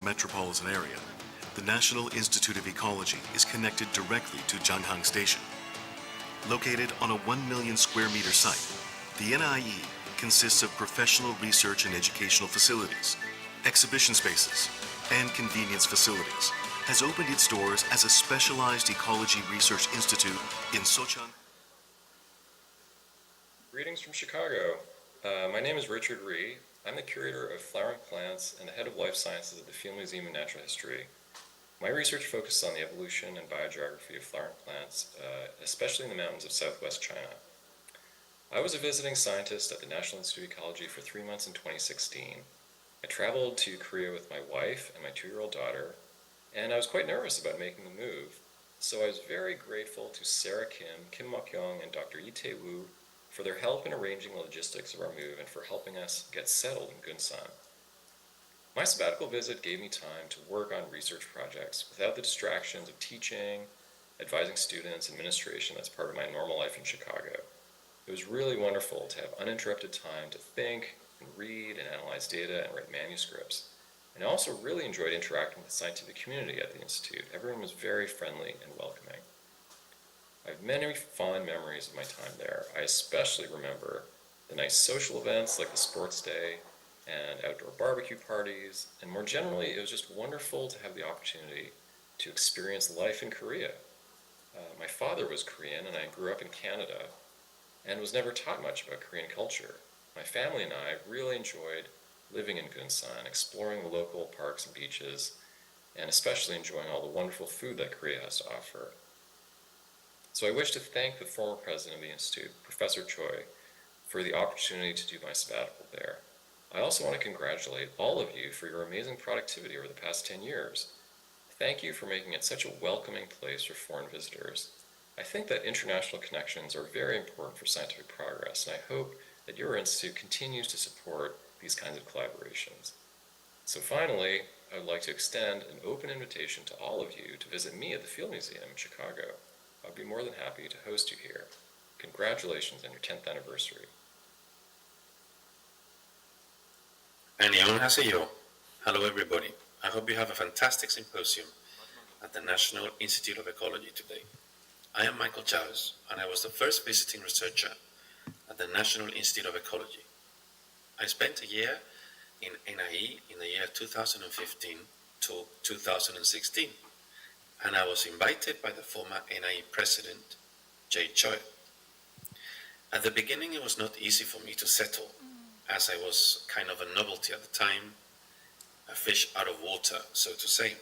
metropolitan area, the National Institute of Ecology is connected directly to Jianhang Station. Located on a 1 million square meter site, the NIE consists of professional research and educational facilities, exhibition spaces, and convenience facilities, has opened its doors as a specialized ecology research institute in Sochang. Greetings from Chicago. My name is Richard Rhee. I'm the curator of flowering plants and the head of life sciences at the Field Museum of Natural History. My research focuses on the evolution and biogeography of flowering plants, especially in the mountains of southwest China. I was a visiting scientist at the National Institute of Ecology for 3 months in 2016. I traveled to Korea with my wife and my 2-year-old daughter, and I was quite nervous about making the move. So I was very grateful to Sarah Kim, Kim Mok-young, and Dr. Itae Wu for their help in arranging the logistics of our move and for helping us get settled in Gunsan. My sabbatical visit gave me time to work on research projects without the distractions of teaching, advising students, administration that's part of my normal life in Chicago. It was really wonderful to have uninterrupted time to think and read and analyze data and write manuscripts. And I also really enjoyed interacting with the scientific community at the Institute. Everyone was very friendly and welcoming. I have many fond memories of my time there. I especially remember the nice social events like the sports day and outdoor barbecue parties, and more generally, it was just wonderful to have the opportunity to experience life in Korea. My father was Korean, and I grew up in Canada, and was never taught much about Korean culture. My family and I really enjoyed living in Gunsan, exploring the local parks and beaches, and especially enjoying all the wonderful food that Korea has to offer. So I wish to thank the former president of the Institute, Professor Choi, for the opportunity to do my sabbatical there. I also want to congratulate all of you for your amazing productivity over the past 10 years. Thank you for making it such a welcoming place for foreign visitors. I think that international connections are very important for scientific progress, and I hope that your institute continues to support these kinds of collaborations. So finally, I would like to extend an open invitation to all of you to visit me at the Field Museum in Chicago. I'd be more than happy to host you here. Congratulations on your 10th anniversary. Annyeonghaseyo. Hello everybody. I hope you have a fantastic symposium at the National Institute of Ecology today. I am Michael Chaus, and I was the first visiting researcher at the National Institute of Ecology. I spent a year in NIE in the year 2015 to 2016, and I was invited by the former NIE president, Jay Choi. At the beginning, it was not easy for me to settle, as I was kind of a novelty at the time, a fish out of water, so to say.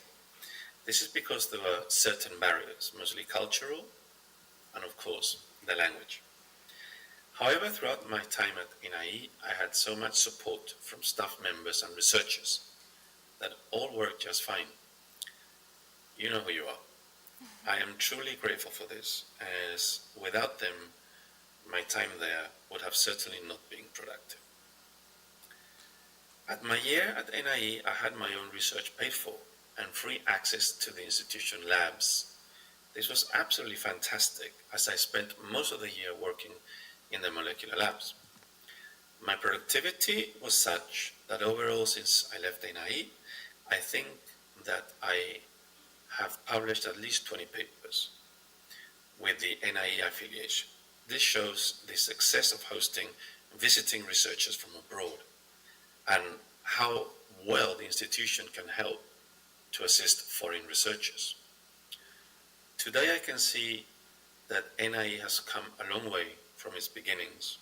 This is because there were certain barriers, mostly cultural, and of course, the language. However, throughout my time at NIE, I had so much support from staff members and researchers that all worked just fine. You know who you are. I am truly grateful for this, as without them, my time there would have certainly not been productive. At my year at NIE, I had my own research paid for and free access to the institution labs. This was absolutely fantastic, as I spent most of the year working in the molecular labs. My productivity was such that overall, since I left NIE, I think that I have published at least 20 papers with the NIE affiliation. This shows the success of hosting visiting researchers from abroad and how well the institution can help to assist foreign researchers. Today I can see that NIE has come a long way from its beginnings,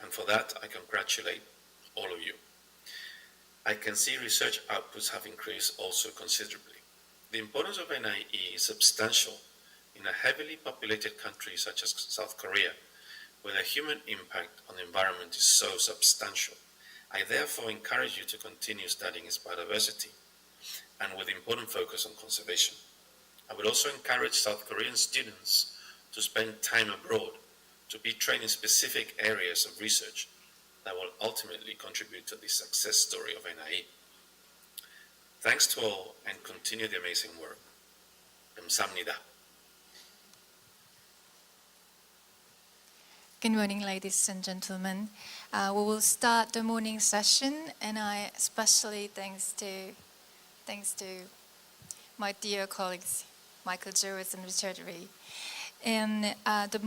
and for that I congratulate all of you. I can see research outputs have increased also considerably. The importance of NIE is substantial in a heavily populated country such as South Korea, where the human impact on the environment is so substantial. I therefore encourage you to continue studying its biodiversity, and with important focus on conservation. I would also encourage South Korean students to spend time abroad, to be trained in specific areas of research that will ultimately contribute to the success story of NIE. Thanks to all, and continue the amazing work. 감사합니다. Good morning, ladies and gentlemen. We will start the morning session, and I especially thank Thanks to my dear colleagues, Michael Jewis and Richard Ree. And the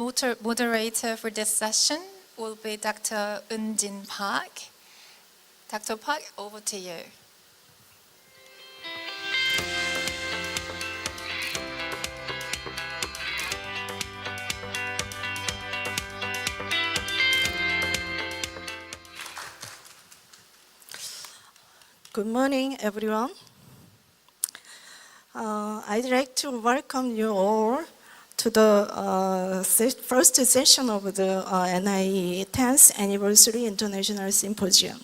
moderator for this session will be Dr. Eun-jin Park. Dr. Park, over to you. Good morning, everyone. I'd like to welcome you all to the first session of the NIE 10th Anniversary International Symposium.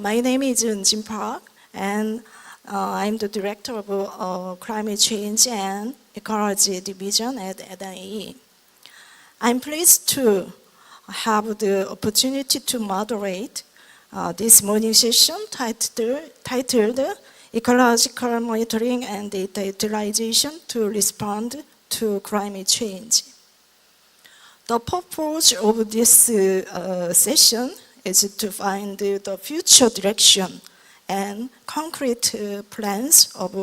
My name is Eun-jin Park, and I'm the Director of Climate Change and Ecology Division at NIE. I'm pleased to have the opportunity to moderate this morning session titled Ecological Monitoring and Data Utilization to Respond to Climate Change. The purpose of this session is to find the future direction and concrete plans of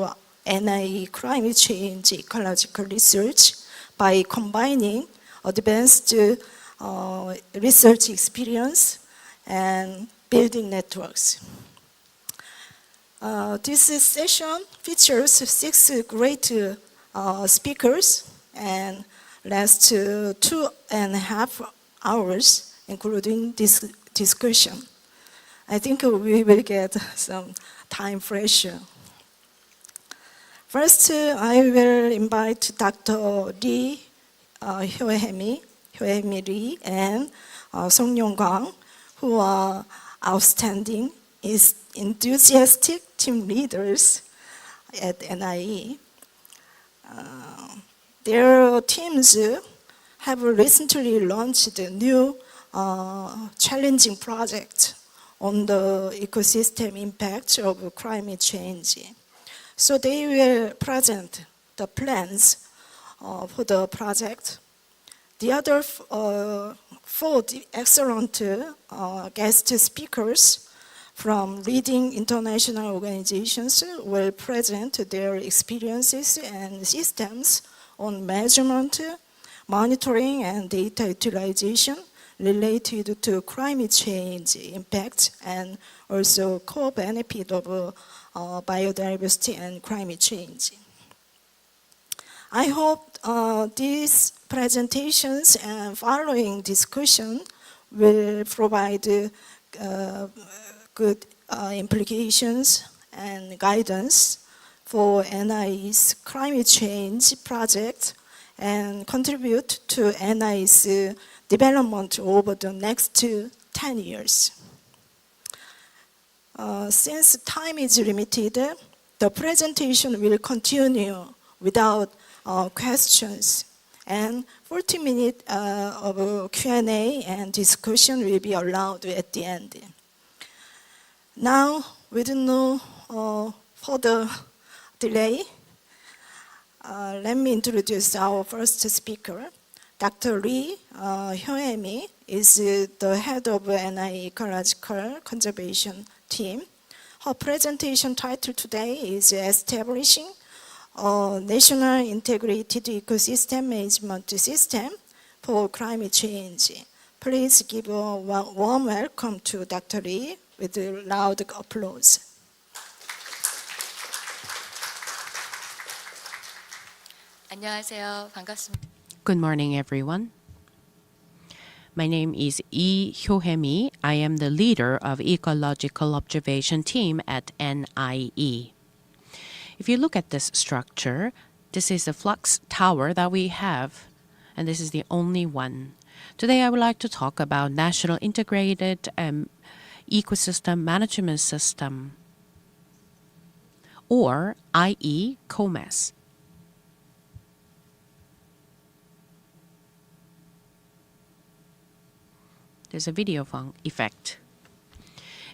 NIE climate change ecological research by combining advanced research experience and building networks. This session features 6 great speakers and lasts 2.5 hours, including this discussion. I think we will get some time pressure. First, I will invite Dr. Lee, Hyo-hemi Lee, and Song Yong-kwang, who are outstanding, enthusiastic team leaders at NIE. Their teams have recently launched a new challenging project on the ecosystem impact of climate change. So they will present the plans for the project. The other 4 excellent guest speakers from leading international organizations will present their experiences and systems on measurement, monitoring, and data utilization related to climate change impact and also core benefit of biodiversity and climate change. I hope these presentations and following discussion will provide good implications and guidance for NIE's climate change project and contribute to NIE's development over the next 10 years. Since time is limited, the presentation will continue without questions, and 40 minutes of Q&A and discussion will be allowed at the end. Now, with no further delay, let me introduce our first speaker. Dr. Lee Hyo-hemi is the head of NIE Ecological Conservation Team. Her presentation title today is Establishing a National Integrated Ecosystem Management System for Climate Change. Please give a warm welcome to Dr. Lee with a loud applause. 안녕하세요. 반갑습니다. Good morning, everyone. My name is Lee Hyo-hemi. I am the leader of Ecological Observation Team at NIE. If you look at this structure, this is the flux tower that we have, and this is the only one. Today I would like to talk about National Integrated Ecosystem Management System, or IE COMES. There's a video effect.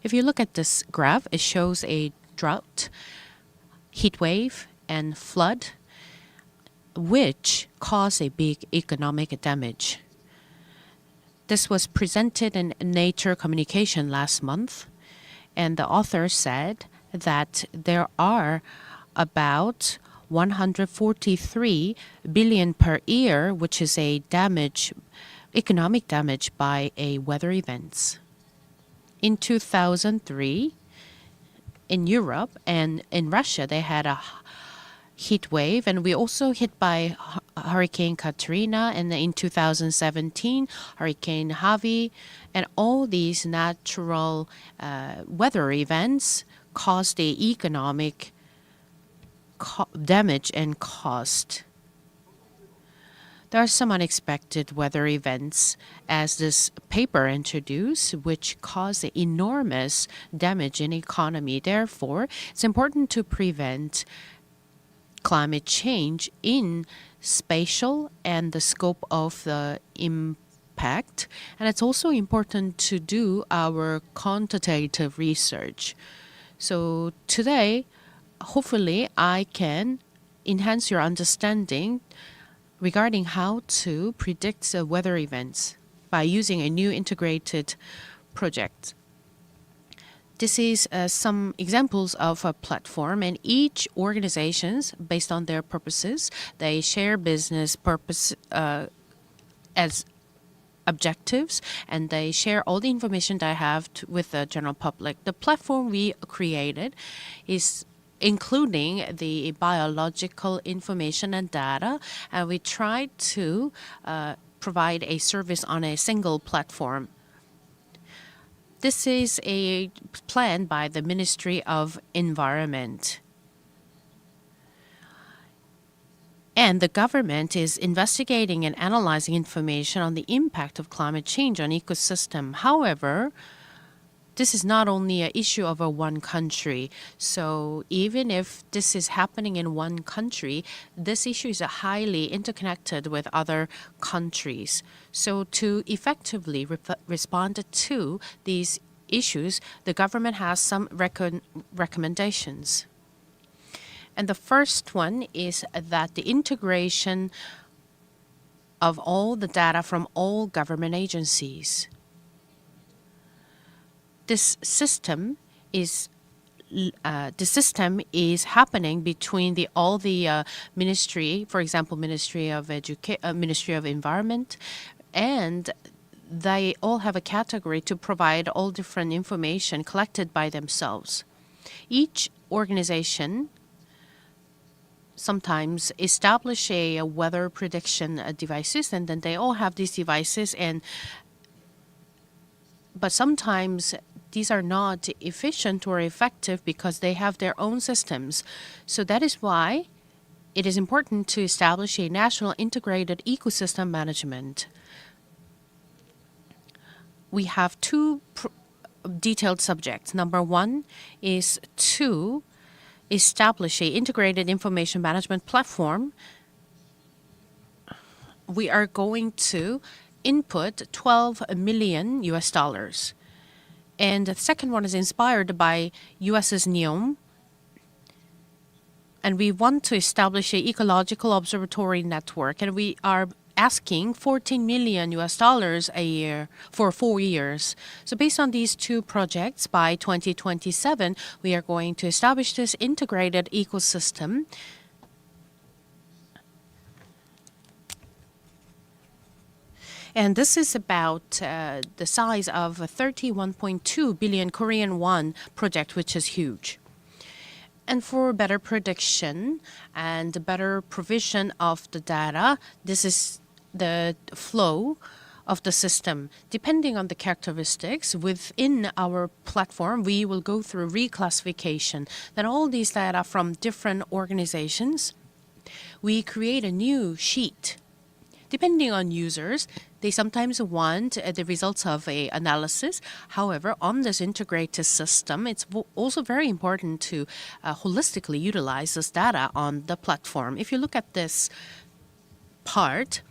If you look at this graph, it shows a drought, heat wave, and flood, which cause a big economic damage. This was presented in Nature Communication last month, and the author said that there are about 143 billion per year, which is a economic damage by a weather events. In 2003, in Europe and in Russia, they had a heat wave, and we also hit by Hurricane Katrina, and in 2017, Hurricane Harvey, and all these natural weather events caused the economic damage and cost. There are some unexpected weather events, as this paper introduced, which cause enormous damage in economy. Therefore, it's important to prevent climate change in spatial and the scope of the impact. And it's also important to do our quantitative research. So today, hopefully, I can enhance your understanding regarding how to predict weather events by using a new integrated project. This is some examples of a platform, and each organizations, based on their purposes, they share business purpose as objectives, and they share all the information they have with the general public. The platform we created is including the biological information and data, and we tried to provide a service on a single platform. This is a plan by the Ministry of Environment. And the government is investigating and analyzing information on the impact of climate change on ecosystem. However, this is not only an issue of one country. So even if this is happening in one country, this issue is highly interconnected with other countries. So to effectively respond to these issues, the government has some recommendations. And the first one is that the integration of all the data from all government agencies. This system is happening between all the ministry, for example, Ministry of Environment, and they all have a category to provide all different information collected by themselves. Each organization sometimes establish a weather prediction devices, and then they all have these devices, but sometimes these are not efficient or effective because they have their own systems. So that is why it is important to establish a national integrated ecosystem management. We have two detailed subjects. Number one is to establish an integrated information management platform. We are going to input $12 million. And the second one is inspired by US's NEOM. And we want to establish an ecological observatory network. And we are asking $14 million a year for 4 years. So based on these two projects, by 2027, we are going to establish this integrated ecosystem. And this is about the size of a 31.2 billion Korean won project, which is huge. And for better prediction and better provision of the data, this is the flow of the system. Depending on the characteristics within our platform, we will go through reclassification. Then all these data from different organizations, we create a new sheet. Depending on users, they sometimes want the results of an analysis. However, on this integrated system, it's also very important to holistically utilize this data on the platform. If you look at this part,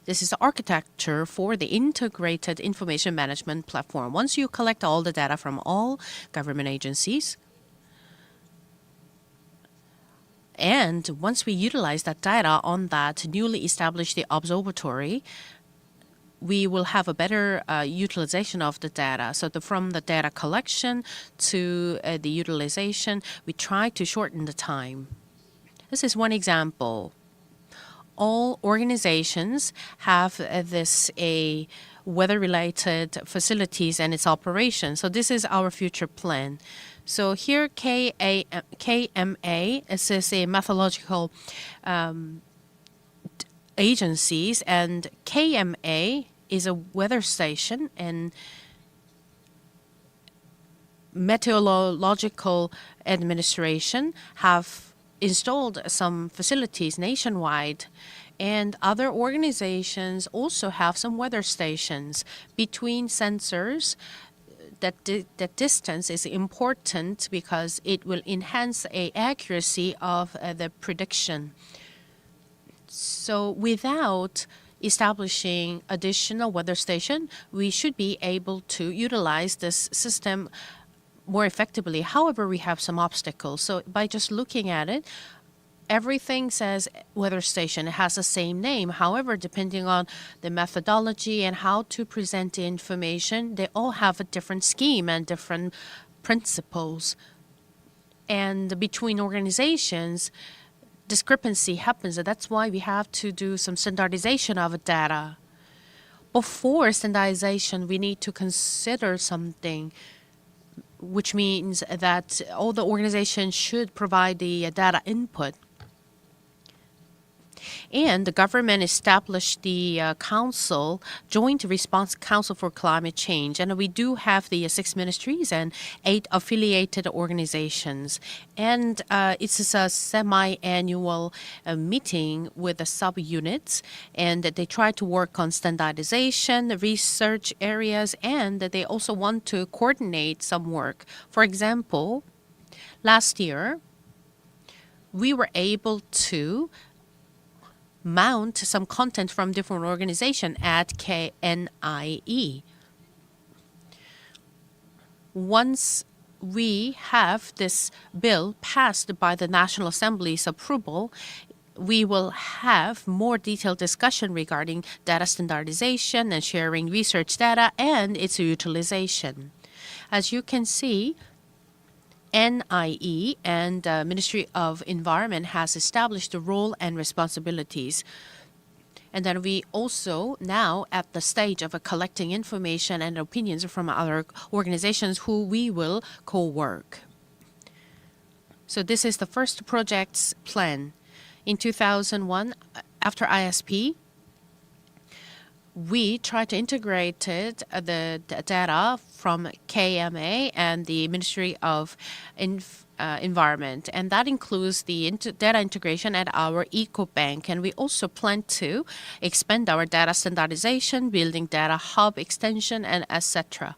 this is the architecture for the integrated information management platform. Once you collect all the data from all government agencies, and once we utilize that data on that newly established observatory, we will have a better utilization of the data. So from the data collection to the utilization, we try to shorten the time. This is one example. All organizations have this weather-related facilities and its operation. So this is our future plan. So here KMA is a methodological agencies, and KMA is a weather station, and meteorological administration have installed some facilities nationwide, and other organizations also have some weather stations. Between sensors, that distance is important because it will enhance the accuracy of the prediction. So without establishing additional weather station, we should be able to utilize this system more effectively. However, we have some obstacles. So by just looking at it, everything says weather station. It has the same name. However, depending on the methodology and how to present the information, they all have a different scheme and different principles. And between organizations, discrepancy happens. And that's why we have to do some standardization of data. Before standardization, we need to consider something, which means that all the organizations should provide the data input. And the government established the Joint Response Council for Climate Change. And we do have the 6 ministries and 8 affiliated organizations. And it's a semi-annual meeting with the subunits. And they try to work on standardization, research areas, and they also want to coordinate some work. For example, last year, we were able to mount some content from different organizations at KNIE. Once we have this bill passed by the National Assembly's approval, we will have more detailed discussion regarding data standardization and sharing research data and its utilization. As you can see, NIE and Ministry of Environment has established the role and responsibilities. And then we also now at the stage of collecting information and opinions from other organizations who we will co-work. So this is the first project's plan. In 2001, after ISP, we tried to integrate the data from KMA and the Ministry of Environment, and that includes the data integration at our EcoBank. And we also plan to expand our data standardization, building data hub extension, and etc.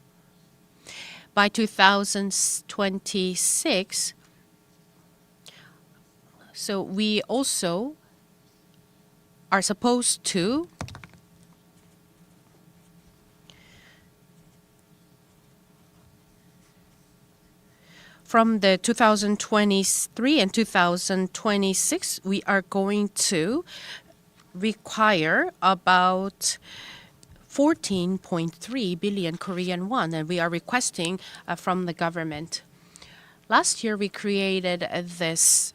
By 2026, so we also are supposed to from the 2023 and 2026, we are going to require about 14.3 billion Korean won, and we are requesting from the government. Last year, we created this.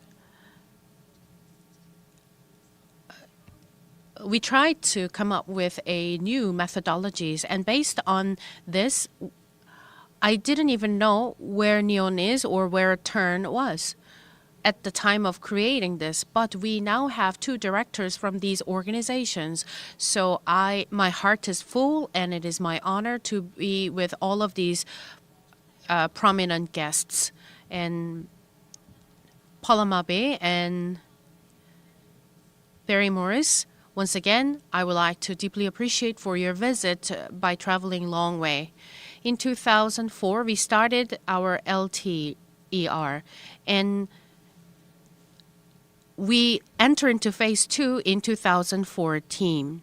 We tried to come up with a new methodologies, and based on this, I didn't even know where neon is or where a turn was at the time of creating this, but we now have 2 directors from these organizations. So my heart is full, and it is my honor to be with all of these prominent guests. And Paula Mabe and Barry Morris, once again, I would like to deeply appreciate for your visit by traveling long way. In 2004, we started our LTER, and we entered into phase 2 in 2014.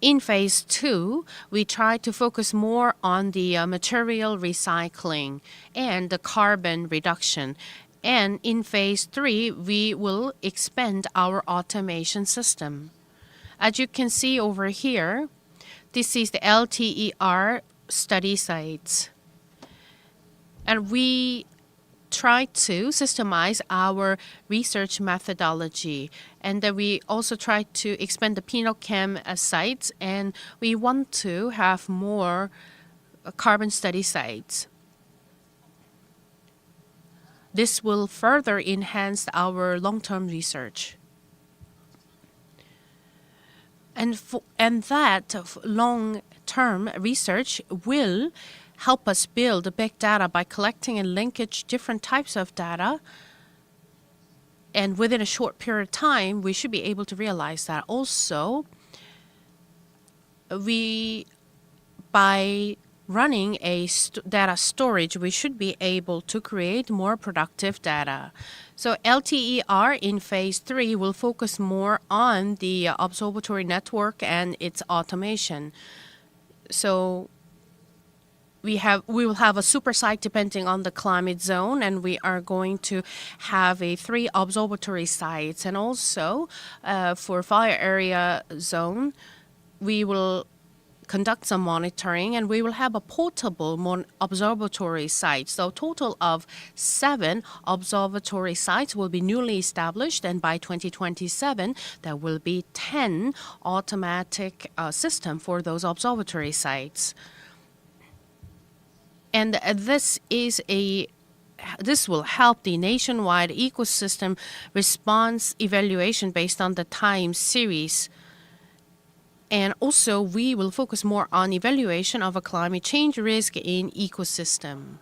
In phase 2, we tried to focus more on the material recycling and the carbon reduction. And in phase 3, we will expand our automation system. As you can see over here, This is the LTER study sites. And we try to systemize our research methodology. And then we also try to expand the PinoChem sites, and we want to have more carbon study sites. This will further enhance our long-term research. And that long-term research will help us build big data by collecting and linkage different types of data. And within a short period of time, we should be able to realize that. Also, by running a data storage, we should be able to create more productive data. So LTER in phase 3 will focus more on the observatory network and its automation. So we will have a super site depending on the climate zone, and we are going to have 3 observatory sites. And also for fire area zone, we will conduct some monitoring, and we will have a portable observatory site. So total of 7 observatory sites will be newly established, and by 2027 there will be 10 automatic system for those observatory sites. And this will help the nationwide ecosystem response evaluation based on the time series. And also, we will focus more on evaluation of a climate change risk in ecosystem.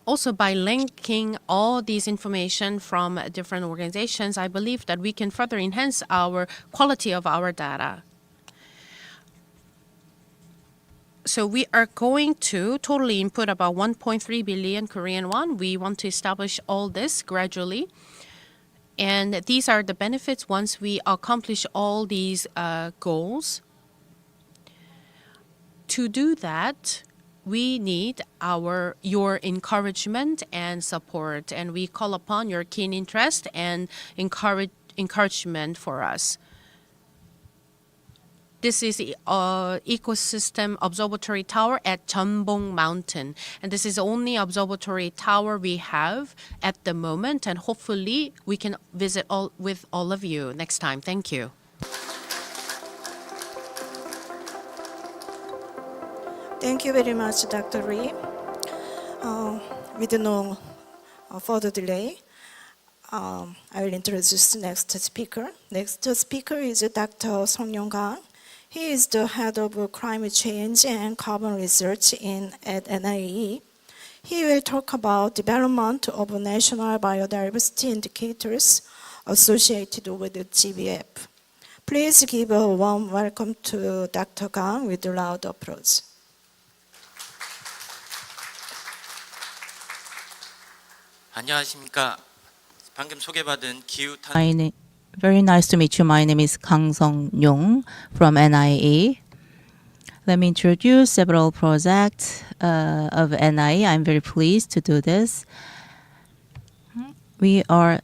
Also, by linking all these information from different organizations, I believe that we can further enhance our quality of our data. So we are going to totally input about 1.3 billion Korean won. We want to establish all this gradually. And these are the benefits once we accomplish all these goals. To do that, we need your encouragement and support, and we call upon your keen interest and encouragement for us. This is the ecosystem observatory tower at Jeonbong Mountain. And this is the only observatory tower we have at the moment. And hopefully we can visit with all of you next time. Thank you. Thank you very much, Dr. Lee. With no further delay, I will introduce the next speaker. Next speaker is Dr. Song Yong-gang. He is the head of climate change and carbon research at NIE. He will talk about development of national biodiversity indicators associated with the GBF. Please give a warm welcome to Dr. Gang with loud applause. 안녕하십니까. 방금 소개받은 기후탄 Very nice to meet you. My name is Kang Song-yong from NIE. Let me introduce several projects of NIE. I'm very pleased to do this. We are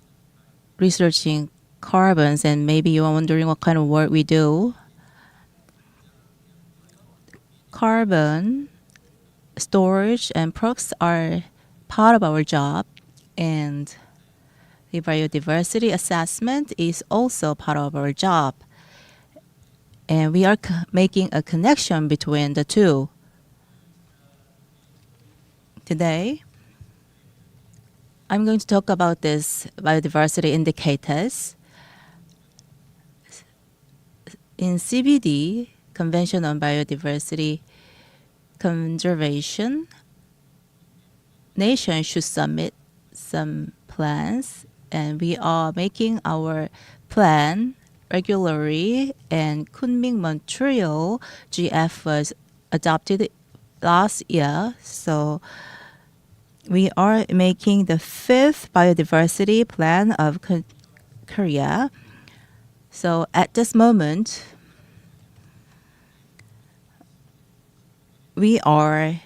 researching carbons, and maybe you are wondering what kind of work we do. Carbon storage and products are part of our job, and the biodiversity assessment is also part of our job. And we are making a connection between the two. Today, I'm going to talk about this biodiversity indicators. In CBD, Convention on Biodiversity Conservation, nations should submit some plans, and we are making our plan regularly, and Kunming Montreal GF was adopted last year, so we are making the 5th biodiversity plan of Korea. So at this moment, we are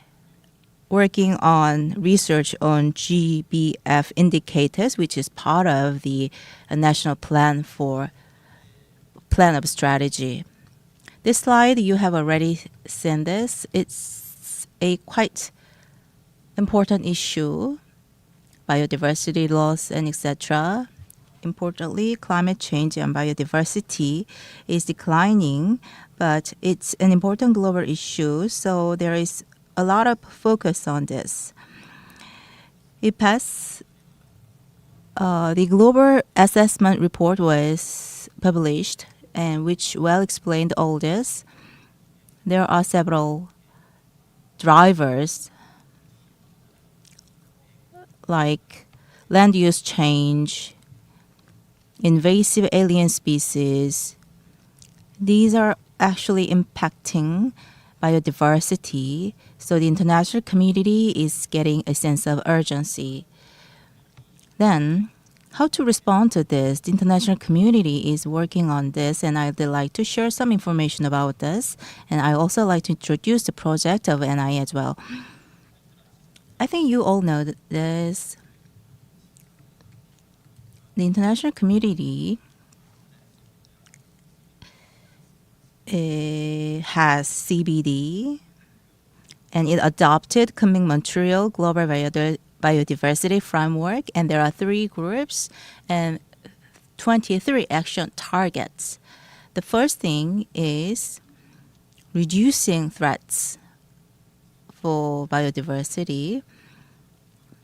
working on research on GBF indicators, which is part of the national plan for plan of strategy. This slide, you have already seen this. It's a quite important issue, biodiversity loss and etc. Importantly, climate change and biodiversity is declining, but it's an important global issue, so there is a lot of focus on this. IPAS, the global assessment report was published, and which well explained all this. There are several drivers like land use change, invasive alien species. These are actually impacting biodiversity, so the international community is getting a sense of urgency. Then, how to respond to this? The international community is working on this, and I'd like to share some information about this. And I also like to introduce the project of NI as well. I think you all know this. The international community has CBD, and it adopted Kunming-Montreal Global Biodiversity Framework, and there are 3 groups and 23 action targets. The first thing is reducing threats for biodiversity.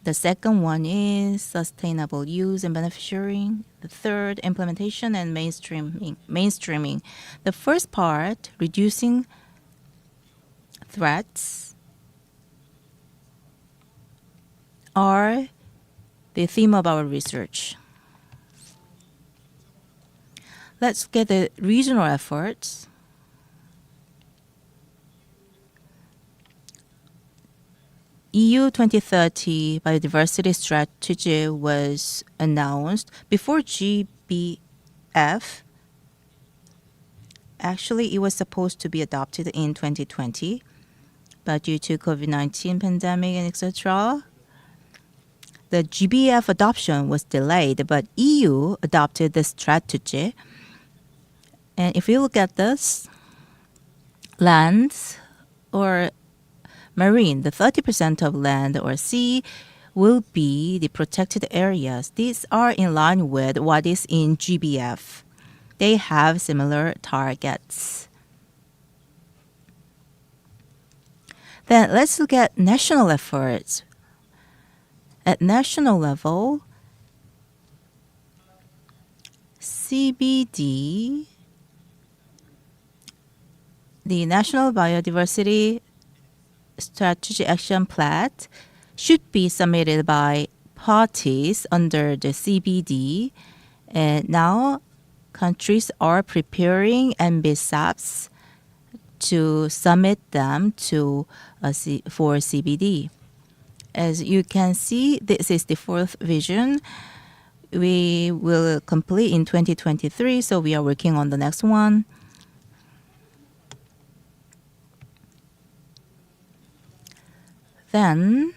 The second one is sustainable use and beneficiaring. The third, implementation and mainstreaming. The first part, reducing threats, are the theme of our research. Let's get the regional efforts. EU 2030 biodiversity strategy was announced before GBF. Actually, it was supposed to be adopted in 2020, but due to COVID-19 pandemic and etc., the GBF adoption was delayed, but EU adopted the strategy. And if you look at this, land or marine, the 30% of land or sea will be the protected areas. These are in line with what is in GBF. They have similar targets. Then let's look at national efforts. At national level, CBD, the National Biodiversity Strategy Action Plan, should be submitted by parties under the CBD, and now countries are preparing MBSAPs to submit them to for CBD. As you can see, this is the 4th vision. We will complete in 2023, so we are working on the next one. Then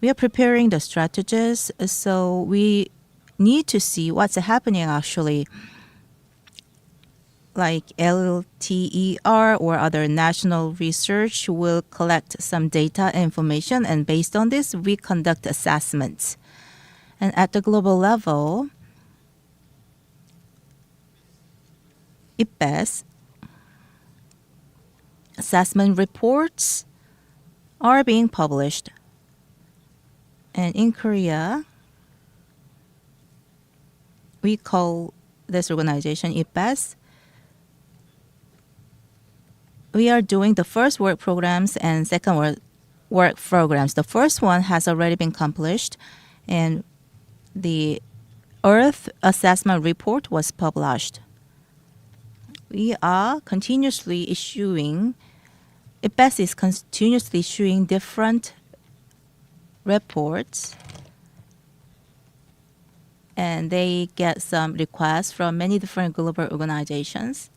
we are preparing the strategies, so we need to see what's happening actually. Like LTER or other national research will collect some data and information, and based on this, we conduct assessments. And at the global level, IPBES assessment reports are being published. And in Korea, we call this organization IPBES. We are doing the first work programs and second work programs. The first one has already been accomplished, and the Earth Assessment Report was published. We are continuously issuing, IPBES is continuously issuing different reports, and they get some requests from many different global organizations.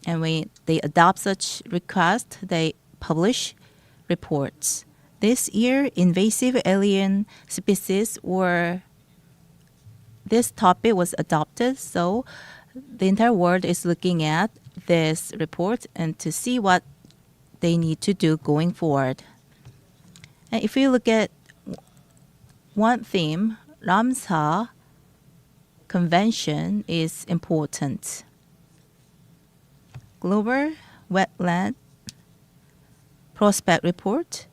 And when they adopt such requests, they publish reports. This year, invasive alien species were this topic was adopted, so the entire world is looking at this report and to see what they need to do going forward. And if you look at one theme, Ramsar Convention is important. Global Wetland Prospect Report.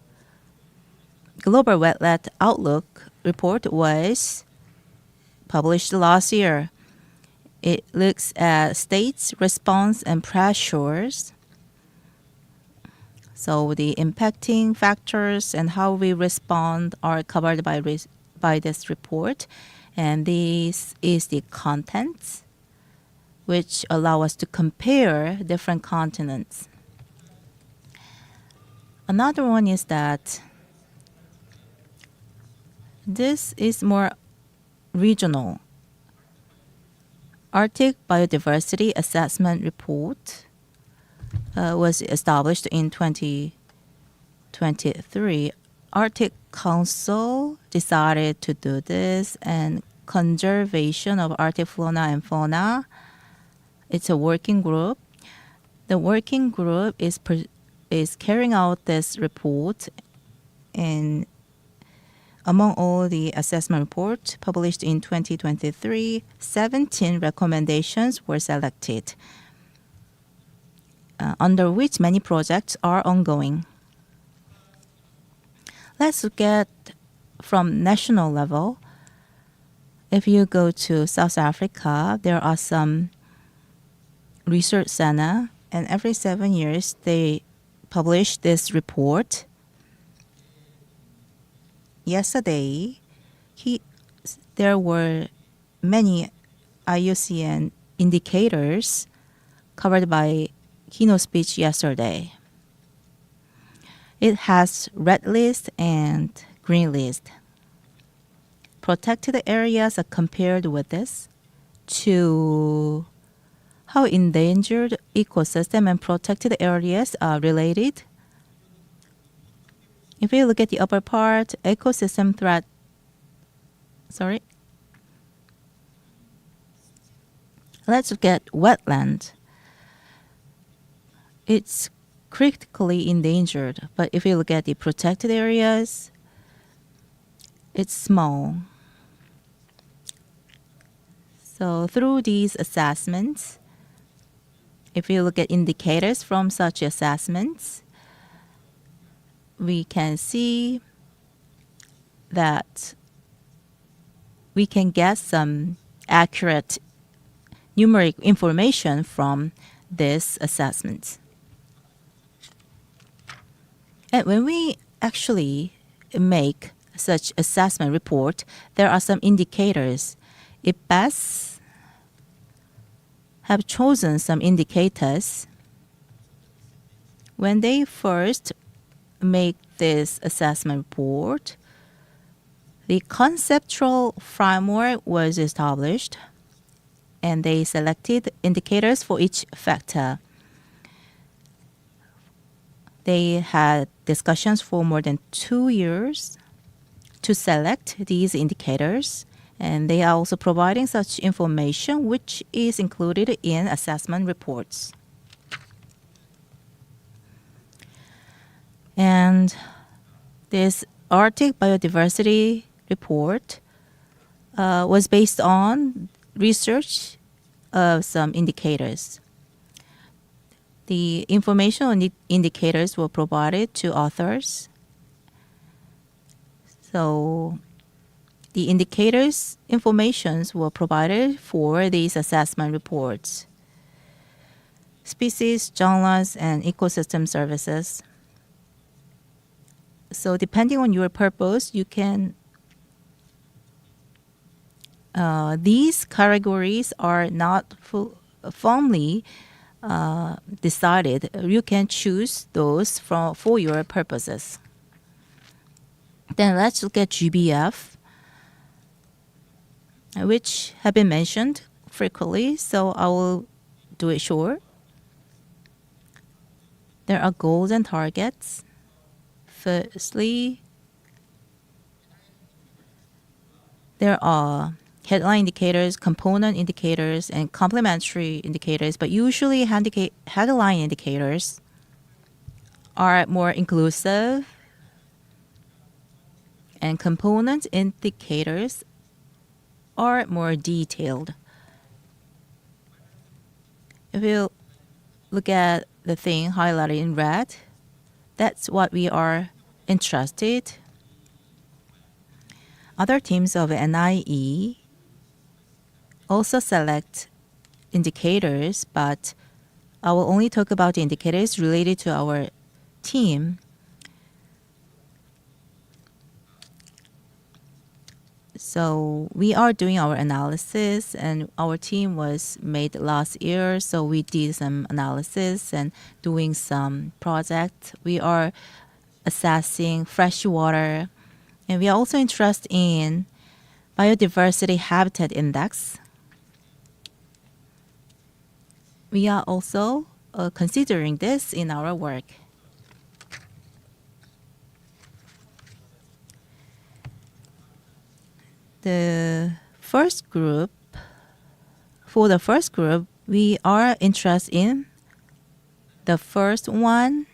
Global Wetland Outlook report was published last year. It looks at states' response and pressures. So the impacting factors and how we respond are covered by this report. And this is the contents which allow us to compare different continents. Another one is that this is more regional. Arctic Biodiversity Assessment Report was established in 2023. Arctic Council decided to do this, and conservation of Arctic fauna and fauna. It's a working group. The working group is carrying out this report, and among all the assessment reports published in 2023, 17 recommendations were selected, under which many projects are ongoing. Let's look at from national level. If you go to South Africa, there are some research center, and every 7 years they publish this report. Yesterday, there were many IUCN indicators covered by keynote speech yesterday. It has red list and green list. Protected areas are compared with this to how endangered ecosystem and protected areas are related. If you look at the upper part, ecosystem threat, let's look at wetland. It's critically endangered, but if you look at the protected areas, it's small. So through these assessments, if you look at indicators from such assessments, we can see that we can get some accurate numeric information from this assessment. And when we actually make such assessment report, there are some indicators. IPBES have chosen some indicators. When they first make this assessment report, the conceptual framework was established, and they selected indicators for each factor. They had discussions for more than 2 years to select these indicators, and they are also providing such information which is included in assessment reports. And this Arctic Biodiversity Report was based on research of some indicators. The information on the indicators were provided to authors. So the indicators informations were provided for these assessment reports. Species, genres, and ecosystem services. So depending on your purpose, you can these categories are not firmly decided. You can choose those for your purposes. Then let's look at GBF, which have been mentioned frequently, so I will do it short. There are goals and targets. Firstly, there are headline indicators, component indicators, and complementary indicators, but usually headline indicators are more inclusive, and component indicators are more detailed. If you look at the thing highlighted in red, that's what we are interested. Other teams of NIE also select indicators, but I will only talk about the indicators related to our team. So we are doing our analysis, and our team was made last year, so we did some analysis and doing some projects. We are assessing fresh water, and we are also interested in biodiversity habitat index. We are also considering this in our work. For the first group, we are interested in the first one,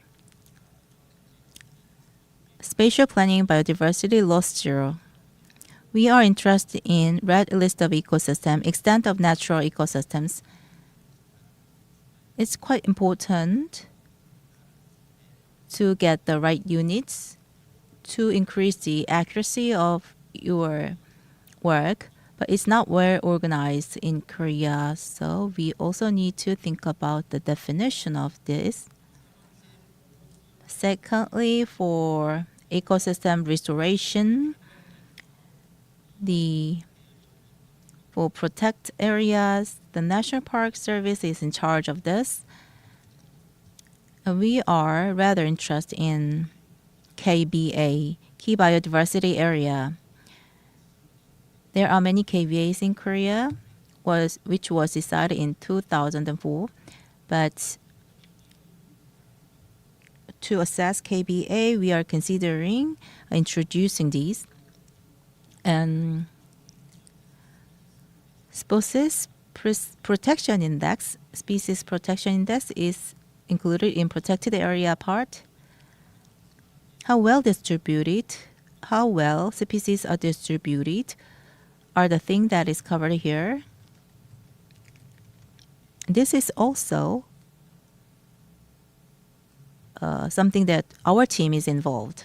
spatial planning biodiversity loss zero. We are interested in red list of ecosystem, extent of natural ecosystems. It's quite important to get the right units to increase the accuracy of your work, but it's not well organized in Korea, so we also need to think about the definition of this. Secondly, for ecosystem restoration, for protect areas, the National Park Service is in charge of this. And we are rather interested in KBA, Key Biodiversity Area. There are many KBAs in Korea, which was decided in 2004, but to assess KBA, we are considering introducing these. And species protection index is included in protected area part. How well species are distributed are the thing that is covered here. This is also something that our team is involved.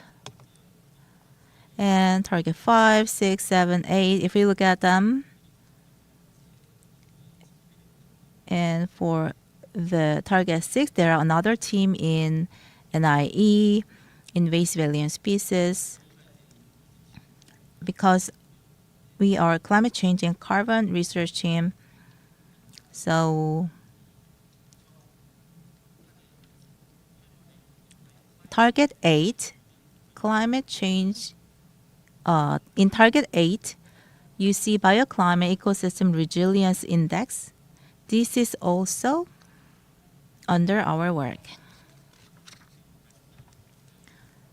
And target 5, 6, 7, 8, if we look at them. And for the target 6, there are another team in NIE, invasive alien species, because we are climate change and carbon research team. So target 8, climate change. In target 8, you see bioclimate ecosystem resilience index. This is also under our work.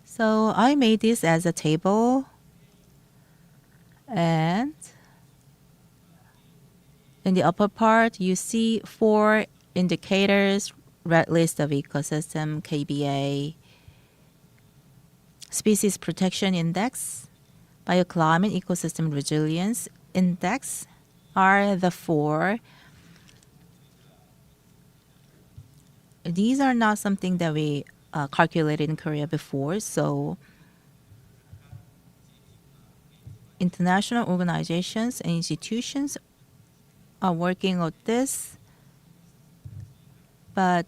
So I made this as a table, and in the upper part you see 4 indicators: red list of ecosystem, KBA, species protection index, bioclimate ecosystem resilience index are the 4. These are not something that we calculated in Korea before, so international organizations and institutions are working on this, but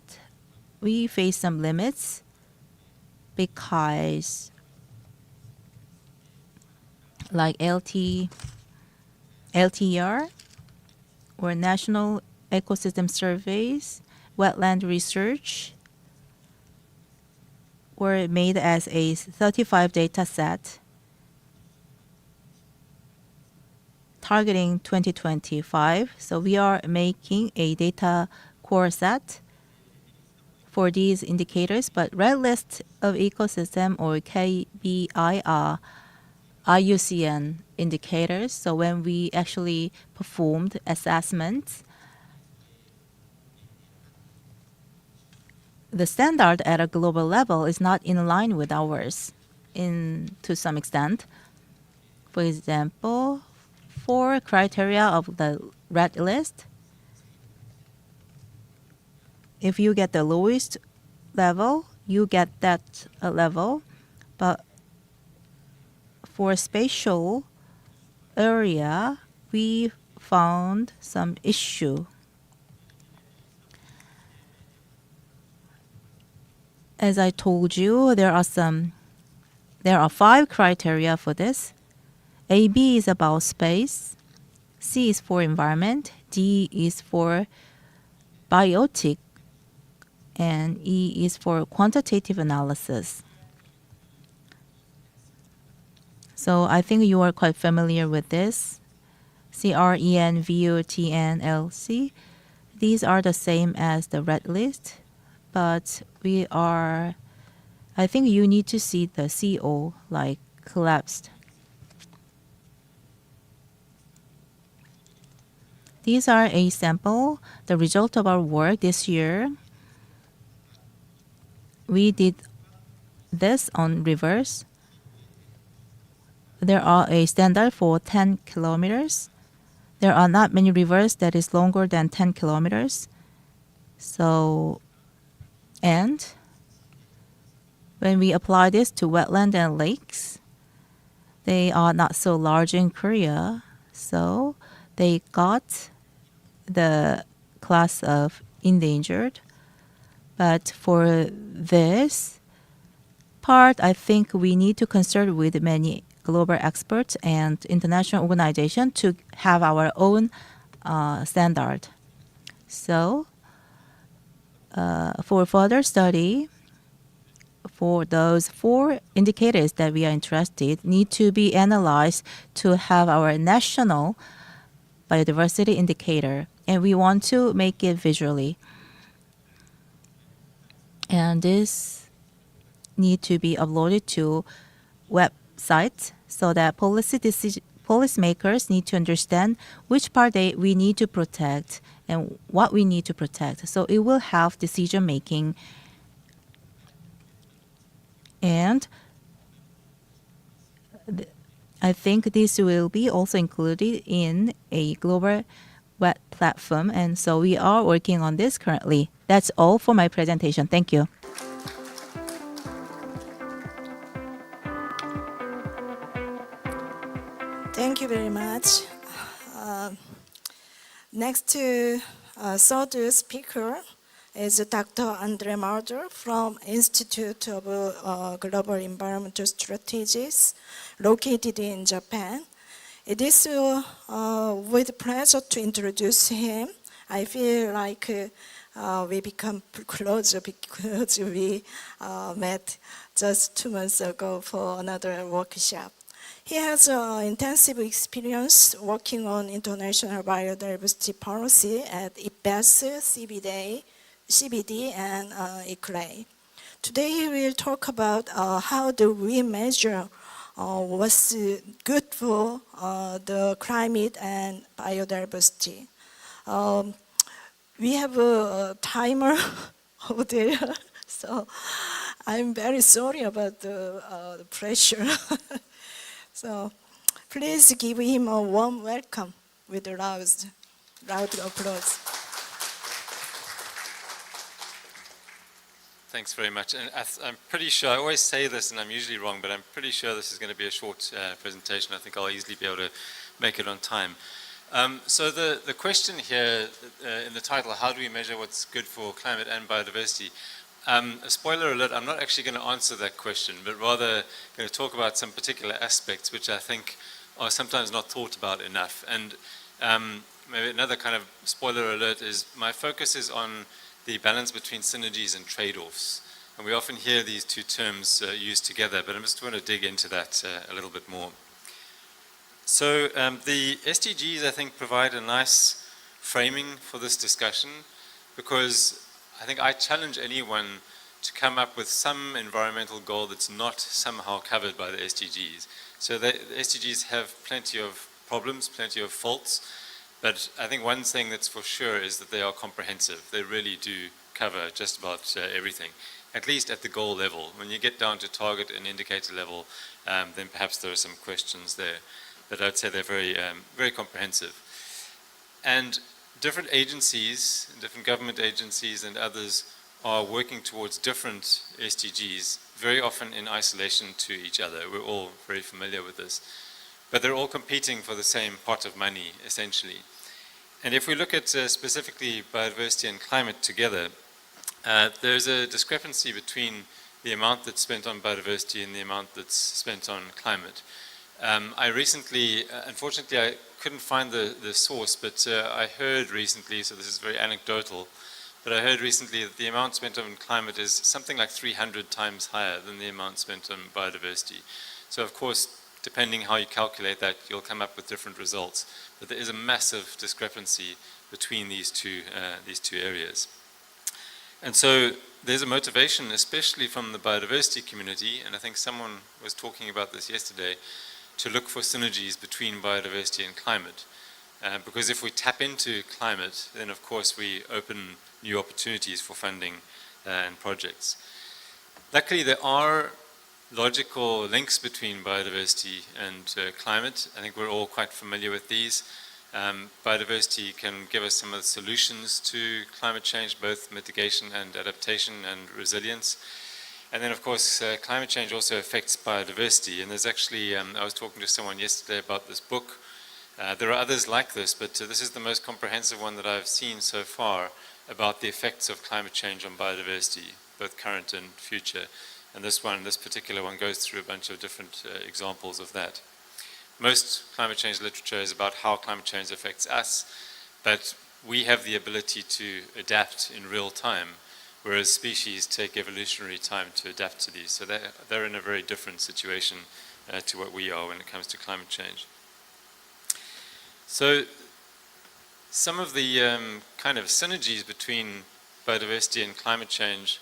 we face some limits because like LTR or National Ecosystem Surveys, wetland research were made as a 35 data set targeting 2025. So we are making a data core set for these indicators, but red list of ecosystem or KBI are IUCN indicators. So when we actually performed assessments, the standard at a global level is not in line with ours to some extent. For example, 4 criteria of the red list. If you get the lowest level, you get that level. But for spatial area, we found some issue. As I told you, there are 5 criteria for this. AB is about space, C is for environment, D is for biotic, and E is for quantitative analysis. So I think you are quite familiar with this. CREN, VOTN, LC. These are the same as the red list, but I think you need to see the CO like collapsed. These are a sample, the result of our work this year. We did this on rivers. There are a standard for 10 kilometers. There are not many rivers that is longer than 10 kilometers. So, and when we apply this to wetland and lakes, they are not so large in Korea. So they got the class of endangered. But for this part, I think we need to consult with many global experts and international organizations to have our own standard. So for further study, for those 4 indicators that we are interested need to be analyzed to have our national biodiversity indicator, and we want to make it visually. And this need to be uploaded to websites so that policymakers need to understand which part we need to protect and what we need to protect. So it will have decision making. And I think this will be also included in a global web platform. And so we are working on this currently. That's all for my presentation. Thank you. Thank you very much. Next third speaker is Dr. Andre Mulder from Institute of Global Environmental Strategies located in Japan. It is with pleasure to introduce him. I feel like we become closer because we met just 2 months ago for another workshop. He has intensive experience working on international biodiversity policy at IPBES, CBD, and ICLEI. Today he will talk about how do we measure what's good for the climate and biodiversity. We have a timer over there, so I'm very sorry about the pressure. So please give him a warm welcome with a loud applause. Thanks very much. And I'm pretty sure, I always say this and I'm usually wrong, but I'm pretty sure this is going to be a short presentation. I think I'll easily be able to make it on time. So the question here in the title, how do we measure what's good for climate and biodiversity? A spoiler alert, I'm not actually going to answer that question, but rather going to talk about some particular aspects which I think are sometimes not thought about enough. And maybe another kind of spoiler alert is my focus is on the balance between synergies and trade-offs. And we often hear these 2 terms used together, but I just want to dig into that a little bit more. So the SDGs, I think, provide a nice framing for this discussion because I think I challenge anyone to come up with some environmental goal that's not somehow covered by the SDGs. So the SDGs have plenty of problems, plenty of faults, but I think one thing that's for sure is that they are comprehensive. They really do cover just about everything, at least at the goal level. When you get down to target and indicator level, then perhaps there are some questions there. But I'd say they're very, very comprehensive. And different agencies, different government agencies and others are working towards different SDGs, very often in isolation to each other. We're all very familiar with this. But they're all competing for the same pot of money, essentially. And if we look at specifically biodiversity and climate together, there's a discrepancy between the amount that's spent on biodiversity and the amount that's spent on climate. I recently, unfortunately I couldn't find the source, but I heard recently, so this is very anecdotal, but I heard recently that the amount spent on climate is something like 300 times higher than the amount spent on biodiversity. So of course, depending how you calculate that, you'll come up with different results. But there is a massive discrepancy between these two areas. And so there's a motivation, especially from the biodiversity community, and I think someone was talking about this yesterday, to look for synergies between biodiversity and climate. Because if we tap into climate, then of course we open new opportunities for funding and projects. Luckily, there are logical links between biodiversity and climate. I think we're all quite familiar with these. Biodiversity can give us some of the solutions to climate change, both mitigation and adaptation and resilience. And then, of course, climate change also affects biodiversity. And there's actually, I was talking to someone yesterday about this book. There are others like this, but this is the most comprehensive one that I've seen so far about the effects of climate change on biodiversity, both current and future. And this particular one goes through a bunch of different examples of that. Most climate change literature is about how climate change affects us, but we have the ability to adapt in real time, whereas species take evolutionary time to adapt to these. So they're in a very different situation to what we are when it comes to climate change. So some of the kind of synergies between biodiversity and climate change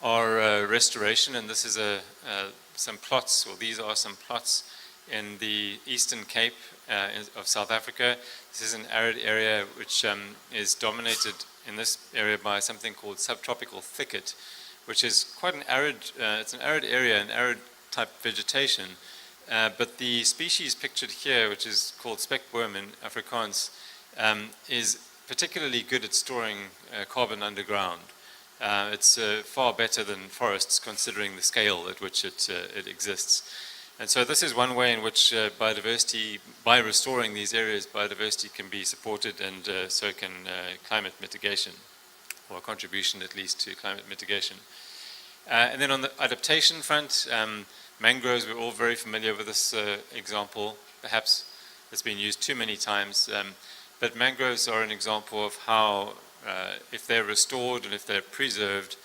are restoration, and this is some plots, or these are some plots in the Eastern Cape of South Africa. This is an arid area which is dominated in this area by something called subtropical thicket, which is quite an arid, it's an arid area, an arid type vegetation. But the species pictured here, which is called speckboom in Afrikaans, is particularly good at storing carbon underground. It's far better than forests, considering the scale at which it exists. And so this is one way in which biodiversity, by restoring these areas, biodiversity can be supported, and so can climate mitigation, or a contribution at least to climate mitigation. And then on the adaptation front, mangroves, we're all very familiar with this example. Perhaps it's been used too many times, but mangroves are an example of how, if they're restored and if they're preserved,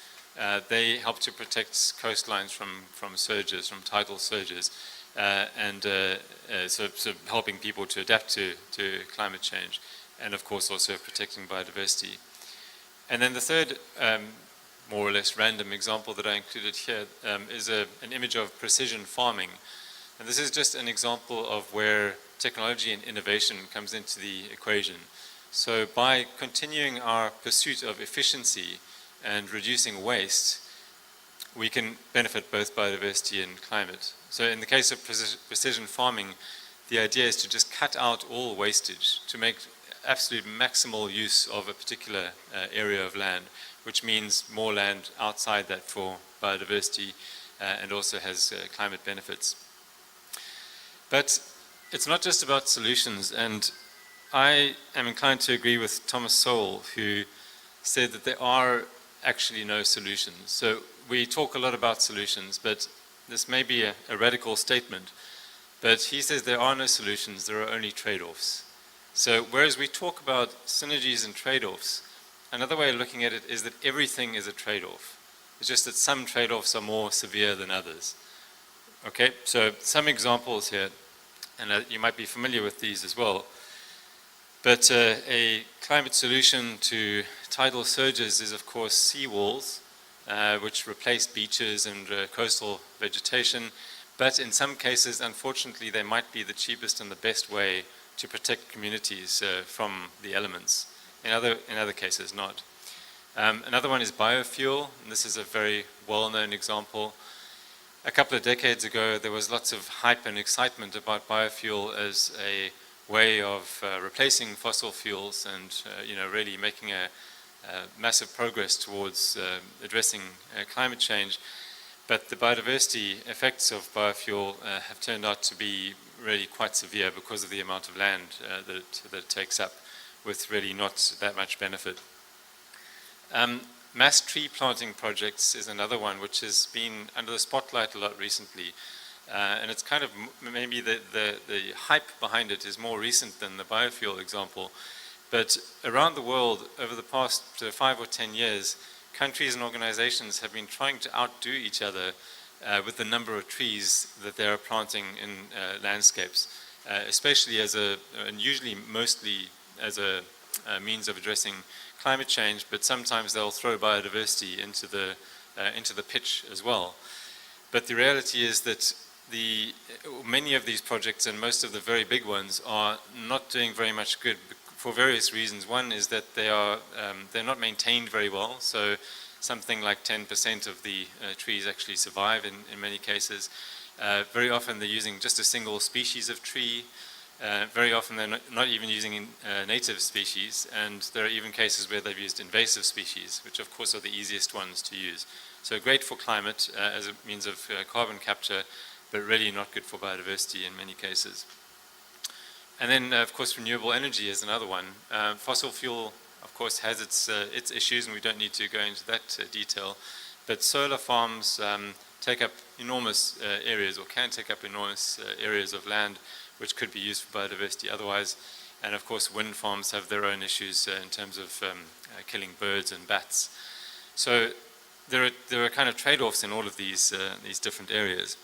they help to protect coastlines from surges, from tidal surges, and so helping people to adapt to climate change, and of course also protecting biodiversity. And then the third, more or less random example that I included here is an image of precision farming. And this is just an example of where technology and innovation comes into the equation. So by continuing our pursuit of efficiency and reducing waste, we can benefit both biodiversity and climate. So in the case of precision farming, the idea is to just cut out all wastage, to make absolute maximal use of a particular area of land, which means more land outside that for biodiversity and also has climate benefits. But it's not just about solutions, and I am inclined to agree with Thomas Sowell, who said that there are actually no solutions. So we talk a lot about solutions, but this may be a radical statement, but he says there are no solutions, there are only trade-offs. So whereas we talk about synergies and trade-offs, another way of looking at it is that everything is a trade-off. It's just that some trade-offs are more severe than others. Okay, so some examples here, and you might be familiar with these as well. But a climate solution to tidal surges is, of course, seawalls. which replace beaches and coastal vegetation. But in some cases, unfortunately, they might be the cheapest and the best way to protect communities from the elements. In other cases, not. Another one is biofuel, and this is a very well-known example. A couple of decades ago, there was lots of hype and excitement about biofuel as a way of replacing fossil fuels and really making a massive progress towards addressing climate change. But the biodiversity effects of biofuel have turned out to be really quite severe because of the amount of land that it takes up, with really not that much benefit. Mass tree planting projects is another one which has been under the spotlight a lot recently. And it's kind of maybe the hype behind it is more recent than the biofuel example. But around the world, over the past 5 or 10 years, countries and organizations have been trying to outdo each other with the number of trees that they are planting in landscapes, especially and usually mostly as a means of addressing climate change, but sometimes they'll throw biodiversity into the pitch as well. But the reality is that many of these projects and most of the very big ones are not doing very much good for various reasons. One is that they're not maintained very well, so something like 10% of the trees actually survive in many cases. Very often they're using just a single species of tree. Very often they're not even using native species, and there are even cases where they've used invasive species, which of course are the easiest ones to use. So great for climate as a means of carbon capture, but really not good for biodiversity in many cases. And then, of course, renewable energy is another one. Fossil fuel, of course, has its issues, and we don't need to go into that detail. But solar farms take up enormous areas, or can take up enormous areas of land, which could be used for biodiversity otherwise. And of course, wind farms have their own issues in terms of killing birds and bats. So there are kind of trade-offs in all of these different areas.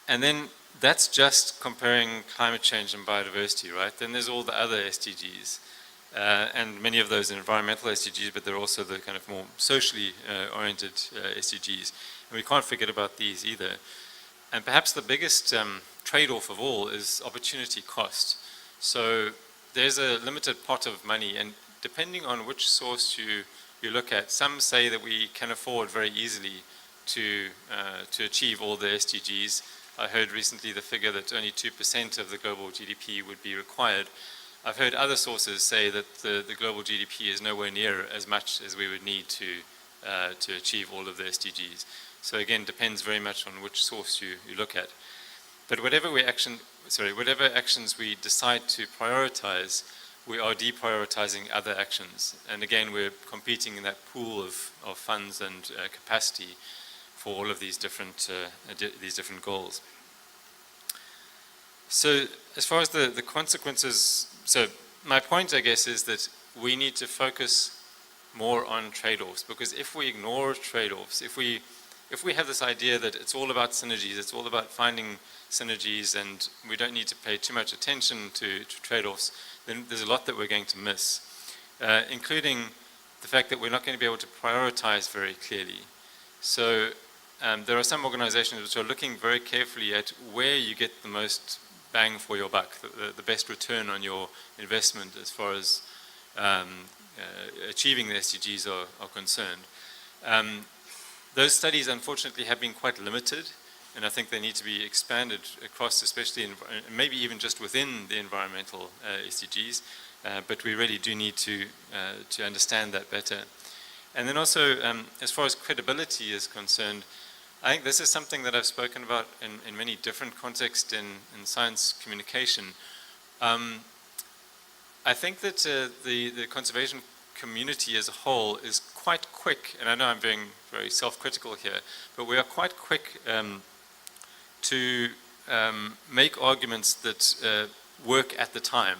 And then that's just comparing climate change and biodiversity, right? Then there's all the other SDGs. And many of those are environmental SDGs, but they're also the kind of more socially oriented SDGs. And we can't forget about these either. And perhaps the biggest trade-off of all is opportunity cost. So there's a limited pot of money, and depending on which source you look at, some say that we can afford very easily to achieve all the SDGs. I heard recently the figure that only 2% of the global GDP would be required. I've heard other sources say that the global GDP is nowhere near as much as we would need to achieve all of the SDGs. So again, depends very much on which source you look at. But whatever actions we decide to prioritize, we are deprioritizing other actions. And again, we're competing in that pool of funds and capacity for all of these different goals. So as far as the consequences, so my point, I guess, is that we need to focus more on trade-offs, because if we ignore trade-offs, if we have this idea that it's all about synergies, it's all about finding synergies, and we don't need to pay too much attention to trade-offs, then there's a lot that we're going to miss, including the fact that we're not going to be able to prioritize very clearly. So there are some organizations which are looking very carefully at where you get the most bang for your buck, the best return on your investment as far as achieving the SDGs are concerned. Those studies, unfortunately, have been quite limited, and I think they need to be expanded across, especially maybe even just within the environmental SDGs, but we really do need to understand that better. And then also, as far as credibility is concerned, I think this is something that I've spoken about in many different contexts in science communication. I think that the conservation community as a whole is quite quick, and I know I'm being very self-critical here, but we are quite quick to make arguments that work at the time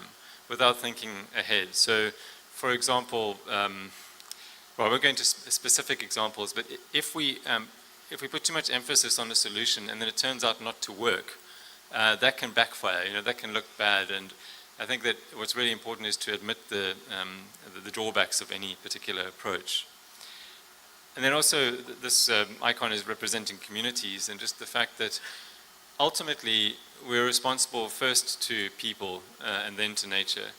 without thinking ahead. So, for example, well, we're going to specific examples, but if we put too much emphasis on a solution and then it turns out not to work, that can backfire. That can look bad. And I think that what's really important is to admit the drawbacks of any particular approach. And then also this icon is representing communities, and just the fact that ultimately we're responsible first to people and then to nature.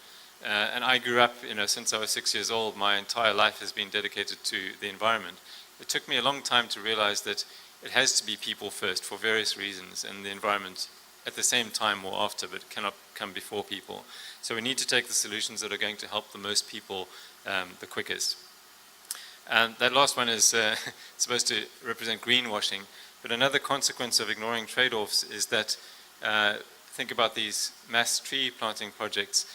And I grew up, since I was 6 years old, my entire life has been dedicated to the environment. It took me a long time to realize that it has to be people first for various reasons, and the environment at the same time or after, but it cannot come before people. So we need to take the solutions that are going to help the most people the quickest. And that last one is supposed to represent greenwashing, but another consequence of ignoring trade-offs is that, think about these mass tree planting projects.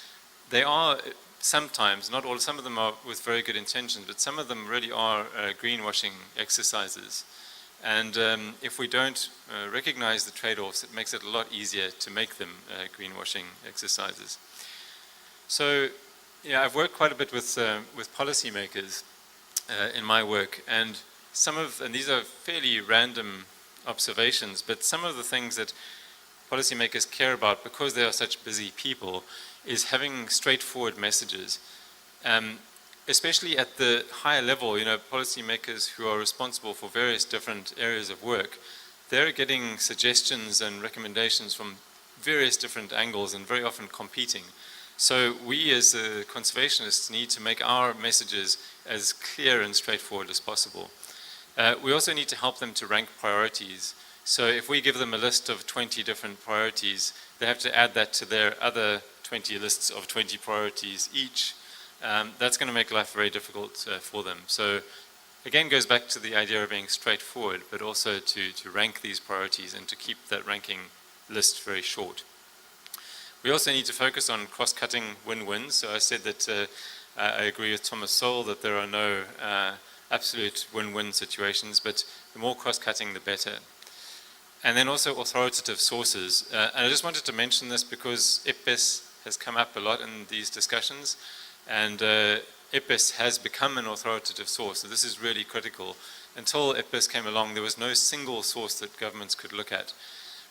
They are sometimes, not all, some of them are with very good intentions, but some of them really are greenwashing exercises. And if we don't recognize the trade-offs, it makes it a lot easier to make them greenwashing exercises. So, yeah, I've worked quite a bit with policymakers in my work, and these are fairly random observations, but some of the things that policymakers care about, because they are such busy people, is having straightforward messages. Especially at the higher level, policymakers who are responsible for various different areas of work, they're getting suggestions and recommendations from various different angles and very often competing. So we as conservationists need to make our messages as clear and straightforward as possible. We also need to help them to rank priorities. So if we give them a list of 20 different priorities, they have to add that to their other 20 lists of 20 priorities each. That's going to make life very difficult for them. So again, goes back to the idea of being straightforward, but also to rank these priorities and to keep that ranking list very short. We also need to focus on cross-cutting win-wins. So I said that I agree with Thomas Sowell that there are no absolute win-win situations, but the more cross-cutting, the better. And then also authoritative sources. And I just wanted to mention this because IPBES has come up a lot in these discussions, and IPBES has become an authoritative source. So this is really critical. Until IPBES came along, there was no single source that governments could look at.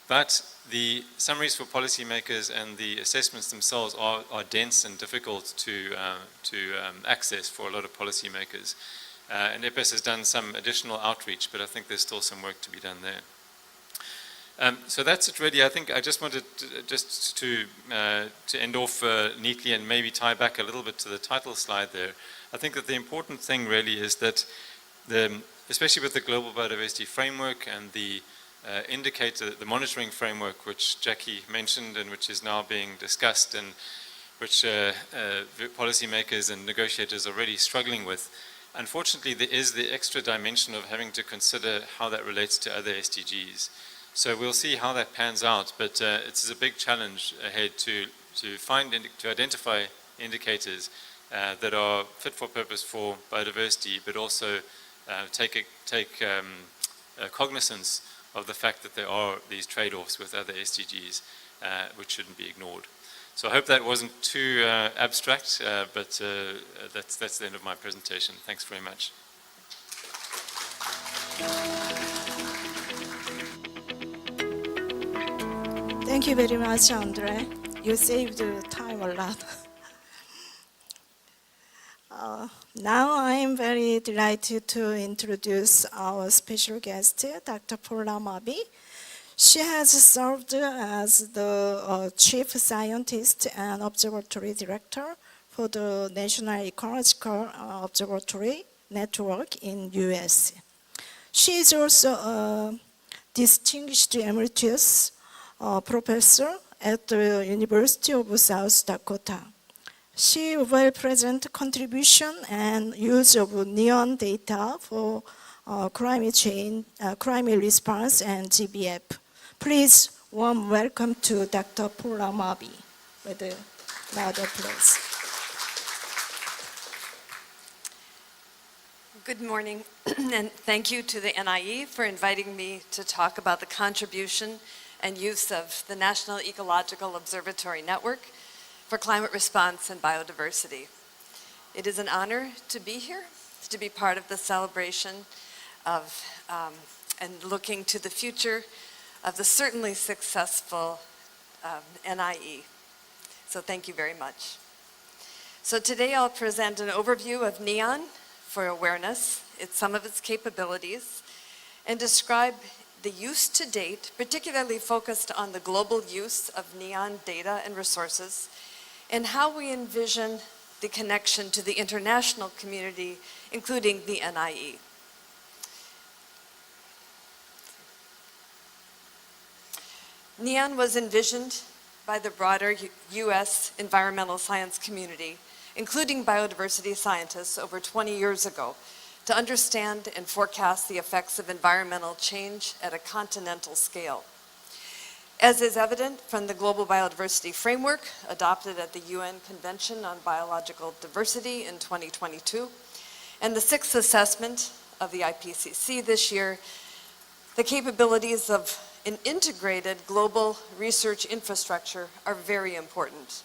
But the summaries for policymakers and the assessments themselves are dense and difficult to access for a lot of policymakers. And IPBES has done some additional outreach, but I think there's still some work to be done there. So that's it really. I think I just wanted to end off neatly and maybe tie back a little bit to the title slide there. I think that the important thing really is that, especially with the Global Biodiversity Framework and the indicator, the monitoring framework, which Jackie mentioned and which is now being discussed and which policymakers and negotiators are really struggling with, unfortunately there is the extra dimension of having to consider how that relates to other SDGs. So we'll see how that pans out, but it's a big challenge ahead to identify indicators that are fit for purpose for biodiversity, but also take cognizance of the fact that there are these trade-offs with other SDGs, which shouldn't be ignored. So I hope that wasn't too abstract, but that's the end of my presentation. Thanks very much. Thank you very much, Andre. You saved time a lot. Now I am very delighted to introduce our special guest, Dr. Paula Mabi. She has served as the Chief Scientist and Observatory Director for the National Ecological Observatory Network in US. She is also a distinguished emeritus professor at the University of South Dakota. She will present contribution and use of NEON data for climate change, climate response, and GBF. Please warm welcome to Dr. Paula Mabi with a loud applause. Good morning, and thank you to the NIE for inviting me to talk about the contribution and use of the National Ecological Observatory Network for climate response and biodiversity. It is an honor to be here, to be part of the celebration of and looking to the future of the certainly successful NIE. So thank you very much. So today I'll present an overview of NEON for awareness, some of its capabilities, and describe the use to date, particularly focused on the global use of NEON data and resources, and how we envision the connection to the international community, including the NIE. NEON was envisioned by the broader U.S. environmental science community, including biodiversity scientists, over 20 years ago, to understand and forecast the effects of environmental change at a continental scale. As is evident from the Global Biodiversity Framework adopted at the UN Convention on Biological Diversity in 2022, and the sixth assessment of the IPCC this year, the capabilities of an integrated global research infrastructure are very important.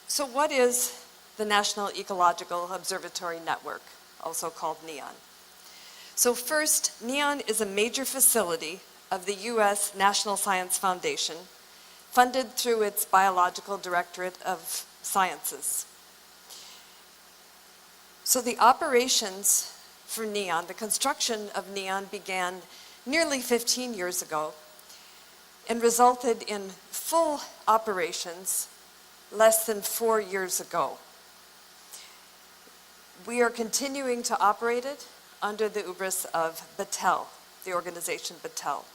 So what is the National Ecological Observatory Network, also called NEON? So first, NEON is a major facility of the U.S. National Science Foundation, funded through its Biological Directorate of Sciences. So the operations for NEON, the construction of NEON began nearly 15 years ago and resulted in full operations less than 4 years ago. We are continuing to operate it under the ubris of Battelle, the organization Battelle.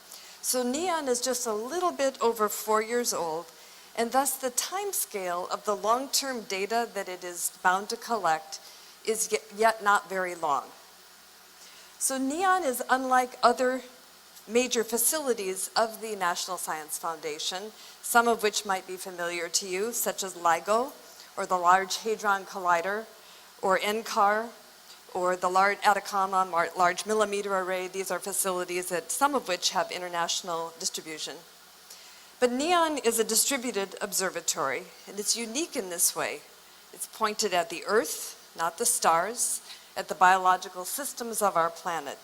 So NEON is just a little bit over 4 years old, and thus the time scale of the long-term data that it is bound to collect is yet not very long. So NEON is unlike other major facilities of the National Science Foundation, some of which might be familiar to you, such as LIGO, or the Large Hadron Collider, or NCAR, or the Large Atacama Large Millimeter Array. These are facilities that some of which have international distribution. But NEON is a distributed observatory, and it's unique in this way. It's pointed at the Earth, not the stars, at the biological systems of our planet.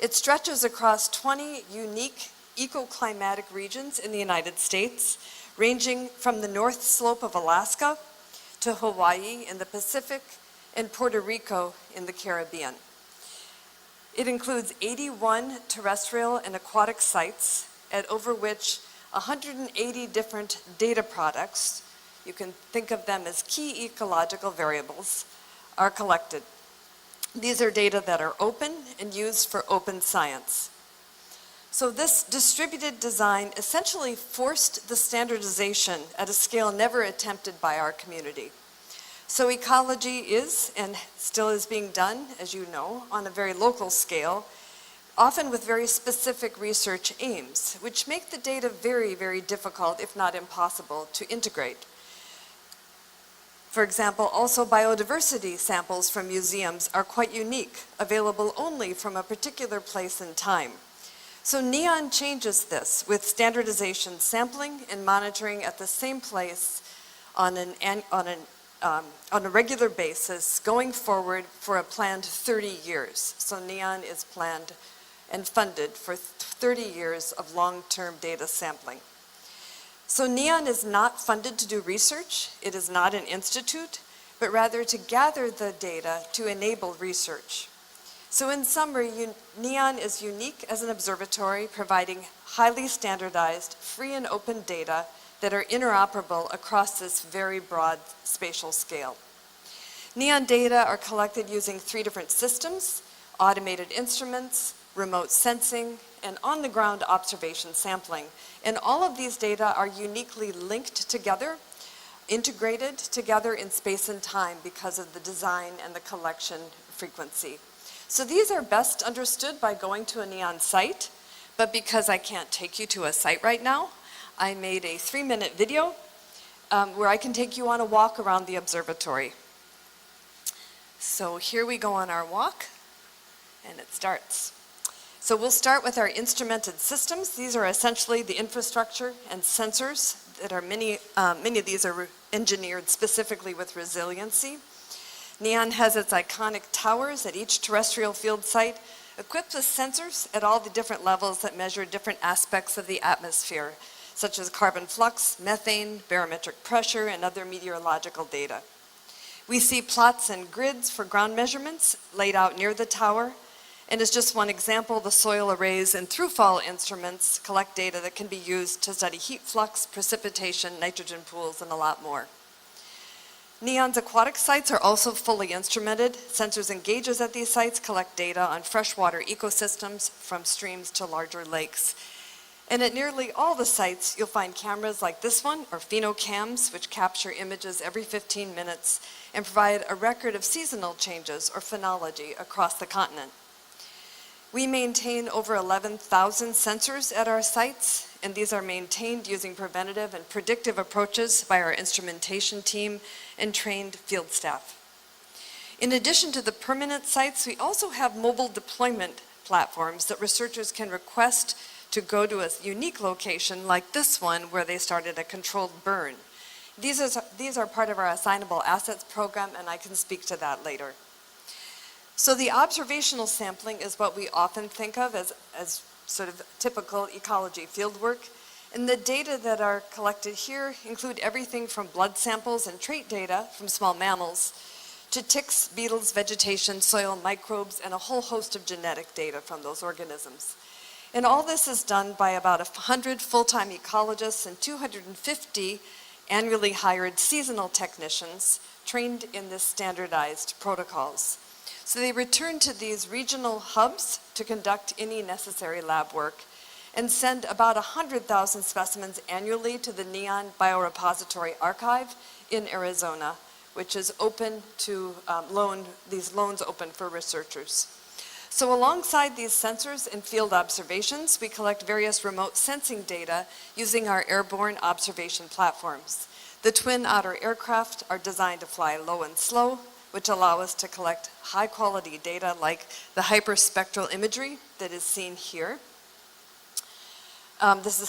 It stretches across 20 unique ecoclimatic regions in the United States, ranging from the North Slope of Alaska to Hawaii in the Pacific and Puerto Rico in the Caribbean. It includes 81 terrestrial and aquatic sites over which 180 different data products, you can think of them as key ecological variables, are collected. These are data that are open and used for open science. So this distributed design essentially forced the standardization at a scale never attempted by our community. So ecology is, and still is being done, as you know, on a very local scale, often with very specific research aims, which make the data very, very difficult, if not impossible, to integrate. For example, also biodiversity samples from museums are quite unique, available only from a particular place and time. So NEON changes this with standardization sampling and monitoring at the same place on a regular basis going forward for a planned 30 years. So NEON is planned and funded for 30 years of long-term data sampling. So NEON is not funded to do research, it is not an institute, but rather to gather the data to enable research. So in summary, NEON is unique as an observatory, providing highly standardized, free and open data that are interoperable across this very broad spatial scale. NEON data are collected using 3 different systems: automated instruments, remote sensing, and on-the-ground observation sampling. And all of these data are uniquely linked together, integrated together in space and time because of the design and the collection frequency. So these are best understood by going to a NEON site, but because I can't take you to a site right now, I made a 3-minute video where I can take you on a walk around the observatory. So here we go on our walk, and it starts. So we'll start with our instrumented systems. These are essentially the infrastructure and sensors that are many of these are engineered specifically with resiliency. NEON has its iconic towers at each terrestrial field site, equipped with sensors at all the different levels that measure different aspects of the atmosphere, such as carbon flux, methane, barometric pressure, and other meteorological data. We see plots and grids for ground measurements laid out near the tower. And as just one example, the soil arrays and through-fall instruments collect data that can be used to study heat flux, precipitation, nitrogen pools, and a lot more. NEON's aquatic sites are also fully instrumented. Sensors and gauges at these sites collect data on freshwater ecosystems from streams to larger lakes. And at nearly all the sites, you'll find cameras like this one, or phenocams, which capture images every 15 minutes and provide a record of seasonal changes or phenology across the continent. We maintain over 11,000 sensors at our sites, and these are maintained using preventative and predictive approaches by our instrumentation team and trained field staff. In addition to the permanent sites, we also have mobile deployment platforms that researchers can request to go to a unique location like this one where they started a controlled burn. These are part of our assignable assets program, and I can speak to that later. So the observational sampling is what we often think of as sort of typical ecology fieldwork. And the data that are collected here include everything from blood samples and trait data from small mammals to ticks, beetles, vegetation, soil, microbes, and a whole host of genetic data from those organisms. And all this is done by about 100 full-time ecologists and 250 annually hired seasonal technicians trained in this standardized protocols. So they return to these regional hubs to conduct any necessary lab work and send about 100,000 specimens annually to the NEON Biorepository Archive in Arizona, which is open to these loans open for researchers. So alongside these sensors and field observations, we collect various remote sensing data using our airborne observation platforms. The Twin Otter aircraft are designed to fly low and slow, which allow us to collect high-quality data like the hyperspectral imagery that is seen here. This is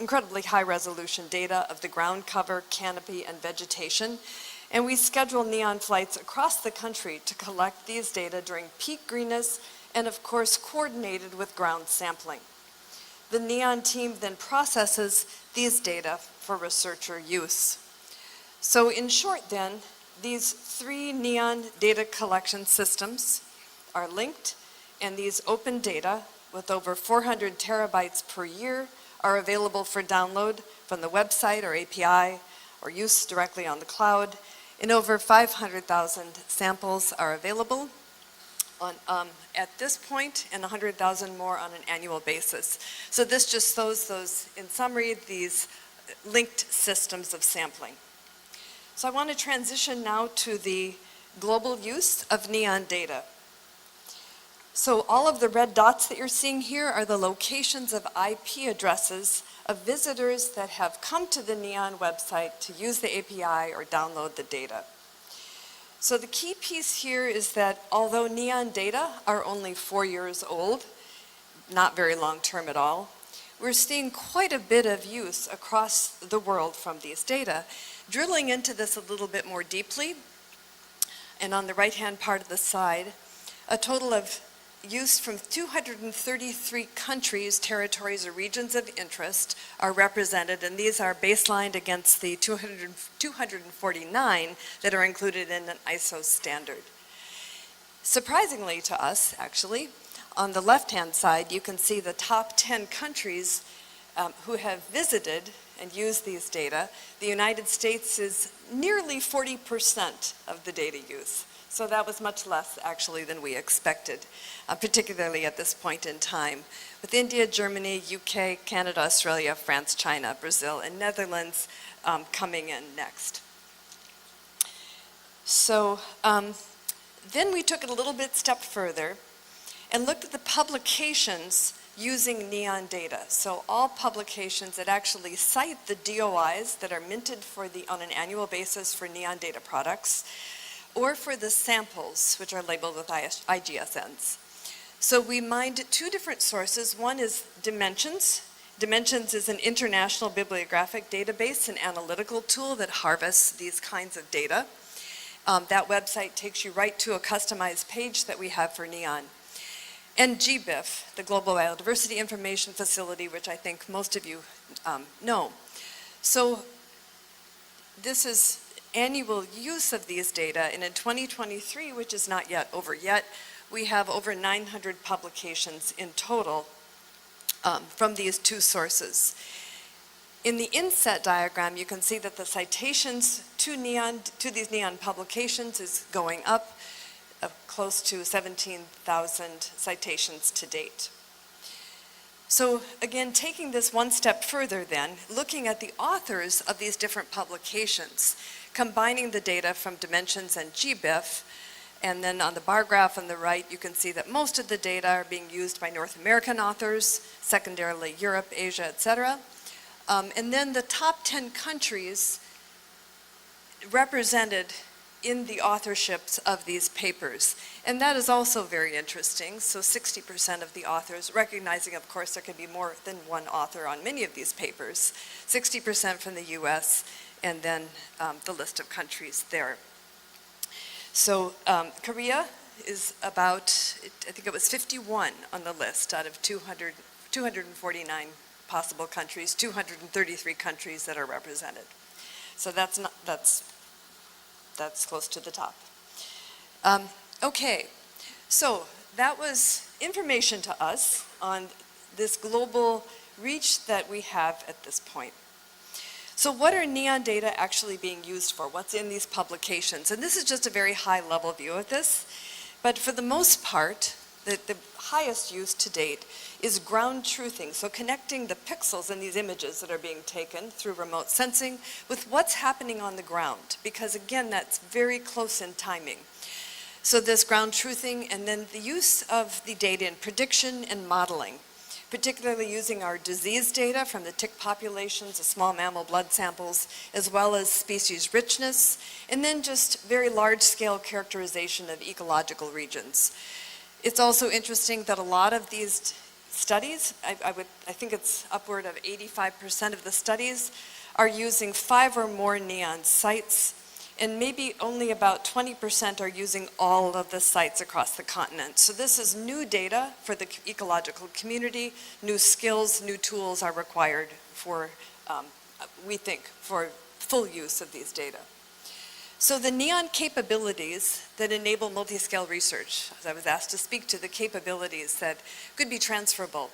incredibly high-resolution data of the ground cover, canopy, and vegetation. And we schedule NEON flights across the country to collect these data during peak greenness and, of course, coordinated with ground sampling. The NEON team then processes these data for researcher use. So in short, then, these 3 NEON data collection systems are linked, and these open data with over 400 terabytes per year are available for download from the website or API or use directly on the cloud, and over 500,000 samples are available at this point, and 100,000 more on an annual basis. So this just shows those, in summary, these linked systems of sampling. So I want to transition now to the global use of NEON data. So all of the red dots that you're seeing here are the locations of IP addresses of visitors that have come to the NEON website to use the API or download the data. So the key piece here is that although NEON data are only 4 years old, not very long term at all, we're seeing quite a bit of use across the world from these data. Drilling into this a little bit more deeply, and on the right-hand part of the slide, a total of use from 233 countries, territories, or regions of interest are represented, and these are baselined against the 249 that are included in an ISO standard. Surprisingly to us, actually, on the left-hand side, you can see the top 10 countries who have visited and used these data. The United States is nearly 40% of the data use. So that was much less, actually, than we expected, particularly at this point in time, with India, Germany, UK, Canada, Australia, France, China, Brazil, and Netherlands coming in next. So then we took it a little bit step further and looked at the publications using NEON data. So all publications that actually cite the DOIs that are minted on an annual basis for NEON data products, or for the samples, which are labeled with IGSNs. So we mined 2 different sources. One is Dimensions. Dimensions is an international bibliographic database and analytical tool that harvests these kinds of data. That website takes you right to a customized page that we have for NEON. And GBIF, the Global Biodiversity Information Facility, which I think most of you know. So this is annual use of these data, and in 2023, which is not yet over yet, we have over 900 publications in total from these two sources. In the inset diagram, you can see that the citations to these NEON publications is going up, close to 17,000 citations to date. So again, taking this one step further then, looking at the authors of these different publications, combining the data from Dimensions and GBIF, and then on the bar graph on the right, you can see that most of the data are being used by North American authors, secondarily Europe, Asia, etc. And then the top 10 countries represented in the authorships of these papers. And that is also very interesting. So 60% of the authors, recognizing of course there can be more than one author on many of these papers, 60% from the US, and then the list of countries there. So Korea is about, I think it was 51 on the list out of 249 possible countries, 233 countries that are represented. So that's close to the top. Okay, so that was information to us on this global reach that we have at this point. So what are NEON data actually being used for? What's in these publications? And this is just a very high level view of this, but for the most part, the highest use to date is ground truthing, so connecting the pixels in these images that are being taken through remote sensing with what's happening on the ground, because again, that's very close in timing. So this ground truthing and then the use of the data in prediction and modeling, particularly using our disease data from the tick populations, the small mammal blood samples, as well as species richness, and then just very large-scale characterization of ecological regions. It's also interesting that a lot of these studies, I think it's upward of 85% of the studies, are using 5 or more NEON sites, and maybe only about 20% are using all of the sites across the continent. So this is new data for the ecological community, new skills, new tools are required for, we think, for full use of these data. So the NEON capabilities that enable multi-scale research, as I was asked to speak to, the capabilities that could be transferable.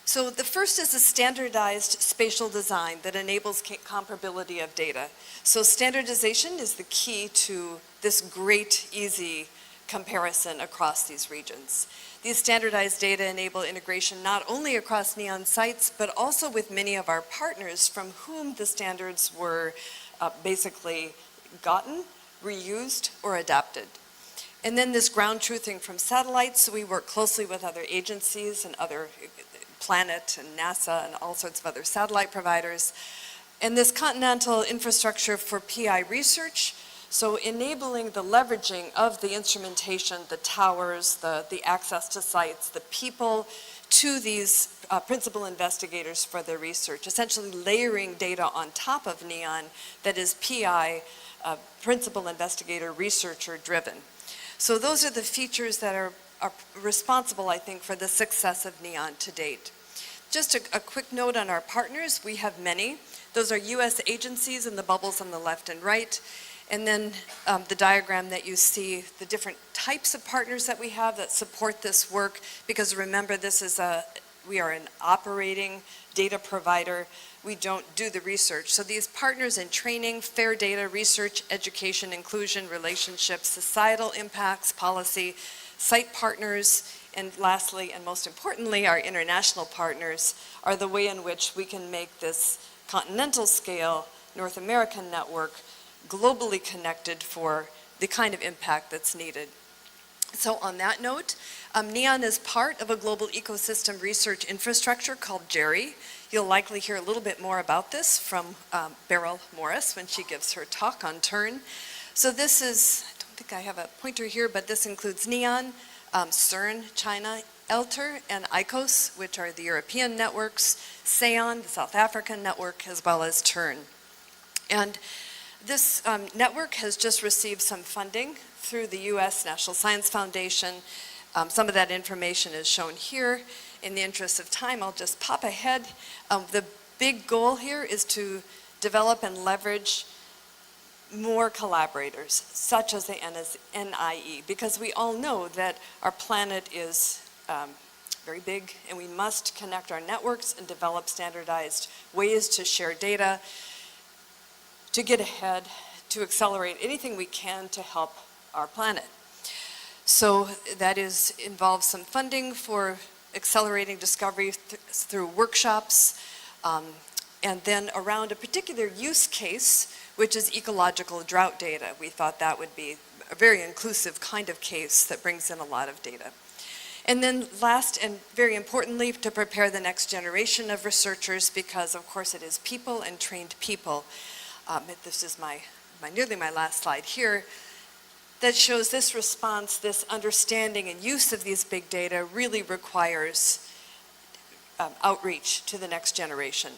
So the first is a standardized spatial design that enables comparability of data. So standardization is the key to this great, easy comparison across these regions. These standardized data enable integration not only across NEON sites, but also with many of our partners from whom the standards were basically gotten, reused, or adapted. And then this ground truthing from satellites, so we work closely with other agencies and other Planet and NASA and all sorts of other satellite providers. And this continental infrastructure for PI research, so enabling the leveraging of the instrumentation, the towers, the access to sites, the people to these principal investigators for their research, essentially layering data on top of NEON that is PI, principal investigator, researcher driven. So those are the features that are responsible, I think, for the success of NEON to date. Just a quick note on our partners. We have many. Those are US agencies in the bubbles on the left and right. And then the diagram that you see, the different types of partners that we have that support this work, because remember, we are an operating data provider. We don't do the research. So these partners in training, fair data, research, education, inclusion, relationships, societal impacts, policy, site partners, and lastly, and most importantly, our international partners are the way in which we can make this continental scale North American network globally connected for the kind of impact that's needed. So on that note, NEON is part of a global ecosystem research infrastructure called GERI. You'll likely hear a little bit more about this from Beryl Morris when she gives her talk on TURN. So this is, I don't think I have a pointer here, but this includes NEON, CERN, China, ELTER, and ICOS, which are the European networks, SEAN, the South African network, as well as TURN. And this network has just received some funding through the US National Science Foundation. Some of that information is shown here. In the interest of time, I'll just pop ahead. The big goal here is to develop and leverage more collaborators, such as the NIE, because we all know that our planet is very big, and we must connect our networks and develop standardized ways to share data, to get ahead, to accelerate anything we can to help our planet. So that involves some funding for accelerating discovery through workshops, and then around a particular use case, which is ecological drought data. We thought that would be a very inclusive kind of case that brings in a lot of data. And then last and very importantly, to prepare the next generation of researchers, because of course it is people and trained people. This is nearly my last slide here, that shows this response, this understanding and use of these big data really requires outreach to the next generation.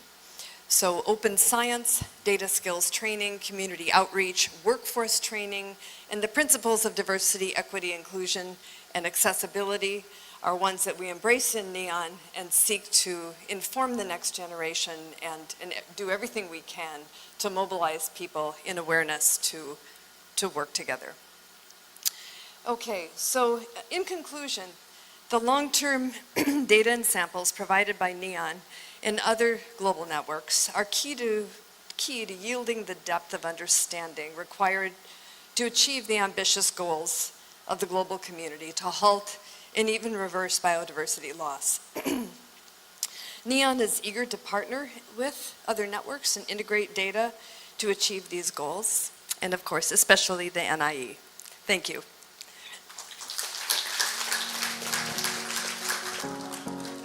So open science, data skills training, community outreach, workforce training, and the principles of diversity, equity, inclusion, and accessibility are ones that we embrace in NEON and seek to inform the next generation and do everything we can to mobilize people in awareness to work together. Okay, so in conclusion, the long-term data and samples provided by NEON and other global networks are key to yielding the depth of understanding required to achieve the ambitious goals of the global community to halt and even reverse biodiversity loss. NEON is eager to partner with other networks and integrate data to achieve these goals, and of course, especially the NIE. Thank you.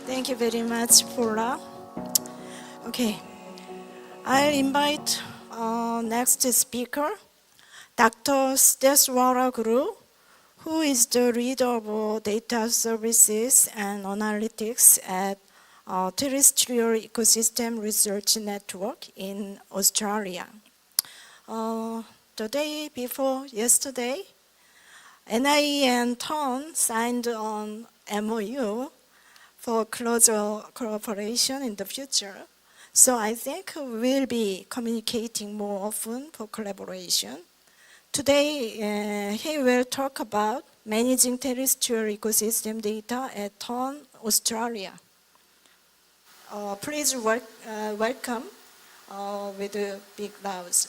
Thank you very much, Paula. Okay, I'll invite next speaker, Dr. Steswara Guru, who is the leader of data services and analytics at Terrestrial Ecosystem Research Network in Australia. The day before yesterday, NIE and TON signed an MOU for closer cooperation in the future. So I think we'll be communicating more often for collaboration. Today, he will talk about managing terrestrial ecosystem data at TON, Australia. Please welcome with a big applause.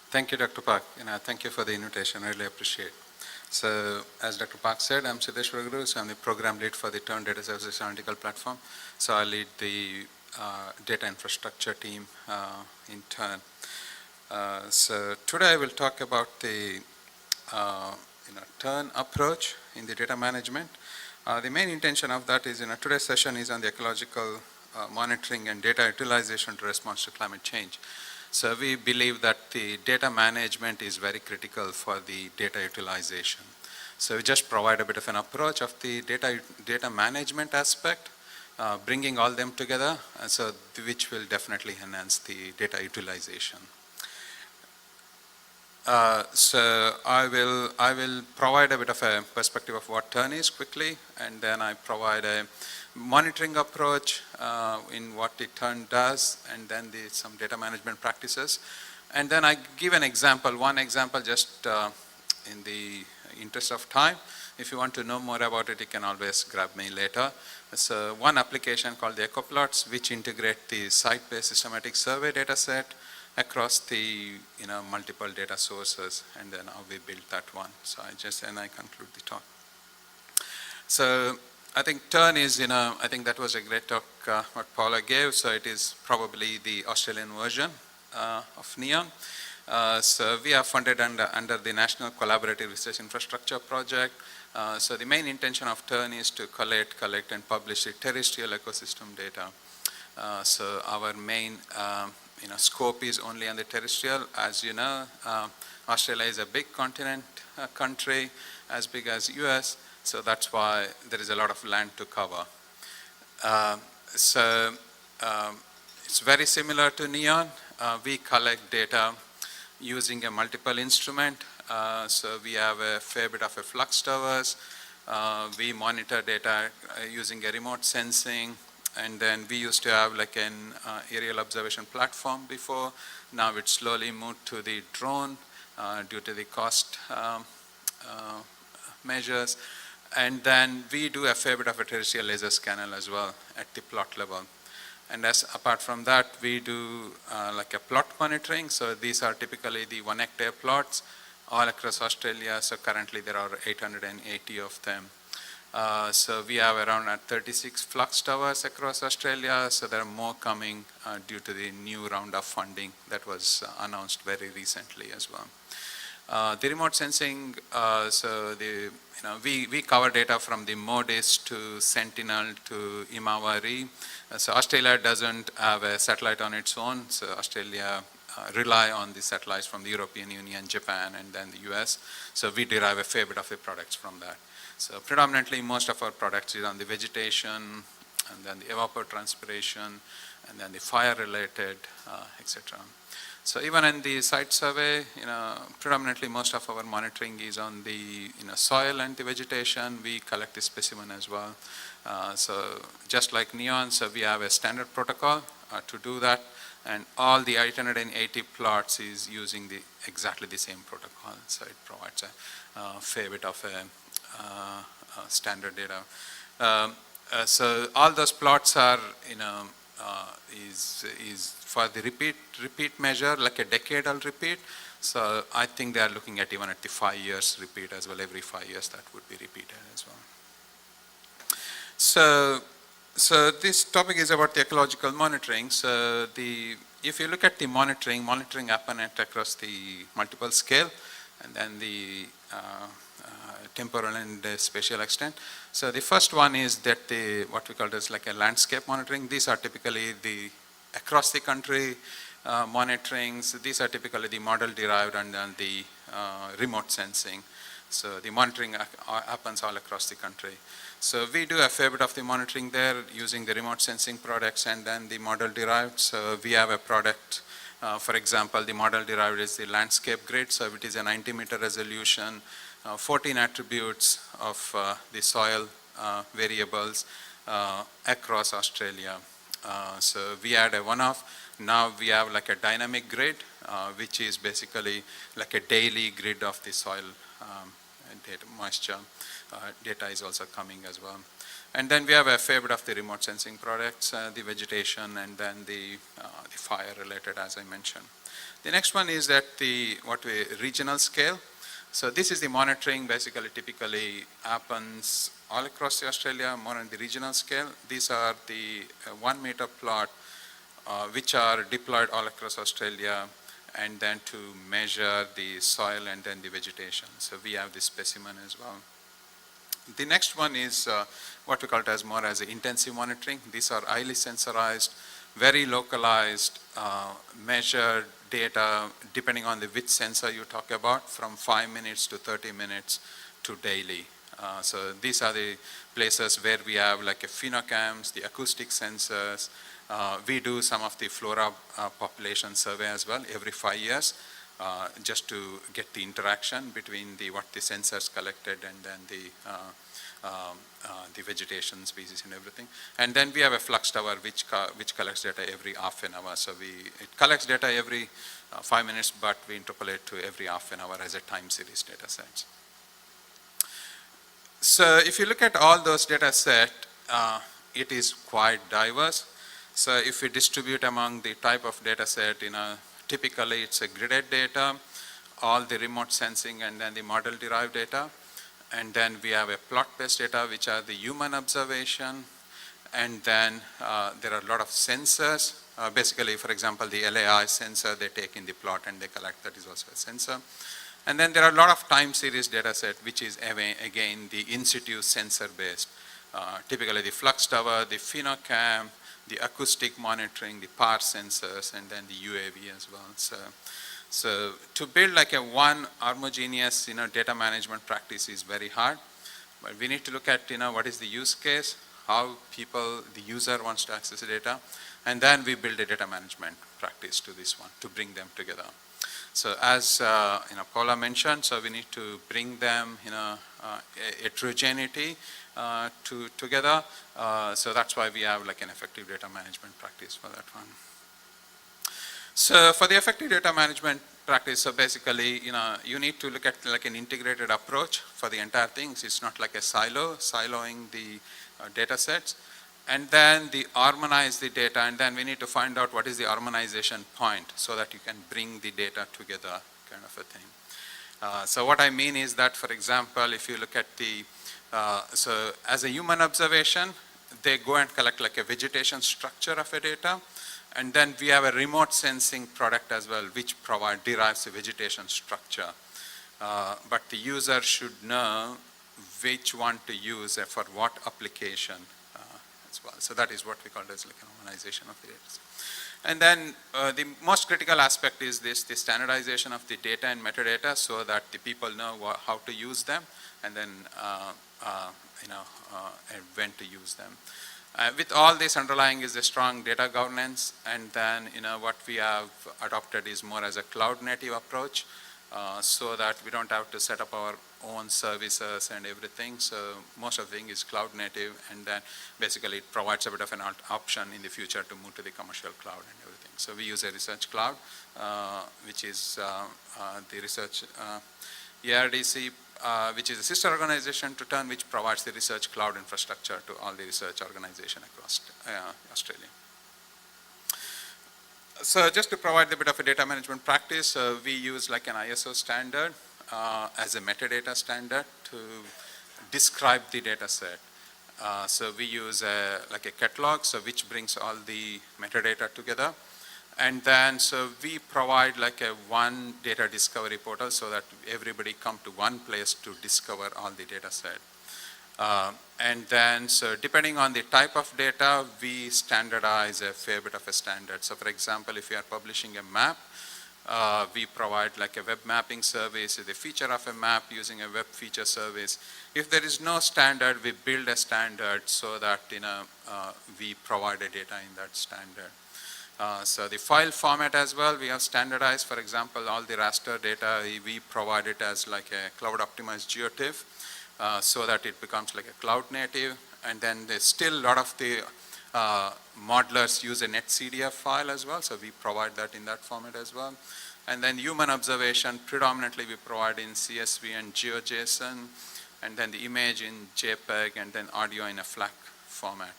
Thank you, Dr. Park. Thank you for the invitation. I really appreciate it. So, as Dr. Park said, I'm Siddheshwar Guru, so I'm the program lead for the TERN Data Services Analytical Platform. So I lead the data infrastructure team in TERN. So today I will talk about the TERN approach in the data management. The main intention of that is, today's session is on the ecological monitoring and data utilization to response to climate change. So we believe that the data management is very critical for the data utilization. So we just provide a bit of an approach of the data management aspect, bringing all them together, which will definitely enhance the data utilization. So I will provide a bit of a perspective of what TERN is quickly, and then I provide a monitoring approach in what the TERN does, and then some data management practices. And then I give an example, one example just in the interest of time. If you want to know more about it, you can always grab me later. So one application called the EcoPlots, which integrate the site-based systematic survey data set across the multiple data sources, and then how we built that one. So I conclude the talk. So I think TERN is, I think that was a great talk what Paula gave. So it is probably the Australian version of NEON. So we are funded under the National Collaborative Research Infrastructure Project. So the main intention of TERN is to collect and publish the terrestrial ecosystem data. So our main scope is only on the terrestrial. As you know, Australia is a big continent country, as big as US. So that's why there is a lot of land to cover. It's very similar to NEON. We collect data using a multiple instrument. So we have a fair bit of a flux towers. We monitor data using a remote sensing And then we used to have like an aerial observation platform before. Now it's slowly moved to the drone due to the cost measures. And then we do a fair bit of a terrestrial laser scanner as well at the plot level. And apart from that, we do like a plot monitoring. So these are typically the 1 hectare plots all across Australia. So currently there are 880 of them. So we have around 36 flux towers across Australia. So there are more coming due to the new round of funding that was announced very recently as well. The remote sensing, we cover data from the MODIS to Sentinel to Imawari. So Australia doesn't have a satellite on its own. So Australia rely on the satellites from the European Union, Japan, and then the US. So we derive a fair bit of the products from that. So predominantly most of our products is on the vegetation, and then the evapotranspiration, and then the fire related, etc. So even in the site survey, predominantly most of our monitoring is on the soil and the vegetation. We collect the specimen as well. So just like NEON, so we have a standard protocol to do that, and all the 880 plots is using exactly the same protocol. So it provides a fair bit of a standard data. So all those plots are, is for the repeat measure, like a decadal repeat. So I think they are looking at even at the 5 years repeat as well. Every 5 years that would be repeated as well. So this topic is about the ecological monitoring. So if you look at the monitoring happen at across the multiple scale, and then the temporal and spatial extent. So the first one is that what we call as like a landscape monitoring. These are typically the across the country monitorings. These are typically the model derived and then the remote sensing. So the monitoring happens all across the country. So we do a fair bit of the monitoring there using the remote sensing products and then the model derived. So we have a product, for example, the model derived is the landscape grid. So it is a 90-meter resolution, 14 attributes of the soil variables across Australia. So we had a one-off. Now we have like a dynamic grid, which is basically like a daily grid of the soil data, moisture. Data is also coming as well. And then we have a fair bit of the remote sensing products, the vegetation, and then the fire related, as I mentioned. The next one is that regional scale. So this is the monitoring, basically typically happens all across Australia, more on the regional scale. These are the 1 meter plot, which are deployed all across Australia, and then to measure the soil and then the vegetation. So we have this specimen as well. The next one is what we call it as more as intensive monitoring. These are highly sensorized, very localized, measured data depending on which sensor you talk about, from 5 minutes to 30 minutes to daily. So these are the places where we have like a phenocams, the acoustic sensors. We do some of the flora population survey as well every 5 years. Just to get the interaction between what the sensors collected and then the vegetation species and everything. And then we have a flux tower which collects data every half an hour. So it collects data every 5 minutes, but we interpolate to every half an hour as a time series data sets. So if you look at all those data set, it is quite diverse. So if we distribute among the type of data set, typically it's a gridded data, all the remote sensing and then the model derived data. And then we have a plot-based data, which are the human observation. And then there are a lot of sensors. Basically, for example, the LAI sensor they take in the plot and they collect, that is also a sensor. And then there are a lot of time series data set, which is again the in situ sensor based. Typically the flux tower, the phenocam, the acoustic monitoring, the power sensors, and then the UAV as well. So to build like a one homogeneous data management practice is very hard, but we need to look at what is the use case, how the user wants to access the data, and then we build a data management practice to this one to bring them together. So as Paula mentioned, so we need to bring them heterogeneity together. So that's why we have like an effective data management practice for that one. So for the effective data management practice, so basically, you need to look at like an integrated approach for the entire thing. So it's not like a siloing the data sets. And then harmonize the data, and then we need to find out what is the harmonization point so that you can bring the data together, kind of a thing. So what I mean is that, for example, if you look at so as a human observation, they go and collect like a vegetation structure of a data, and then we have a remote sensing product as well, which derives a vegetation structure. But the user should know which one to use for what application. Well. So that is what we call as like an harmonization of the data. And then the most critical aspect is the standardization of the data and metadata so that the people know how to use them, and then and when to use them. With all this underlying is a strong data governance, and then what we have adopted is more as a cloud native approach, so that we don't have to set up our own services and everything. So most of the thing is cloud native, and then basically it provides a bit of an option in the future to move to the commercial cloud and everything. So we use a research cloud, which is the research ERDC, which is a sister organization to TURN, which provides the research cloud infrastructure to all the research organizations across Australia. So just to provide a bit of a data management practice, we use like an ISO standard as a metadata standard to describe the data set. So we use like a catalog, so which brings all the metadata together. And then so we provide like a one data discovery portal so that everybody come to one place to discover all the data set. And then, so depending on the type of data, we standardize a fair bit of a standard. So for example, if you are publishing a map, we provide like a web mapping service, the feature of a map using a web feature service. If there is no standard, we build a standard so that we provide a data in that standard. So the file format as well, we have standardized. For example, all the raster data, we provide it as like a cloud optimized GeoTIFF. So that it becomes like a cloud native, and then there's still a lot of the modelers use a netcdf file as well, so we provide that in that format as well. And then human observation, predominantly we provide in CSV and GeoJSON, and then the image in JPEG, and then audio in a FLAC format.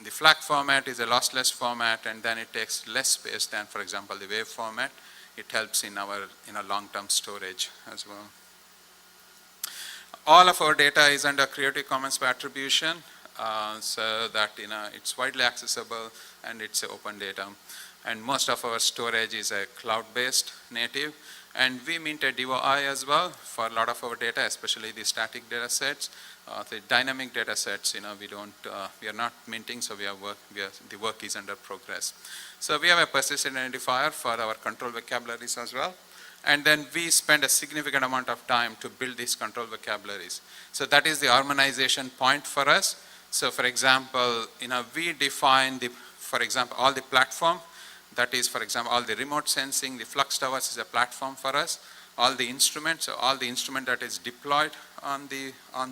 The FLAC format is a lossless format, and then it takes less space than, for example, the WAV format. It helps in our long-term storage as well. All of our data is under Creative Commons by attribution, so that it's widely accessible and it's open data. And most of our storage is a cloud-based native, and we mint a DOI as well for a lot of our data, especially the static data sets. The dynamic data sets, we are not minting, so the work is under progress. So we have a persistent identifier for our control vocabularies as well. And then we spend a significant amount of time to build these control vocabularies. So that is the harmonization point for us. So for example, we define for example, all the platform. That is, for example, all the remote sensing, the flux towers is a platform for us. All the instruments, so all the instrument that is deployed on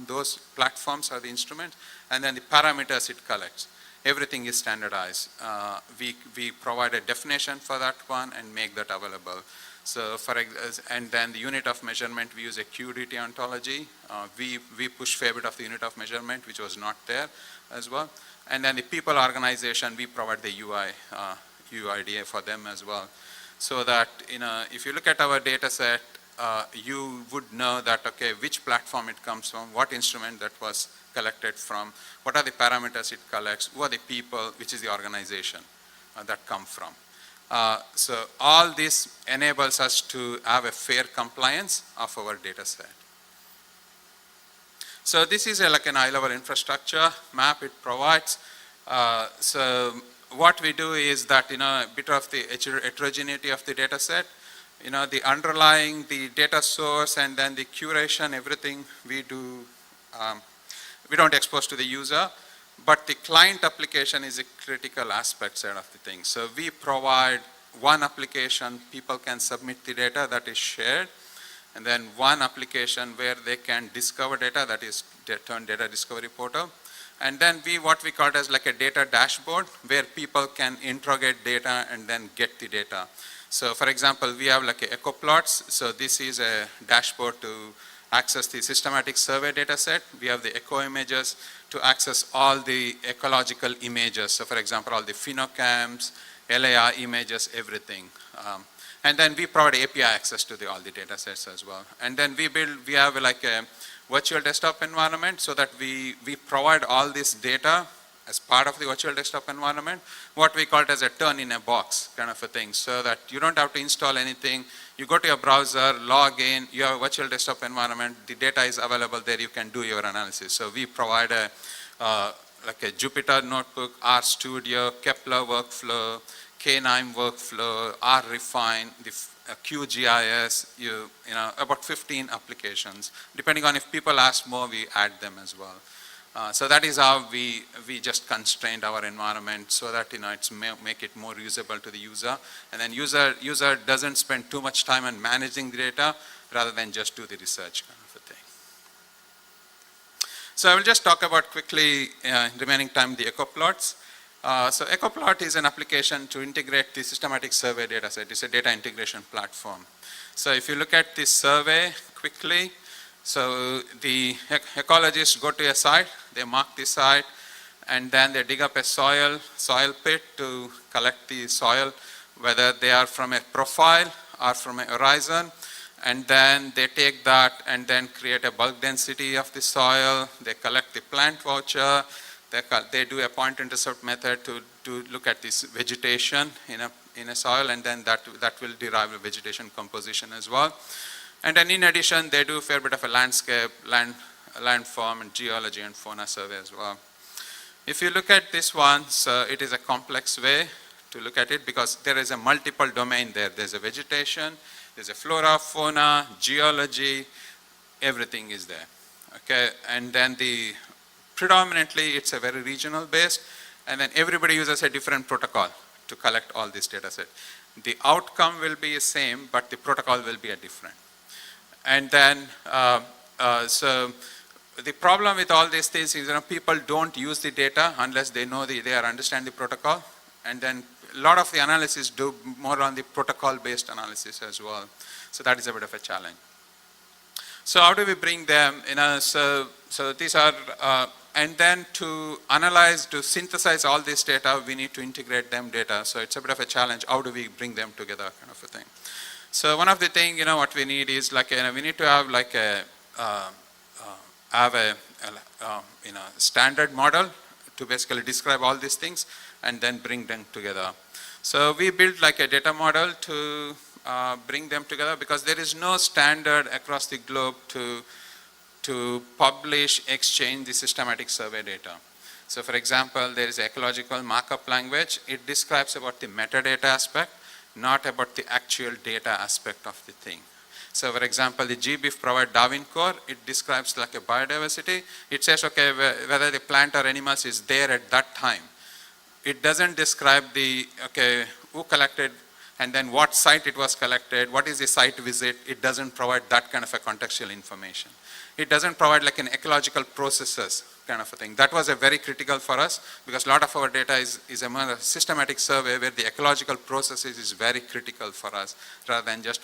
those platforms are the instruments, and then the parameters it collects. Everything is standardized. We provide a definition for that one and make that available. So and then the unit of measurement, we use a QDT ontology. We push fair bit of the unit of measurement, which was not there as well. And then the people organization, we provide the UIDA for them as well. So that, if you look at our data set, you would know that, okay, which platform it comes from, what instrument that was collected from, what are the parameters it collects, who are the people, which is the organization that come from. So all this enables us to have a fair compliance of our data set. So this is like an high-level infrastructure map it provides. So what we do is that, a bit of the heterogeneity of the data set, the underlying, the data source, and then the curation, everything we do, we don't expose to the user. But the client application is a critical aspect side of the thing. So we provide one application, people can submit the data that is shared, and then one application where they can discover data, that is turn data discovery portal. And then what we call it as like a data dashboard where people can interrogate data and then get the data. So for example, we have like echo plots. So this is a dashboard to access the systematic survey data set. We have the echo images to access all the ecological images. So for example, all the phenocams, LAR images, everything. And then we provide API access to all the data sets as well. And then we have like a virtual desktop environment so that we provide all this data as part of the virtual desktop environment, what we call it as a turn in a box kind of a thing, so that you don't have to install anything. You go to your browser, log in, you have a virtual desktop environment, the data is available there, you can do your analysis. So we provide like a Jupyter Notebook, RStudio, Kepler workflow, K9 workflow, RRefine, the QGIS, you know, about 15 applications. Depending on if people ask more, we add them as well. So that is how we just constrained our environment so that, you know, it's make it more usable to the user. And then user doesn't spend too much time on managing the data rather than just do the research kind of a thing. So I will just talk about quickly, remaining time, the echo plots. So EcoPlot is an application to integrate the systematic survey data set. It's a data integration platform. So if you look at this survey quickly, so the ecologists go to a site, they mark the site, and then they dig up a soil pit to collect the soil, whether they are from a profile or from a horizon, and then they take that and then create a bulk density of the soil, they collect the plant voucher, they do a point intercept method to look at this vegetation in a soil, and then that will derive a vegetation composition as well. And then in addition, they do a fair bit of a landscape, landform, and geology and fauna survey as well. If you look at this one, so it is a complex way to look at it because there is a multiple domain there. There's a vegetation, there's a flora, fauna, geology, everything is there. Okay, and then predominantly it's a very regional based, and then everybody uses a different protocol to collect all this data set. The outcome will be the same, but the protocol will be different. And then, so the problem with all these things is, people don't use the data unless they know they understand the protocol. And then a lot of the analysis do more on the protocol-based analysis as well. So that is a bit of a challenge. So how do we bring them? So these are, and then to analyze, to synthesize all this data, we need to integrate them data. So it's a bit of a challenge. How do we bring them together, kind of a thing? So one of the things, what we need is like, we need to have like a standard model to basically describe all these things and then bring them together. So we built like a data model to bring them together because there is no standard across the globe to publish, exchange the systematic survey data. So for example, there is ecological markup language. It describes about the metadata aspect, not about the actual data aspect of the thing. So for example, the GBIF provide Darwin core, it describes like a biodiversity. It says, okay, whether the plant or animals is there at that time. It doesn't describe who collected and then what site it was collected, what is the site visit. It doesn't provide that kind of a contextual information. It doesn't provide like an ecological processes kind of a thing. That was a very critical for us because a lot of our data is a systematic survey where the ecological processes is very critical for us rather than just,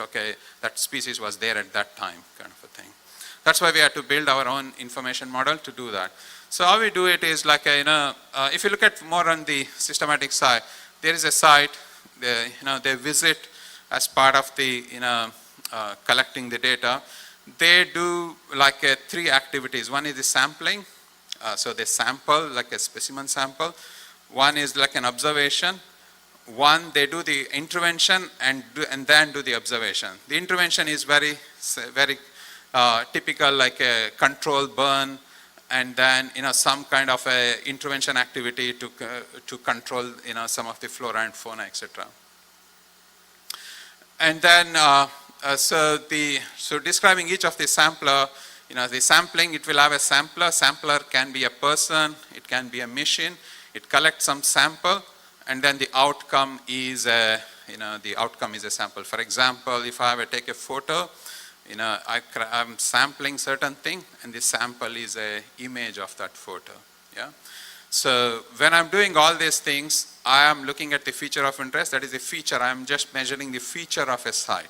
that species was there at that time kind of a thing. That's why we had to build our own information model to do that. So how we do it is like, if you look at more on the systematic side, there is a site, they visit as part of the, collecting the data. They do like 3 activities. One is the sampling. So they sample like a specimen sample. One is like an observation. One, they do the intervention and then do the observation. The intervention is very typical, like a control burn, and then some kind of a intervention activity to control some of the flora and fauna, etc. And then so describing each of the sampler. The sampling, it will have a sampler. Sampler can be a person, it can be a machine. It collects some sample, and then the outcome is a sample. For example, if I take a photo, I'm sampling certain thing, and the sample is a image of that photo. Yeah. So when I'm doing all these things, I am looking at the feature of interest. That is a feature. I'm just measuring the feature of a site.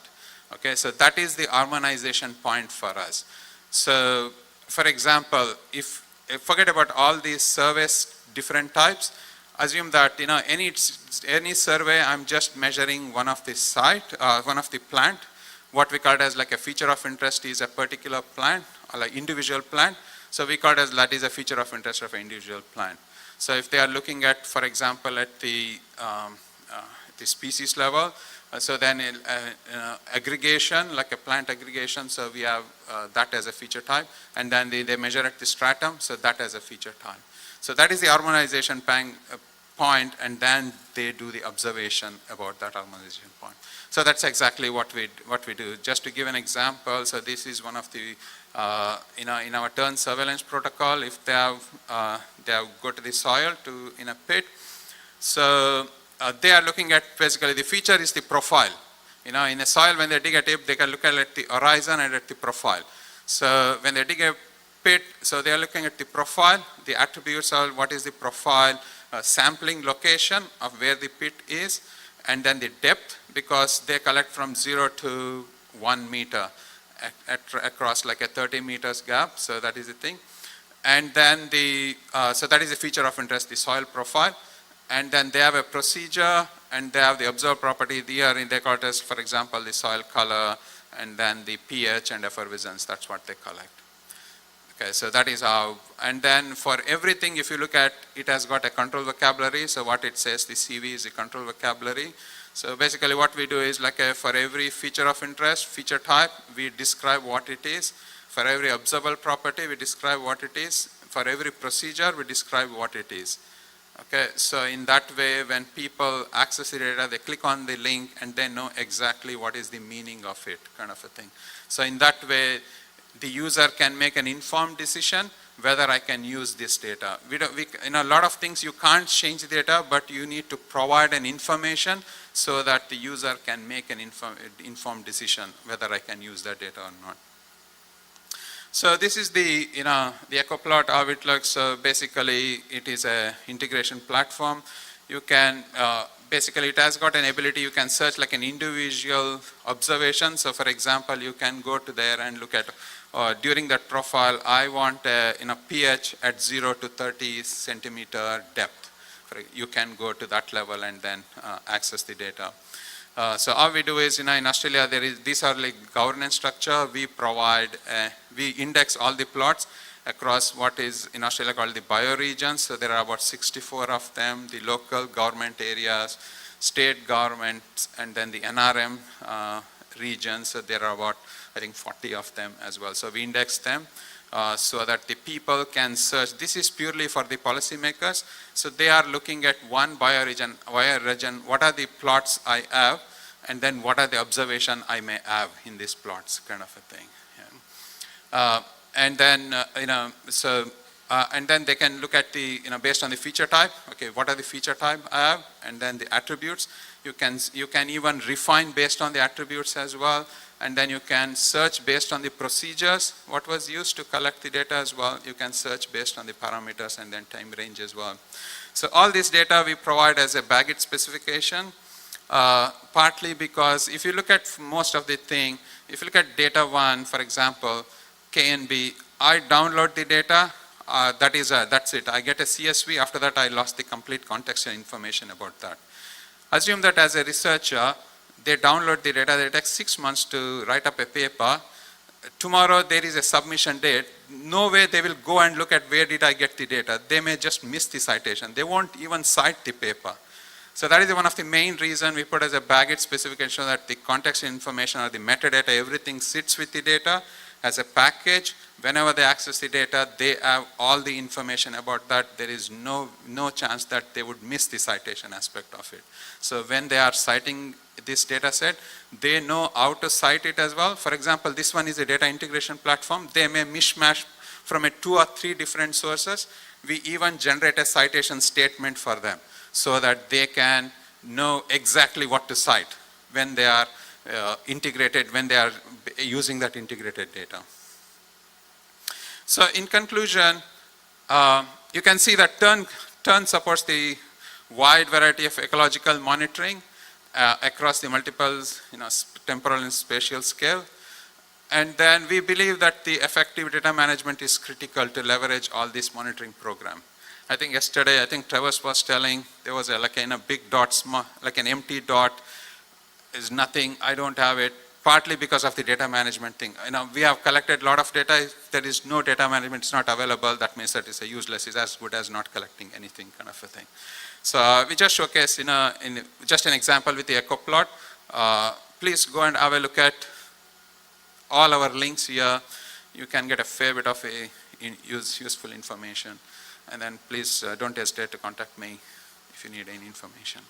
Okay. So that is the harmonization point for us. So for example, if forget about all these surveys, different types. Assume that any survey, I'm just measuring one of the site, one of the plant. What we call it as like a feature of interest is a particular plant or like individual plant. So we call it as that is a feature of interest of an individual plant. So if they are looking at, for example, at the species level, so then aggregation, like a plant aggregation, so we have that as a feature type, and then they measure at the stratum, so that as a feature type. So that is the harmonization point, and then they do the observation about that harmonization point. So that's exactly what we do. Just to give an example, so this is one of the in our turn surveillance protocol. If they have go to the soil in a pit, so they are looking at basically the feature is the profile. In a soil, when they dig a tip, they can look at the horizon and at the profile. So when they dig a pit, so they are looking at the profile, the attributes are what is the profile, sampling location of where the pit is, and then the depth, because they collect from 0 to 1 meter across like a 30 meters gap, so that is the thing. And then so that is a feature of interest, the soil profile. And then they have a procedure, and they have the observed property there in their call it as, for example, the soil color, and then the pH and effervescence, that's what they collect. Okay, so that is how, and then for everything, if you look at, it has got a control vocabulary, so what it says, the CV is the control vocabulary. So basically what we do is like for every feature of interest, feature type, we describe what it is. For every observable property, we describe what it is. For every procedure, we describe what it is. Okay, so in that way, when people access the data, they click on the link and they know exactly what is the meaning of it, kind of a thing. So in that way, the user can make an informed decision whether I can use this data. A lot of things you can't change the data, but you need to provide an information so that the user can make an informed decision whether I can use that data or not. So this is the EcoPlot, how it looks. So basically, it is a integration platform. You can, basically it has got an ability, you can search like an individual observation. So for example, you can go to there and look at, during that profile, I want a pH at 0 to 30 centimeter depth. You can go to that level and then access the data. So how we do is, in Australia, these are like governance structure. We provide, we index all the plots across what is in Australia called the bioregions. So there are about 64 of them, the local government areas, state governments, and then the NRM regions. So there are about, I think, 40 of them as well. So we index them so that the people can search. This is purely for the policymakers. So they are looking at one bioregion, what are the plots I have, and then what are the observation I may have in these plots, kind of a thing. Yeah. And then, and then they can look at the, based on the feature type, okay, what are the feature type I have, and then the attributes. You can even refine based on the attributes as well, and then you can search based on the procedures, what was used to collect the data as well. You can search based on the parameters and then time range as well. So all this data we provide as a baggage specification, partly because if you look at most of the thing, if you look at data 1, for example, KNB, I download the data, that's it. I get a CSV, after that I lost the complete contextual information about that. Assume that as a researcher, they download the data, they take 6 months to write up a paper. Tomorrow there is a submission date. No way they will go and look at where did I get the data. They may just miss the citation. They won't even cite the paper. So that is one of the main reasons we put as a baggage specification, that the context information or the metadata, everything sits with the data as a package. Whenever they access the data, they have all the information about that. There is no chance that they would miss the citation aspect of it. So when they are citing this data set, they know how to cite it as well. For example, this one is a data integration platform. They may mishmash from 2 or 3 different sources. We even generate a citation statement for them so that they can know exactly what to cite when they are integrated when they are using that integrated data. So in conclusion, you can see that TERN supports the wide variety of ecological monitoring across the multiples, temporal and spatial scale. And then we believe that the effective data management is critical to leverage all this monitoring program. I think yesterday, Travis was telling, there was a big dot, like an empty dot is nothing, I don't have it, partly because of the data management thing. We have collected a lot of data. If there is no data management, it's not available, that means that it's a useless, it's as good as not collecting anything kind of a thing. So we just showcase in just an example with the echo plot. Please go and have a look at all our links here. You can get a fair bit of useful information. And then please don't hesitate to contact me if you need any information.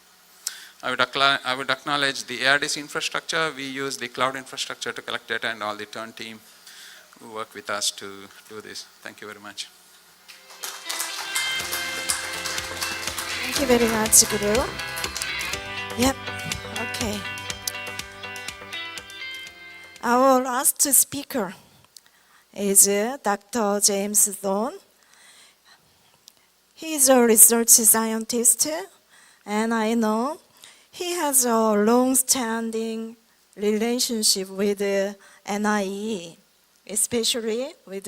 I would acknowledge the ARDC infrastructure. We use the cloud infrastructure to collect data, and all the TERN team who work with us to do this. Thank you very much. Thank you very much, Guru. Yep, okay. Our last speaker is Dr. James Thorne. He is a research scientist, and I know he has a long-standing relationship with NIE, especially with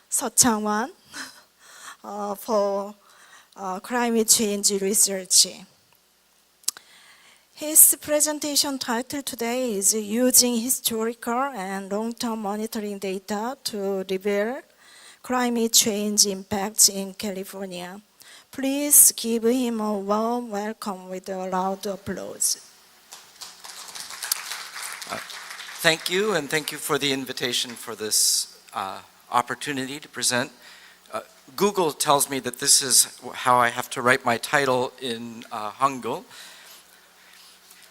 Seo for climate change research. His presentation title today is Using Historical and Long-Term Monitoring Data to Reveal Climate Change Impacts in California. Please give him a warm welcome with a loud applause. Thank you, and thank you for the invitation for this opportunity to present. Google tells me that this is how I have to write my title in Hangul.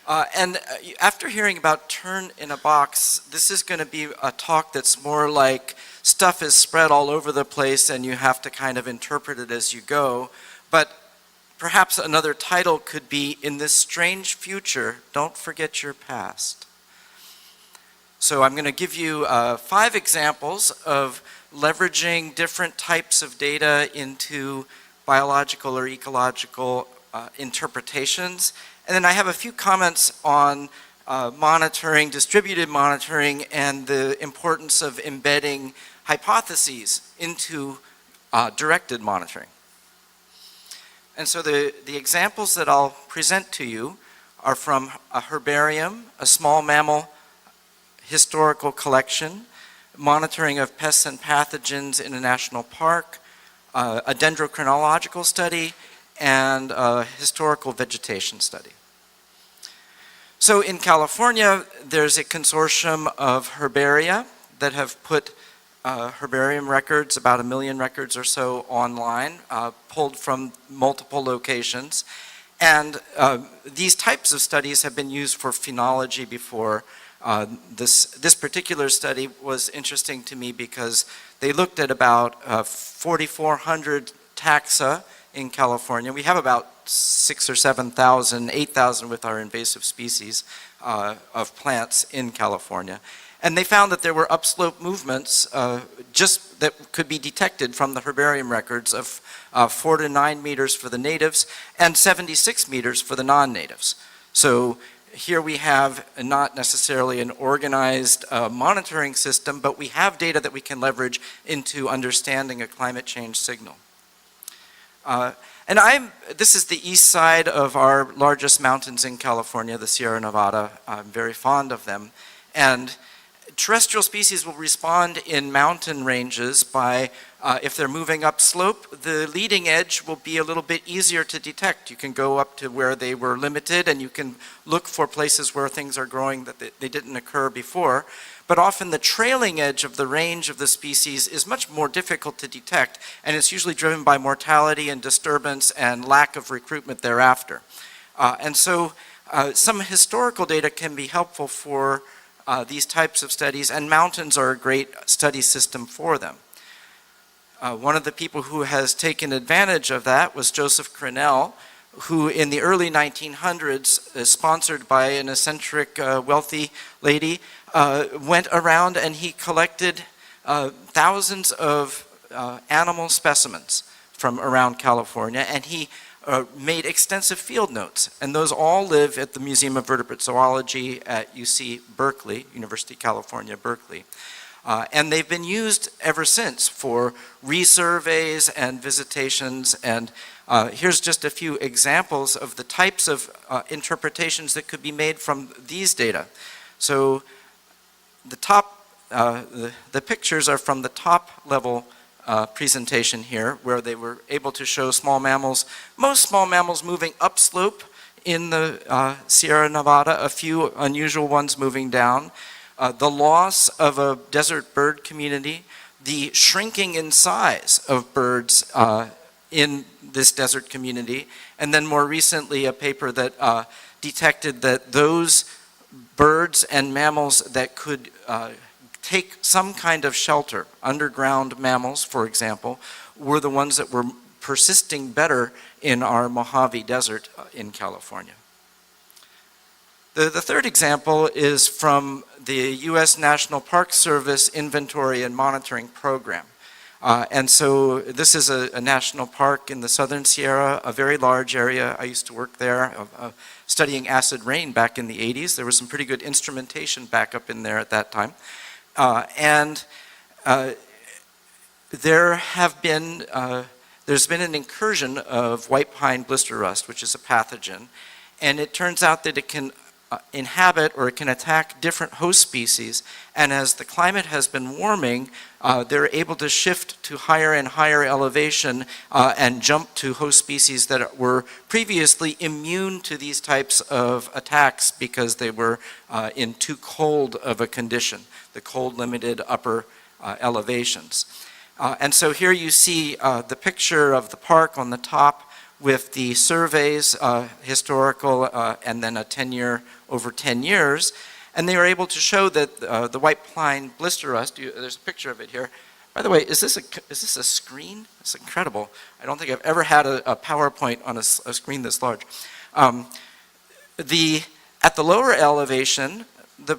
And after hearing about TERN in a box, this is going to be a talk that's more like stuff is spread all over the place and you have to kind of interpret it as you go. But perhaps another title could be, In This Strange Future, Don't Forget Your Past. So I'm going to give you 5 examples of leveraging different types of data into biological or ecological interpretations. And then I have a few comments on monitoring, distributed monitoring, and the importance of embedding hypotheses into directed monitoring. And so the examples that I'll present to you are from a herbarium, a small mammal historical collection, monitoring of pests and pathogens in a national park, a dendrochronological study, and a historical vegetation study. So in California, there's a consortium of herbaria that have put herbarium records, about 1 million records or so, online, pulled from multiple locations. And these types of studies have been used for phenology before. This particular study was interesting to me because they looked at about 4,400 taxa in California. We have about 6,000 or 7,000, 8,000 with our invasive species of plants in California. And they found that there were upslope movements just that could be detected from the herbarium records of 4 to 9 meters for the natives and 76 meters for the non-natives. So here we have not necessarily an organized monitoring system, but we have data that we can leverage into understanding a climate change signal. This is the east side of our largest mountains in California, the Sierra Nevada. I'm very fond of them. And terrestrial species will respond in mountain ranges by, if they're moving upslope, the leading edge will be a little bit easier to detect. You can go up to where they were limited and you can look for places where things are growing that they didn't occur before. But often the trailing edge of the range of the species is much more difficult to detect, and it's usually driven by mortality and disturbance and lack of recruitment thereafter. And so some historical data can be helpful for these types of studies, and mountains are a great study system for them. One of the people who has taken advantage of that was Joseph Crenell, who in the early 1900s, sponsored by an eccentric wealthy lady, went around and he collected thousands of animal specimens from around California, and he made extensive field notes, and those all live at the Museum of Vertebrate Zoology at UC Berkeley, University of California, Berkeley. And they've been used ever since for resurveys and visitations, and here's just a few examples of the types of interpretations that could be made from these data. So the top, the pictures are from the top level presentation here, where they were able to show small mammals, most small mammals moving upslope in the Sierra Nevada, a few unusual ones moving down. The loss of a desert bird community, the shrinking in size of birds in this desert community, and then more recently a paper that detected that those birds and mammals that could take some kind of shelter, underground mammals, for example, were the ones that were persisting better in our Mojave Desert in California. The third example is from the U.S. National Park Service Inventory and Monitoring Program. And so this is a national park in the Southern Sierra, a very large area. I used to work there studying acid rain back in the 80s. There was some pretty good instrumentation back up in there at that time. There's been an incursion of white pine blister rust, which is a pathogen, and it turns out that it can inhabit or it can attack different host species, and as the climate has been warming, they're able to shift to higher and higher elevation and jump to host species that were previously immune to these types of attacks because they were in too cold of a condition, the cold limited upper elevations. And so here you see the picture of the park on the top with the surveys, historical, and then a 10-year, over 10 years. And they were able to show that the white pine blister rust, there's a picture of it here. By the way, is this a screen? It's incredible. I don't think I've ever had a PowerPoint on a screen this large. At the lower elevation, the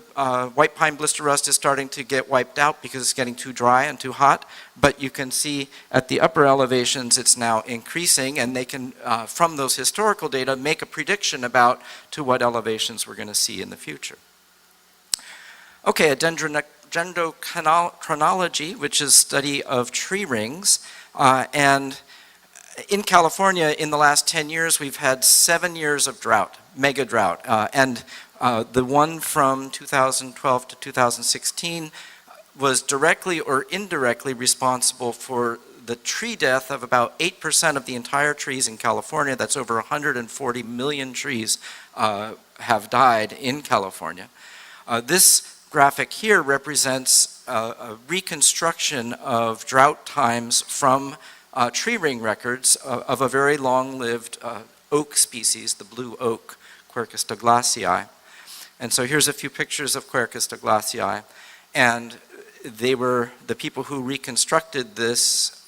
white pine blister rust is starting to get wiped out because it's getting too dry and too hot, but you can see at the upper elevations it's now increasing, and they can, from those historical data, make a prediction about to what elevations we're going to see in the future. Okay, a dendrochronology, which is study of tree rings, and in California in the last 10 years we've had 7 years of drought, mega drought, and the one from 2012 to 2016 was directly or indirectly responsible for the tree death of about 8% of the entire trees in California. That's over 140 million trees have died in California. This graphic here represents a reconstruction of drought times from tree ring records of a very long-lived oak species, the blue oak, Quercus douglasii. And so here's a few pictures of Quercus douglasii, and they were the people who reconstructed this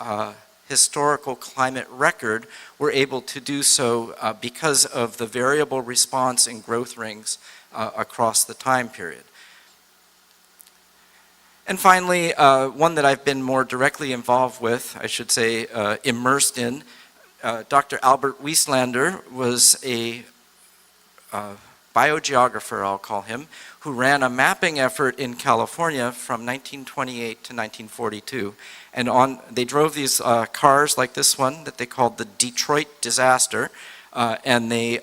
historical climate record were able to do so because of the variable response in growth rings across the time period. And finally, one that I've been more directly involved with, I should say immersed in, Dr. Albert Wieslander was a biogeographer, I'll call him, who ran a mapping effort in California from 1928 to 1942. And they drove these cars like this one that they called the Detroit Disaster, and they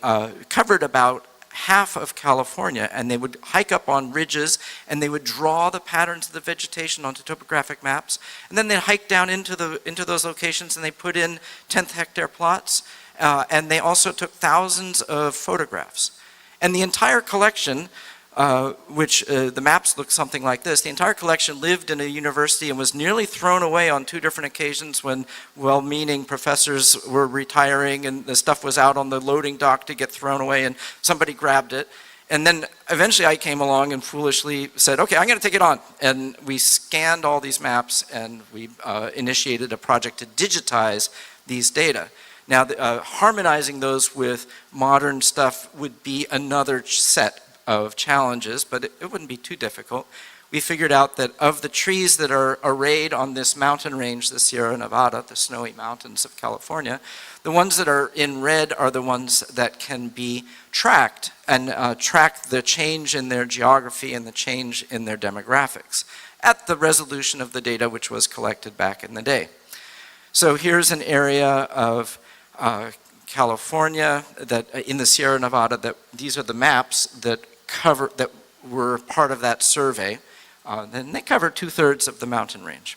covered about half of California, and they would hike up on ridges and they would draw the patterns of the vegetation onto topographic maps, and then they'd hike down into those locations and they put in 10th hectare plots, and they also took thousands of photographs. And the entire collection, which the maps look something like this, the entire collection lived in a university and was nearly thrown away on 2 different occasions when well-meaning professors were retiring and the stuff was out on the loading dock to get thrown away and somebody grabbed it. And then eventually I came along and foolishly said, okay, I'm going to take it on. And we scanned all these maps and we initiated a project to digitize these data. Now, harmonizing those with modern stuff would be another set of challenges, but it wouldn't be too difficult. We figured out that of the trees that are arrayed on this mountain range, the Sierra Nevada, the snowy mountains of California, the ones that are in red are the ones that can be tracked and track the change in their geography and the change in their demographics at the resolution of the data which was collected back in the day. So here's an area of California that in the Sierra Nevada, that these are the maps that were part of that survey. Then they cover 2/3 of the mountain range.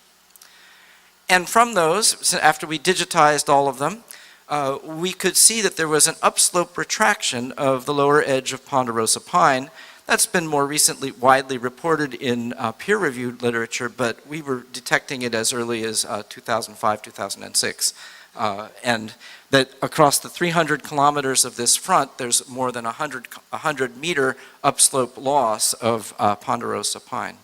And from those, after we digitized all of them, we could see that there was an upslope retraction of the lower edge of ponderosa pine. That's been more recently widely reported in peer-reviewed literature, but we were detecting it as early as 2005, 2006. And that across the 300 kilometers of this front, there's more than 100-meter upslope loss of ponderosa pine.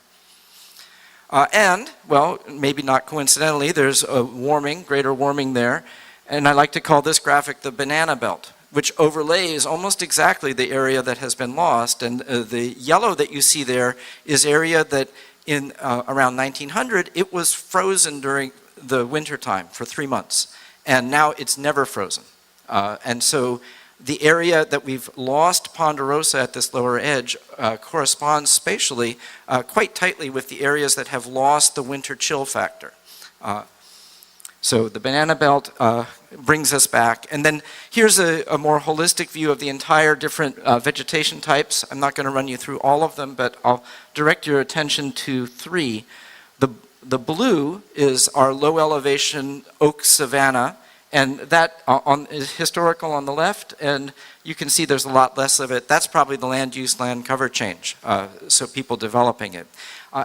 And, well, maybe not coincidentally, there's a warming, greater warming there. And I like to call this graphic the banana belt, which overlays almost exactly the area that has been lost. And the yellow that you see there is area that in around 1900, it was frozen during the winter time for 3 months. And now it's never frozen. And so the area that we've lost ponderosa at this lower edge corresponds spatially quite tightly with the areas that have lost the winter chill factor. So the banana belt brings us back. And then here's a more holistic view of the entire different vegetation types. I'm not going to run you through all of them, but I'll direct your attention to 3. The blue is our low elevation oak savanna, and that is historical on the left, and you can see there's a lot less of it. That's probably the land use, land cover change, so people developing it.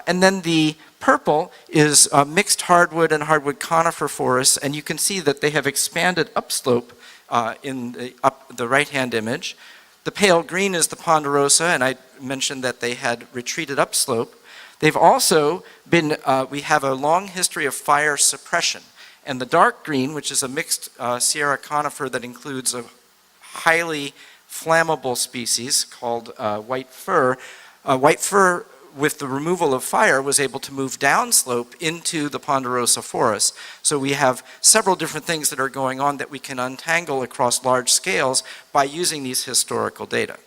And then the purple is mixed hardwood and hardwood conifer forests, and you can see that they have expanded upslope in the right-hand image. The pale green is the ponderosa, and I mentioned that they had retreated upslope. They've also been, we have a long history of fire suppression. And the dark green, which is a mixed Sierra conifer that includes a highly flammable species called white fir with the removal of fire was able to move downslope into the ponderosa forest. So we have several different things that are going on that we can untangle across large scales by using these historical data.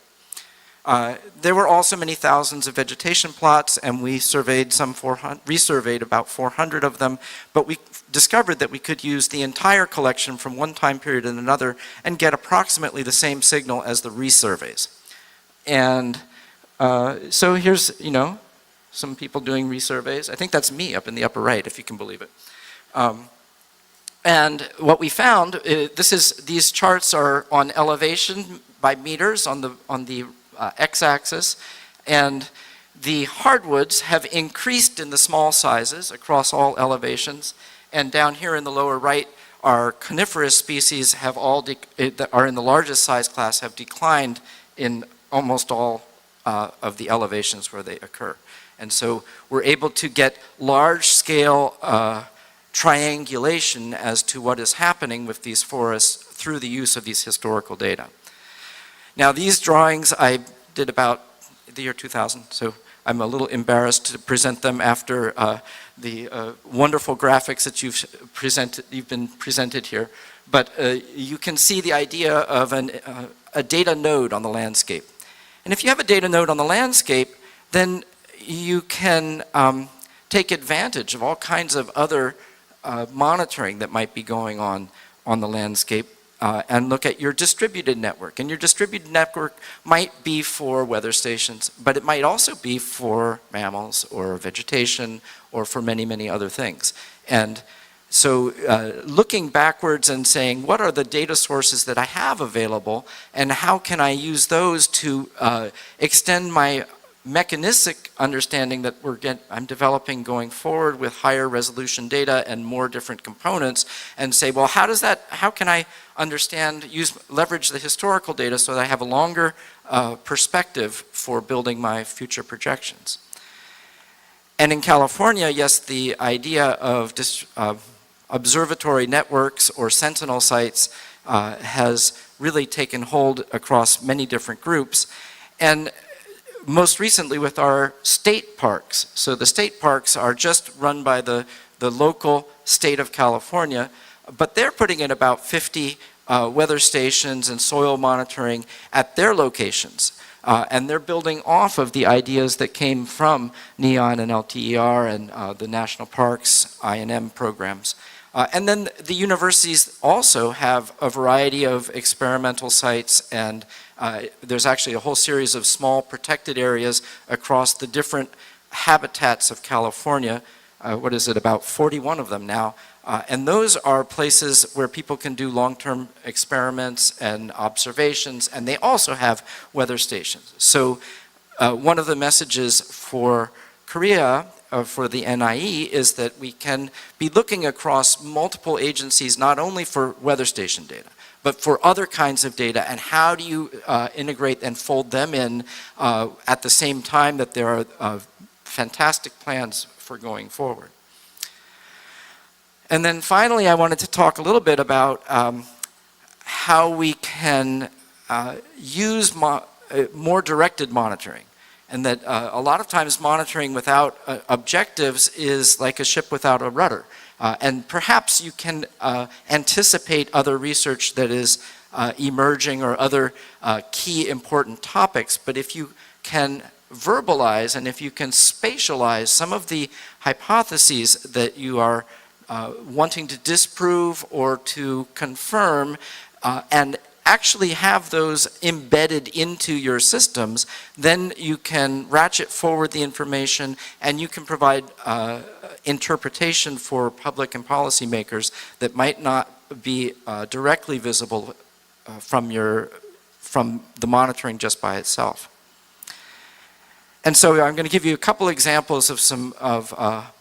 There were also many thousands of vegetation plots, and we surveyed resurveyed about 400 of them, but we discovered that we could use the entire collection from one time period and another and get approximately the same signal as the resurveys. And so here's, some people doing resurveys. I think that's me up in the upper right, if you can believe it. And what we found, these charts are on elevation by meters on the x-axis, and the hardwoods have increased in the small sizes across all elevations, and down here in the lower right, our coniferous species have that are in the largest size class have declined in almost all of the elevations where they occur. And so we're able to get large-scale triangulation as to what is happening with these forests through the use of these historical data. Now these drawings I did about the year 2000, so I'm a little embarrassed to present them after the wonderful graphics that you've been presented here. But you can see the idea of a data node on the landscape. And if you have a data node on the landscape, then you can take advantage of all kinds of other monitoring that might be going on the landscape. And look at your distributed network. And your distributed network might be for weather stations, but it might also be for mammals or vegetation or for many, many other things. And so looking backwards and saying, what are the data sources that I have available, and how can I use those to extend my mechanistic understanding that I'm developing going forward with higher resolution data and more different components, and say, well, how can I understand, leverage the historical data so that I have a longer perspective for building my future projections. And in California, yes, the idea of observatory networks or sentinel sites has really taken hold across many different groups. And most recently with our state parks. So the state parks are just run by the local state of California, but they're putting in about 50 weather stations and soil monitoring at their locations. And they're building off of the ideas that came from NEON and LTER and the National Parks, I&M programs. And then the universities also have a variety of experimental sites, and there's actually a whole series of small protected areas across the different habitats of California. What is it, about 41 of them now. And those are places where people can do long-term experiments and observations, and they also have weather stations. So one of the messages for Korea, for the NIE, is that we can be looking across multiple agencies, not only for weather station data, but for other kinds of data, and how do you integrate and fold them in at the same time that there are fantastic plans for going forward. And then finally, I wanted to talk a little bit about how we can use more directed monitoring. And that a lot of times monitoring without objectives is like a ship without a rudder. And perhaps you can anticipate other research that is emerging or other key important topics, but if you can verbalize and if you can spatialize some of the hypotheses that you are wanting to disprove or to confirm, and actually have those embedded into your systems, then you can ratchet forward the information and you can provide interpretation for public and policymakers that might not be directly visible from the monitoring just by itself. And so I'm going to give you a couple examples of some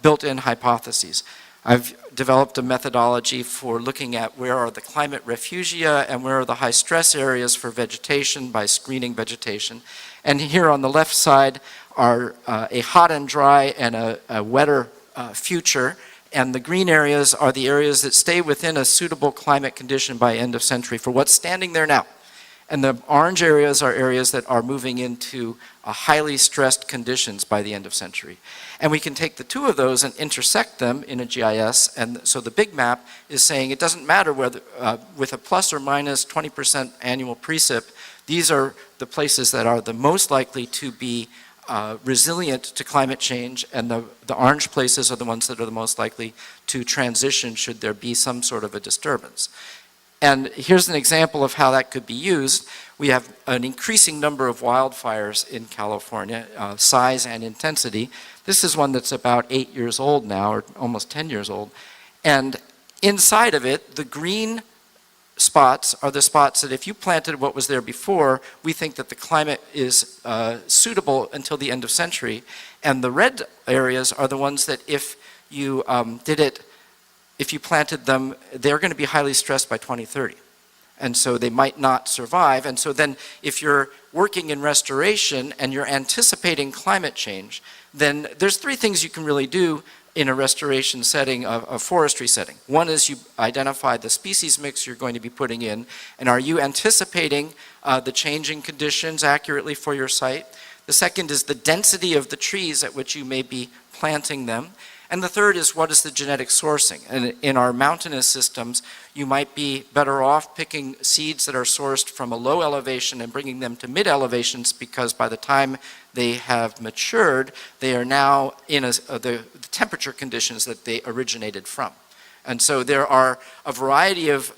built-in hypotheses. I've developed a methodology for looking at where are the climate refugia and where are the high stress areas for vegetation by screening vegetation. And here on the left side are a hot and dry and a wetter future. And the green areas are the areas that stay within a suitable climate condition by end of century for what's standing there now. And the orange areas are areas that are moving into highly stressed conditions by the end of century. And we can take the two of those and intersect them in a GIS, and so the big map is saying it doesn't matter whether with a plus or minus 20% annual precip, these are the places that are the most likely to be resilient to climate change, and the orange places are the ones that are the most likely to transition should there be some sort of a disturbance. And here's an example of how that could be used. We have an increasing number of wildfires in California, size and intensity. This is one that's about 8 years old now, or almost 10 years old. And inside of it, the green spots are the spots that if you planted what was there before, we think that the climate is suitable until the end of century. And the red areas are the ones that if you if you planted them, they're going to be highly stressed by 2030. And so they might not survive. And so then if you're working in restoration and you're anticipating climate change, then there's three things you can really do in a restoration setting, a forestry setting. One is you identify the species mix you're going to be putting in, and are you anticipating the changing conditions accurately for your site? The second is the density of the trees at which you may be planting them. And the third is what is the genetic sourcing? And in our mountainous systems, you might be better off picking seeds that are sourced from a low elevation and bringing them to mid elevations, because by the time they have matured, they are now in the temperature conditions that they originated from. And so there are a variety of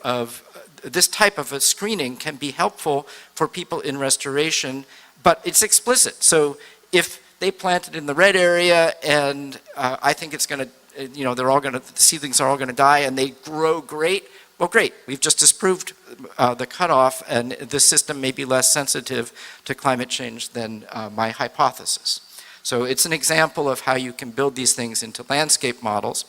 this type of a screening can be helpful for people in restoration, but it's explicit. So if they planted in the red area, and I think it's going to, the seedlings are all going to die, and they grow great. Well, great. We've just disproved the cutoff, and this system may be less sensitive to climate change than my hypothesis. So it's an example of how you can build these things into landscape models.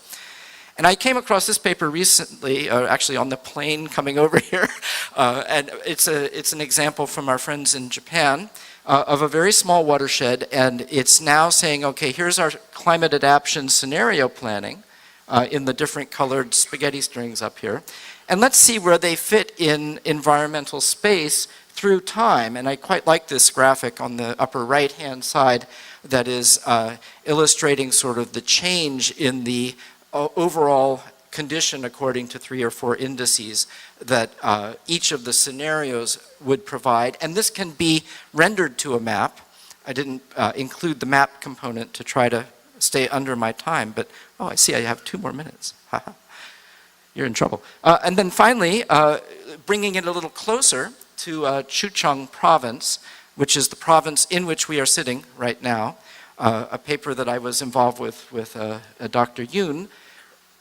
And I came across this paper recently, actually on the plane coming over here, and it's an example from our friends in Japan. Of a very small watershed, and it's now saying, okay, here's our climate adaptation scenario planning in the different colored spaghetti strings up here. and let's see where they fit in environmental space through time. And I quite like this graphic on the upper right-hand side that is illustrating sort of the change in the overall condition according to 3 or 4 indices that each of the scenarios would provide. And this can be rendered to a map. I didn't include the map component to try to stay under my time, but oh, I see I have 2 more minutes. You're in trouble. And then finally, bringing it a little closer to Chucheng province, which is the province in which we are sitting right now, a paper that I was involved with Dr. Yoon.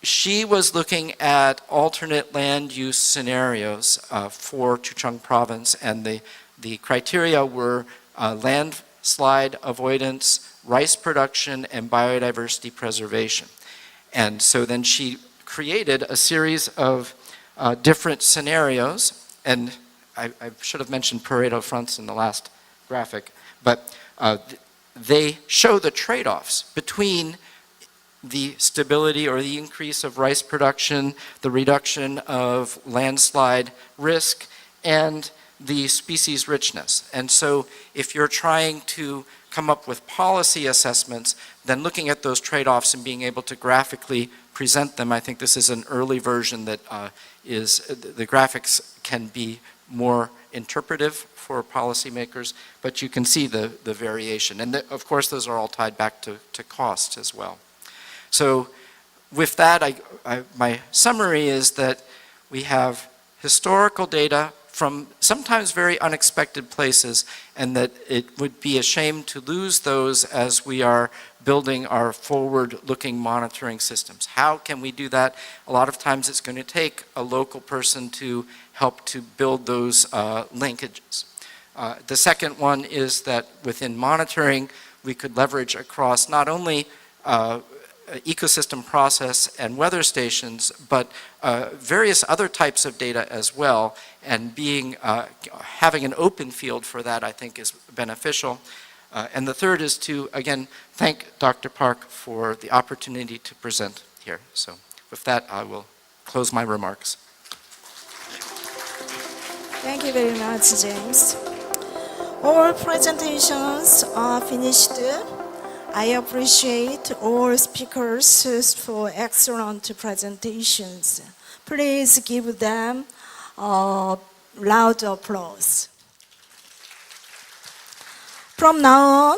She was looking at alternate land use scenarios for Chucheng province, and the criteria were landslide avoidance, rice production, and biodiversity preservation. And so then she created a series of different scenarios, and I should have mentioned Pareto fronts in the last graphic, but they show the trade-offs between the stability or the increase of rice production, the reduction of landslide risk, and the species richness. And so if you're trying to come up with policy assessments, then looking at those trade-offs and being able to graphically present them, I think this is an early version that the graphics can be more interpretive for policymakers, but you can see the variation. And of course, those are all tied back to cost as well. So with that, my summary is that we have historical data from sometimes very unexpected places, and that it would be a shame to lose those as we are building our forward-looking monitoring systems. How can we do that? A lot of times it's going to take a local person to help to build those linkages. The second one is that within monitoring, we could leverage across not only ecosystem process and weather stations, but various other types of data as well, and having an open field for that, I think, is beneficial. And the third is to, again, thank Dr. Park for the opportunity to present here. So with that, I will close my remarks. Thank you very much, James. All presentations are finished. I appreciate all speakers for excellent presentations. Please give them a loud applause. From now on,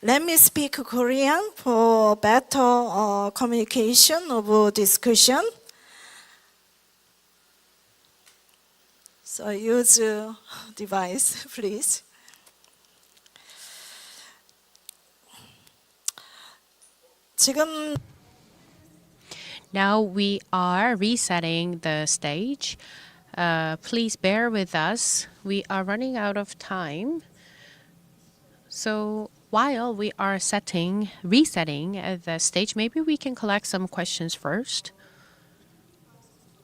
let me speak Korean for better communication of discussion. So use device, please. 지금 Now we are resetting the stage. Please bear with us. We are running out of time. So while we are resetting the stage, maybe we can collect some questions first.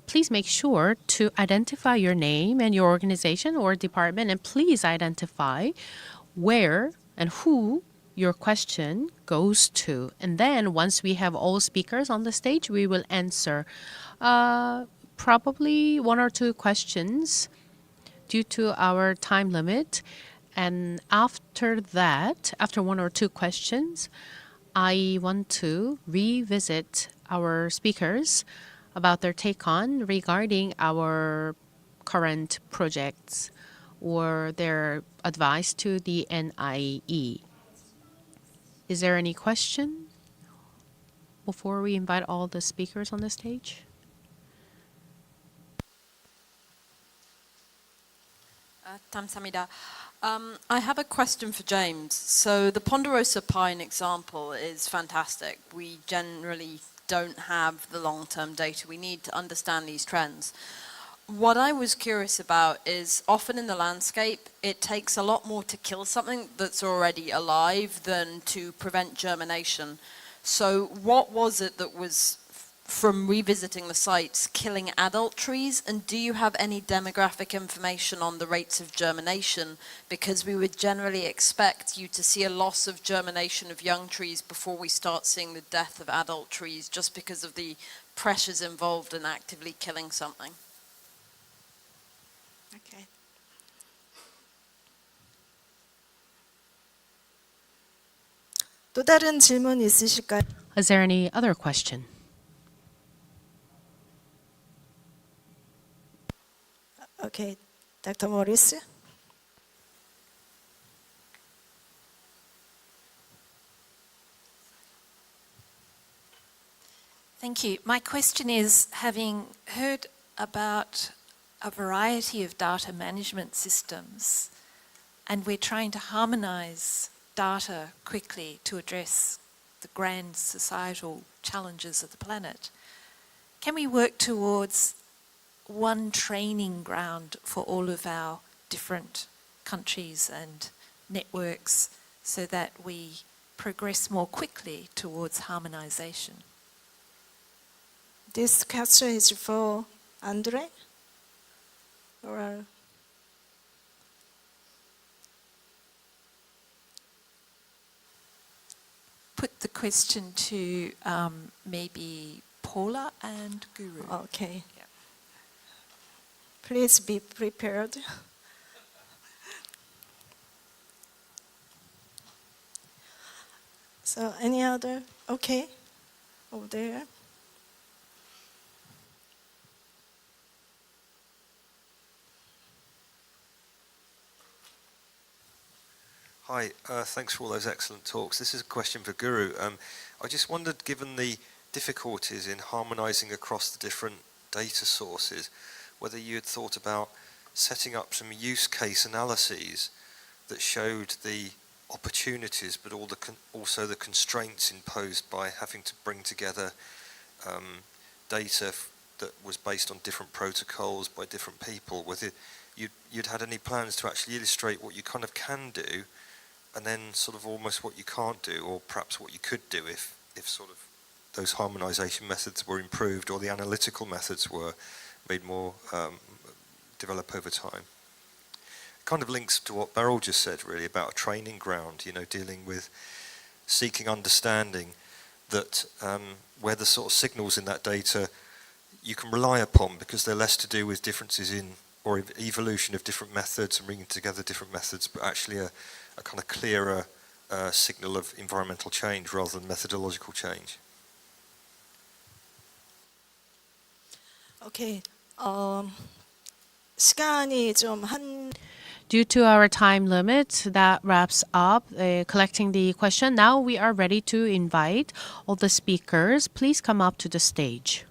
Please make sure to identify your name and your organization or department, and please identify where and who your question goes to. And then once we have all speakers on the stage, we will answer probably 1 or 2 questions due to our time limit. And after that, after 1 or 2 questions, I want to revisit our speakers about their take on regarding our current projects or their advice to the NIE. Is there any question before we invite all the speakers on the stage? 감사합니다. I have a question for James. So the Ponderosa Pine example is fantastic. We generally don't have the long-term data. We need to understand these trends. What I was curious about is often in the landscape, it takes a lot more to kill something that's already alive than to prevent germination. So what was it that was, from revisiting the sites, killing adult trees? And do you have any demographic information on the rates of germination? Because we would generally expect you to see a loss of germination of young trees before we start seeing the death of adult trees, just because of the pressures involved in actively killing something. Okay. 또 다른 질문 있으실까요? Is there any other question? Okay, Dr. Morris. Thank you. My question is, having heard about a variety of data management systems, and we're trying to harmonise data quickly to address the grand societal challenges of the planet, can we work towards one training ground for all of our different countries and networks so that we progress more quickly towards harmonisation? This question is for Andre? Or Put the question to maybe Paula and Guru. okay. Yeah. Please be prepared. So any other? Okay. Over there. Hi, thanks for all those excellent talks. This is a question for Guru. I just wondered, given the difficulties in harmonizing across the different data sources, whether you had thought about setting up some use case analyses that showed the opportunities, but also the constraints imposed by having to bring together data that was based on different protocols by different people. Whether you'd had any plans to actually illustrate what you kind of can do, and then sort of almost what you can't do, or perhaps what you could do if sort of those harmonization methods were improved, or the analytical methods were made more develop over time. It kind of links to what Beryl just said, really, about a training ground, dealing with seeking understanding that where the sort of signals in that data you can rely upon, because they're less to do with differences in or evolution of different methods and bringing together different methods, but actually a kind of clearer signal of environmental change rather than methodological change. Okay. 시간이 좀 한 Due to our time limit, that wraps up collecting the question. Now we are ready to invite all the speakers. Please come up to the stage.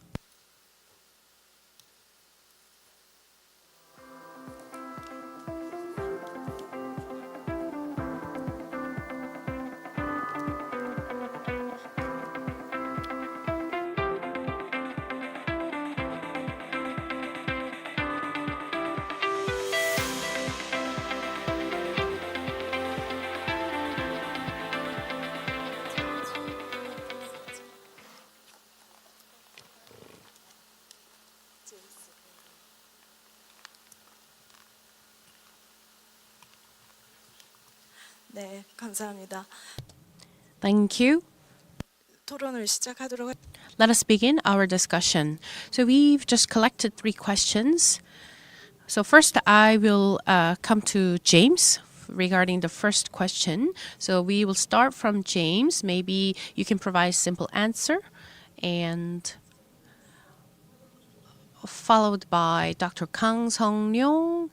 네, 감사합니다. Thank you. 토론을 시작하도록 Let us begin our discussion. So we've just collected 3 questions. So first I will come to James regarding the first question. So we will start from James. Maybe you can provide a simple answer, and followed by Dr. Kang Sung-ryong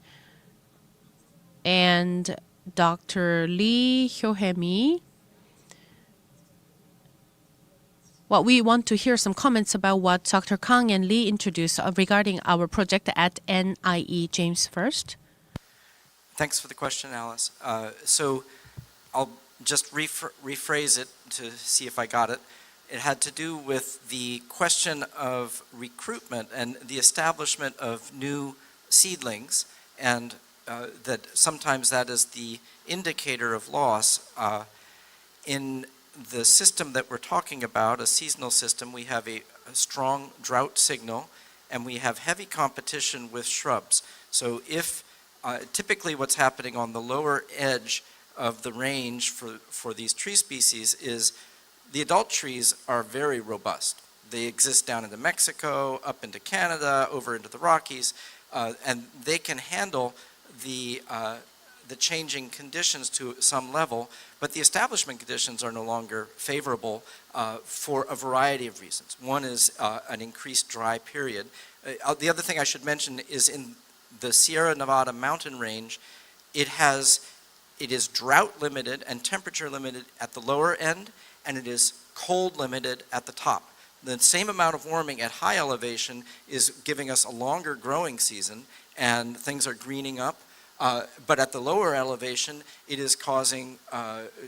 and Dr. Lee Hyo-hemi. Well, we want to hear some comments about what Dr. Kang and Lee introduced regarding our project at NIE. James first. Thanks for the question, Alice. So I'll just rephrase it to see if I got it. It had to do with the question of recruitment and the establishment of new seedlings, and that sometimes that is the indicator of loss. In the system that we're talking about, a seasonal system, we have a strong drought signal, and we have heavy competition with shrubs. So if typically what's happening on the lower edge of the range for these tree species is the adult trees are very robust. They exist down into Mexico, up into Canada, over into the Rockies. and they can handle the changing conditions to some level, but the establishment conditions are no longer favorable for a variety of reasons. One is an increased dry period. The other thing I should mention is in the Sierra Nevada mountain range, it is drought limited and temperature limited at the lower end, and it is cold limited at the top. The same amount of warming at high elevation is giving us a longer growing season, and things are greening up. But at the lower elevation, it is causing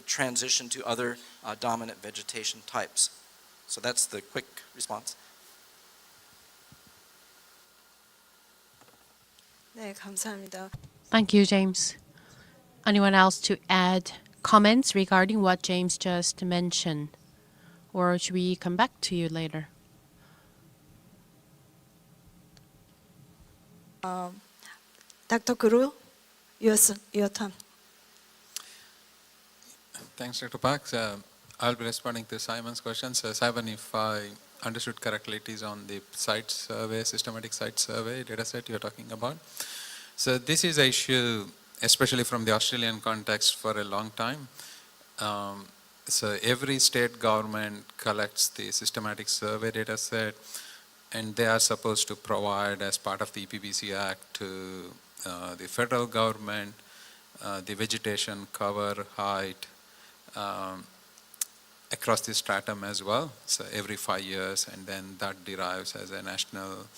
transition to other dominant vegetation types. So that's the quick response. 네, 감사합니다. Thank you, James. Anyone else to add comments regarding what James just mentioned? Or should we come back to you later? Dr. Guru, your turn. Thanks, Dr. Parks. I'll be responding to Simon's questions. Simon, if I understood correctly, it is on the site survey, systematic site survey dataset you're talking about. So this is an issue, especially from the Australian context, for a long time. So every state government collects the systematic survey dataset, and they are supposed to provide, as part of the EPBC Act, to the federal government, the vegetation cover, height, across the stratum as well, so every 5 years, and then that derives as a national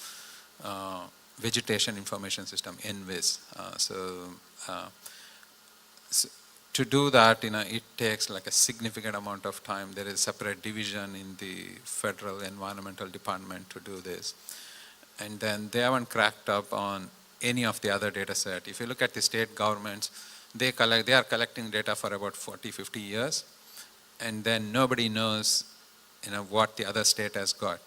vegetation information system, NVIS. So to do that, it takes like a significant amount of time. There is a separate division in the Federal Environmental Department to do this. And then they haven't cracked up on any of the other data set. If you look at the state governments, they are collecting data for about 40, 50 years, and then nobody knows what the other state has got.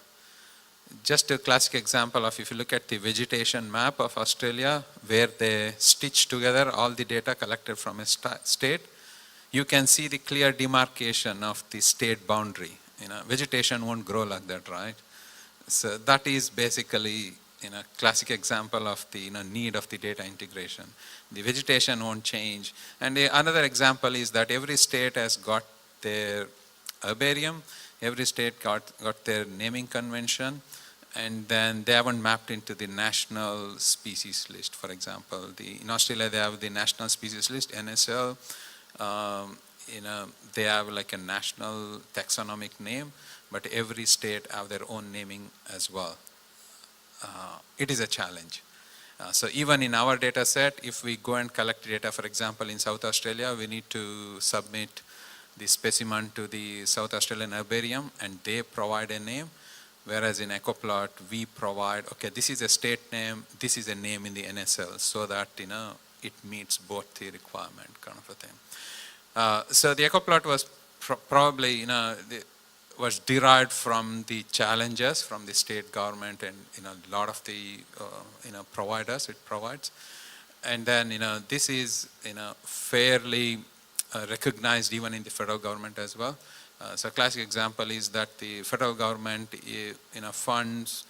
Just a classic example of, if you look at the vegetation map of Australia, where they stitch together all the data collected from a state, you can see the clear demarcation of the state boundary. Vegetation won't grow like that, right? So that is basically classic example of the need of the data integration. The vegetation won't change. And another example is that every state has got their herbarium, every state got their naming convention, and then they haven't mapped into the national species list, for example. In Australia, they have the national species list, NSL. They have like a national taxonomic name, but every state have their own naming as well. It is a challenge. So even in our data set, if we go and collect data, for example, in South Australia, we need to submit the specimen to the South Australian Herbarium, and they provide a name. Whereas in EcoPlot, we provide, okay, this is a state name, this is a name in the NSL, so that, it meets both the requirement, kind of a thing. So the EcoPlot was probably, was derived from the challenges from the state government and, a lot of the, providers it provides. And then, this is, fairly recognized even in the federal government as well. So a classic example is that the federal government funds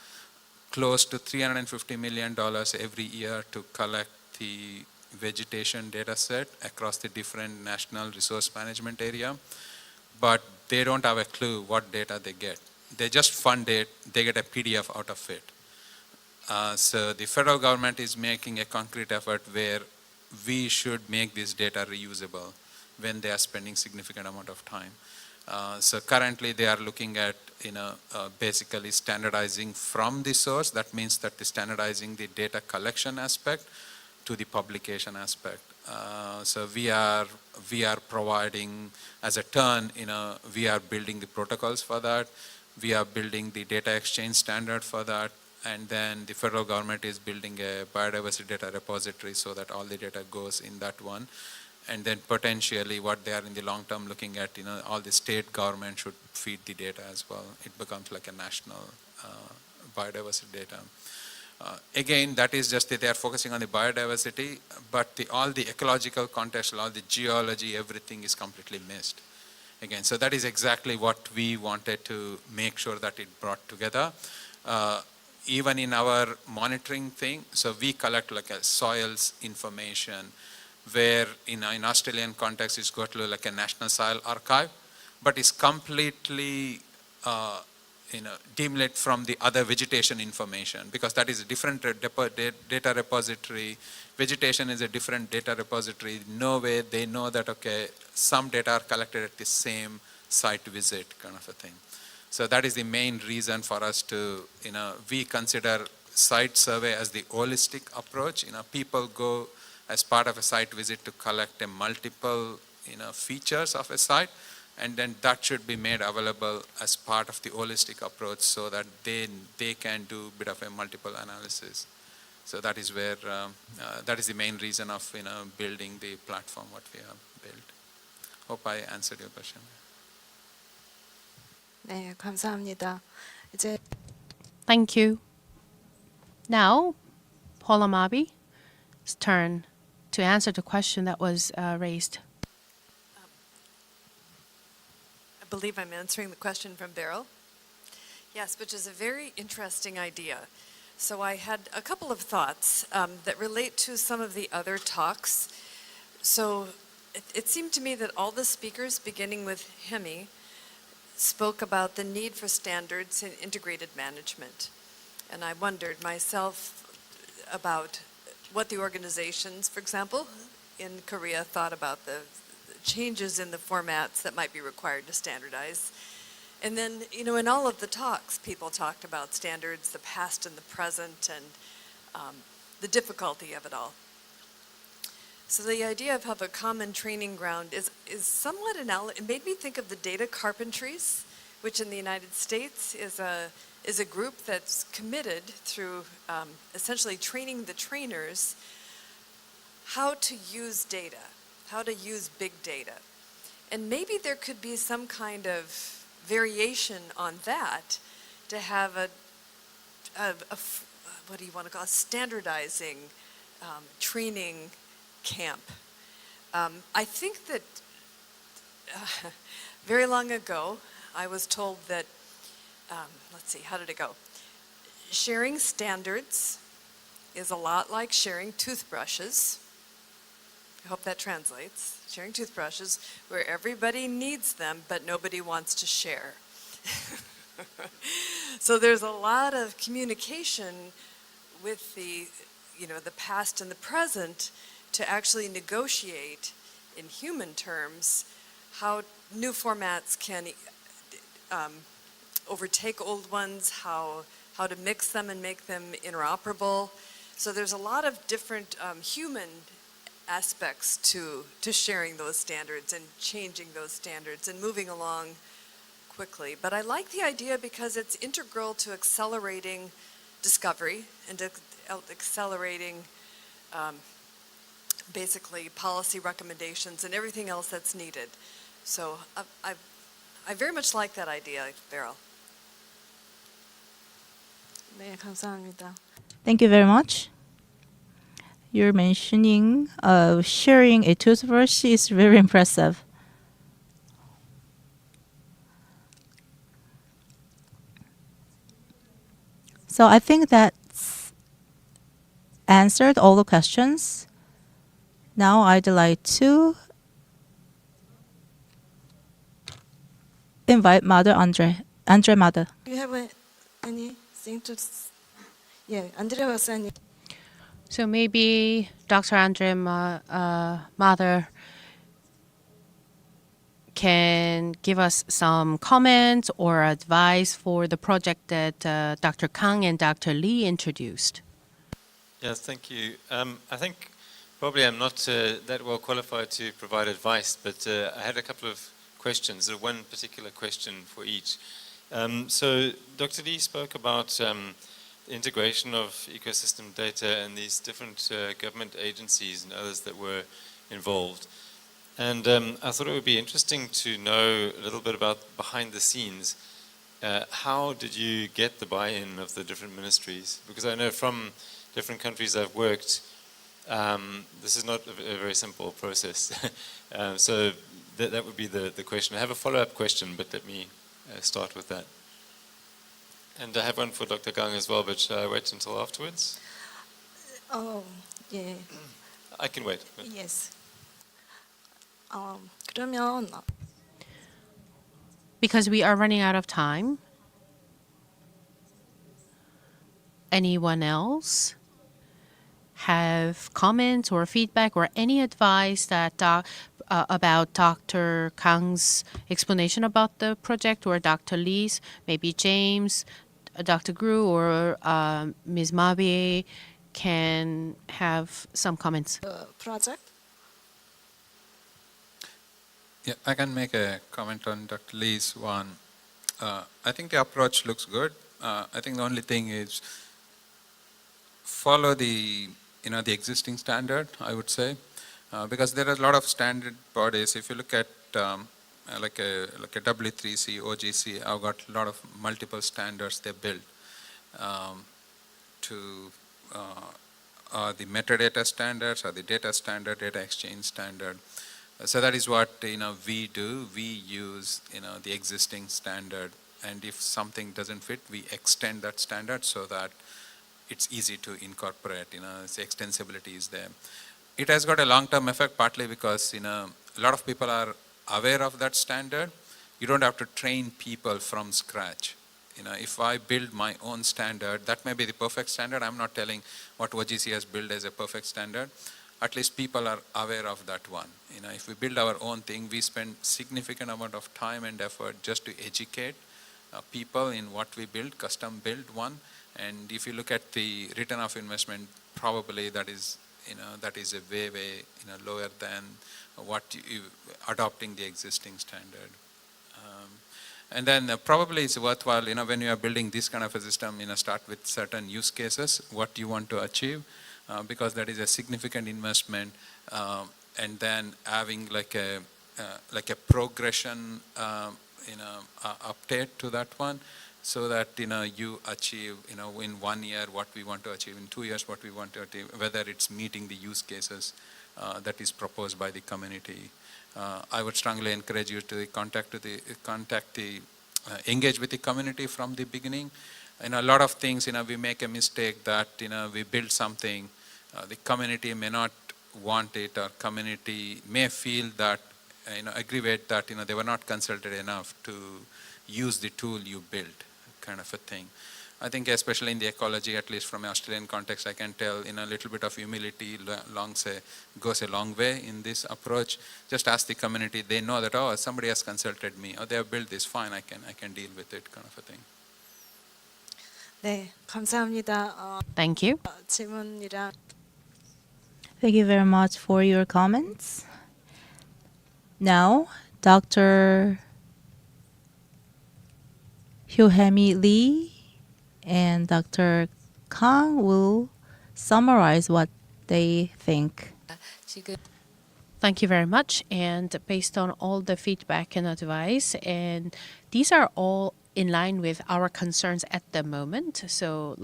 close to $350 million every year to collect the vegetation data set across the different national resource management area, but they don't have a clue what data they get. They just fund it, they get a PDF out of it. So the federal government is making a concrete effort where we should make this data reusable when they are spending significant amount of time. So currently they are looking at basically standardizing from the source. That means that the standardizing the data collection aspect to the publication aspect. So we are providing, as a turn, we are building the protocols for that. We are building the data exchange standard for that. And then the federal government is building a biodiversity data repository so that all the data goes in that one. And then potentially what they are in the long term looking at, all the state government should feed the data as well. It becomes like a national biodiversity data. Again, that is just that they are focusing on the biodiversity, but all the ecological context, all the geology, everything is completely missed. Again, so that is exactly what we wanted to make sure that it brought together. even in our monitoring thing, so we collect like a soils information, where in Australian context it's go to like a national soil archive, but it's completely delimit from the other vegetation information, because that is a different data repository. Vegetation is a different data repository. No way they know that, okay, some data are collected at the same site visit kind of a thing. So that is the main reason for us to, we consider site survey as the holistic approach. People go as part of a site visit to collect a multiple, features of a site, and then that should be made available as part of the holistic approach so that they can do a bit of a multiple analysis. So that is where, that is the main reason of, building the platform what we have built. Hope I answered your question. 네, 감사합니다. 이제 Thank you. Now, Paula Mabi's turn to answer the question that was raised. I believe I'm answering the question from Beryl. Yes, which is a very interesting idea. So I had a couple of thoughts that relate to some of the other talks. So it seemed to me that all the speakers, beginning with Hemi, spoke about the need for standards in integrated management. And I wondered myself about what the organizations, for example, in Korea thought about the changes in the formats that might be required to standardize. And then, in all of the talks, people talked about standards, the past and the present, and the difficulty of it all. So the idea of a common training ground is somewhat it made me think of the data carpentries, which in the United States is a group that's committed through essentially training the trainers how to use data, how to use big data. And maybe there could be some kind of variation on that to have a what do you want to call it, standardizing training camp. I think that very long ago, I was told that, let's see, how did it go? Sharing standards is a lot like sharing toothbrushes. I hope that translates. Sharing toothbrushes, where everybody needs them, but nobody wants to share. So there's a lot of communication with the past and the present to actually negotiate in human terms how new formats can overtake old ones, how to mix them and make them interoperable. So there's a lot of different human aspects to sharing those standards and changing those standards and moving along quickly. But I like the idea because it's integral to accelerating discovery and to accelerating basically policy recommendations and everything else that's needed. So I very much like that idea, Beryl. 네, 감사합니다. Thank you very much. You're mentioning sharing a toothbrush is very impressive. So I think that's answered all the questions. Now I'd like to invite Mother Andre Mother. Do you have anything to? Yeah, Andrea 박사님. So maybe Dr. Andre Mather can give us some comments or advice for the project that Dr. Kang and Dr. Lee introduced. Yes, thank you. I think probably I'm not that well qualified to provide advice, but I had a couple of questions, one particular question for each. So Dr. Lee spoke about the integration of ecosystem data and these different government agencies and others that were involved. And I thought it would be interesting to know a little bit about behind the scenes. How did you get the buy-in of the different ministries? Because I know from different countries I've worked, this is not a very simple process. So that would be the question. I have a follow-up question, but let me start with that. And I have one for Dr. Gang as well, but shall I wait until afterwards? Oh, yeah. I can wait. Yes. 그러면 Because we are running out of time. Anyone else have comments or feedback or any advice that about Dr. Kang's explanation about the project, or Dr. Lee's, maybe James, Dr. Gru, or Ms. Mabe can have some comments. project? Yeah, I can make a comment on Dr. Lee's one. I think the approach looks good. I think the only thing is follow the existing standard, I would say, because there are a lot of standard bodies. If you look at like a W3C, OGC, I've got a lot of multiple standards they build to the metadata standards or the data standard, data exchange standard. So that is what we do. We use the existing standard, and if something doesn't fit, we extend that standard so that it's easy to incorporate. The extensibility is there. It has got a long-term effect, partly because a lot of people are aware of that standard. You don't have to train people from scratch. If I build my own standard, that may be the perfect standard. I'm not telling what OGC has built as a perfect standard. At least people are aware of that one. If we build our own thing, we spend significant amount of time and effort just to educate people in what we build, custom build one. And if you look at the return of investment, probably that is a way lower than what adopting the existing standard. And then probably it's worthwhile, when you are building this kind of a system, start with certain use cases, what you want to achieve, because that is a significant investment, and then having like a progression, update to that one, so that you achieve in 1 year what we want to achieve, in 2 years what we want to achieve, whether it's meeting the use cases that is proposed by the community. I would strongly encourage you to engage with the community from the beginning. A lot of things, we make a mistake that we build something, the community may not want it, or community may feel that aggravate that they were not consulted enough to use the tool you built, kind of a thing. I think especially in the ecology, at least from an Australian context, I can tell a little bit of humility goes a long way in this approach. Just ask the community, they know that, oh, somebody has consulted me, or they have built this, fine, I can deal with it, kind of a thing. 네, 감사합니다. Thank you. 질문이랑 Thank you very much for your comments. Now, Dr. Hyohemi Lee and Dr. Kang will summarize what they think. Thank you very much. And based on all the feedback and advice, and these are all in line with our concerns at the moment. So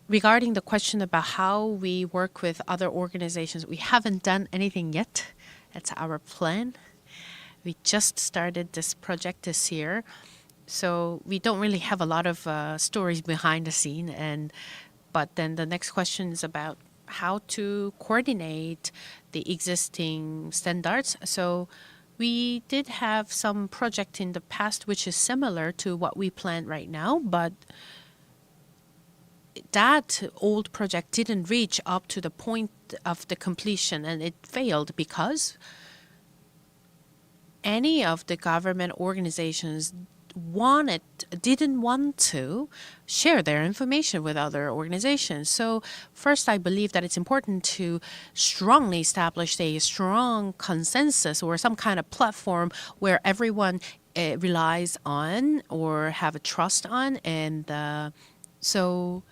regarding the question about how we work with other organizations, we haven't done anything yet. That's our plan. We just started this project this year. So we don't really have a lot of stories behind the scene. But then the next question is about how to coordinate the existing standards. So we did have some project in the past which is similar to what we plan right now, but that old project didn't reach up to the point of the completion, and it failed because any of the government organizations didn't want to share their information with other organizations. So first, I believe that it's important to strongly establish a strong consensus or some kind of platform where everyone relies on or have a trust on. And so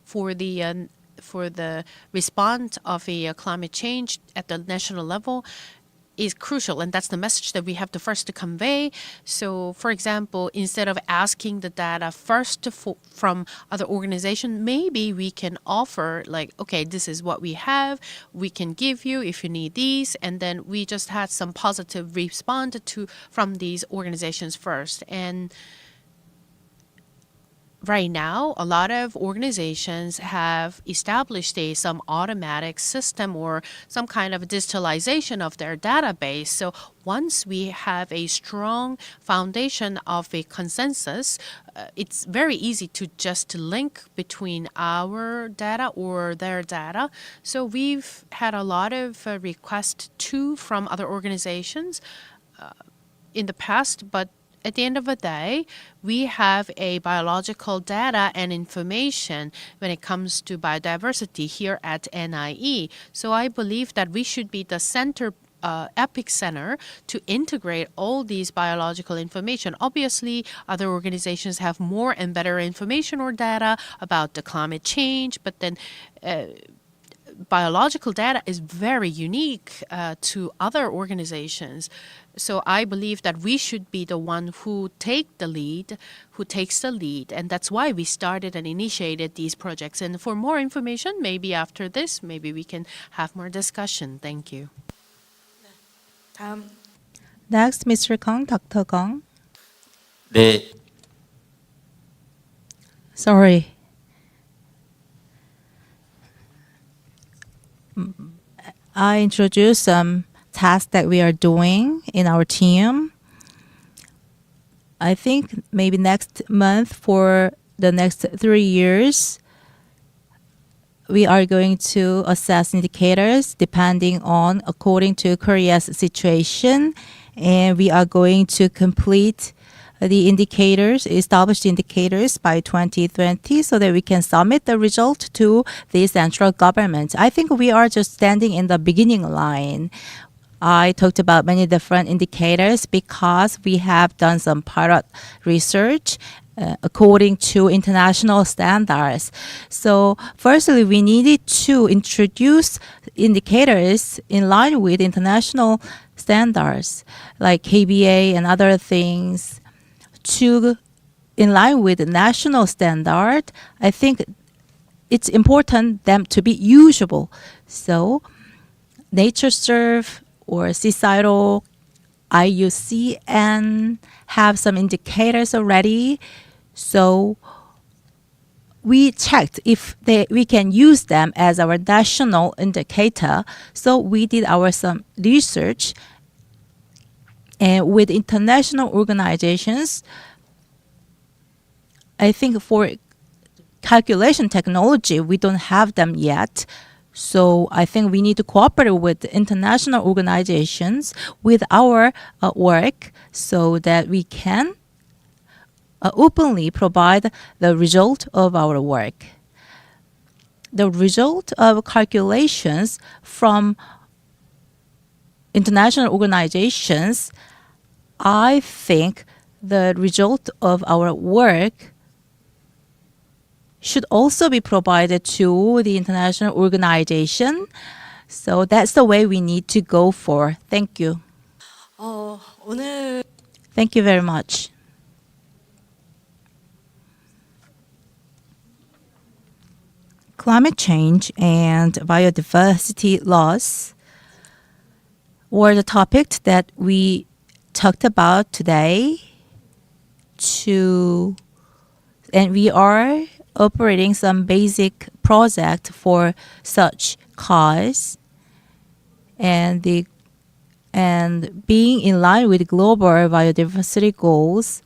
for the response of a climate change at the national level, is crucial, and that's the message that we have to first to convey. So, for example, instead of asking the data first from other organizations, maybe we can offer like, okay, this is what we have, we can give you if you need these, and then we just had some positive response from these organizations first. And right now, a lot of organizations have established some automatic system or some kind of digitalization of their database. So once we have a strong foundation of a consensus, it's very easy to just link between our data or their data. So we've had a lot of requests too from other organizations in the past, but at the end of the day, we have a biological data and information when it comes to biodiversity here at NIE. So I believe that we should be the center, epicenter to integrate all these biological information. Obviously, other organizations have more and better information or data about the climate change, but then biological data is very unique to other organizations. So I believe that we should be the one who takes the lead, and that's why we started and initiated these projects. And for more information, maybe after this, maybe we can have more discussion. Thank you. Next, Mr. Kong, Dr. Kong. 네, Sorry. I introduce some tasks that we are doing in our team. I think maybe next month for the next 3 years, we are going to assess indicators depending on according to Korea's situation, and we are going to complete the indicators, established indicators by 2020 so that we can submit the result to the central government. I think we are just standing in the beginning line. I talked about many different indicators because we have done some pilot research according to international standards. So firstly, we needed to introduce indicators in line with international standards like KBA and other things to in line with the national standard. I think it's important them to be usable. So NatureServe or CSIRO, IUCN have some indicators already. So we checked if we can use them as our national indicator. So we did some research, and with international organizations, I think for calculation technology, we don't have them yet. So I think we need to cooperate with international organizations with our work so that we can openly provide the result of our work. The result of calculations from international organizations, I think the result of our work should also be provided to the international organization. So that's the way we need to go for. Thank you. 오늘 Thank you very much. Climate change and biodiversity loss were the topics that we talked about today. And we are operating some basic project for such cause, and being in line with global biodiversity goals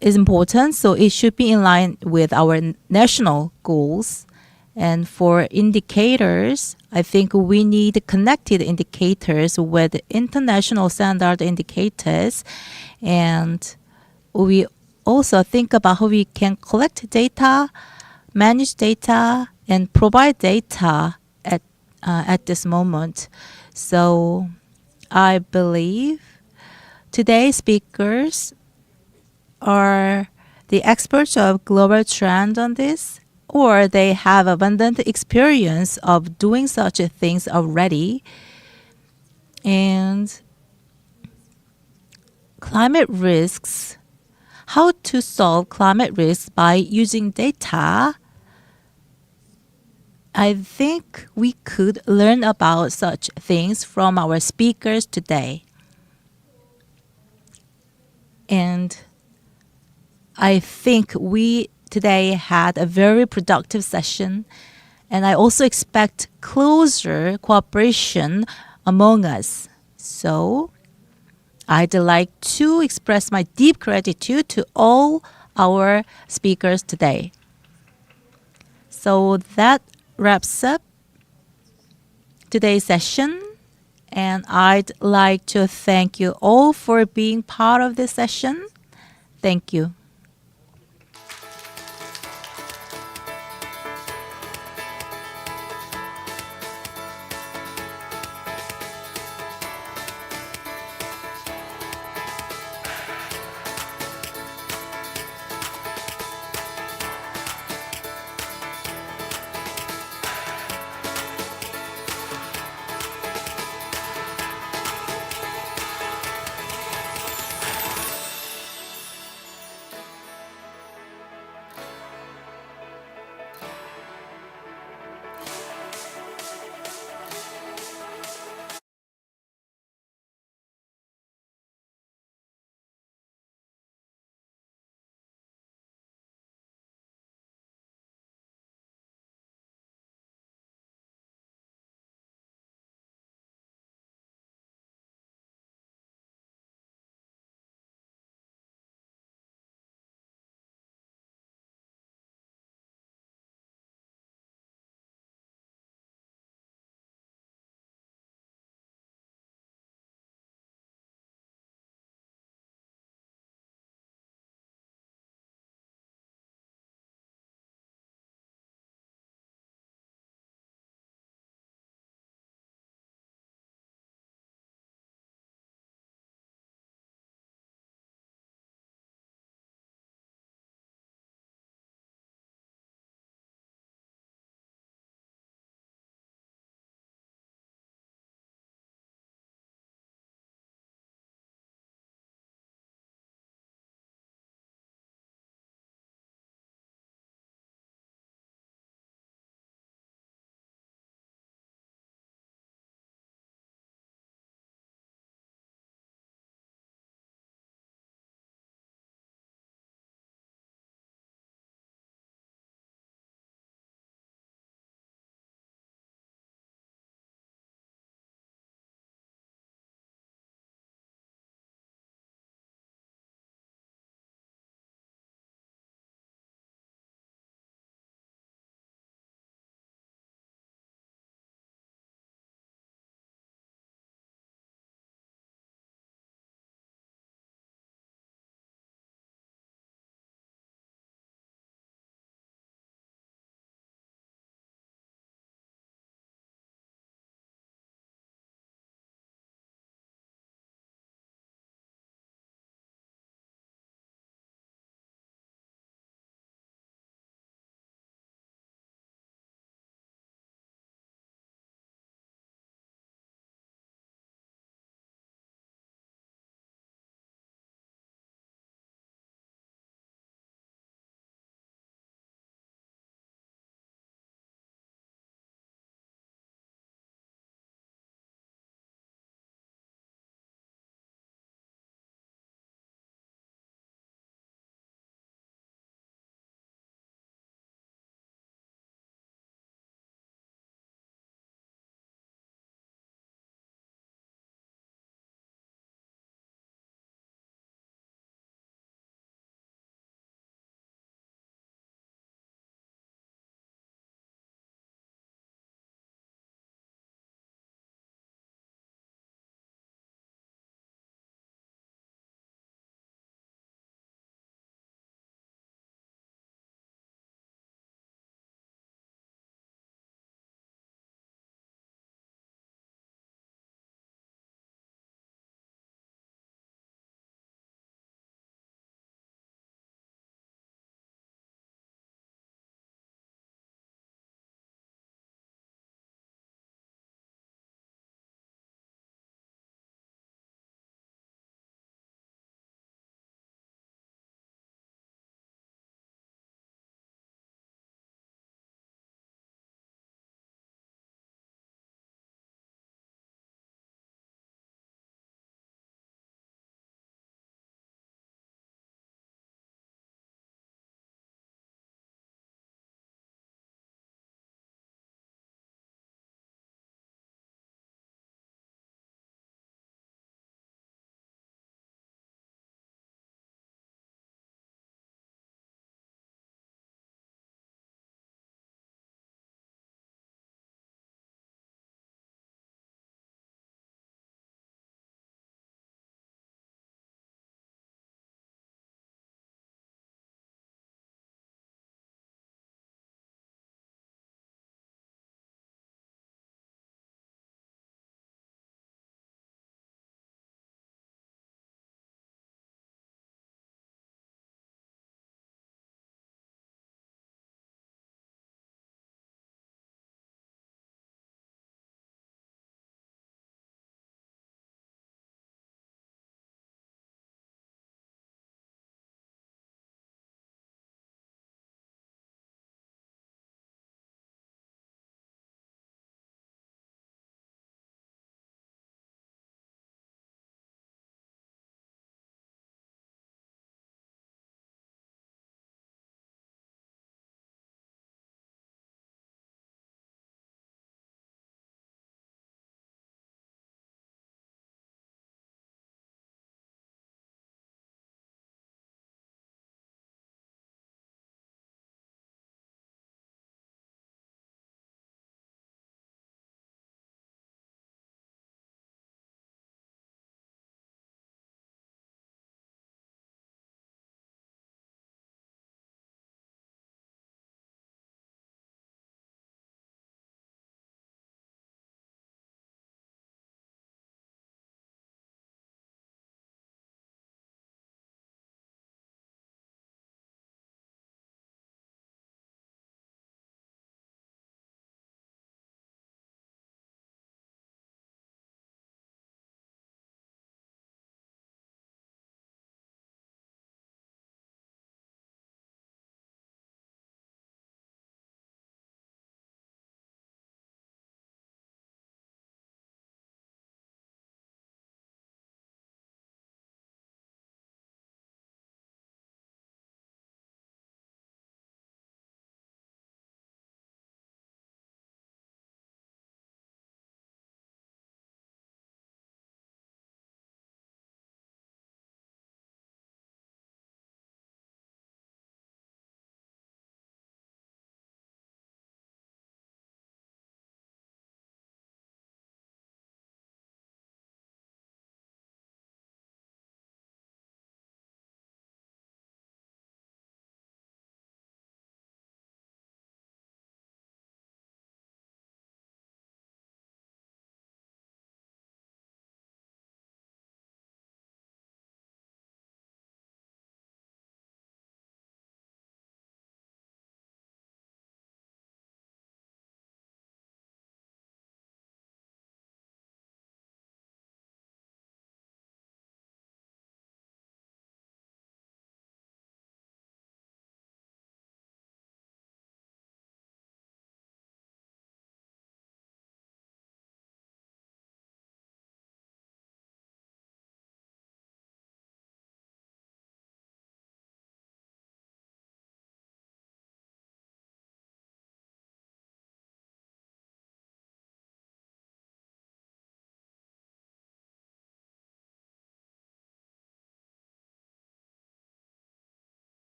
is important, so it should be in line with our national goals. And for indicators, I think we need connected indicators with international standard indicators, and we also think about how we can collect data, manage data, and provide data at this moment. So I believe today's speakers are the experts of global trend on this, or they have abundant experience of doing such things already. And climate risks, how to solve climate risks by using data. I think we could learn about such things from our speakers today. And I think we today had a very productive session, and I also expect closer cooperation among us. So I'd like to express my deep gratitude to all our speakers today. So that wraps up today's session, and I'd like to thank you all for being part of this session. Thank you.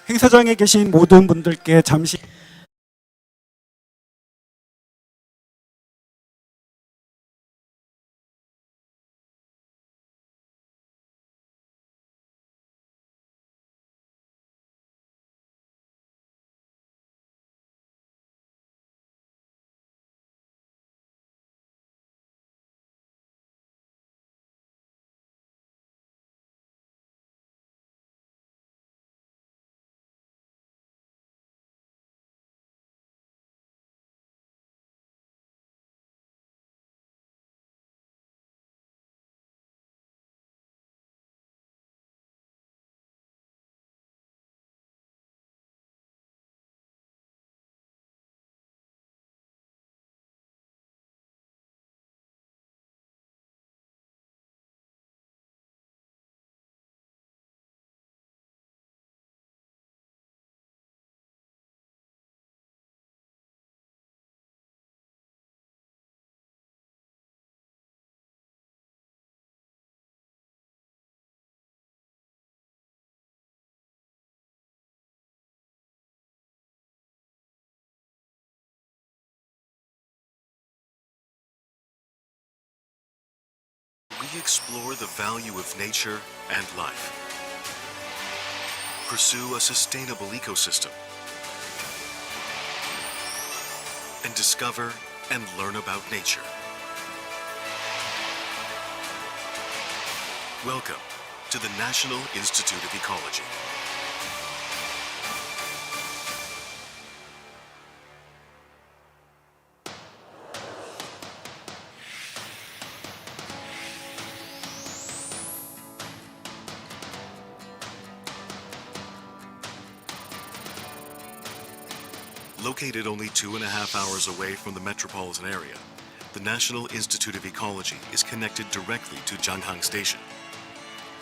행사장에 계신 모든 분들께 잠시 We explore the value of nature and life. Pursue a sustainable ecosystem. And discover and learn about nature. Welcome to the National Institute of Ecology. Located only 2.5 hours away from the metropolitan area, the National Institute of Ecology is connected directly to Janghang Station.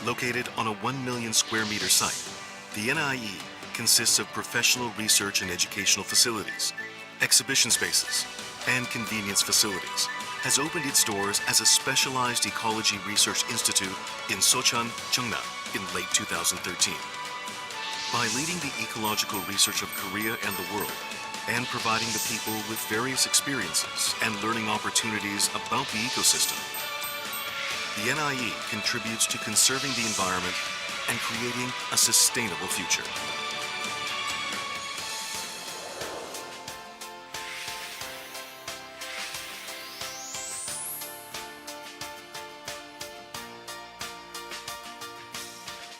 Located on a 1 million square meter site, the NIE consists of professional research and educational facilities, exhibition spaces, and convenience facilities, has opened its doors as a specialized ecology research institute in Socheon, Cheongna in late 2013. By leading the ecological research of Korea and the world, and providing the people with various experiences and learning opportunities about the ecosystem, the NIE contributes to conserving the environment and creating a sustainable future.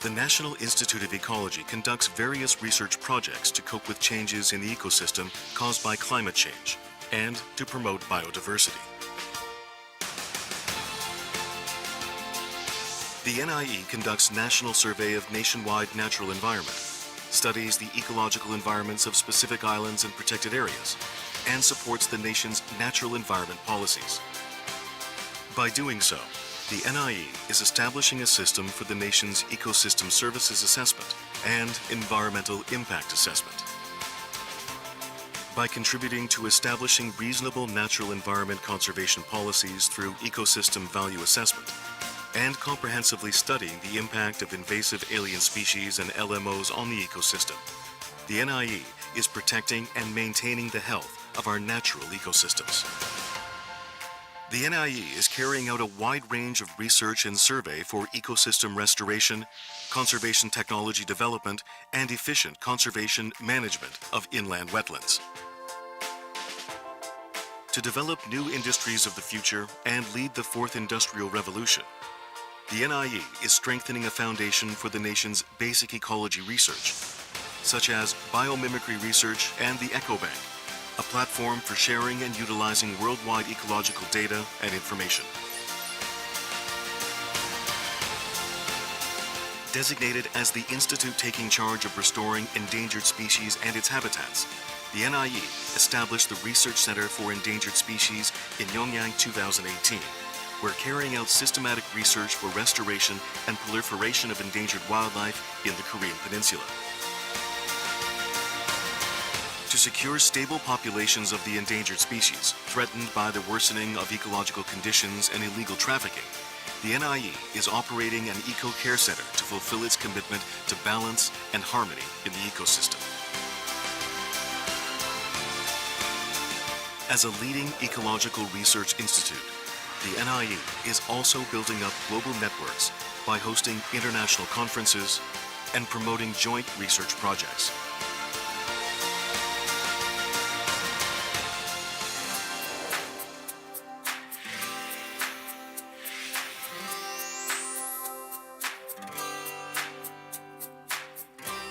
The National Institute of Ecology conducts various research projects to cope with changes in the ecosystem caused by climate change and to promote biodiversity. The NIE conducts national survey of nationwide natural environment, studies the ecological environments of specific islands and protected areas, and supports the nation's natural environment policies. By doing so, the NIE is establishing a system for the nation's ecosystem services assessment and environmental impact assessment. By contributing to establishing reasonable natural environment conservation policies through ecosystem value assessment and comprehensively studying the impact of invasive alien species and LMOs on the ecosystem, the NIE is protecting and maintaining the health of our natural ecosystems. The NIE is carrying out a wide range of research and survey for ecosystem restoration, conservation technology development, and efficient conservation management of inland wetlands. To develop new industries of the future and lead the fourth industrial revolution, the NIE is strengthening a foundation for the nation's basic ecology research, such as biomimicry research and the EcoBank, a platform for sharing and utilizing worldwide ecological data and information. Designated as the institute taking charge of restoring endangered species and its habitats, the NIE established the Research Center for Endangered Species in Yongyang 2018, where carrying out systematic research for restoration and proliferation of endangered wildlife in the Korean Peninsula. To secure stable populations of the endangered species threatened by the worsening of ecological conditions and illegal trafficking, the NIE is operating an eco-care center to fulfill its commitment to balance and harmony in the ecosystem. As a leading ecological research institute, the NIE is also building up global networks by hosting international conferences and promoting joint research projects.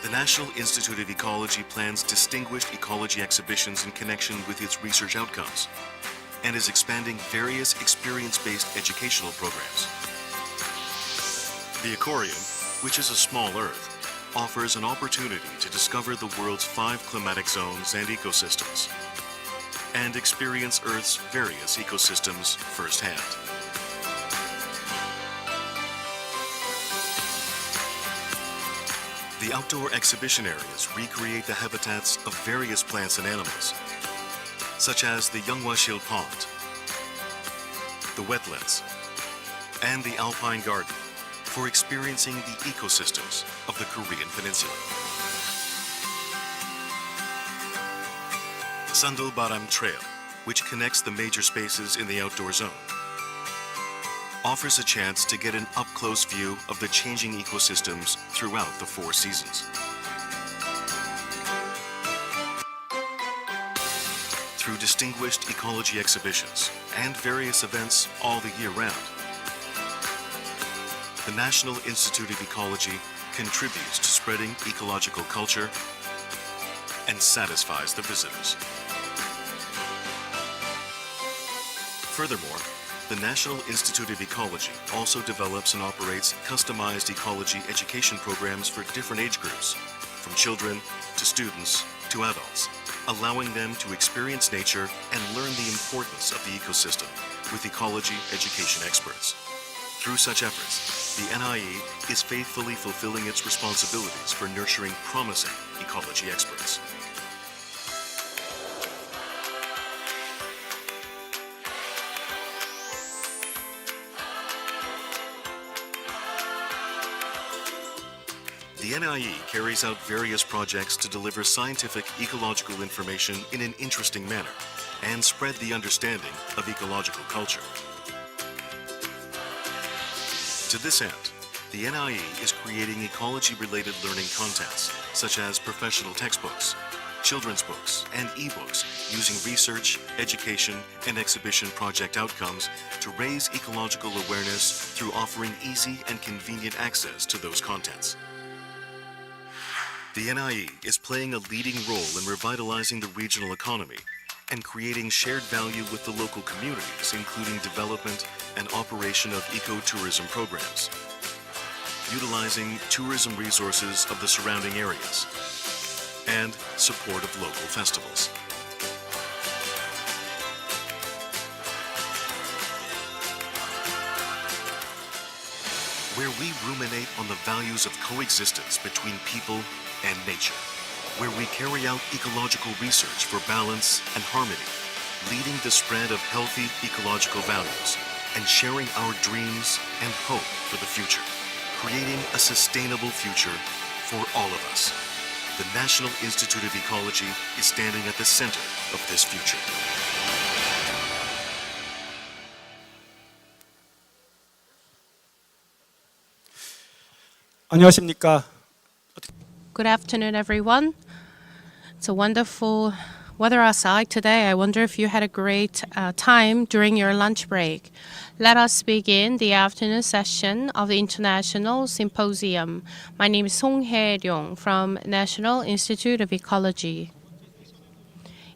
The National Institute of Ecology plans distinguished ecology exhibitions in connection with its research outcomes and is expanding various experience-based educational programs. The Aquarium, which is a small Earth, offers an opportunity to discover the world's 5 climatic zones and ecosystems and experience Earth's various ecosystems firsthand. The outdoor exhibition areas recreate the habitats of various plants and animals, such as the Yeonghwa-sil Pond, the wetlands, and the Alpine Garden, for experiencing the ecosystems of the Korean Peninsula. Sandulbaram Trail, which connects the major spaces in the outdoor zone, offers a chance to get an up-close view of the changing ecosystems throughout the 4 seasons. Through distinguished ecology exhibitions and various events all the year round, the National Institute of Ecology contributes to spreading ecological culture and satisfies the visitors. Furthermore, the National Institute of Ecology also develops and operates customized ecology education programs for different age groups, from children to students to adults, allowing them to experience nature and learn the importance of the ecosystem with ecology education experts. Through such efforts, the NIE is faithfully fulfilling its responsibilities for nurturing promising ecology experts. The NIE carries out various projects to deliver scientific ecological information in an interesting manner and spread the understanding of ecological culture. To this end, the NIE is creating ecology-related learning contents, such as professional textbooks, children's books, and e-books using research, education, and exhibition project outcomes to raise ecological awareness through offering easy and convenient access to those contents. The NIE is playing a leading role in revitalizing the regional economy and creating shared value with the local communities, including development and operation of ecotourism programs, utilizing tourism resources of the surrounding areas, and support of local festivals. Where we ruminate on the values of coexistence between people and nature, where we carry out ecological research for balance and harmony, leading the spread of healthy ecological values, and sharing our dreams and hope for the future, creating a sustainable future for all of us. The National Institute of Ecology is standing at the center of this future. 안녕하십니까? Good afternoon, everyone. It's a wonderful weather outside today. I wonder if you had a great time during your lunch break. Let us begin the afternoon session of the International Symposium. My name is Song Hae-ryong from National Institute of Ecology.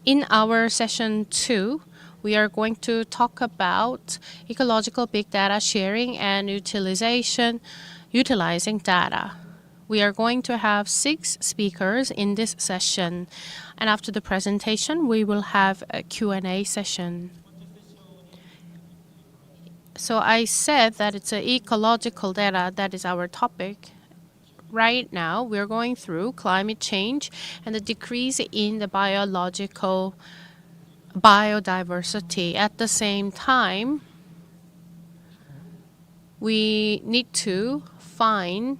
In our session 2, we are going to talk about ecological big data sharing and utilizing data. We are going to have 6 speakers in this session, and after the presentation, we will have a Q&A session. So I said that it's ecological data that is our topic. Right now, we're going through climate change and the decrease in the biological biodiversity. At the same time, we need to find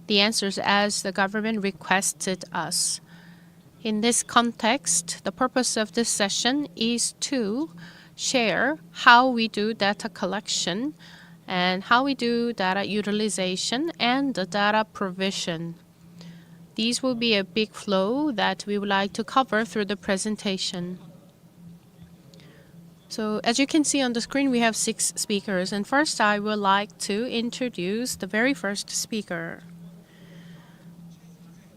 the answers as the government requested us. In this context, the purpose of this session is to share how we do data collection and how we do data utilization and the data provision. These will be a big flow that we would like to cover through the presentation. So as you can see on the screen, we have 6 speakers. And first, I would like to introduce the very first speaker.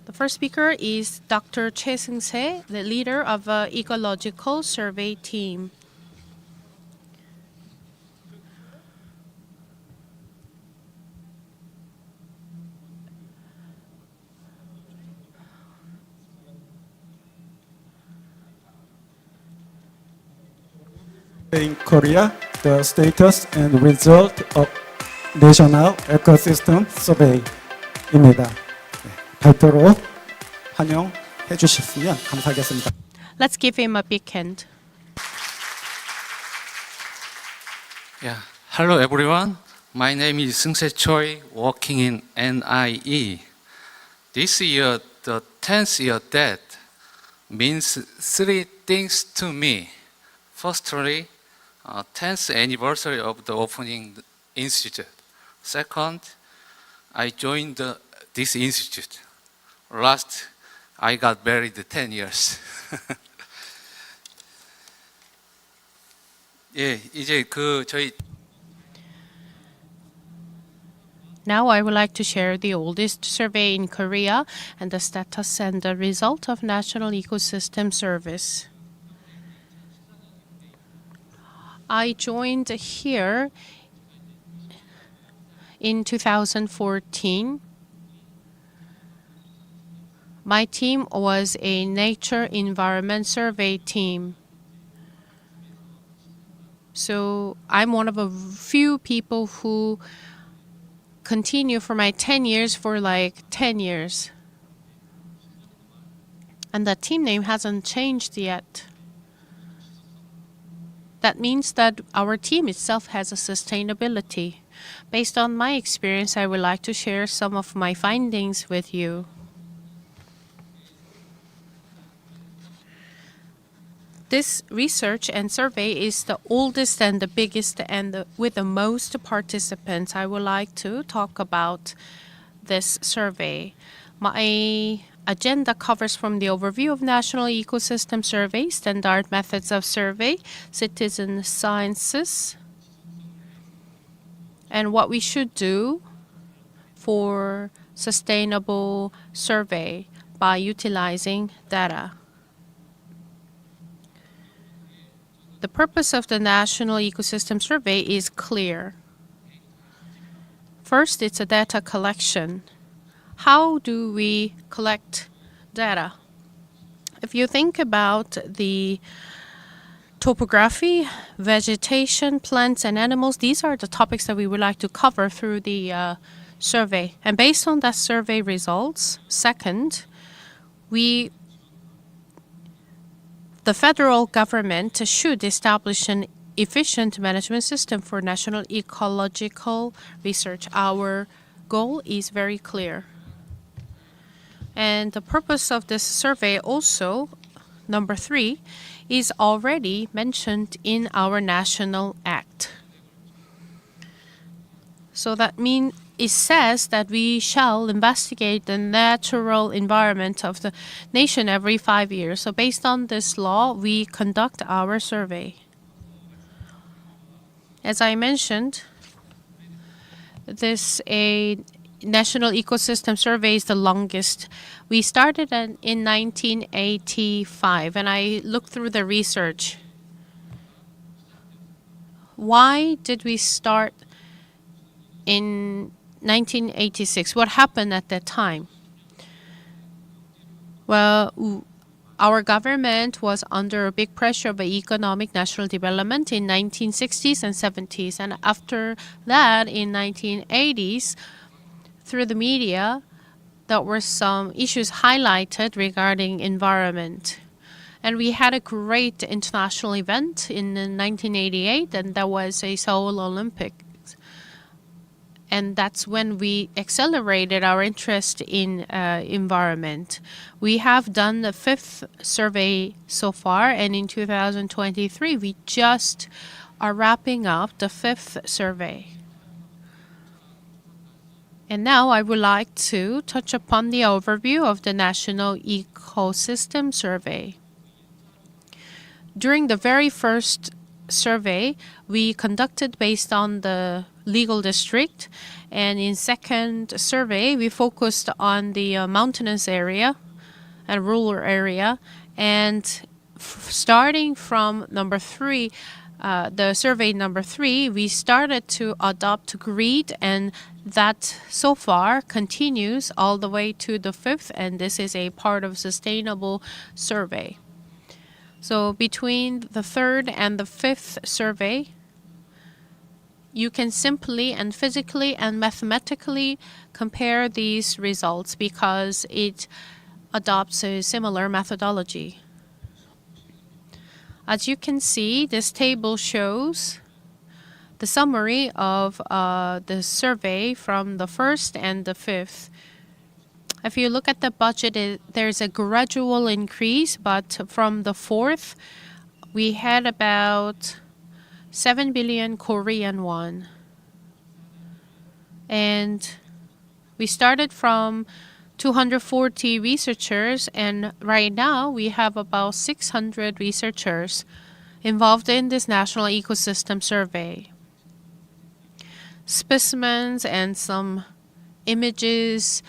The first speaker is Dr. Choi Seung-se, the leader of an ecological survey team. In Korea, the status and result of National Ecosystem Survey입니다. 발표로 환영해 주셨으면 감사하겠습니다. Let's give him a big hand. Yeah. Hello everyone. My name is Seung-se Choi, working in NIE. This year, the 10th year debt means 3 things to me. Firstly, 10th anniversary of the opening institute. Second, I joined this institute. Last, I got married 10 years. 예, 이제 저희 Now I would like to share the oldest survey in Korea and the status and the result of National Ecosystem Service. I joined here in 2014. My team was a nature environment survey team. So I'm one of a few people who continue for my 10 years for like 10 years. And the team name hasn't changed yet. That means that our team itself has a sustainability. Based on my experience, I would like to share some of my findings with you. This research and survey is the oldest and the biggest and with the most participants. I would like to talk about this survey. My agenda covers from the overview of National Ecosystem Survey, standard methods of survey, citizen sciences, and what we should do for sustainable survey by utilizing data. The purpose of the National Ecosystem Survey is clear. First, it's a data collection. How do we collect data? If you think about the topography, vegetation, plants, and animals, these are the topics that we would like to cover through the survey. And based on that survey results, second, the federal government should establish an efficient management system for national ecological research. Our goal is very clear. And the purpose of this survey also, number 3, is already mentioned in our National Act. So that means it says that we shall investigate the natural environment of the nation every 5 years. So based on this law, we conduct our survey. As I mentioned, a National Ecosystem Survey is the longest. We started in 1985, and I looked through the research. Why did we start in 1986? What happened at that time? Well, our government was under a big pressure of economic national development in 1960s and 70s. And after that, in 1980s, through the media, there were some issues highlighted regarding environment. And we had a great international event in 1988, and that was a Seoul Olympics. And that's when we accelerated our interest in environment. We have done the 5th survey so far, and in 2023, we just are wrapping up the 5th survey. And now I would like to touch upon the overview of the National Ecosystem Survey. During the very first survey, we conducted based on the legal district, and in second survey, we focused on the mountainous area and rural area. And starting from number 3, the survey number 3, we started to adopt grid, and that so far continues all the way to the 5th, and this is a part of sustainable survey. So between the 3rd and the 5th survey, you can simply and physically and mathematically compare these results because it adopts a similar methodology. As you can see, this table shows the summary of the survey from the 1st and the 5th. If you look at the budget, there's a gradual increase, but from the 4th, we had about 7 billion Korean won. And we started from 240 researchers, and right now we have about 600 researchers involved in this National Ecosystem Survey. Specimens and some images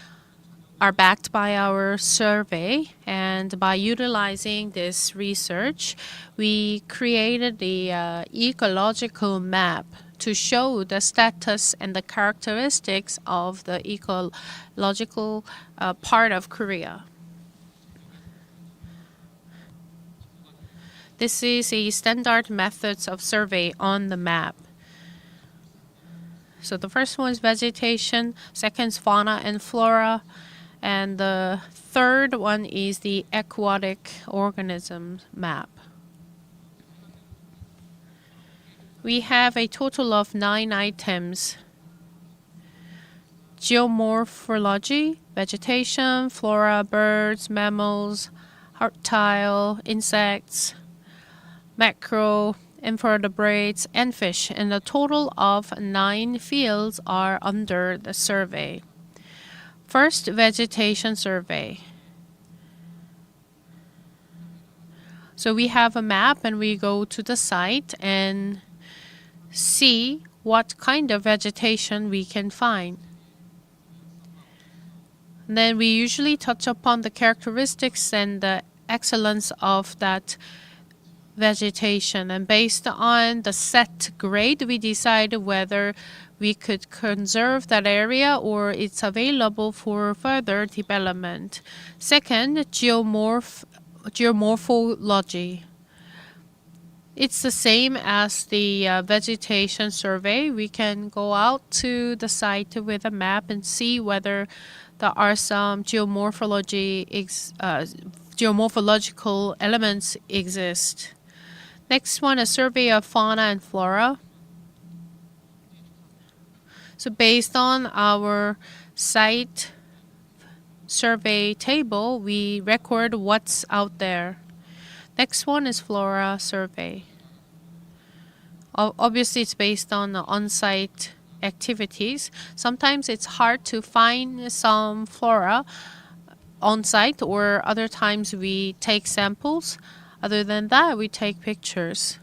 are backed by our survey, and by utilizing this research, we created the ecological map to show the status and the characteristics of the ecological part of Korea. This is a standard methods of survey on the map. So the first one is vegetation, second is fauna and flora, and the third one is the aquatic organism map. We have a total of 9 items: geomorphology, vegetation, flora, birds, mammals, reptile, insects, macro, invertebrates, and fish, and a total of 9 fields are under the survey. First, vegetation survey. So we have a map, and we go to the site and see what kind of vegetation we can find. Then we usually touch upon the characteristics and the excellence of that vegetation, and based on the set grade, we decide whether we could conserve that area or it's available for further development. Second, geomorphology. It's the same as the vegetation survey. We can go out to the site with a map and see whether there are some geomorphological elements exist. Next one, a survey of fauna and flora. So based on our site survey table, we record what's out there. Next one is flora survey. Obviously, it's based on the on-site activities. Sometimes it's hard to find some flora on-site, or other times we take samples. Other than that, we take pictures.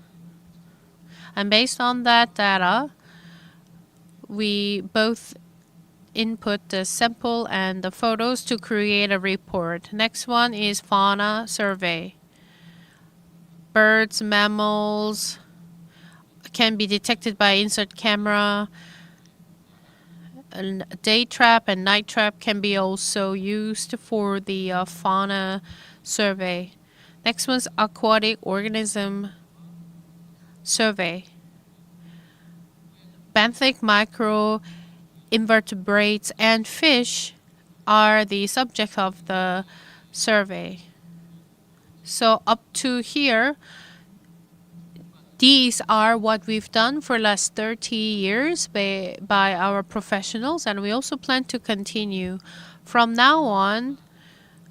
And based on that data, we both input the sample and the photos to create a report. Next one is fauna survey. Birds, mammals can be detected by insert camera. And day trap and night trap can be also used for the fauna survey. Next one's aquatic organism survey. Benthic, micro, invertebrates, and fish are the subject of the survey. So up to here, These are what we've done for the last 30 years by our professionals, and we also plan to continue. From now on,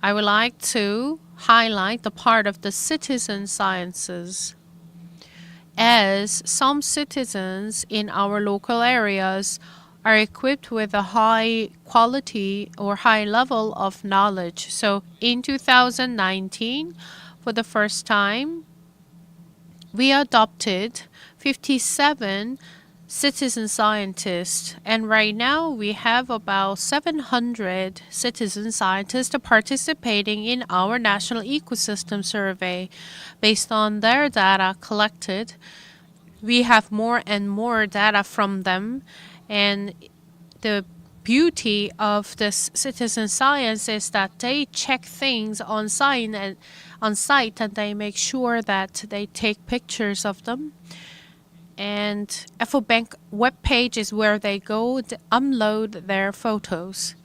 I would like to highlight the part of the citizen sciences. As some citizens in our local areas are equipped with a high quality or high level of knowledge. So in 2019, for the first time, we adopted 57 citizen scientists, and right now we have about 700 citizen scientists participating in our national ecosystem survey. Based on their data collected, we have more and more data from them, and the beauty of this citizen science is that they check things on site and they make sure that they take pictures of them. And FOBank webpage is where they go to upload their photos.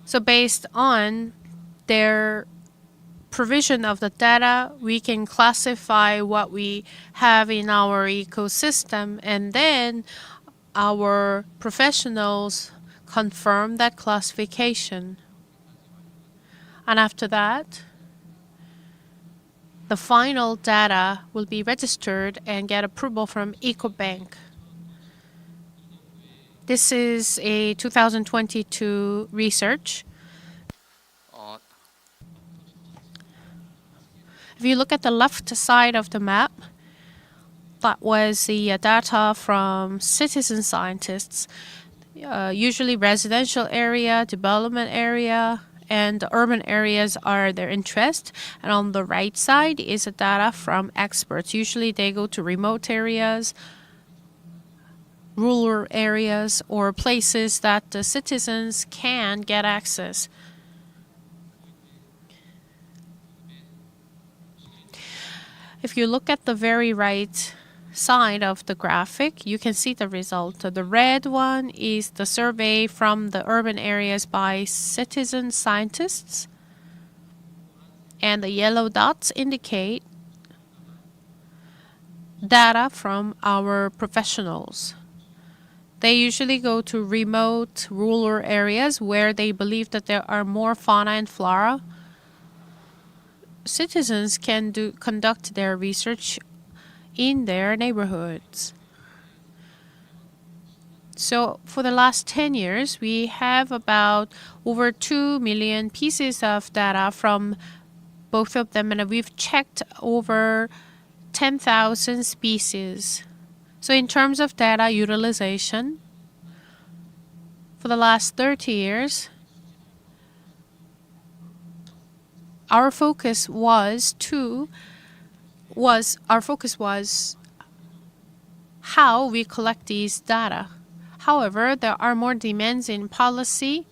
So based on their provision of the data, we can classify what we have in our ecosystem, and then our professionals confirm that classification. And after that, the final data will be registered and get approval from EcoBank. This is a 2022 research. If you look at the left side of the map, that was the data from citizen scientists, usually residential area, development area, and the urban areas are their interest. And on the right side is the data from experts. Usually they go to remote areas, rural areas, or places that the citizens can get access. If you look at the very right side of the graphic, you can see the result. The red one is the survey from the urban areas by citizen scientists, and the yellow dots indicate data from our professionals. They usually go to remote rural areas where they believe that there are more fauna and flora. Citizens can conduct their research in their neighborhoods. So for the last 10 years, we have about over 2 million pieces of data from both of them, and we've checked over 10,000 species. So in terms of data utilization, for the last 30 years, our focus was how we collect these data. However, there are more demands in policy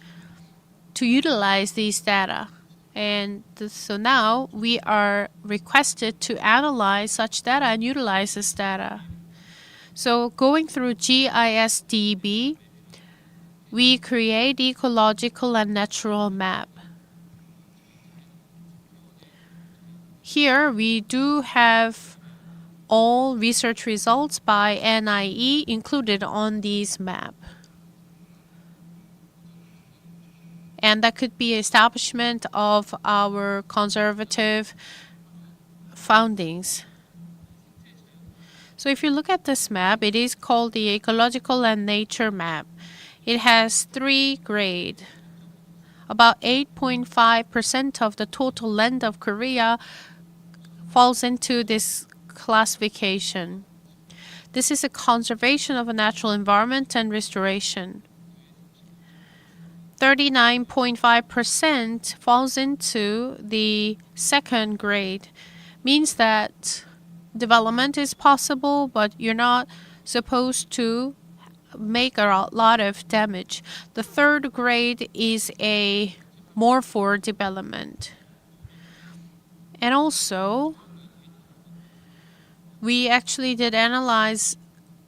to utilize these data. And so now we are requested to analyze such data and utilize this data. So going through GIS-DB, we create ecological and natural map. Here we do have all research results by NIE included on these map. And that could be establishment of our conservative foundings. So if you look at this map, it is called the Ecological and Nature Map. It has 3 grades. About 8.5% of the total land of Korea falls into this classification. This is a conservation of a natural environment and restoration. 39.5% falls into the 2nd grade, means that development is possible, but you're not supposed to make a lot of damage. The 3rd grade is more for development. And also, we actually did analyze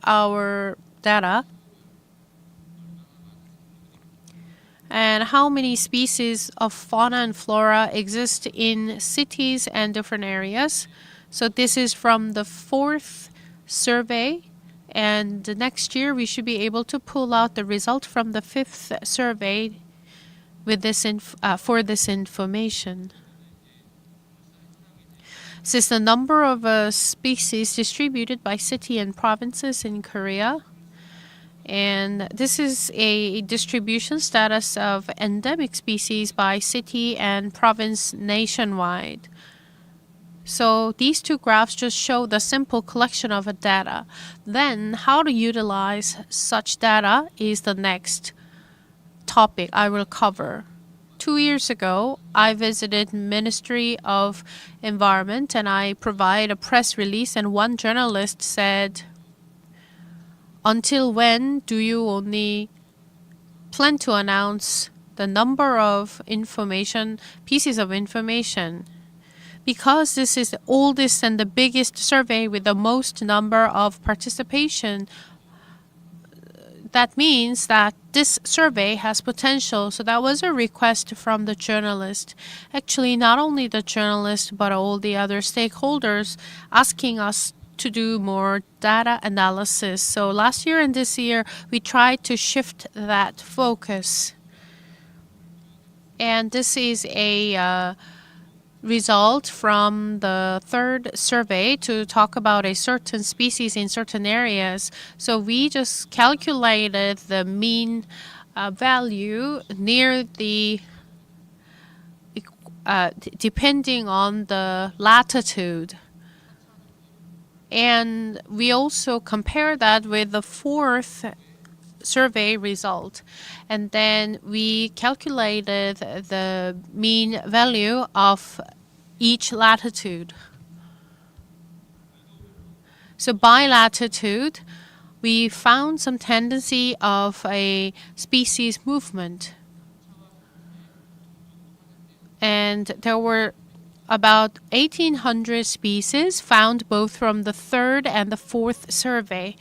our data and how many species of fauna and flora exist in cities and different areas. So this is from the 4th survey, and the next year we should be able to pull out the result from the 5th survey with this for this information. This is the number of species distributed by city and provinces in Korea. And this is a distribution status of endemic species by city and province nationwide. So these two graphs just show the simple collection of data. Then how to utilize such data is the next topic I will cover. 2 years ago, I visited Ministry of Environment and I provide a press release, and one journalist said, "Until when do you only plan to announce the number of pieces of information? Because this is the oldest and the biggest survey with the most number of participation, that means that this survey has potential." So that was a request from the journalist. Actually, not only the journalist, but all the other stakeholders asking us to do more data analysis. So last year and this year, we tried to shift that focus. And this is a result from the 3rd survey to talk about a certain species in certain areas. So we just calculated the mean value near the depending on the latitude. And we also compare that with the 4th survey result. And then we calculated the mean value of each latitude. So by latitude, we found some tendency of a species movement. And there were about 1,800 species found both from the 3rd and the 4th survey.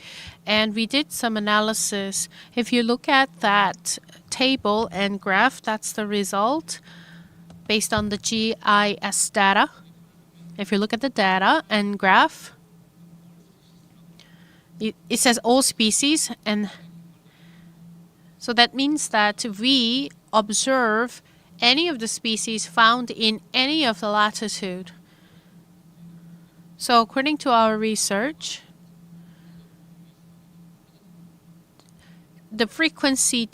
And we did some analysis. If you look at that table and graph, that's the result based on the GIS data. If you look at the data and graph, it says all species, and so that means that we observe any of the species found in any of the latitude. So according to our research, the frequency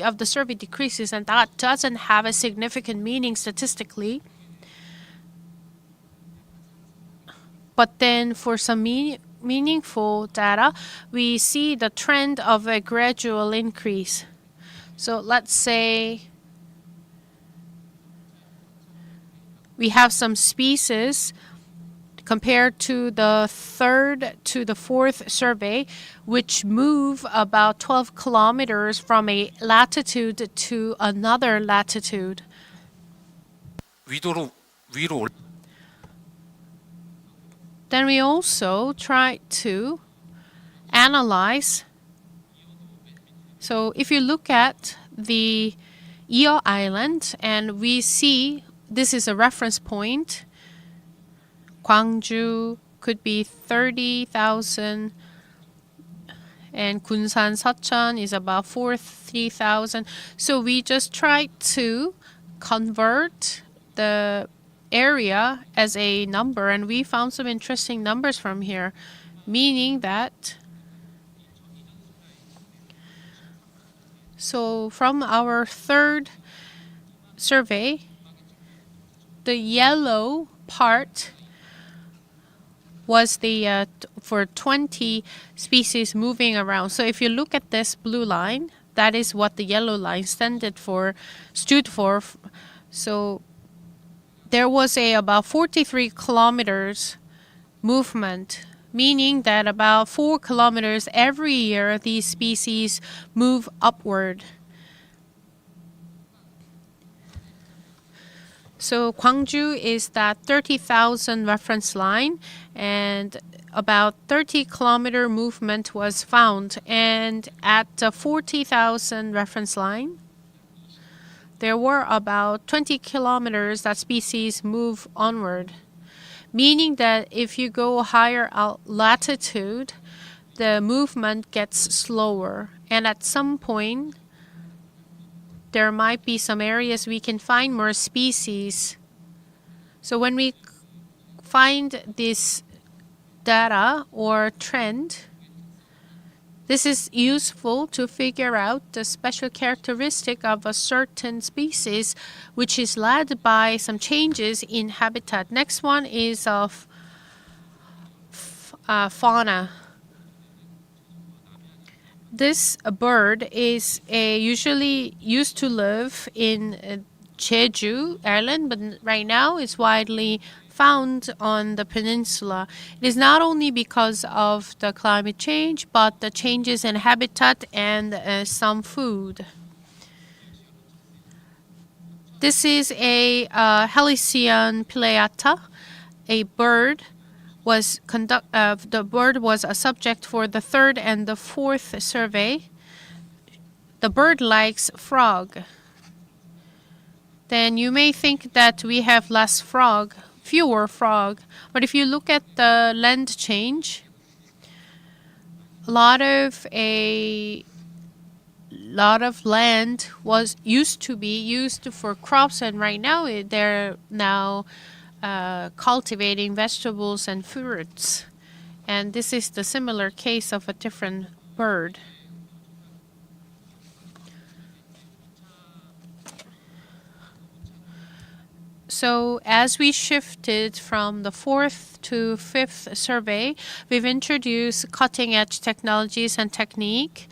of the survey decreases, and that doesn't have a significant meaning statistically. But then for some meaningful data, we see the trend of a gradual increase. So let's say we have some species compared to the 3rd to the 4th survey, which move about 12 kilometers from a latitude to another latitude. Then we also try to analyze. So if you look at the Eo Island, and we see this is a reference point. Gwangju could be 30,000, and Gunsan Seocheon is about 40,000. So we just try to convert the area as a number, and we found some interesting numbers from here, meaning that so from our 3rd survey, the yellow part was the for 20 species moving around. So if you look at this blue line, that is what the yellow line stood for. So there was about 43 kilometers movement, meaning that about 4 kilometers every year these species move upward. So Gwangju is that 30,000 reference line, and about 30-kilometer movement was found. And at 40,000 reference line, there were about 20 kilometers that species move onward, meaning that if you go higher latitude, the movement gets slower. And at some point, there might be some areas we can find more species. So when we find this data or trend, this is useful to figure out the special characteristic of a certain species, which is led by some changes in habitat. Next one is of fauna. This bird is usually used to live in Jeju Island, but right now it's widely found on the peninsula. It is not only because of the climate change, but the changes in habitat and some food. This is a Helicion pileata, a bird. The bird was a subject for the third and the fourth survey. The bird likes frog. Then you may think that we have fewer frog. But if you look at the land change, a lot of land used to be used for crops, and right now they're now cultivating vegetables and fruits. And this is the similar case of a different bird. So as we shifted from the fourth to fifth survey, we've introduced cutting-edge technologies and technique.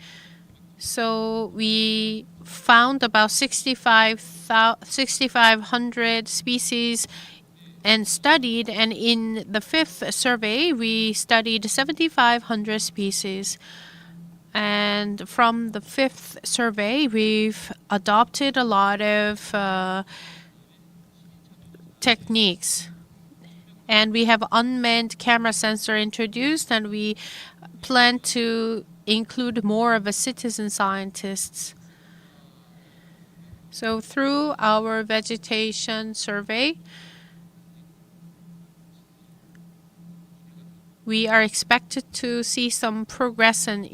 So we found about 6,500 species and studied, and in the fifth survey, we studied 7,500 species. And from the fifth survey, we've adopted a lot of techniques. And we have unmanned camera sensor introduced, and we plan to include more of a citizen scientists. So through our vegetation survey, we are expected to see some progress and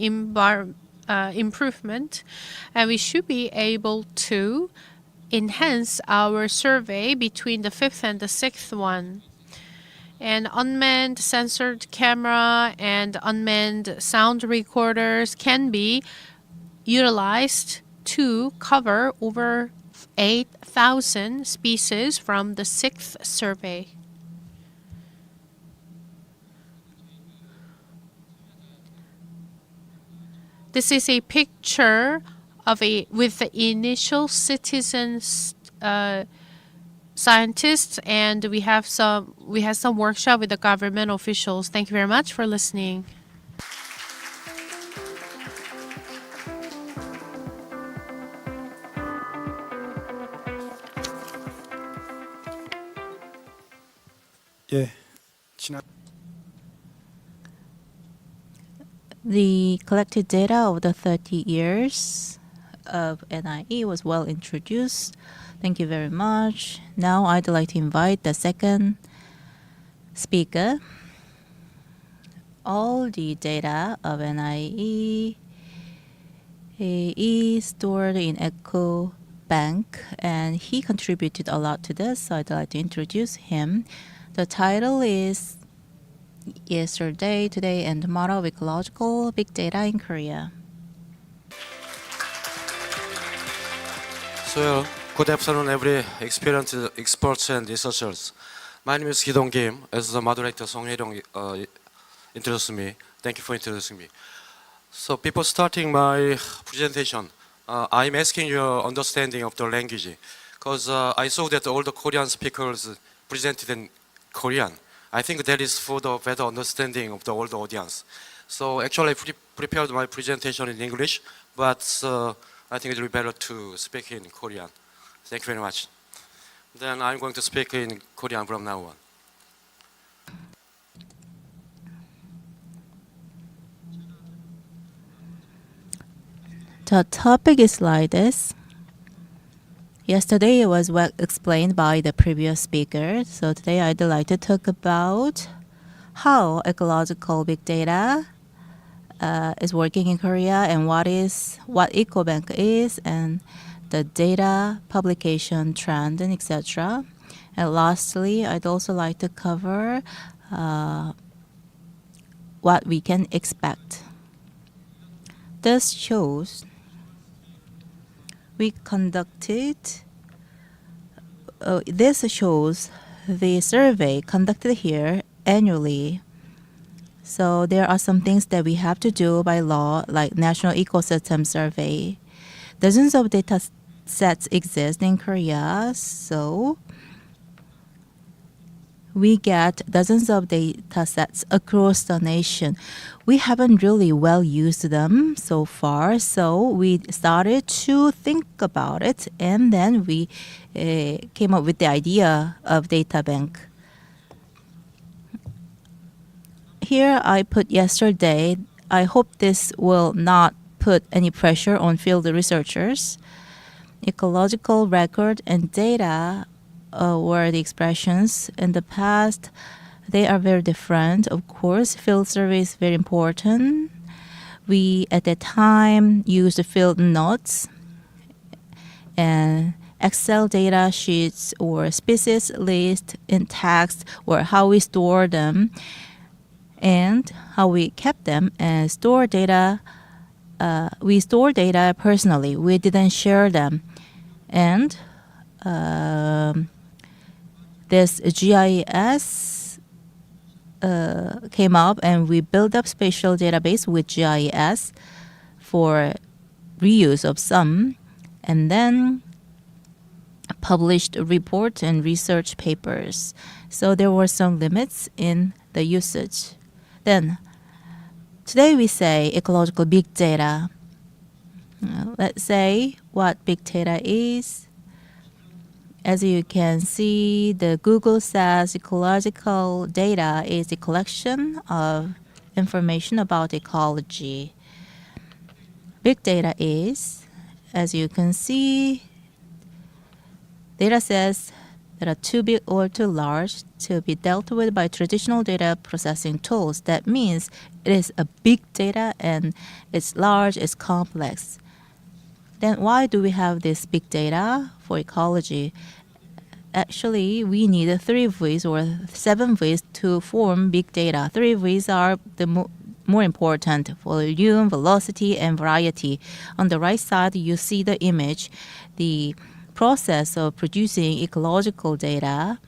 improvement, and we should be able to enhance our survey between the fifth and the sixth one. And unmanned censored camera and unmanned sound recorders can be utilized to cover over 8,000 species from the sixth survey. This is a picture of with the initial citizens scientists, and we had some workshop with the government officials. Thank you very much for listening. 예, The collected data of the 30 years of NIE was well introduced. Thank you very much. Now I'd like to invite the second speaker. All the data of NIE is stored in EcoBank, and he contributed a lot to this, so I'd like to introduce him. The title is Yesterday, Today, and Tomorrow of Ecological Big Data in Korea. So, good afternoon, every experienced experts and researchers. My name is Ki-dong Kim. As the moderator Song Hye-dong introduced me, thank you for introducing me. So, before starting my presentation, I'm asking your understanding of the language, because I saw that all the Korean speakers presented in Korean. I think that is for the better understanding of the older audience. So actually I prepared my presentation in English, but I think it will be better to speak in Korean. Thank you very much. Then I'm going to speak in Korean from now on. The topic is like this. Yesterday it was well explained by the previous speaker. So today I'd like to talk about how ecological big data is working in Korea and what EcoBank is and the data publication trend and etc. And lastly, I'd also like to cover what we can expect. This shows we conducted, this shows the survey conducted here annually. So there are some things that we have to do by law, like National Ecosystem Survey. Dozens of data sets exist in Korea, so we get dozens of data sets across the nation. We haven't really well used them so far, so we started to think about it, and then we came up with the idea of data bank. Here I put yesterday. I hope this will not put any pressure on field researchers. Ecological record and data were the expressions in the past. They are very different. Of course, field survey is very important. We, at that time, used field notes and Excel data sheets or species list in text, or how we store them and how we kept them and store data. We store data personally. We didn't share them. And this GIS came up, and we built up spatial database with GIS for reuse of some, and then published report and research papers. So there were some limits in the usage. Then today we say ecological big data. Let's say what big data is. As you can see, the Google says ecological data is the collection of information about ecology. Big data is, as you can see, data sets that are too big or too large to be dealt with by traditional data processing tools. That means it is a big data and it's large, it's complex. Then why do we have this big data for ecology? Actually, we need 3 V's or 7 V's to form big data. 3 V's are the more important: volume, velocity, and variety. On the right side, you see the image, the process of producing ecological data.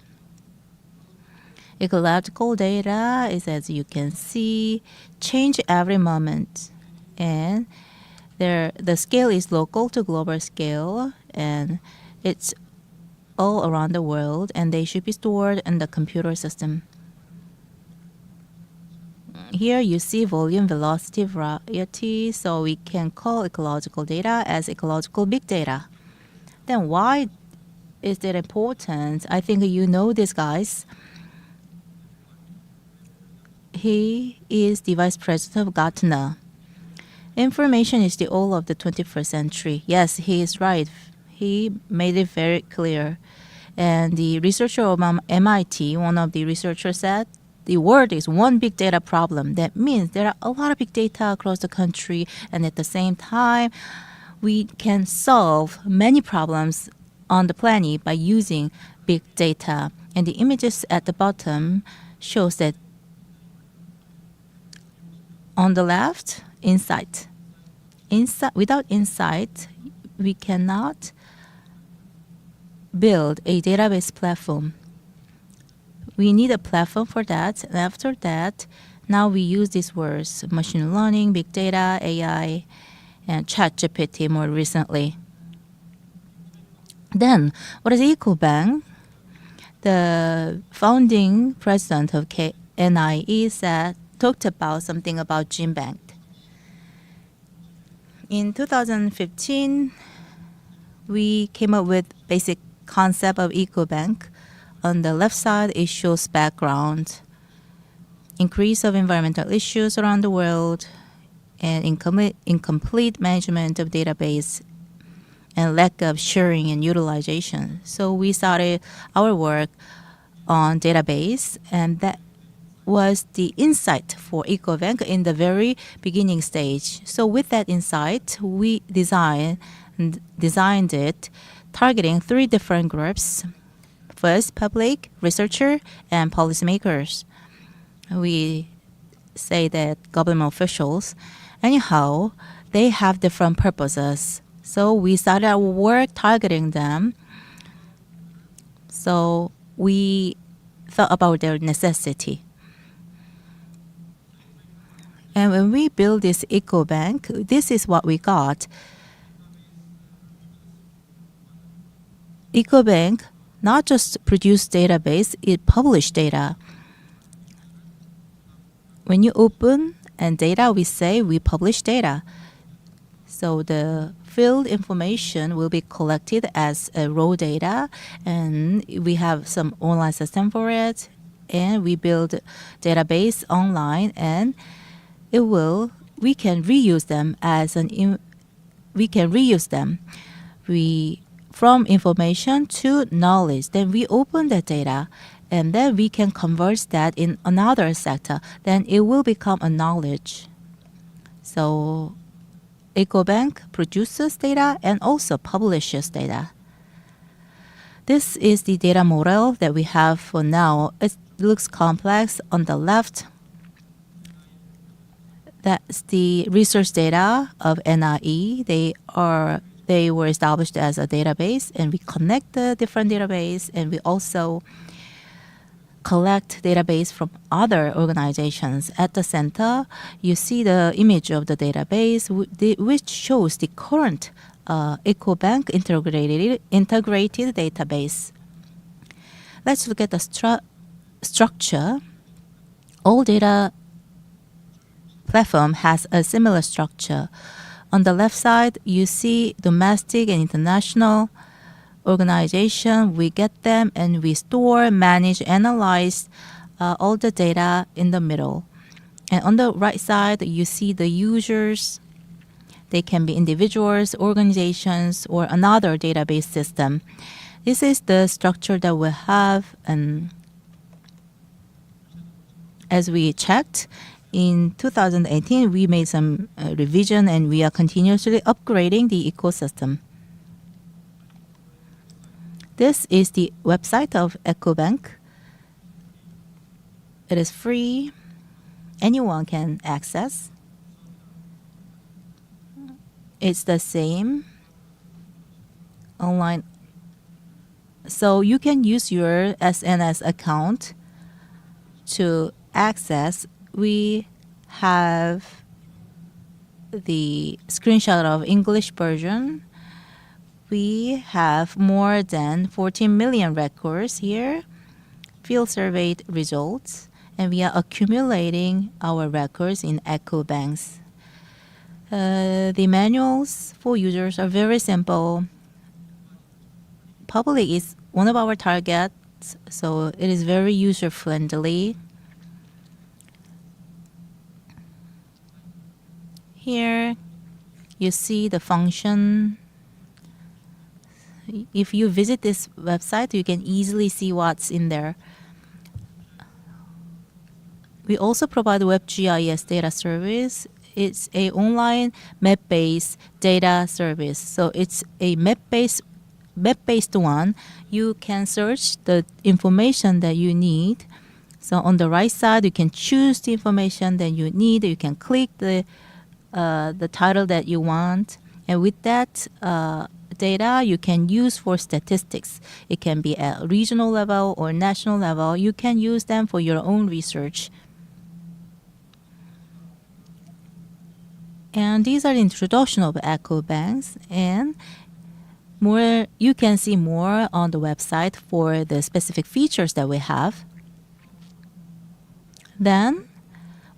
Ecological data is, as you can see, change every moment. And the scale is local to global scale, and it's all around the world, and they should be stored in the computer system. Here you see volume, velocity, variety, so we can call ecological data as ecological big data. Then why is that important? I think you know this, guys. He is the vice president of Gartner. Information is the oil of the 21st century. Yes, he is right. He made it very clear. And the researcher of MIT, one of the researchers said, the word is one big data problem. That means there are a lot of big data across the country, and at the same time, we can solve many problems on the planet by using big data. And the images at the bottom shows that on the left, insight. Without insight, we cannot build a database platform. We need a platform for that. And after that, now we use these words: machine learning, big data, AI, and ChatGPT more recently. Then, what is EcoBank? The founding president of NIE talked about something about gene bank. In 2015, we came up with basic concept of EcoBank. On the left side, it shows background, increase of environmental issues around the world, and incomplete management of database and lack of sharing and utilization. So we started our work on database, and that was the insight for EcoBank in the very beginning stage. So with that insight, we designed it targeting 3 different groups. First, public, researcher, and policymakers. We say that government officials, anyhow, they have different purposes. So we started our work targeting them. So we thought about their necessity. And when we built this EcoBank, this is what we got. EcoBank not just produced database, it published data. When you open and data, we say we publish data. So the field information will be collected as a raw data, and we have some online system for it, and we build database online, and we can reuse them from information to knowledge. Then we open that data, and then we can convert that in another sector. Then it will become a knowledge. So EcoBank produces data and also publishes data. This is the data model that we have for now. It looks complex. On the left, that's the research data of NIE. They were established as a database, and we connect the different database, and we also collect database from other organizations. At the center, you see the image of the database, which shows the current EcoBank integrated database. Let's look at the structure. All data platform has a similar structure. On the left side, you see domestic and international organization. We get them and we store, manage, analyze all the data in the middle. And on the right side, you see the users. They can be individuals, organizations, or another database system. This is the structure that we have, and as we checked, in 2018, we made some revision, and we are continuously upgrading the ecosystem. This is the website of EcoBank. It is free. Anyone can access. It's the same online. So you can use your SNS account to access. We have the screenshot of English version. We have more than 14 million records here, field survey results, and we are accumulating our records in EcoBanks. The manuals for users are very simple. Public is one of our targets, so it is very user-friendly. Here, you see the function. If you visit this website, you can easily see what's in there. We also provide WebGIS data service. It's an online map-based data service. So it's a map-based one. You can search the information that you need. So on the right side, you can choose the information that you need. You can click the title that you want, and with that data you can use for statistics. It can be at regional level or national level. You can use them for your own research. And these are the introduction of EcoBanks, and more you can see more on the website for the specific features that we have. Then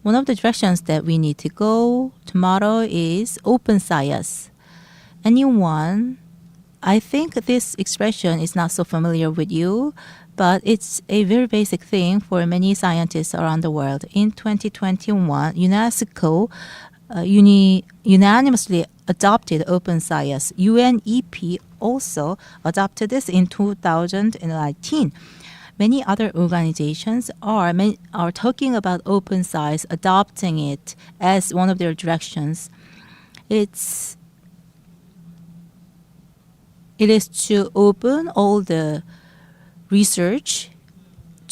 one of the directions that we need to go tomorrow is open science. Anyone, I think this expression is not so familiar with you, but it's a very basic thing for many scientists around the world. In 2021, UNESCO unanimously adopted open science. UNEP also adopted this in 2019. Many other organizations are talking about open science, adopting it as one of their directions. It is to open all the research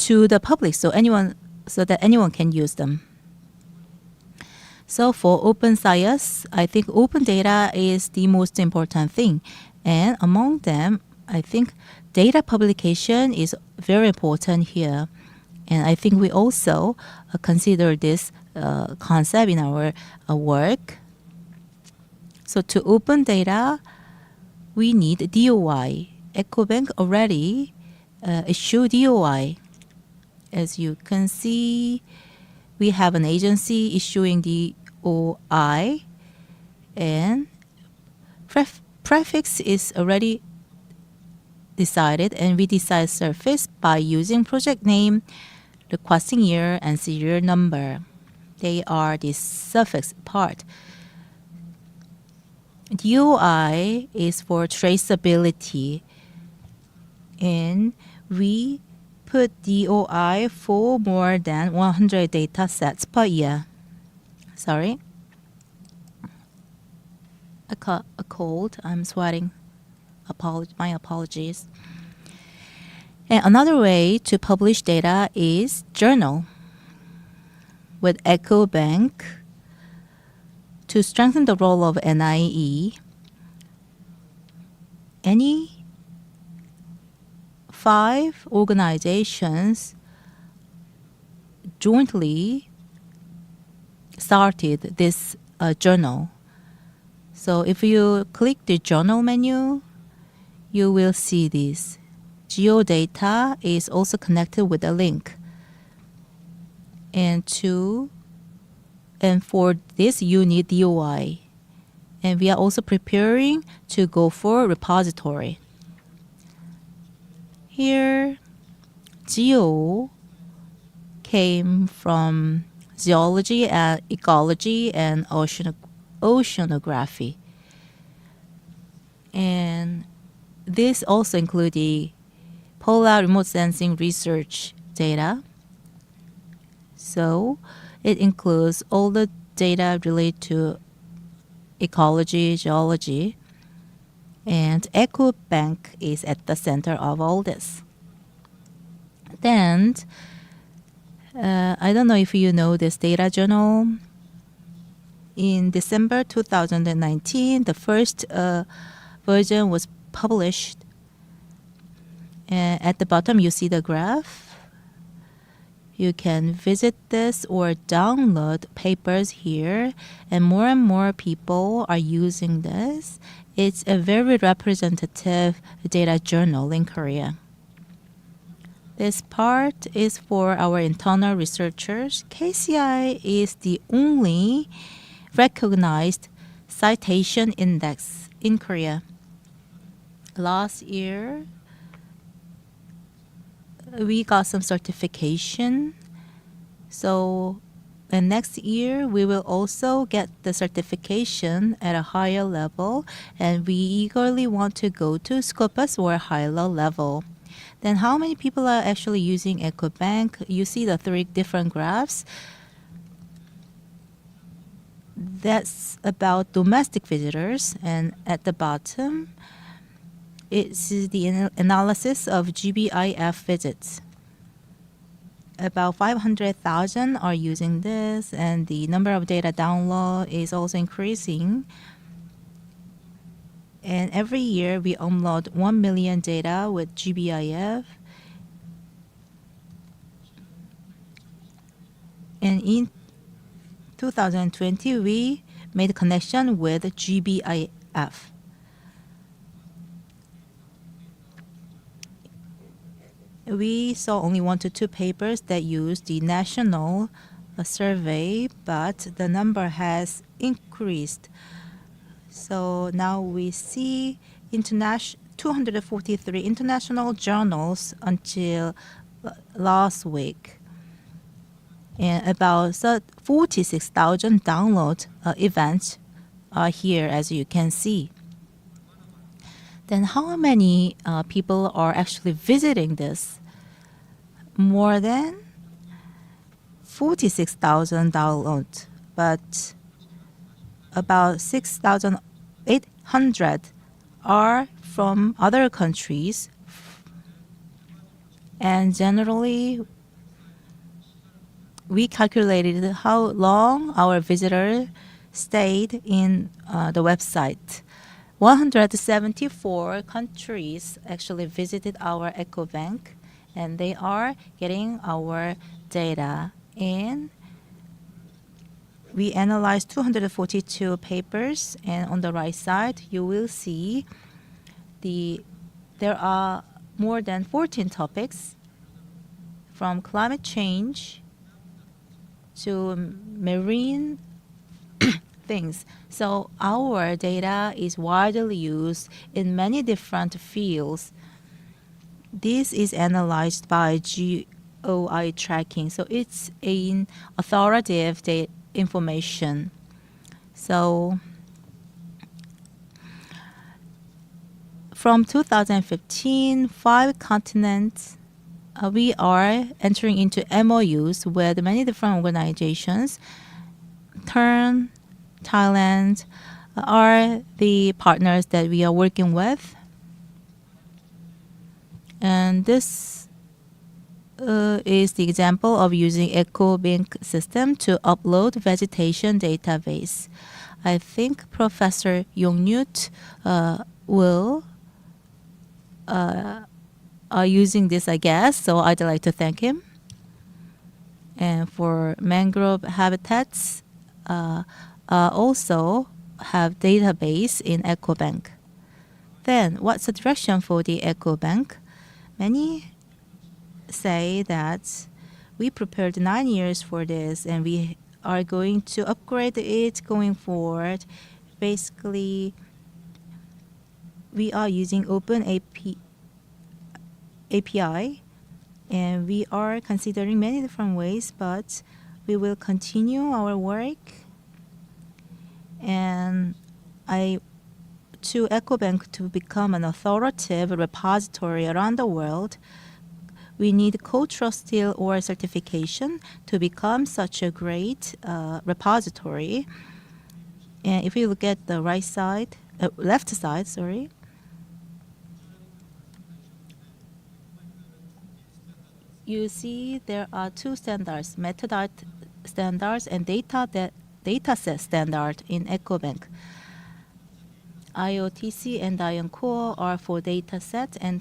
to the public so that anyone can use them. So for open science, I think open data is the most important thing. And among them, I think data publication is very important here. And I think we also consider this concept in our work. So to open data, we need DOI. EcoBank already issued DOI. As you can see, we have an agency issuing DOI, and prefix is already decided, and we decide surface by using project name, requesting year, and serial number. They are the suffix part. DOI is for traceability, and we put DOI for more than 100 data sets per year. Sorry. A cold. I'm sweating. My apologies. And another way to publish data is journal. With EcoBank, to strengthen the role of NIE, any 5 organizations jointly started this journal. So if you click the journal menu, you will see this. Geodata is also connected with a link. And for this, you need DOI. And we are also preparing to go for repository. Here, geo came from geology and ecology and oceanography. And this also includes the polar remote sensing research data. So it includes all the data related to ecology, geology, and EcoBank is at the center of all this. Then, I don't know if you know this data journal. In December 2019, the first version was published. At the bottom, you see the graph. You can visit this or download papers here, and more people are using this. It's a very representative data journal in Korea. This part is for our internal researchers. KCI is the only recognized citation index in Korea. Last year, we got some certification. So next year, we will also get the certification at a higher level, and we eagerly want to go to Scopus or higher level. Then how many people are actually using EcoBank? You see the 3 different graphs. That's about domestic visitors, and at the bottom, it's the analysis of GBIF visits. About 500,000 are using this, and the number of data download is also increasing. And every year we upload 1 million data with GBIF. And in 2020, we made a connection with GBIF. We saw only 1 to 2 papers that used the national survey, but the number has increased. So now we see 243 international journals until last week, and about 46,000 download events are here, as you can see. Then how many people are actually visiting this? More than 46,000 downloads, but about 6,800 are from other countries. And generally, we calculated how long our visitor stayed in the website. 174 countries actually visited our EcoBank, and they are getting our data. And we analyzed 242 papers, and on the right side, you will see there are more than 14 topics, from climate change to marine things. So our data is widely used in many different fields. This is analyzed by GOI tracking, so it's an authoritative information. So from 2015, 5 continents, we are entering into MOUs with many different organizations. Turn, Thailand are the partners that we are working with. And this is the example of using EcoBank system to upload vegetation database. I think Professor Yongnut will are using this, I guess, so I'd like to thank him. And for mangrove habitats, also have database in EcoBank. Then, what's the direction for the EcoBank? Many say that we prepared 9 years for this, and we are going to upgrade it going forward. Basically, we are using Open API, and we are considering many different ways, but we will continue our work. And to EcoBank to become an authoritative repository around the world, we need co-trustee or certification to become such a great repository. And if you look at the left side, you see there are 2 standards, metadata standards and dataset standard in EcoBank. IOTC and ION Core are for dataset, and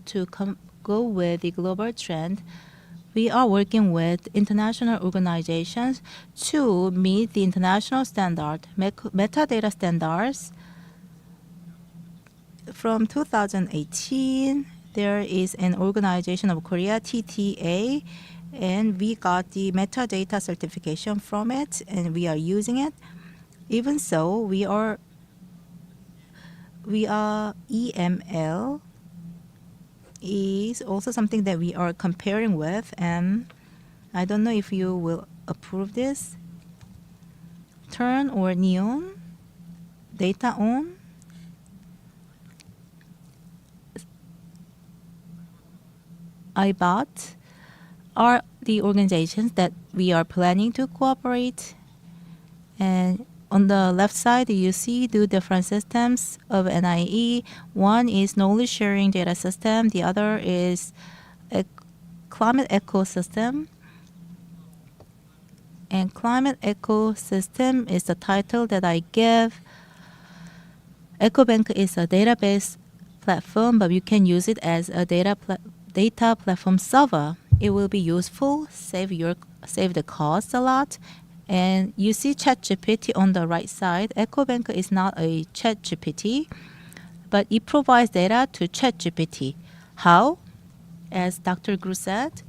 to go with the global trend, we are working with international organizations to meet the international standard, metadata standards. From 2018, there is an organization of Korea, TTA, and we got the metadata certification from it, and we are using it. Even so, we are EML is also something that we are comparing with, and I don't know if you will approve this. Turn or Neon, Data On, IBOT are the organizations that we are planning to cooperate. And on the left side, you see 2 different systems of NIE. One is knowledge sharing data system. The other is a climate ecosystem. And climate ecosystem is the title that I give. EcoBank is a database platform, but you can use it as a data platform server. It will be useful, save the cost a lot. And you see ChatGPT on the right side. EcoBank is not a ChatGPT, but it provides data to ChatGPT. How? As Dr. Gru said,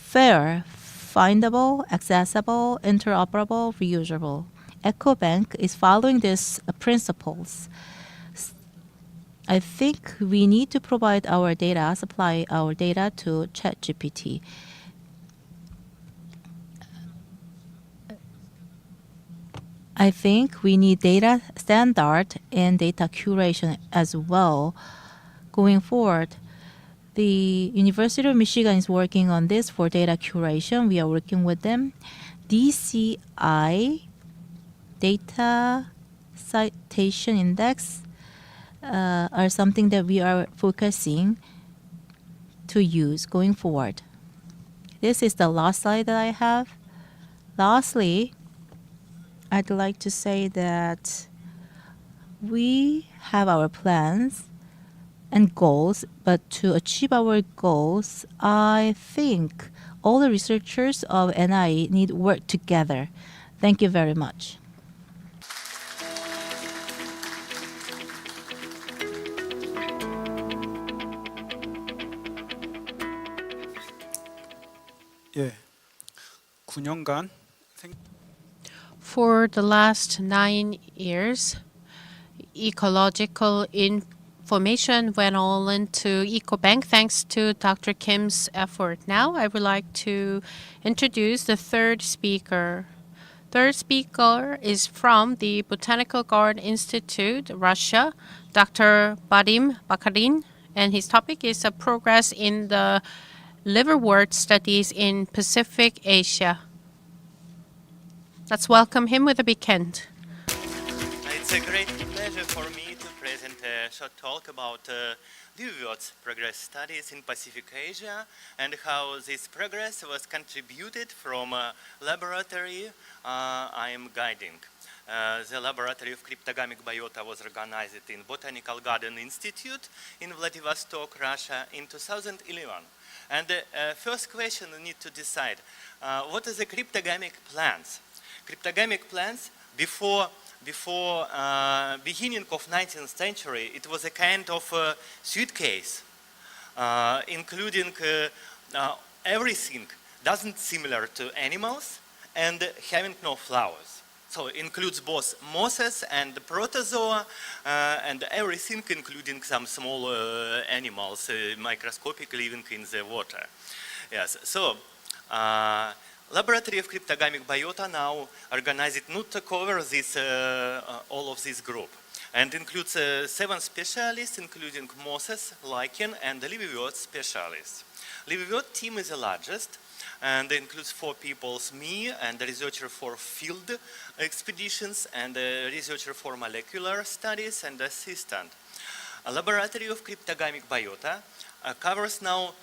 fair, findable, accessible, interoperable, reusable. EcoBank is following these principles. I think we need to provide our data, supply our data to ChatGPT. I think we need data standard and data curation as well going forward. The University of Michigan is working on this for data curation. We are working with them. DCI, Data Citation Index, are something that we are focusing to use going forward. This is the last slide that I have. Lastly, I'd like to say that we have our plans and goals, but to achieve our goals, I think all the researchers of NIE need to work together. Thank you very much. 예, 9년간 For the last 9 years, ecological information went all into EcoBank thanks to Dr. Kim's effort. Now I would like to introduce the third speaker. Third speaker is from the Botanical Garden Institute, Russia, Dr. Vadim Bakarin, and his topic is progress in the liverwort studies in Pacific Asia. Let's welcome him with a big hand. It's a great pleasure for me to present a short talk about liverworts progress studies in Pacific Asia and how this progress was contributed from a laboratory I am guiding. The laboratory of cryptogamic biota was organized in Botanical Garden Institute in Vladivostok, Russia in 2011. And the first question we need to decide, what is a cryptogamic plants? Cryptogamic plants, before beginning of 19th century, it was a kind of suitcase, including everything doesn't similar to animals and having no flowers. So it includes both mosses and protozoa and everything, including some small animals, microscopic living in the water. Yes, so Laboratory of Cryptogamic Biota now organized not to cover this, all of this group, and includes 7 specialists, including mosses, lichen, and liverwort specialists. Liverwort team is the largest, and includes 4 people, me, and a researcher for field expeditions, and a researcher for molecular studies, and assistant. A Laboratory of Cryptogamic Biota covers now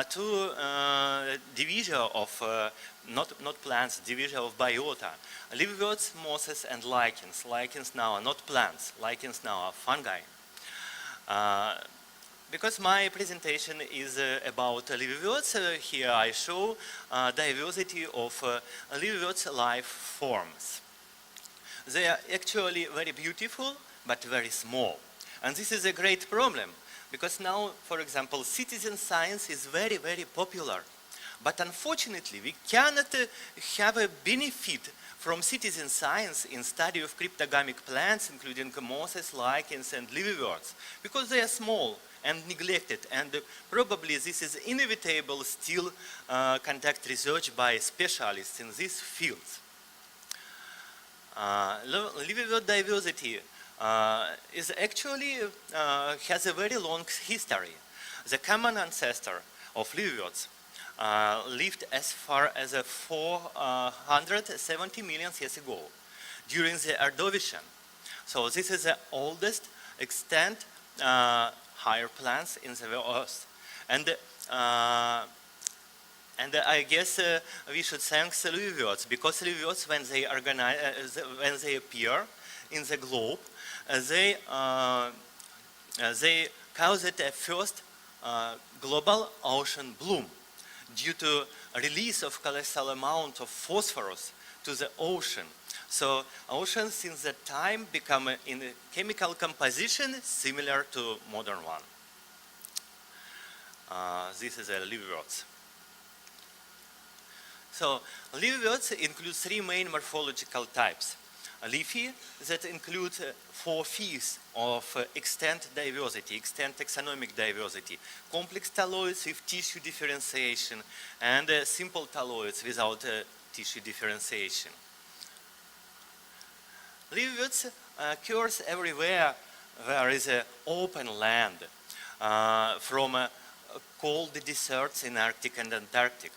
2 divisions of not plants, division of biota. Liverworts, mosses, and lichens. Lichens now are not plants. Lichens now are fungi. Because my presentation is about liverworts, here I show diversity of liverworts life forms. They are actually very beautiful, but very small. And this is a great problem, because now, for example, citizen science is very, very popular. But unfortunately, we cannot have a benefit from citizen science in study of cryptogamic plants, including mosses, lichens, and liverworts, because they are small and neglected, and probably this is inevitable still conduct research by specialists in these fields. Liverwort diversity is actually has a very long history. The common ancestor of liverworts lived as far as 470 million years ago, during the Ordovician. So this is the oldest extant higher plants in the earth. And I guess we should thank the liverworts, because liverworts, when they appear in the globe, they caused a first global ocean bloom, due to a release of colossal amount of phosphorus to the ocean. So oceans since that time become in a chemical composition similar to modern one. This is a liverworts. So liverworts include 3 main morphological types. Leafy, that includes 4 phases of extent diversity, extent taxonomic diversity, complex thalloids with tissue differentiation, and simple thalloids without tissue differentiation. Liverworts occurs everywhere there is an open land, from cold deserts in Arctic and Antarctic.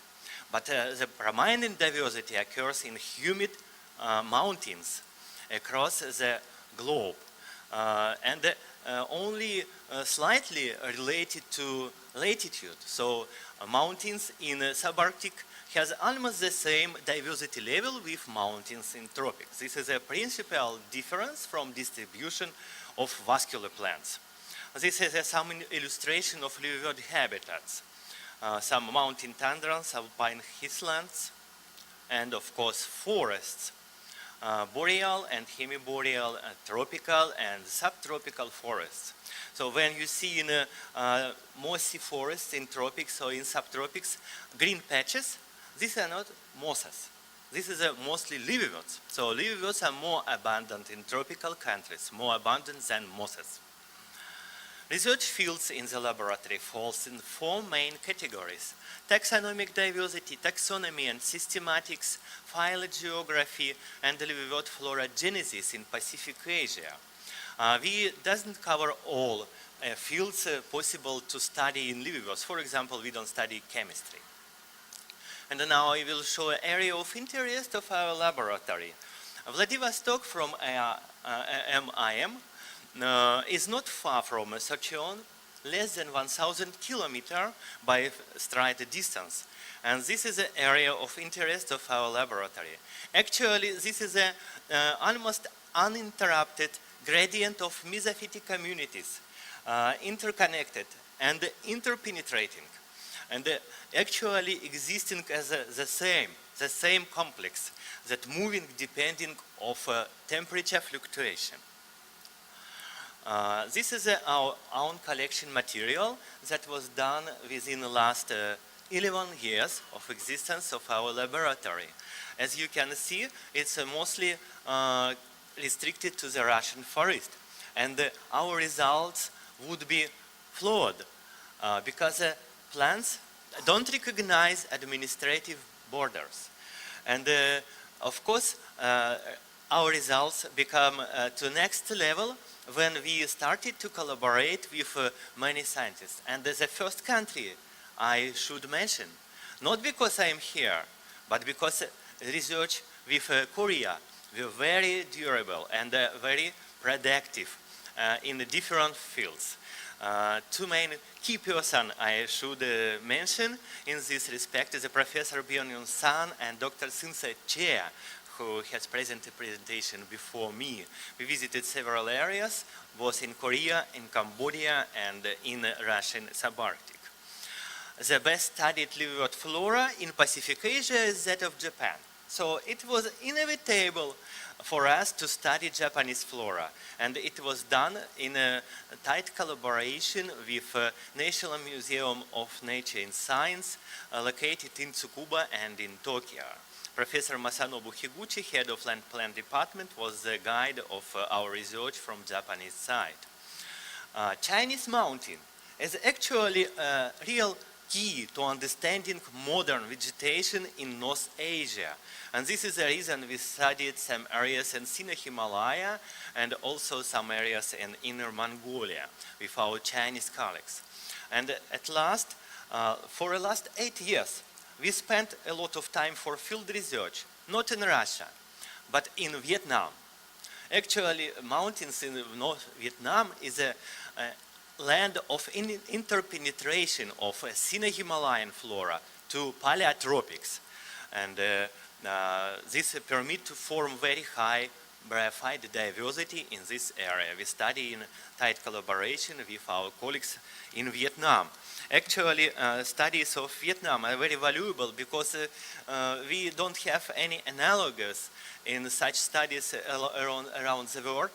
But the predominant diversity occurs in humid mountains across the globe, and only slightly related to latitude. So mountains in subarctic has almost the same diversity level with mountains in tropics. This is a principal difference from distribution of vascular plants. This is some illustration of liverwort habitats. Some mountain tundras, alpine heathlands, and of course forests. Boreal and hemiboreal, tropical and subtropical forests. So when you see in mossy forests in tropics or in subtropics, green patches, these are not mosses. This is mostly liverworts. So liverworts are more abundant in tropical countries, more abundant than mosses. Research fields in the laboratory falls in 4 main categories: taxonomic diversity, taxonomy and systematics, phylogeography, and liverwort floragenesis in Pacific Asia. We doesn't cover all fields possible to study in liverworts. For example, we don't study chemistry. And now I will show an area of interest of our laboratory. Vladivostok from MIM is not far from Sochon, less than 1,000 kilometers by straight distance. And this is an area of interest of our laboratory. Actually, this is an almost uninterrupted gradient of mesophytic communities, interconnected and interpenetrating, and actually existing as the same complex, that moving depending of temperature fluctuation. This is our own collection material that was done within the last 11 years of existence of our laboratory. As you can see, it's mostly restricted to the Russian forest. And our results would be flawed because plants don't recognize administrative borders. And of course, our results become to next level when we started to collaborate with many scientists. And the first country I should mention, not because I am here, but because research with Korea were very durable and very productive in the different fields. 2 main key persons I should mention in this respect is Professor Byung-Yoon San and Dr. Sung-Se Choi, who has presented a presentation before me. We visited several areas, both in Korea, in Cambodia, and in Russian subarctic. The best studied liverwort flora in Pacific Asia is that of Japan. So it was inevitable for us to study Japanese flora, and it was done in a tight collaboration with National Museum of Nature and Science, located in Tsukuba and in Tokyo. Professor Masanobu Higuchi, head of Land Plant Department, was the guide of our research from Japanese side. Chinese mountain is actually a real key to understanding modern vegetation in North Asia. And this is the reason we studied some areas in Sino Himalaya and also some areas in Inner Mongolia with our Chinese colleagues. And at last, for the last 8 years, we spent a lot of time for field research, not in Russia, but in Vietnam. Actually, mountains in North Vietnam is a land of interpenetration of Sino-Himalayan flora to Paleotropics. And this permits to form very high bryophyte diversity in this area. We study in tight collaboration with our colleagues in Vietnam. Actually, studies of Vietnam are very valuable because we don't have any analogues in such studies around the world.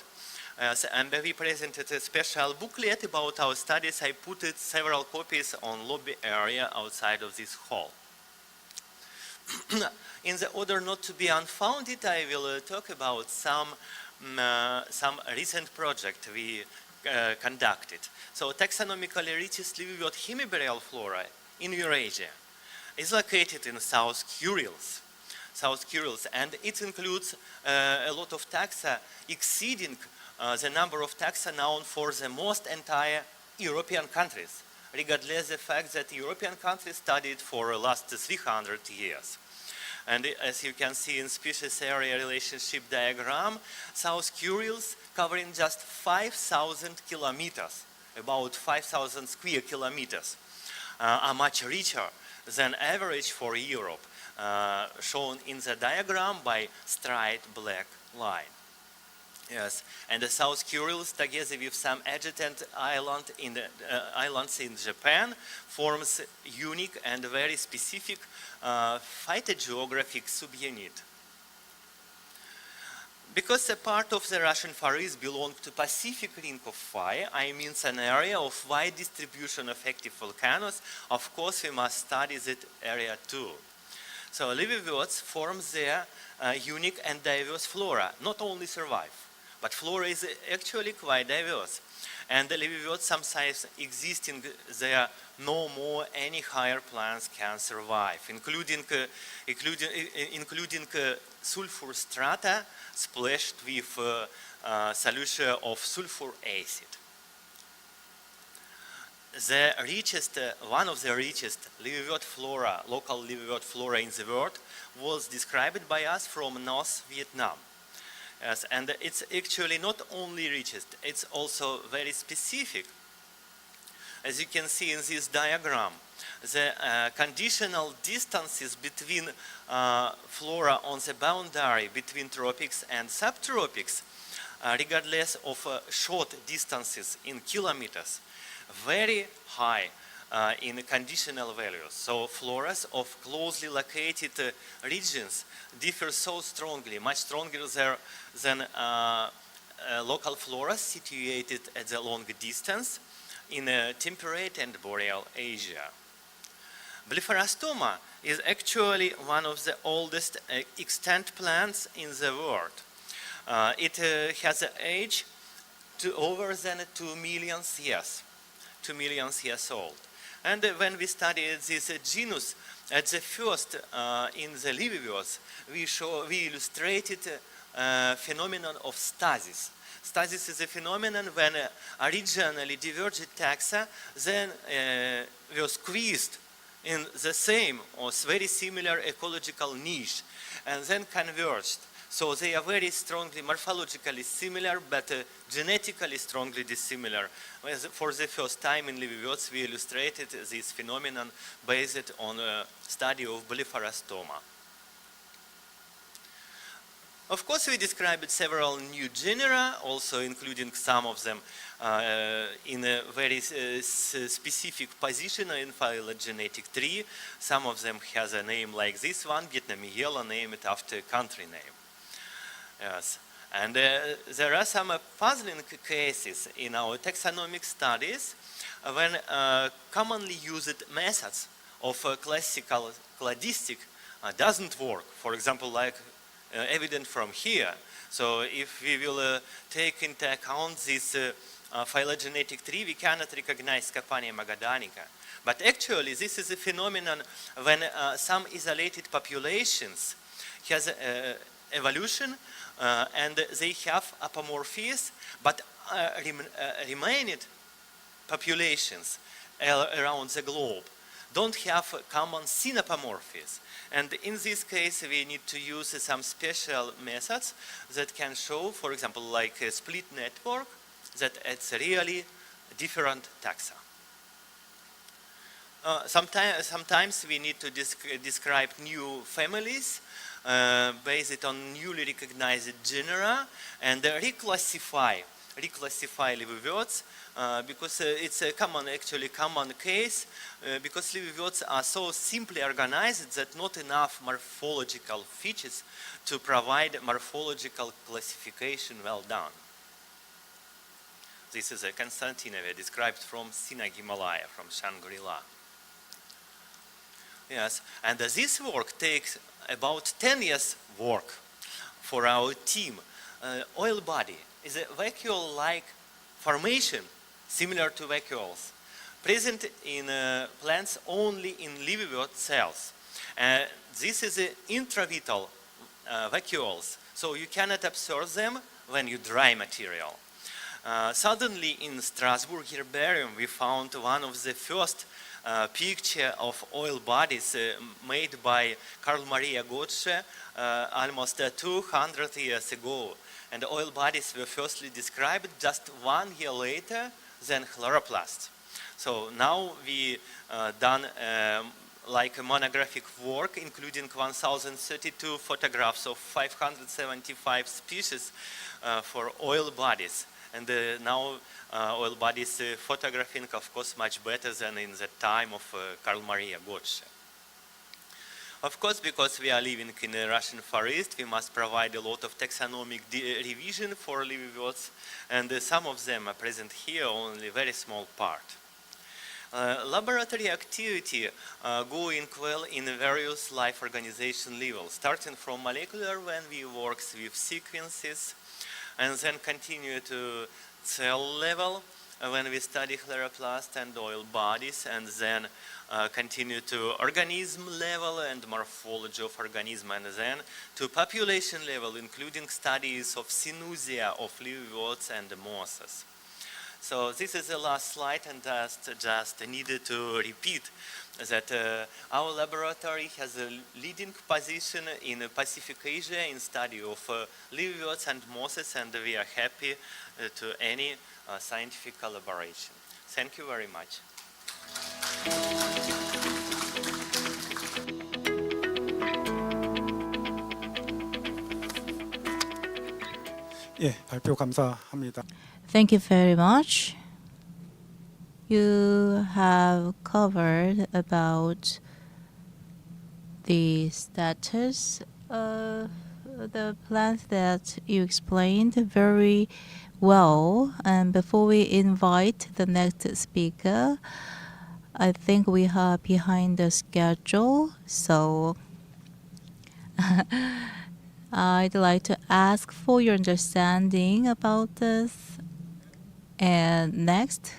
And we presented a special booklet about our studies. I put several copies on lobby area outside of this hall. In the order not to be unfounded, I will talk about some recent project we conducted. So taxonomically richest liverwort hemiboreal flora in Eurasia is located in South Kurils. South Kurils, and it includes a lot of taxa exceeding the number of taxa known for the most entire European countries, regardless the fact that European countries studied for the last 300 years. And as you can see in species area relationship diagram, South Kurils covering just 5,000 kilometers, about 5,000 square kilometers, are much richer than average for Europe, shown in the diagram by straight black line. Yes, and the South Kurils, together with some adjacent islands in Japan, forms unique and very specific phytogeographic subunit. Because a part of the Russian Far East belongs to Pacific Ring of Fire, I mean an area of wide distribution of active volcanoes, of course we must study that area too. So liverworts form their unique and diverse flora, not only survive, but flora is actually quite diverse. And the liverworts sometimes existing there no more any higher plants can survive, including sulfur strata splashed with solution of sulfur acid. The richest, one of the richest liverwort flora, local liverwort flora in the world, was described by us from North Vietnam. Yes, and it's actually not only richest, it's also very specific. As you can see in this diagram, the conditional distances between flora on the boundary between tropics and subtropics, regardless of short distances in kilometers, very high in conditional values. So floras of closely located regions differ so strongly, much stronger there than local flora situated at the long distance in temperate and boreal Asia. Blepharostoma is actually one of the oldest extant plants in the world. It has an age to over than 2 million years, 2 million years old. And when we studied this genus at the first in the liverworts, we illustrated phenomenon of stasis. Stasis is a phenomenon when originally divergent taxa then were squeezed in the same or very similar ecological niche and then converged. So they are very strongly morphologically similar, but genetically strongly dissimilar. For the first time in liverworts, we illustrated this phenomenon based on a study of Blepharostoma. Of course, we described several new genera, also including some of them in a very specific position in phylogenetic tree. Some of them has a name like this one, Vietnamese yellow, named after a country name. Yes, and there are some puzzling cases in our taxonomic studies when commonly used methods of classical cladistic doesn't work. For example, like evident from here. So if we will take into account this phylogenetic tree, we cannot recognize Scapania magadanica. But actually, this is a phenomenon when some isolated populations has evolution and they have apomorphies, but remaining populations around the globe don't have common synapomorphies. And in this case, we need to use some special methods that can show, for example, like a split network, that it's really different taxa. Sometimes we need to describe new families based on newly recognized genera and reclassify liverworts because it's a common case because liverworts are so simply organized that not enough morphological features to provide morphological classification well done. This is a Constantinova described from Sinai Himalaya, from Shangri-La. Yes, and this work takes about 10 years work for our team. Oil body is a vacuole-like formation similar to vacuoles, present in plants only in liverwort cells. This is intravital vacuoles, so you cannot absorb them when you dry material. Suddenly in Strasbourg Herbarium we found one of the first picture of oil bodies made by Carl Maria Gottsche almost 200 years ago. And the oil bodies were firstly described just 1 year later than chloroplasts. So now we done like a monographic work including 1032 photographs of 575 species for oil bodies. And now oil bodies photographing, of course, much better than in the time of Carl Maria Gottsche. Of course, because we are living in a Russian forest, we must provide a lot of taxonomic revision for liverworts, and some of them are present here, only a very small part. Laboratory activity going well in various life organization levels, starting from molecular when we work with sequences, and then continue to cell level when we study chloroplast and oil bodies, and then continue to organism level and morphology of organism, and then to population level, including studies of synusia of liverworts and mosses. So this is the last slide, and just needed to repeat that our laboratory has a leading position in Pacific Asia in study of liverworts and mosses, and we are happy to any scientific collaboration. Thank you very much. 예, 발표 감사합니다. Thank you very much. You have covered about the status of the plans that you explained very well. And before we invite the next speaker, I think we are behind the schedule, so I'd like to ask for your understanding about this. And next,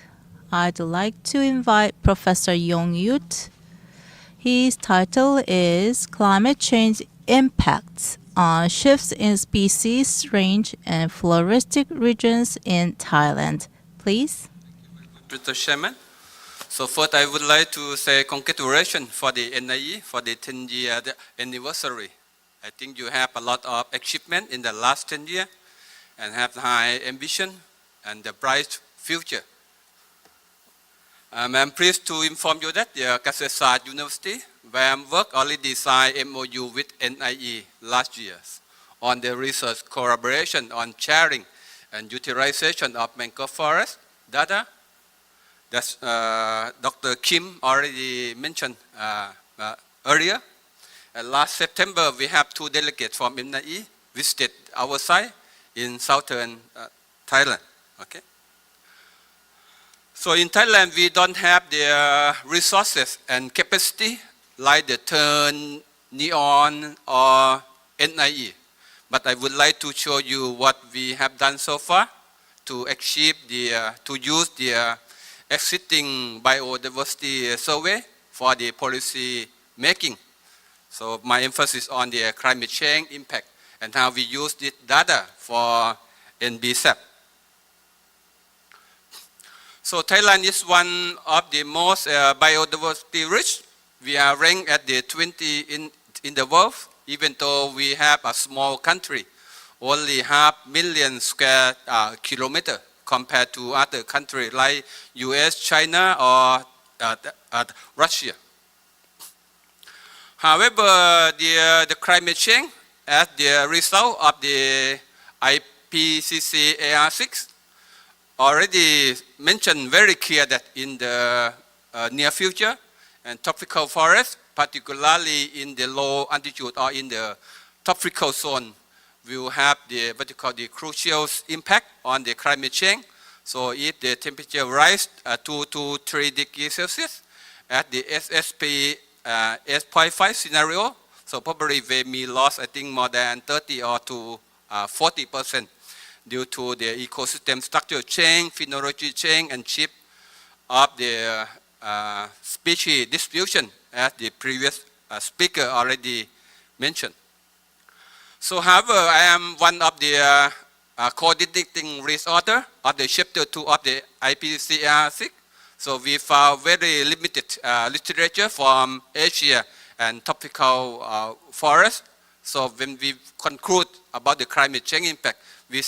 I'd like to invite Professor Yong-Yut. His title is Climate Change Impacts on Shifts in Species Range and Floristic Regions in Thailand. Please. Mr. Chairman. So first I would like to say congratulations for the NIE for the 10-year anniversary. I think you have a lot of achievement in the last 10 years and have high ambition and a bright future. I'm pleased to inform you that the Kasetsart University, where I work, already signed MOU with NIE last year on the research collaboration on sharing and utilization of mangrove forest data. That's Dr. Kim already mentioned earlier. Last September, we have 2 delegates from NIE visited our site in southern Thailand. Okay. So in Thailand, we don't have the resources and capacity like the TERN, NEON, or NIE. But I would like to show you what we have done so far to achieve to use the existing biodiversity survey for the policy making. So my emphasis on the climate change impact and how we use this data for NBSAP. So Thailand is one of the most biodiversity rich. We are ranked at the 20 in the world, even though we have a small country, only 500,000 square kilometers compared to other countries like US, China, or Russia. However, the climate change as the result of the IPCC AR6 already mentioned very clear that in the near future, and tropical forests, particularly in the low altitude or in the tropical zone, will have the what you call the crucial impact on the climate change. So if the temperature rise 2 to 3 degrees Celsius at the SSP 8.5 scenario, so probably they may lose, I think, more than 30 or to 40% due to the ecosystem structure change, phenology change, and shift of the species distribution as the previous speaker already mentioned. So however, I am one of the coordinating researcher of the chapter 2 of the IPCC. So we found very limited literature from Asia and tropical forest. So when we conclude about the climate change impact, we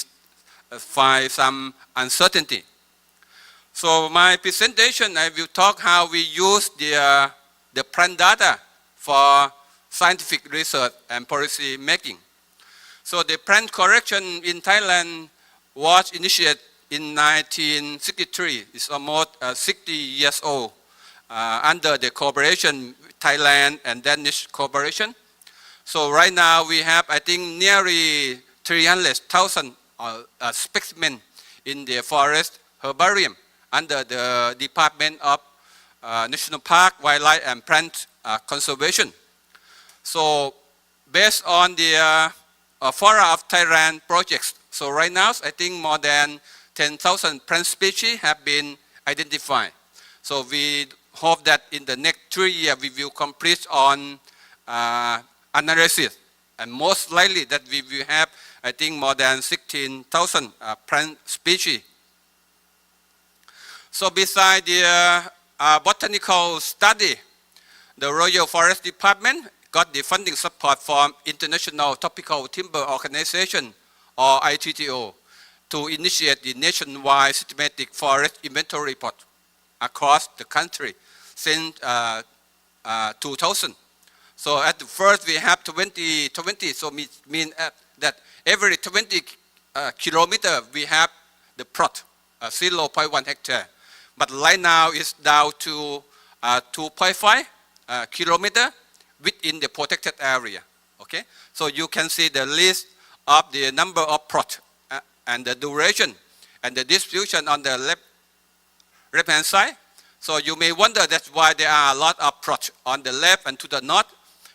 find some uncertainty. So my presentation, I will talk how we use the plant data for scientific research and policy making. So the plant correction in Thailand was initiated in 1963. It's almost 60 years old under the cooperation with Thailand and Danish cooperation. So right now we have, I think, nearly 300,000 specimens in the forest herbarium under the Department of National Park, Wildlife and Plant Conservation. So based on the Flora of Thailand projects, so right now I think more than 10,000 plant species have been identified. So we hope that in the next 3 years we will complete on analysis, and most likely that we will have, I think, more than 16,000 plant species. So besides the botanical study, the Royal Forest Department got the funding support from International Tropical Timber Organization, or ITTO, to initiate the nationwide systematic forest inventory report across the country since 2000. So at the first we have 20, so mean that every 20 kilometer we have the plot, 0.1 hectare. But right now it's down to 2.5 kilometer within the protected area. Okay, so you can see the list of the number of plots and the duration and the distribution on the left-hand side. So you may wonder that's why there are a lot of plots on the left and to the north,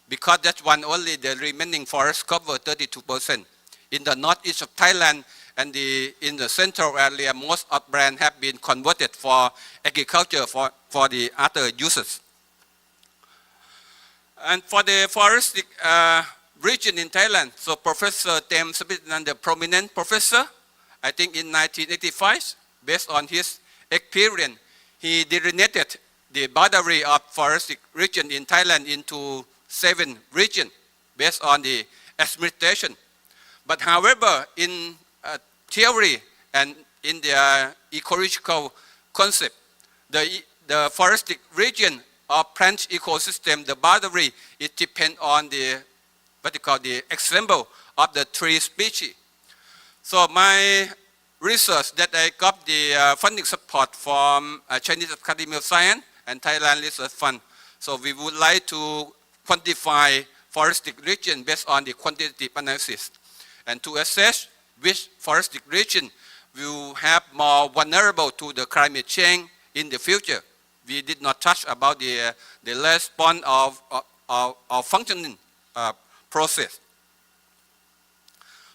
because that one only the remaining forest cover 32%. In the northeast of Thailand and in the central area, most of land have been converted for agriculture for the other uses. And for the forest region in Thailand, so Professor Tem Sabinan, the prominent professor, I think in 1985, based on his experience, he delineated the boundary of forested region in Thailand into 7 regions based on the experimentation. But however, in theory and in the ecological concept, the forested region of plant ecosystem, the boundary, it depends on the what you call the example of the tree species. So my research that I got the funding support from Chinese Academy of Science and Thailand Research Fund. So we would like to quantify forested region based on the quantitative analysis and to assess which forested region will have more vulnerable to the climate change in the future. We did not touch about the response of functioning process.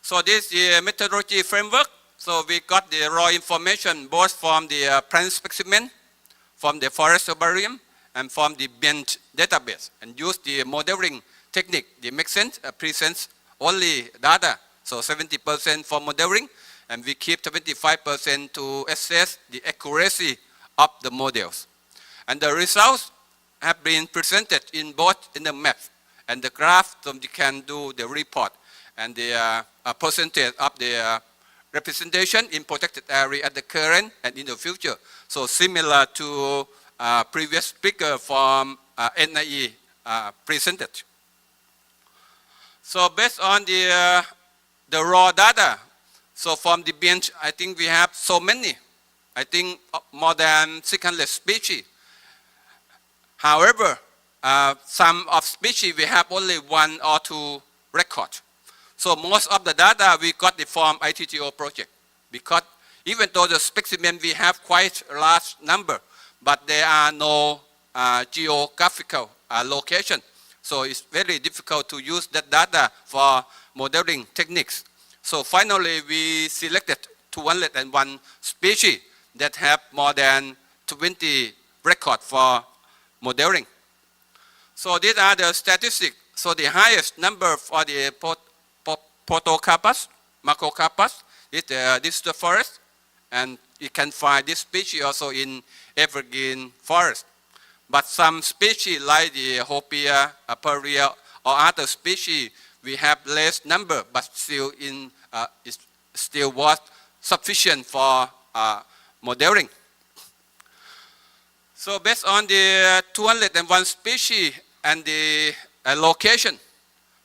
So this is the methodology framework. So we got the raw information both from the plant specimen, from the forest herbarium, and from the bench database, and use the modeling technique. The make sense presents only data, so 70% for modeling, and we keep 25% to assess the accuracy of the models. And the results have been presented in both in the map and the graph, so you can do the report and the percentage of the representation in protected area at the current and in the future. So similar to previous speaker from NIE presented. So based on the raw data, so from the bench, I think we have so many, I think more than 600 species. However, some of species we have only 1 or 2 records. So most of the data we got it from ITTO project, because even though the specimen we have quite a large number, but there are no geographical location. So it's very difficult to use that data for modeling techniques. So finally we selected 201 species that have more than 20 records for modeling. So these are the statistics. So the highest number for the Potocarpus, Macrocarpus, this is the forest, and you can find this species also in evergreen forest. But some species like the Hopia, Aperia, or other species, we have less number, but still it still was sufficient for modeling. So based on the 201 species and the location,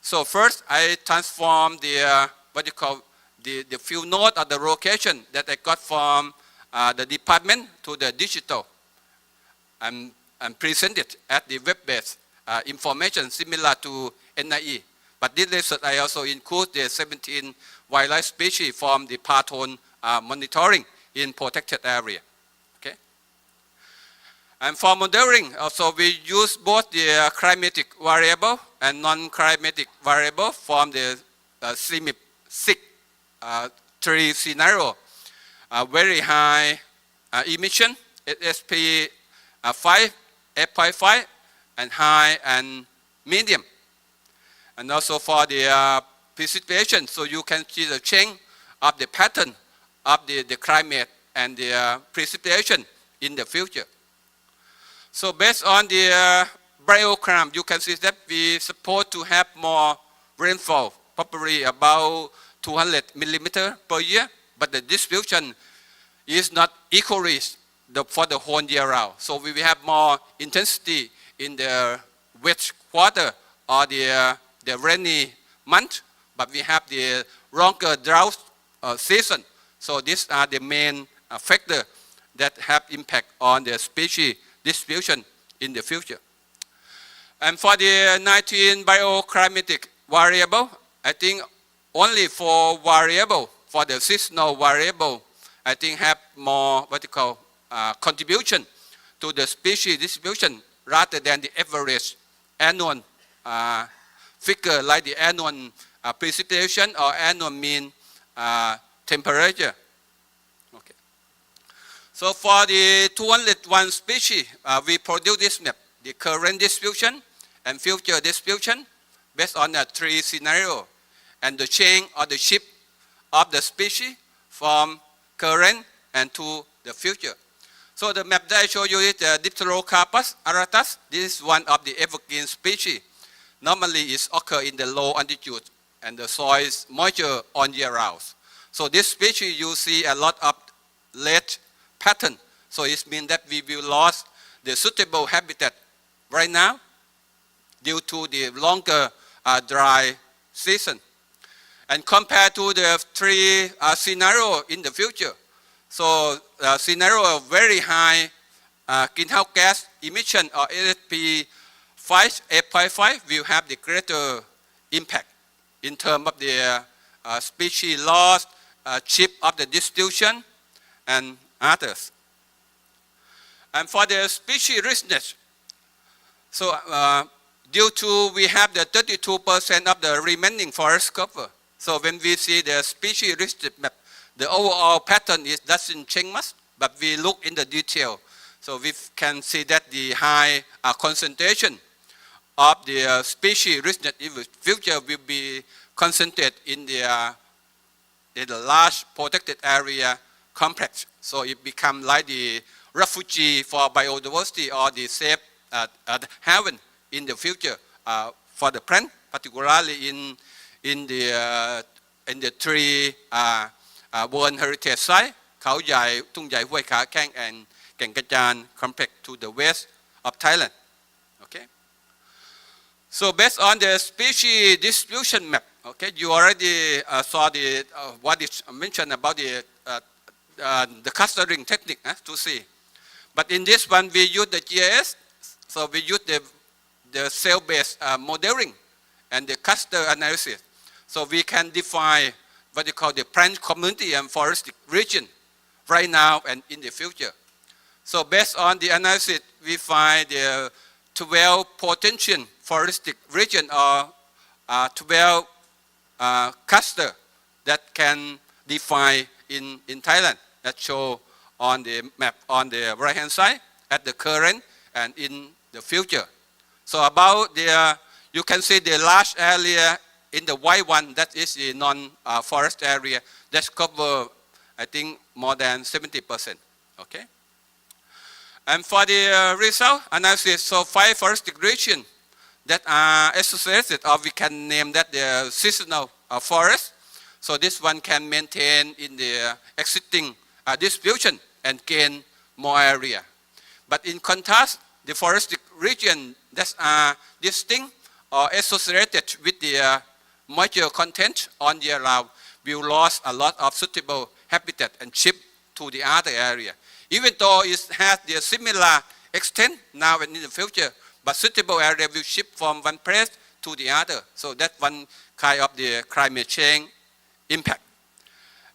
so first I transform the what you call the field node or the location that I got from the department to the digital, and present it at the web-based information similar to NIE. But this research I also include the 17 wildlife species from the pattern monitoring in protected area. Okay. And for modeling, also we use both the climatic variable and non-climatic variable from the CMIP-6 3 scenario. Very high emission, SP 5, F5, and high and medium. And also for the precipitation, so you can see the change of the pattern of the climate and the precipitation in the future. So based on the bioclimate, you can see that we support to have more rainfall, probably about 200 millimeters per year, but the distribution is not equally for the whole year round. So we will have more intensity in the wet quarter or the rainy month, but we have the longer drought season. So these are the main factors that have impact on the species distribution in the future. And for the 19 bioclimatic variable, I think only 4 variable for the seasonal variable, I think have more what you call contribution to the species distribution rather than the average annual figure like the annual precipitation or annual mean temperature. Okay. So for the 201 species, we produce this map, the current distribution and future distribution based on the 3 scenarios and the change or the shift of the species from current and to the future. So the map that I show you is the Dipterocarpus auratus. This is one of the evergreen species. Normally it occurs in the low altitude and the soil is moisture on year round. So this species you see a lot of late pattern. So it means that we will lose the suitable habitat right now due to the longer dry season. And compared to the 3 scenarios in the future, so scenario of very high greenhouse gas emission or ASP 5, F5 will have the greater impact in terms of the species loss, shift of the distribution, and others. And for the species richness, so due to we have the 32% of the remaining forest cover, so when we see the species richness map, the overall pattern doesn't change much, but we look in the detail. So we can see that the high concentration of the species richness in the future will be concentrated in the large protected area complex. So it becomes like the refugee for biodiversity or the safe haven in the future for the plant, particularly in the 3 World Heritage Site, Khao Yai, Tung Yai, Hue Kha Khang, and Kengkachan complex to the west of Thailand. Okay. So based on the species distribution map, okay, you already saw the what is mentioned about the clustering technique to see. But in this one, we use the GIS, so we use the cell-based modeling and the cluster analysis. So we can define what you call the plant community and forested region right now and in the future. So based on the analysis, we find the 12 potential forested region or 12 cluster that can define in Thailand that show on the map on the right hand side at the current and in the future. So about the, you can see the large area in the white one, that is the non-forest area, that's cover, I think, more than 70%, okay? And for the result analysis, so 5 forested regions that are associated, or we can name that the seasonal forest. So this one can maintain in the existing distribution and gain more area. But in contrast, the forested region that are distinct or associated with the moisture content on the around will lose a lot of suitable habitat and shift to the other area. Even though it has the similar extent now and in the future, but suitable area will shift from one place to the other. So that's one kind of the climate change impact.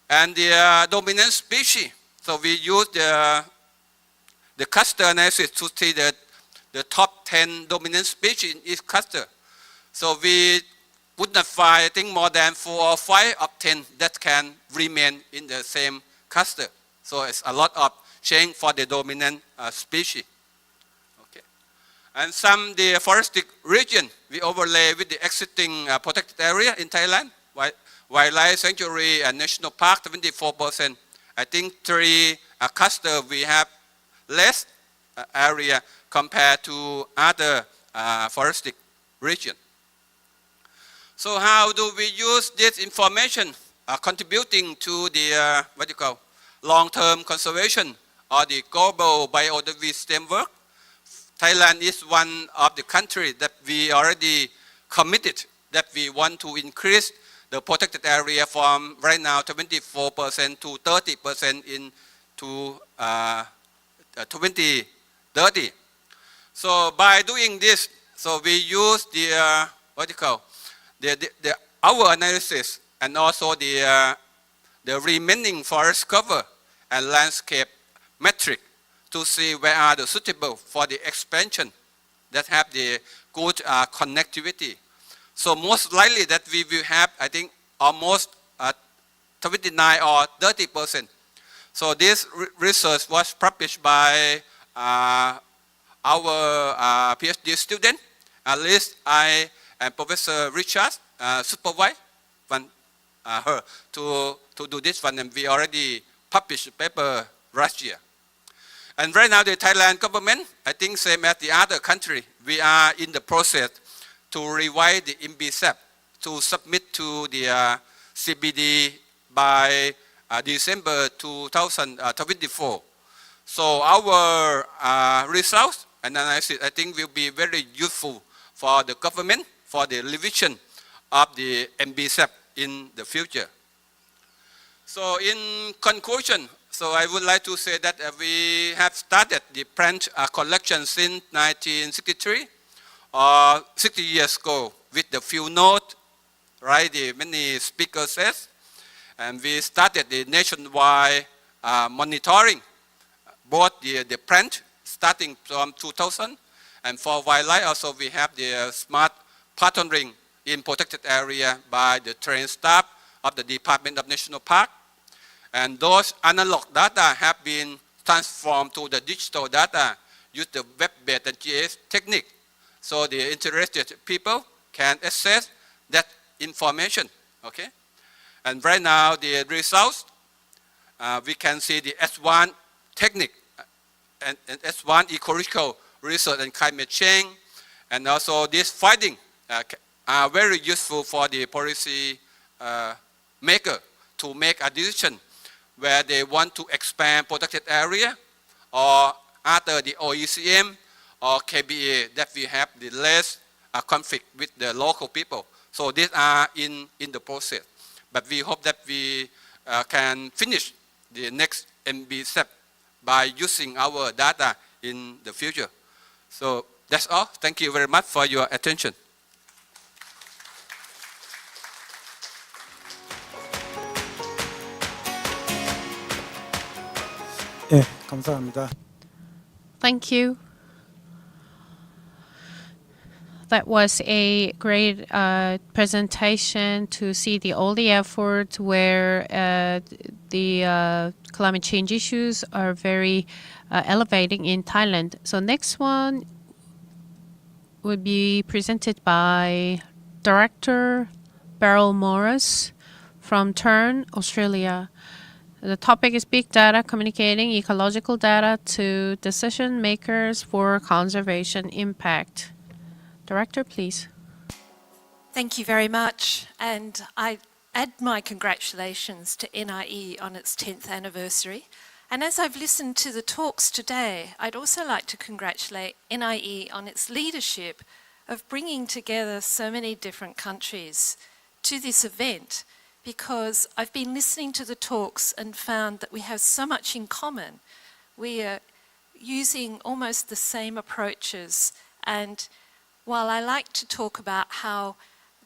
And the dominant species, so we use the cluster analysis to see the top 10 dominant species in each cluster. So we would not find, I think, more than 4 or 5 of 10 that can remain in the same cluster. So it's a lot of change for the dominant species. Okay. And some the forested region we overlay with the existing protected area in Thailand, wildlife sanctuary and national park 24%. I think 3 cluster we have less area compared to other forested region. So how do we use this information contributing to the long-term conservation or the global biodiversity framework? Thailand is one of the countries that we already committed that we want to increase the protected area from right now 24% to 30% in 2030. So by doing this, so we use the our analysis and also the remaining forest cover and landscape metric to see where are the suitable for the expansion that have the good connectivity. So most likely that we will have, I think, almost 29 or 30%. So this research was published by our PhD student, at least I and Professor Richard supervised her to do this one, and we already published a paper last year. And right now the Thailand government, I think same as the other country, we are in the process to revise the MBSAP to submit to the CBD by December 2024. So our results and analysis, I think, will be very useful for the government for the revision of the MBSAP in the future. So in conclusion, so I would like to say that we have started the plant collection since 1963, or 60 years ago, with the field note, right? The many speakers says, and we started the nationwide monitoring, both the plant starting from 2000, and for wildlife also we have the smart patterning in protected area by the trained staff of the Department of National Park. And those analog data have been transformed to the digital data use the web-based and GIS technique. So the interested people can access that information, okay? And right now the results, we can see the S1 technique and S1 ecological research and climate change. And also this finding are very useful for the policy maker to make a decision where they want to expand protected area or after the OECM or KBA that we have the less conflict with the local people. So these are in the process. But we hope that we can finish the next MB step by using our data in the future. So that's all. Thank you very much for your attention. 예, 감사합니다. Thank you. That was a great presentation to see all the efforts where the climate change issues are very elevating in Thailand. So next one will be presented by Director Beryl Morris from Turn, Australia. The topic is Big Data, communicating ecological data to decision makers for conservation impact. Director, please. Thank you very much, and I add my congratulations to NIE on its 10th anniversary. And as I've listened to the talks today, I'd also like to congratulate NIE on its leadership of bringing together so many different countries to this event, because I've been listening to the talks and found that we have so much in common. We are using almost the same approaches, and while I like to talk about how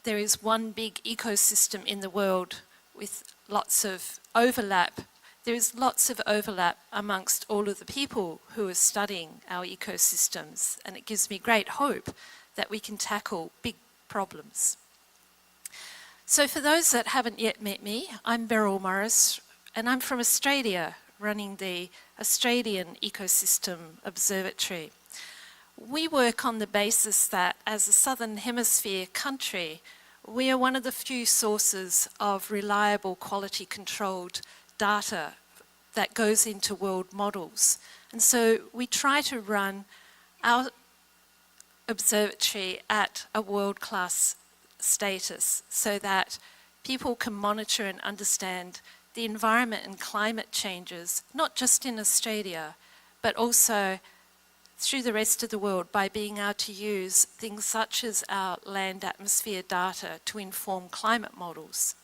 there is one big ecosystem in the world with lots of overlap, there is lots of overlap amongst all of the people who are studying our ecosystems, and it gives me great hope that we can tackle big problems. So for those that haven't yet met me, I'm Beryl Morris, and I'm from Australia, running the Australian Ecosystem Observatory. We work on the basis that as a Southern Hemisphere country, we are one of the few sources of reliable, quality-controlled data that goes into world models. And so we try to run our observatory at a world-class status so that people can monitor and understand the environment and climate changes, not just in Australia, but also through the rest of the world by being able to use things such as our land atmosphere data to inform climate models,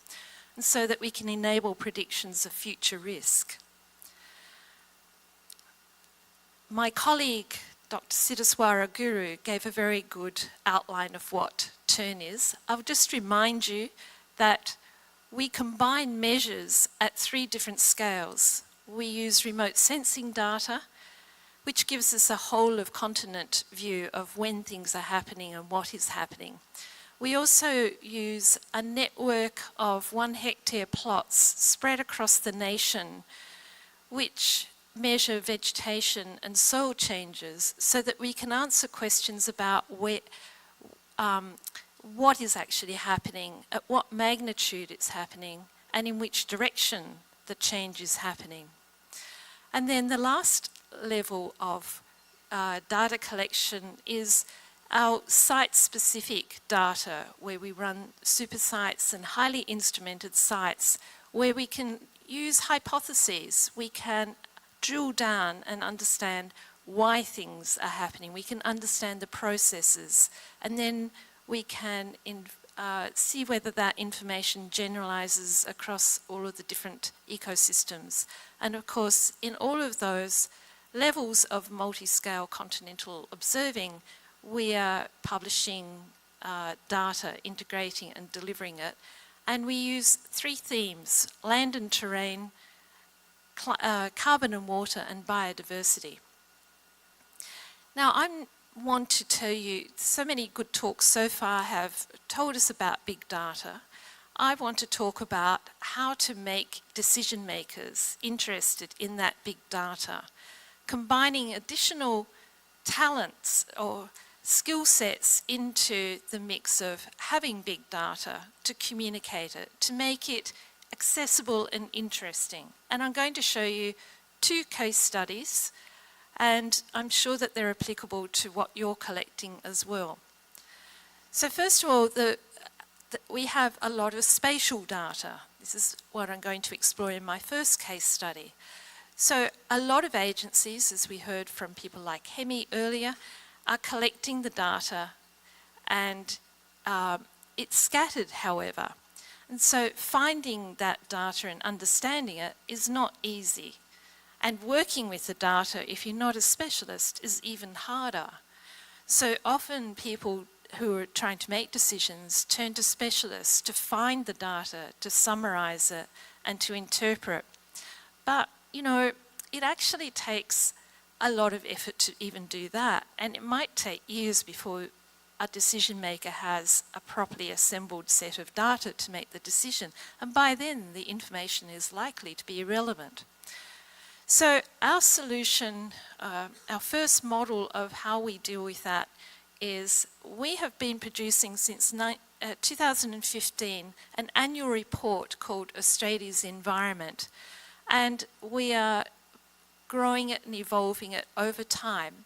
and so that we can enable predictions of future risk. My colleague, Dr. Siddhaswara Guru, gave a very good outline of what TURN is. I'll just remind you that we combine measures at 3 different scales. We use remote sensing data, which gives us a whole of continent view of when things are happening and what is happening. We also use a network of 1 hectare plots spread across the nation, which measure vegetation and soil changes so that we can answer questions about what is actually happening, at what magnitude it's happening, and in which direction the change is happening. And then the last level of data collection is our site-specific data, where we run super sites and highly instrumented sites where we can use hypotheses. We can drill down and understand why things are happening. We can understand the processes, and then we can see whether that information generalizes across all of the different ecosystems. And of course, in all of those levels of multi-scale continental observing, we are publishing data, integrating and delivering it. And we use 3 themes: land and terrain, carbon and water, and biodiversity. Now, I want to tell you, so many good talks so far have told us about big data. I want to talk about how to make decision makers interested in that big data, combining additional talents or skill sets into the mix of having big data to communicate it, to make it accessible and interesting. And I'm going to show you 2 case studies, and I'm sure that they're applicable to what you're collecting as well. So first of all, we have a lot of spatial data. This is what I'm going to explore in my first case study. So a lot of agencies, as we heard from people like Hemi earlier, are collecting the data, and it's scattered, however. And so finding that data and understanding it is not easy. And working with the data, if you're not a specialist, is even harder. So often people who are trying to make decisions turn to specialists to find the data, to summarize it, and to interpret. But, you know, it actually takes a lot of effort to even do that, and it might take years before a decision maker has a properly assembled set of data to make the decision, and by then the information is likely to be irrelevant. So our solution, our first model of how we deal with that is we have been producing since 2015 an annual report called Australia's Environment, and we are growing it and evolving it over time.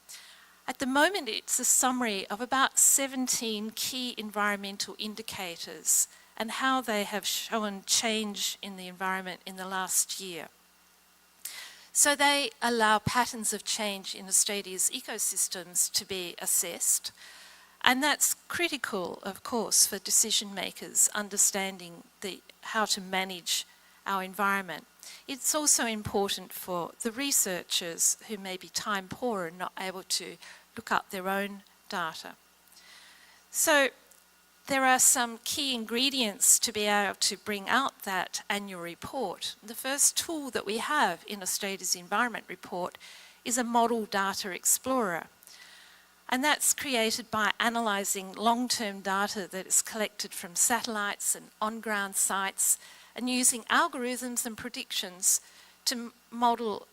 At the moment, it's a summary of about 17 key environmental indicators and how they have shown change in the environment in the last year. So they allow patterns of change in Australia's ecosystems to be assessed, and that's critical, of course, for decision makers understanding how to manage our environment. It's also important for the researchers who may be time poor and not able to look up their own data. So there are some key ingredients to be able to bring out that annual report. The first tool that we have in Australia's Environment Report is a model data explorer. And that's created by analysing long-term data that is collected from satellites and on-ground sites and using algorithms and predictions to model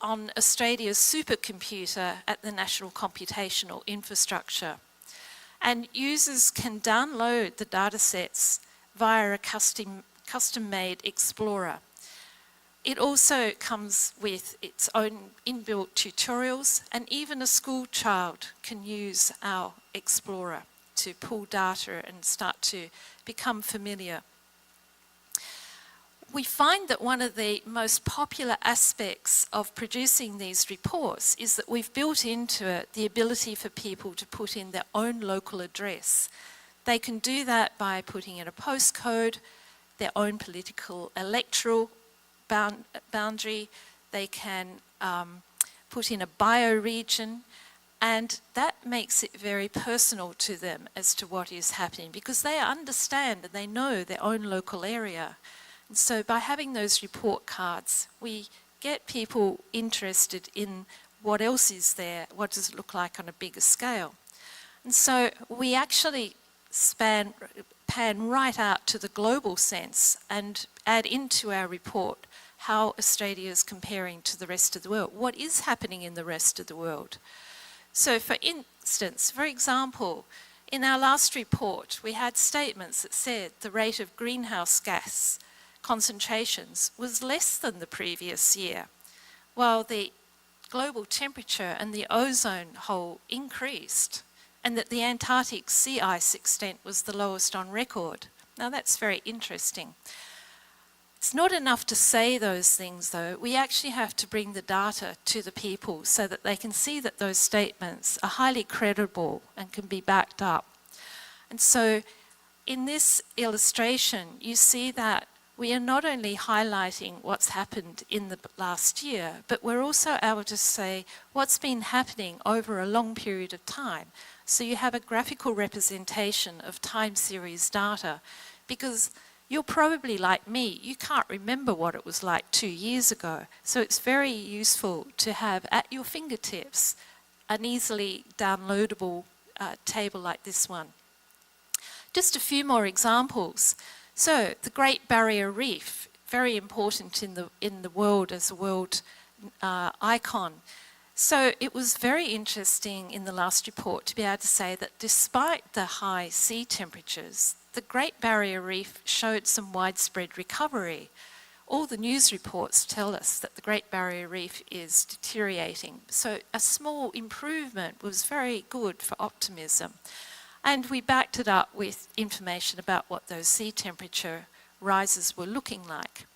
on Australia's supercomputer at the National Computational Infrastructure. And users can download the datasets via a custom-made Explorer. It also comes with its own inbuilt tutorials, and even a school child can use our Explorer to pull data and start to become familiar. We find that one of the most popular aspects of producing these reports is that we've built into it the ability for people to put in their own local address. They can do that by putting in a postcode, their own political electoral boundary, they can put in a bioregion, and that makes it very personal to them as to what is happening, because they understand and they know their own local area. And so by having those report cards, we get people interested in what else is there, what does it look like on a bigger scale. And so we actually pan right out to the global sense and add into our report how Australia is comparing to the rest of the world. What is happening in the rest of the world? So for instance, for example, in our last report, we had statements that said the rate of greenhouse gas concentrations was less than the previous year, while the global temperature and the ozone hole increased, and that the Antarctic sea ice extent was the lowest on record. Now that's very interesting. It's not enough to say those things, though. We actually have to bring the data to the people so that they can see that those statements are highly credible and can be backed up. And so in this illustration, you see that we are not only highlighting what's happened in the last year, but we're also able to say what's been happening over a long period of time. So you have a graphical representation of time series data, because you're probably like me, you can't remember what it was like 2 years ago. So it's very useful to have at your fingertips an easily downloadable table like this one. Just a few more examples. So the Great Barrier Reef, very important in the world as a world icon. So it was very interesting in the last report to be able to say that despite the high sea temperatures, the Great Barrier Reef showed some widespread recovery. All the news reports tell us that the Great Barrier Reef is deteriorating. So a small improvement was very good for optimism. And we backed it up with information about what those sea temperature rises were looking like.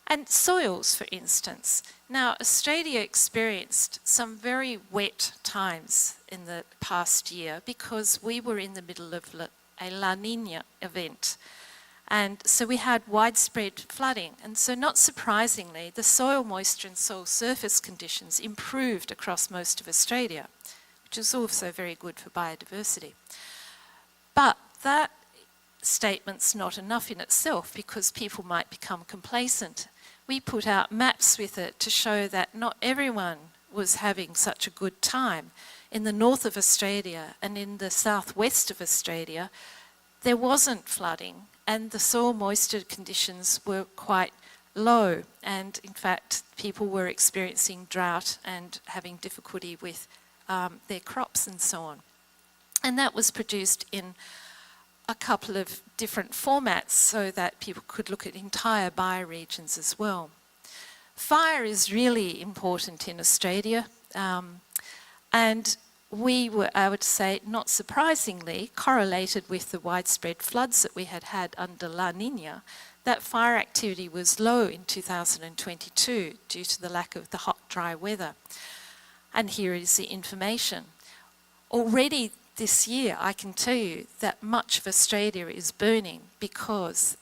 And soils, for instance. Now, Australia experienced some very wet times in the past year because we were in the middle of a La Nina event. And so we had widespread flooding. And so not surprisingly, the soil moisture and soil surface conditions improved across most of Australia, which is also very good for biodiversity. But that statement's not enough in itself, because people might become complacent. We put out maps with it to show that not everyone was having such a good time. In the north of Australia and in the southwest of Australia, there wasn't flooding, and the soil moisture conditions were quite low. And in fact, people were experiencing drought and having difficulty with their crops and so on. And that was produced in a couple of different formats so that people could look at entire bioregions as well. Fire is really important in Australia, and we were, I would say, not surprisingly, correlated with the widespread floods that we had had under La Nina, that fire activity was low in 2022 due to the lack of the hot, dry weather. And here is the information. Already this year, I can tell you that much of Australia is burning because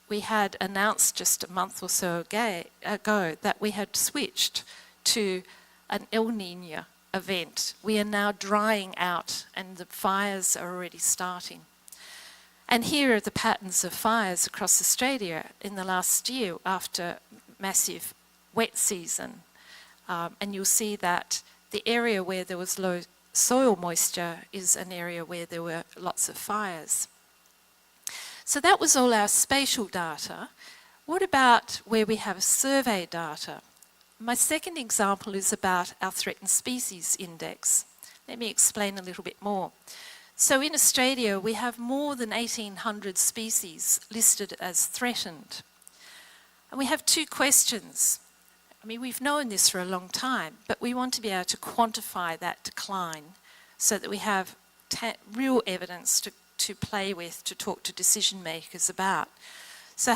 we had announced just a month or so ago that we had switched to an El Niño event. We are now drying out and the fires are already starting. And here are the patterns of fires across Australia in the last year after massive wet season. And you'll see that the area where there was low soil moisture is an area where there were lots of fires. So that was all our spatial data. What about where we have survey data? My second example is about our Threatened Species Index. Let me explain a little bit more. So in Australia, we have more than 1,800 species listed as threatened. And we have two questions. I mean, we've known this for a long time, but we want to be able to quantify that decline so that we have real evidence to play with, to talk to decision makers about. So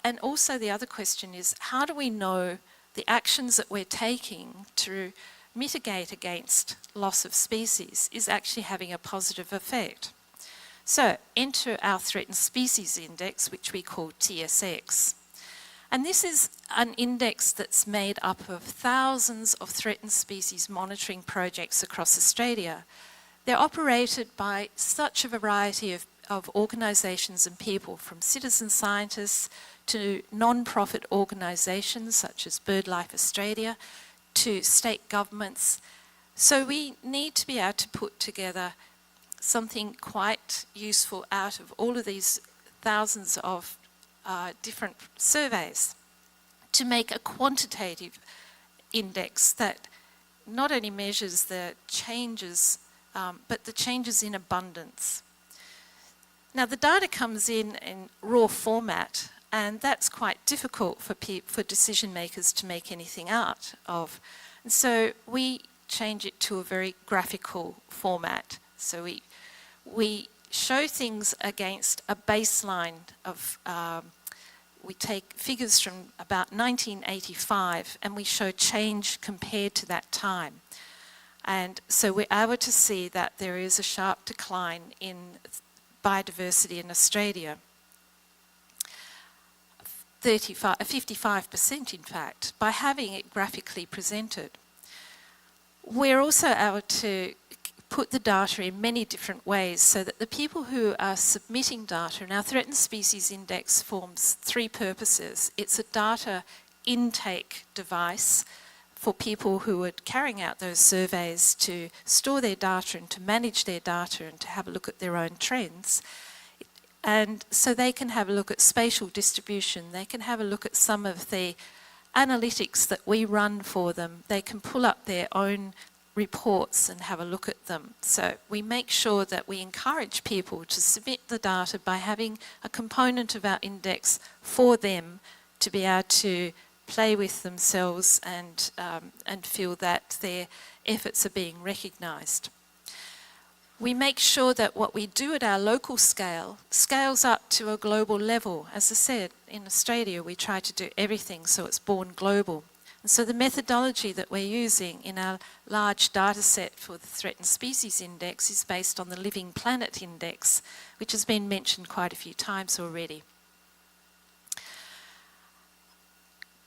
and also the other question is, how do we know the actions that we're taking to mitigate against loss of species is actually having a positive effect? So enter our Threatened Species Index, which we call TSX. And this is an index that's made up of thousands of threatened species monitoring projects across Australia. They're operated by such a variety of organisations and people, from citizen scientists to non-profit organisations such as BirdLife Australia, to state governments. So we need to be able to put together something quite useful out of all of these thousands of different surveys to make a quantitative index that not only measures the changes, but the changes in abundance. Now the data comes in raw format, and that's quite difficult for decision makers to make anything out of. And so we change it to a very graphical format. So we show things against a baseline of, we take figures from about 1985 and we show change compared to that time. And so we're able to see that there is a sharp decline in biodiversity in Australia. 55% in fact, by having it graphically presented. We're also able to put the data in many different ways so that the people who are submitting data, and our Threatened Species Index forms three purposes. It's a data intake device for people who are carrying out those surveys to store their data and to manage their data and to have a look at their own trends. And so they can have a look at spatial distribution, they can have a look at some of the analytics that we run for them, they can pull up their own reports and have a look at them. So we make sure that we encourage people to submit the data by having a component of our index for them to be able to play with themselves and feel that their efforts are being recognised. We make sure that what we do at our local scale scales up to a global level. As I said, in Australia we try to do everything so it's born global. And so the methodology that we're using in our large data set for the Threatened Species Index is based on the Living Planet Index, which has been mentioned quite a few times already.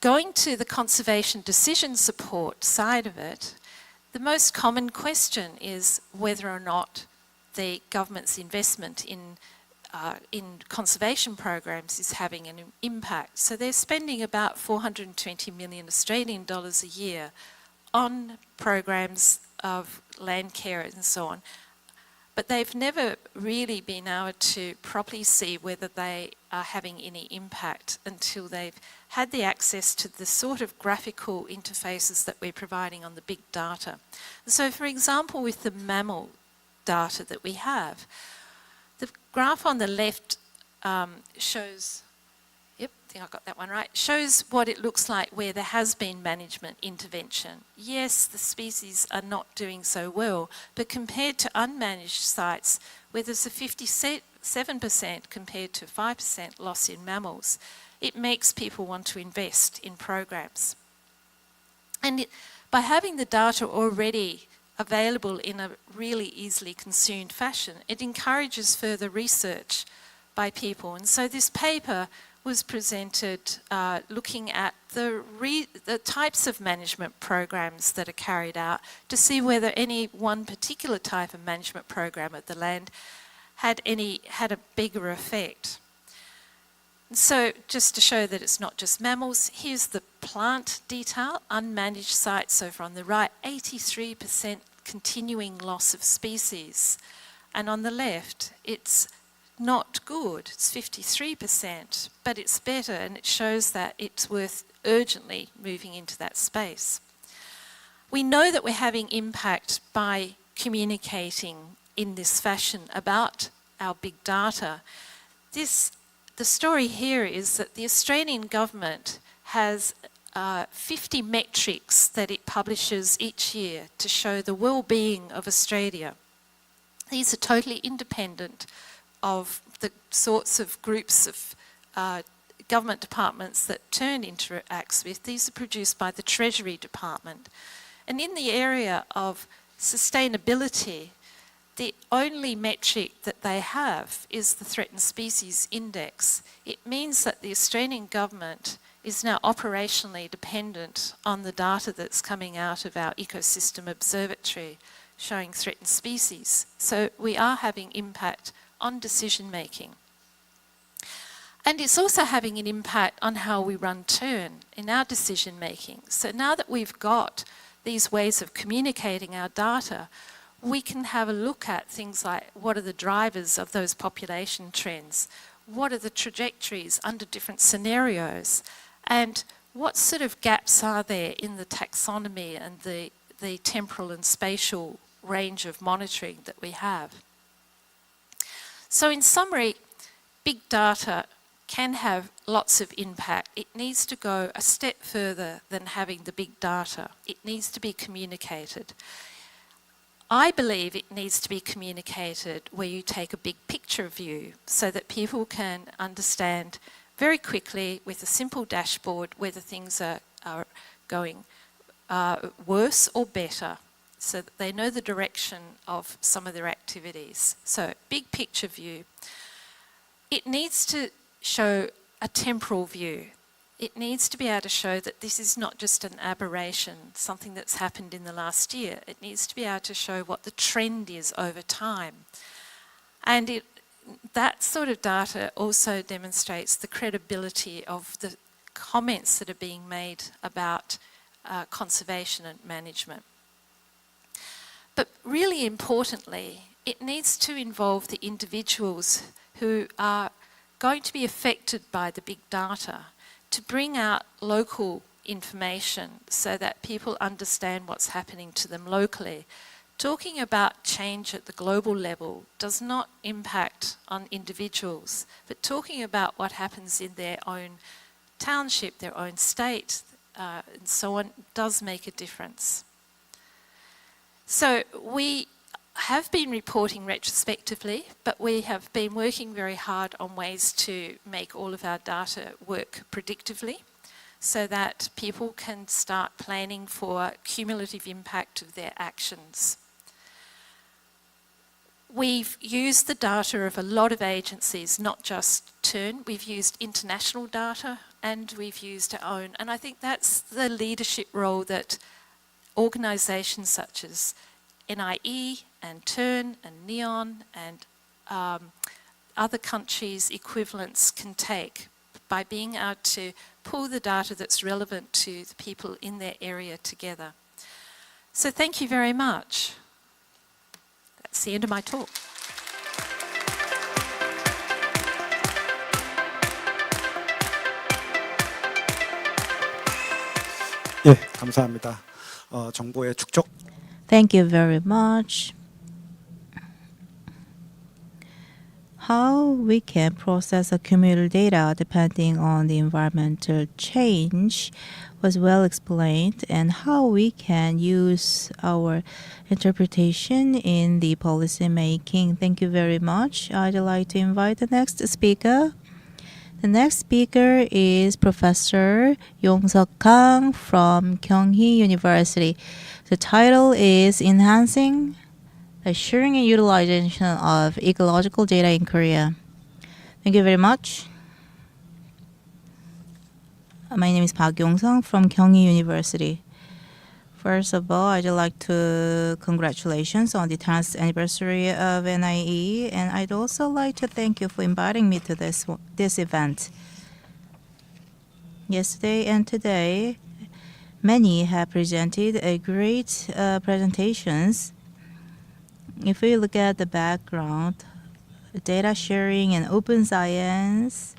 Going to the conservation decision support side of it, the most common question is whether or not the government's investment in conservation programs is having an impact. So they're spending about 420 million Australian dollars a year on programs of land care and so on. But they've never really been able to properly see whether they are having any impact until they've had the access to the sort of graphical interfaces that we're providing on the big data. So for example, with the mammal data that we have. The graph on the left shows, yep, I think I got that one right, shows what it looks like where there has been management intervention. Yes, the species are not doing so well, but compared to unmanaged sites where there's a 57% compared to 5% loss in mammals, it makes people want to invest in programs. And by having the data already available in a really easily consumed fashion, it encourages further research by people. And so this paper was presented looking at the types of management programs that are carried out to see whether any one particular type of management program of the land had a bigger effect. So just to show that it's not just mammals, here's the plant detail, unmanaged sites over on the right, 83% continuing loss of species. And on the left, it's not good, it's 53%, but it's better, and it shows that it's worth urgently moving into that space. We know that we're having impact by communicating in this fashion about our big data. The story here is that the Australian government has 50 metrics that it publishes each year to show the well-being of Australia. These are totally independent of the sorts of groups of government departments that Turn interacts with. These are produced by the Treasury Department. And in the area of sustainability, the only metric that they have is the Threatened Species Index. It means that the Australian government is now operationally dependent on the data that's coming out of our ecosystem observatory showing threatened species. So we are having impact on decision making. And it's also having an impact on how we run Turn in our decision making. So now that we've got these ways of communicating our data, we can have a look at things like what are the drivers of those population trends, what are the trajectories under different scenarios, and what sort of gaps are there in the taxonomy and the temporal and spatial range of monitoring that we have. So in summary, big data can have lots of impact. It needs to go a step further than having the big data. It needs to be communicated. I believe it needs to be communicated where you take a big picture view so that people can understand very quickly with a simple dashboard whether things are going worse or better, so that they know the direction of some of their activities. So big picture view. It needs to show a temporal view. It needs to be able to show that this is not just an aberration, something that's happened in the last year. It needs to be able to show what the trend is over time. And that sort of data also demonstrates the credibility of the comments that are being made about conservation and management. But really importantly, it needs to involve the individuals who are going to be affected by the big data to bring out local information so that people understand what's happening to them locally. Talking about change at the global level does not impact on individuals, but talking about what happens in their own township, their own state, and so on, does make a difference. So we have been reporting retrospectively, but we have been working very hard on ways to make all of our data work predictively so that people can start planning for cumulative impact of their actions. We've used the data of a lot of agencies, not just Turn. We've used international data and we've used our own. And I think that's the leadership role that organisations such as NIE and Turn and NEON and other countries' equivalents can take by being able to pull the data that's relevant to the people in their area together. So thank you very much. That's the end of my talk. 예, 감사합니다. 정보의 축적. Thank you very much. how we can process accumulated data depending on the environmental change was well explained, and how we can use our interpretation in the policy making. Thank you very much. I'd like to invite the next speaker. The next speaker is Professor Yong-seok Kang from Kyunghee University. The title is Enhancing the Sharing and Utilization of Ecological Data in Korea. Thank you very much. My name is Park Yong-seok from Kyunghee University. First of all, I'd like to congratulations on the 10th anniversary of NIE, and I'd also like to thank you for inviting me to this event. Yesterday and today, many have presented a great presentations. If we look at the background, data sharing and open science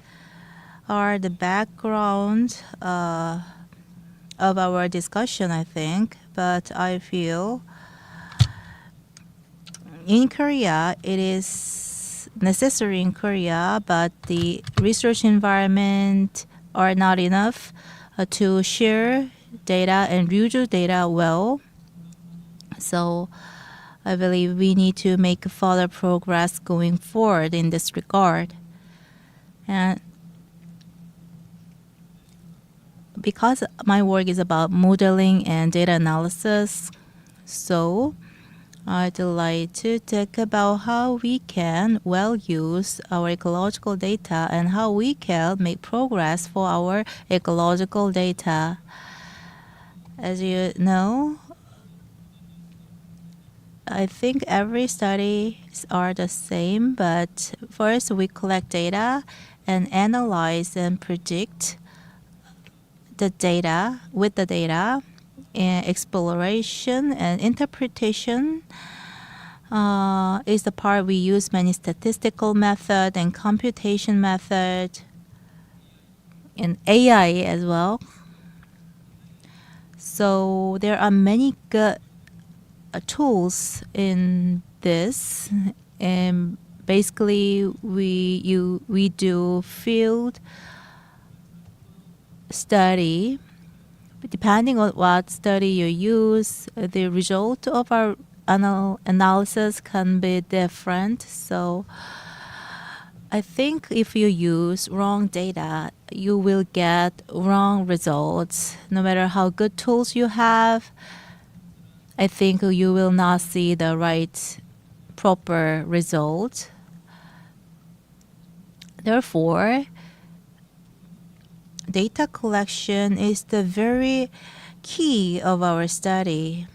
are the background of our discussion, I think. But I feel in Korea, it is necessary in Korea, but the research environment are not enough to share data and reuse data well. So I believe we need to make further progress going forward in this regard. And because my work is about modeling and data analysis, so I'd like to talk about how we can well use our ecological data and how we can make progress for our ecological data. As you know, I think every studies are the same, but first we collect data and analyze and predict the data with the data, and exploration and interpretation is the part we use many statistical method and computation method and AI as well. So there are many good tools in this, and basically we do field study. Depending on what study you use, the result of our analysis can be different. So I think if you use wrong data, you will get wrong results. No matter how good tools you have, I think you will not see the right, proper result. Therefore, data collection is the very key of our study.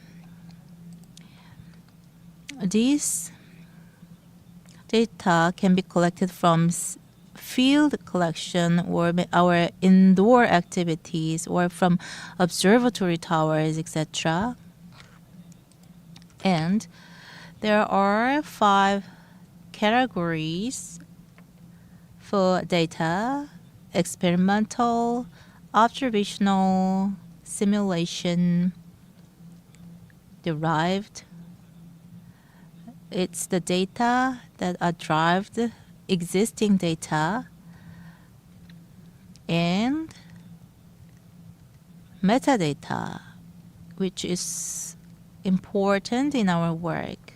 These data can be collected from field collection or our indoor activities or from observatory towers, etc. And there are 5 categories for data: experimental, observational, simulation, derived. It's the data that are derived, existing data, and metadata, which is important in our work.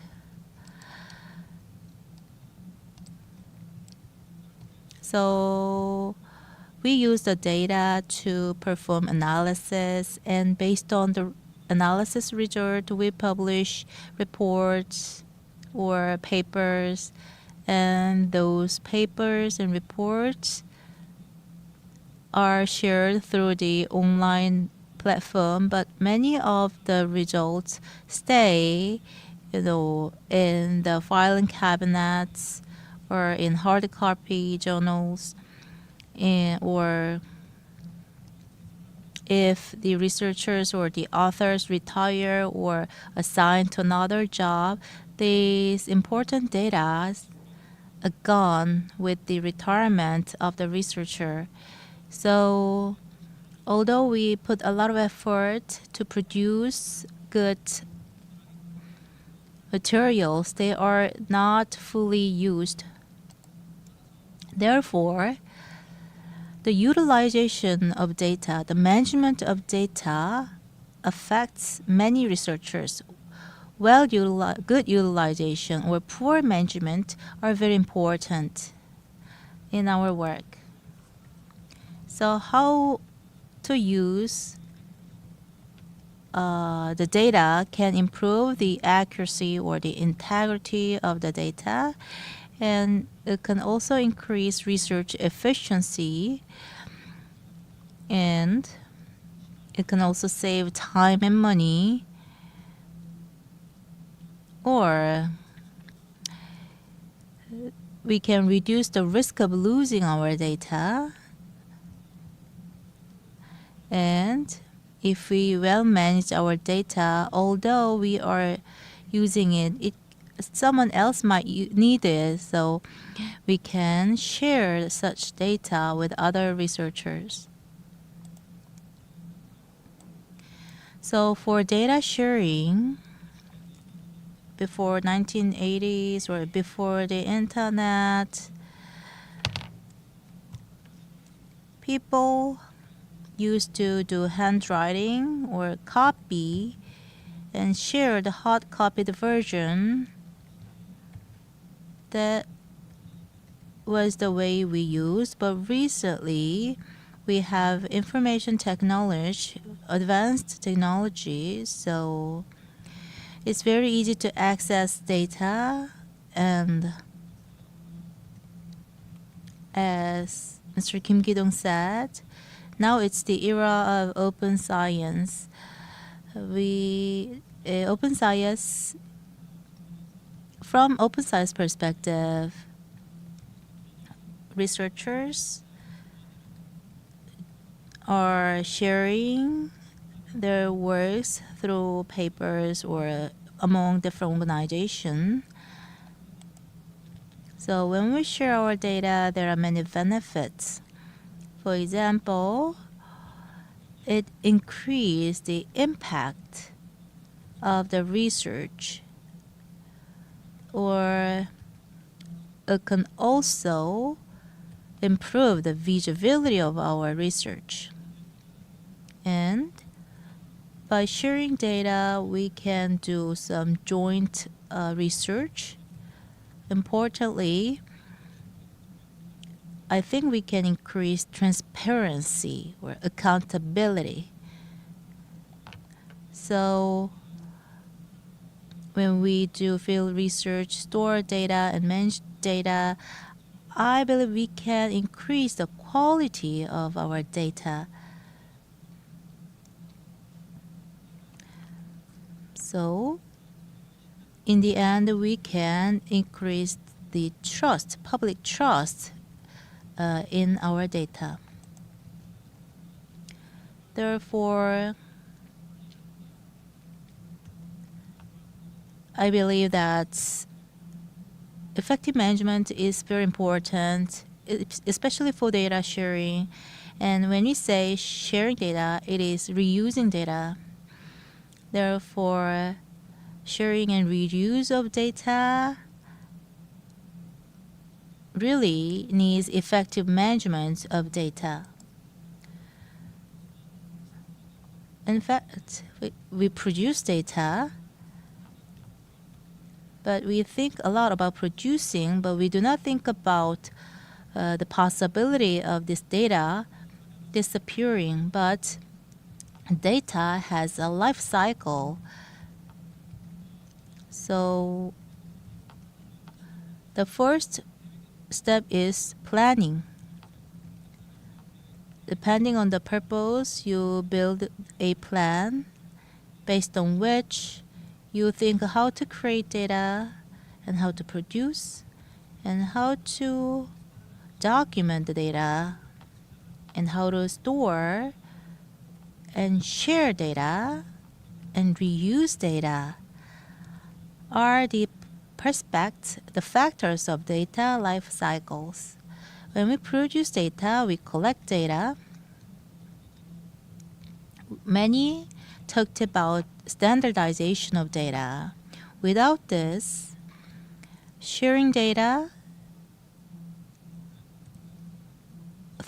So we use the data to perform analysis, and based on the analysis result, we publish reports or papers, and those papers and reports are shared through the online platform, but many of the results stay, in the filing cabinets or in hard copy journals, or if the researchers or the authors retire or assign to another job, these important data are gone with the retirement of the researcher. So although we put a lot of effort to produce good materials, they are not fully used. Therefore, the utilization of data, the management of data affects many researchers. Good utilization or poor management are very important in our work. So how to use the data can improve the accuracy or the integrity of the data, and it can also increase research efficiency, and it can also save time and money, or we can reduce the risk of losing our data. And if we well manage our data, although we are using it, someone else might need it, so we can share such data with other researchers. So for data sharing, before 1980s or before the internet, people used to do handwriting or copy and share the hard copied version. That was the way we used, but recently we have information technology, advanced technology, so it's very easy to access data, and as Mr. Kim Ki-dong said, now it's the era of open science. Open science, from open science perspective, researchers are sharing their works through papers or among different organizations. So when we share our data, there are many benefits. For example, it increases the impact of the research, or it can also improve the visibility of our research. And by sharing data, we can do some joint research. Importantly, I think we can increase transparency or accountability. So when we do field research, store data, and manage data, I believe we can increase the quality of our data. So in the end, we can increase the trust, public trust, in our data. Therefore, I believe that effective management is very important, especially for data sharing. And when we say sharing data, it is reusing data. Therefore, sharing and reuse of data really needs effective management of data. In fact, we produce data, but we think a lot about producing, but we do not think about the possibility of this data disappearing. But data has a life cycle. So the first step is planning. Depending on the purpose, you build a plan based on which you think how to create data and how to produce and how to document the data and how to store and share data and reuse data are the factors of data life cycles. When we produce data, we collect data. Many talked about standardization of data. Without this, sharing data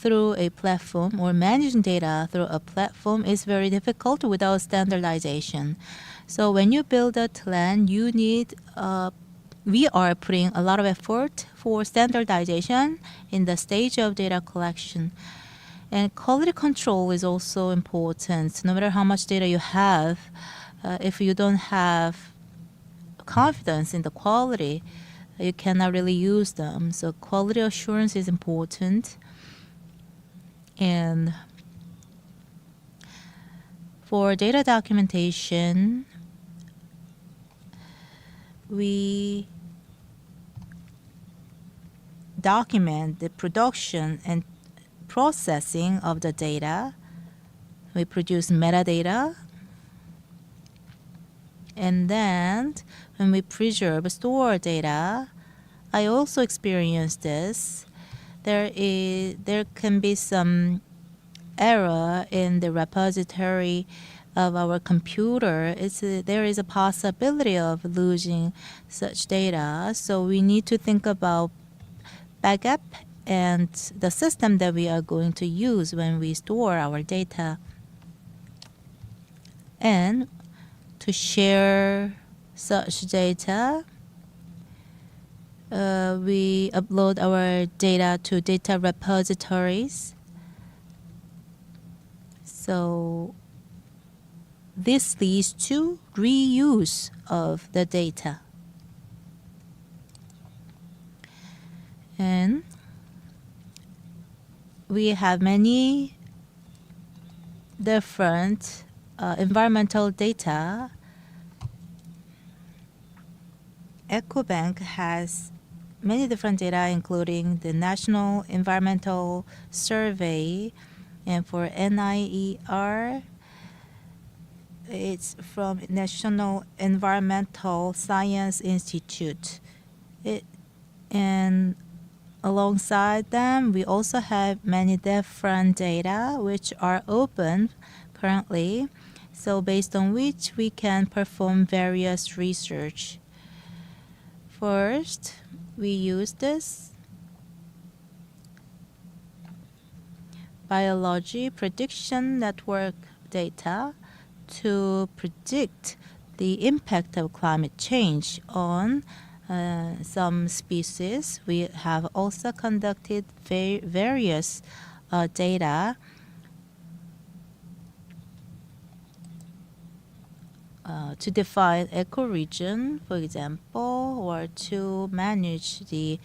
through a platform or managing data through a platform is very difficult without standardization. So when you build a plan, you need we are putting a lot of effort for standardization in the stage of data collection. And quality control is also important. No matter how much data you have, if you don't have confidence in the quality, you cannot really use them. So quality assurance is important. And for data documentation, we document the production and processing of the data. We produce metadata. And then when we preserve, store data, I also experienced this. There can be some error in the repository of our computer. There is a possibility of losing such data. So we need to think about backup and the system that we are going to use when we store our data. And to share such data, we upload our data to data repositories. So this leads to reuse of the data. And we have many different environmental data. EcoBank has many different data, including the National Environmental Survey, and for NIER, it's from National Environmental Science Institute. And alongside them, we also have many different data which are open currently, so based on which we can perform various research. First, we use this biology prediction network data to predict the impact of climate change on some species. We have also conducted various data to define ecoregion, for example, or to manage the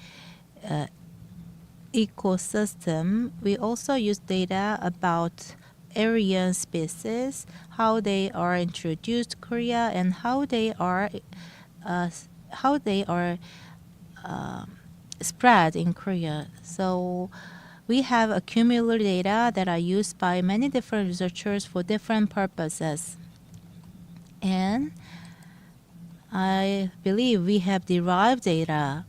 ecosystem. We also use data about Aryan species, how they are introduced to Korea, and how they are spread in Korea. So we have accumulated data that are used by many different researchers for different purposes. And I believe we have derived data.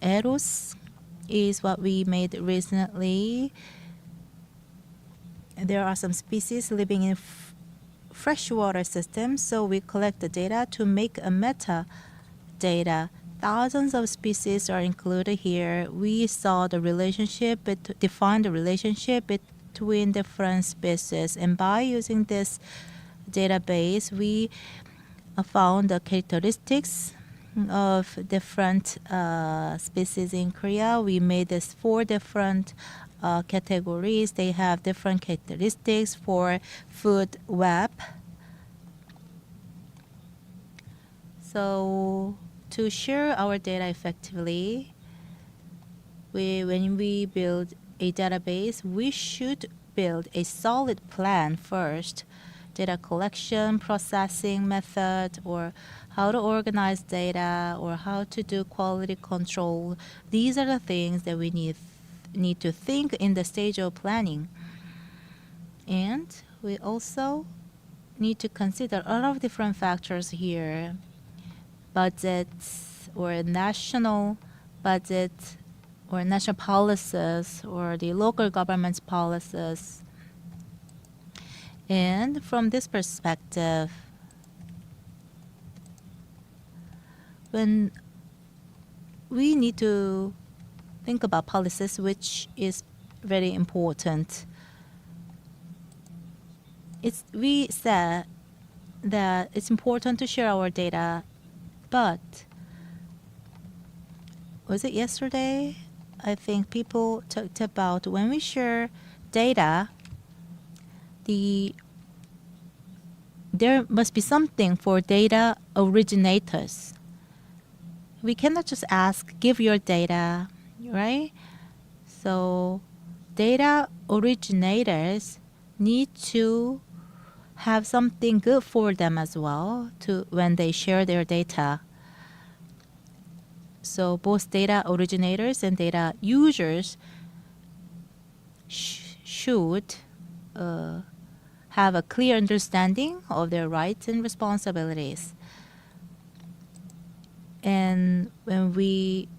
Eros is what we made recently. There are some species living in freshwater systems, so we collect the data to make a metadata. Thousands of species are included here. We saw the relationship, defined the relationship between different species, and by using this database, we found the characteristics of different species in Korea. We made this 4 different categories. They have different characteristics for food web. So to share our data effectively, when we build a database, we should build a solid plan first. Data collection, processing method, or how to organize data, or how to do quality control. These are the things that we need to think in the stage of planning. And we also need to consider a lot of different factors here. Budgets, or national budget, or national policies, or the local government's policies. And from this perspective, when we need to think about policies, which is very important. We said that it's important to share our data, but was it yesterday? I think people talked about when we share data, there must be something for data originators. We cannot just ask, give your data, right? So data originators need to have something good for them as well when they share their data. So both data originators and data users should have a clear understanding of their rights and responsibilities. And when we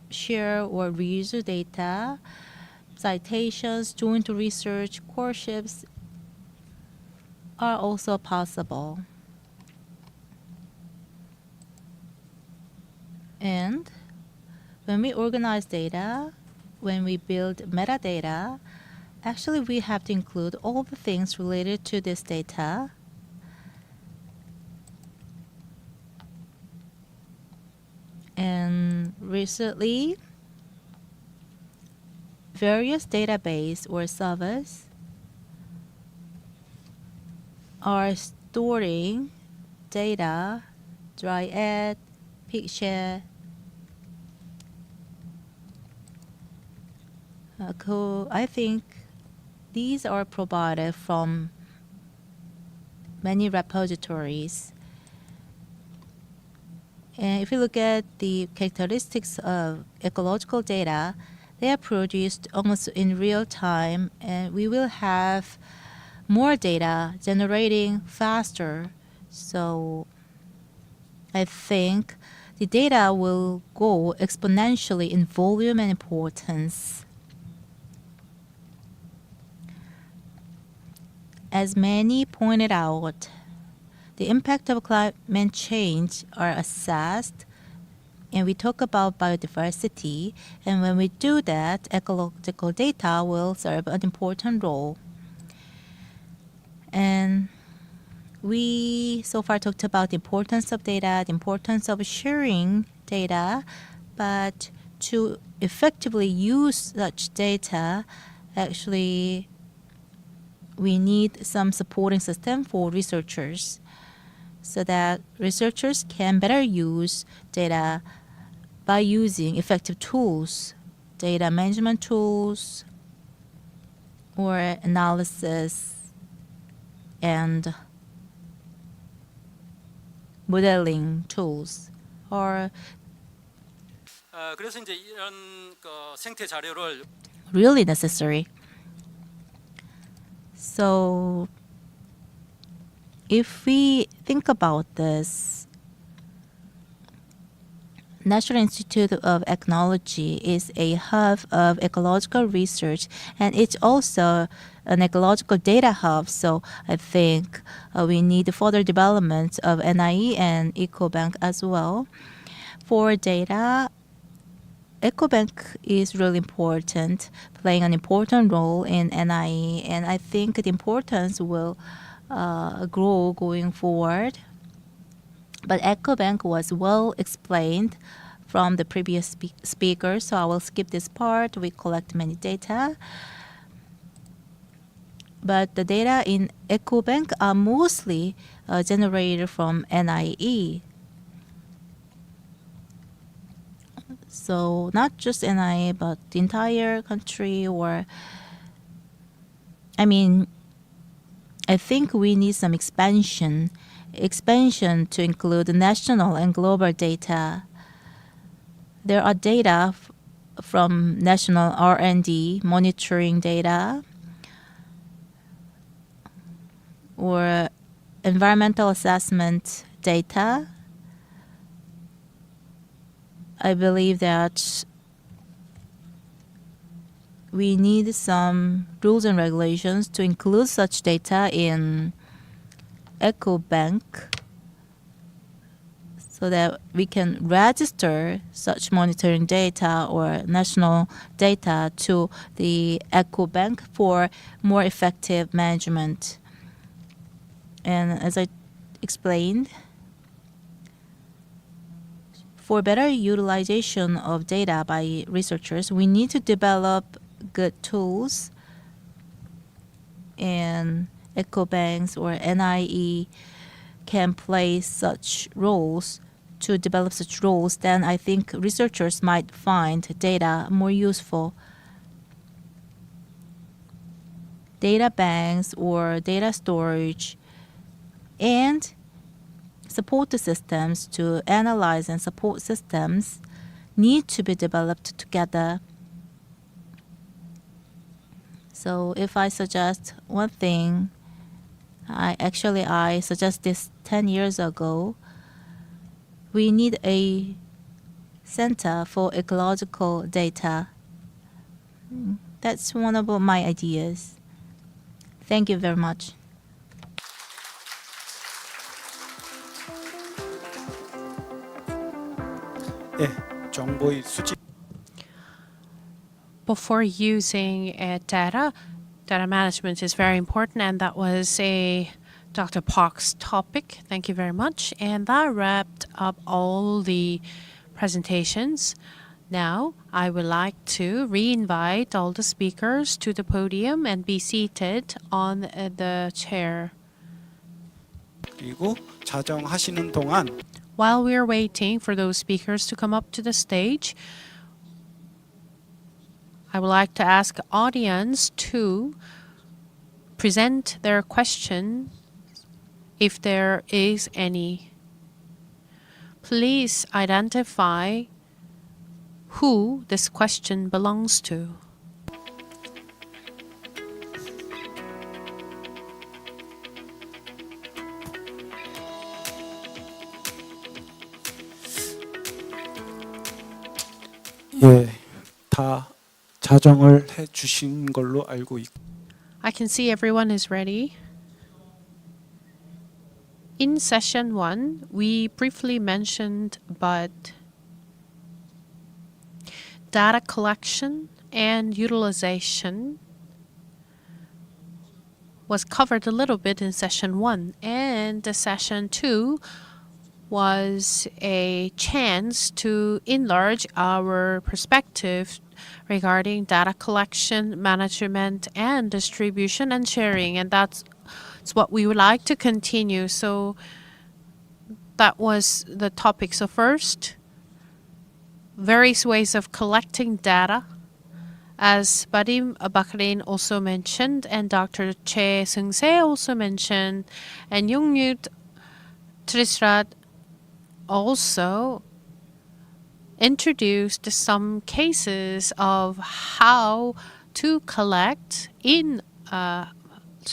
share or reuse data, citations, joint research, courtships are also possible. And when we organize data, when we build metadata, actually we have to include all the things related to this data. And recently, various database or servers are storing data, Dryad, Picture. I think these are provided from many repositories. And if you look at the characteristics of ecological data, they are produced almost in real time, and we will have more data generating faster. So I think the data will go exponentially in volume and importance. As many pointed out, the impact of climate change are assessed, and we talk about biodiversity, and when we do that, ecological data will serve an important role. And we so far talked about the importance of data, the importance of sharing data, but to effectively use such data, actually we need some supporting system for researchers so that researchers can better use data by using effective tools, data management tools, or analysis and modeling tools. Or 그래서 이제 이런 생태 자료를 really necessary. So if we think about this, National Institute of Ecology is a hub of ecological research, and it's also an ecological data hub. So I think we need further development of NIE and EcoBank as well. For data, EcoBank is really important, playing an important role in NIE, and I think the importance will grow going forward. But EcoBank was well explained from the previous speaker, so I will skip this part. We collect many data. But the data in EcoBank are mostly generated from NIE. So not just NIE, but the entire country, or I think we need some expansion to include national and global data. There are data from national R&D monitoring data or environmental assessment data. I believe that we need some rules and regulations to include such data in EcoBank. so that we can register such monitoring data or national data to the Eco Bank for more effective management. And as I explained, for better utilization of data by researchers, we need to develop good tools, and ecobanks or NIE can play such roles to develop such roles. Then I think researchers might find data more useful. Data banks or data storage and support systems to analyze and support systems need to be developed together. So if I suggest one thing, I suggest this 10 years ago. We need a center for ecological data. That's one of my ideas. Thank you very much. 예, 정보의 수집. Before using data management is very important, and that was Dr. Park's topic. Thank you very much. And that wrapped up all the presentations. Now, I would like to re-invite all the speakers to the podium and be seated on the chair. 그리고 자정하시는 동안 While we are waiting for those speakers to come up to the stage, I would like to ask the audience to present their question if there is any. Please identify who this question belongs to. 예, 다 자정을 해 주신 걸로 알고 있고. I can see everyone is ready. In session 1, we briefly mentioned but data collection and utilization was covered a little bit in session 1, and the session 2 was a chance to enlarge our perspective regarding data collection, management, and distribution and sharing, and that's what we would like to continue. So that was the topic. So first, various ways of collecting data, as Badim Bakrin also mentioned, and Dr. Che Seung-se also mentioned, and Yongyut Trisrat also introduced some cases of how to collect in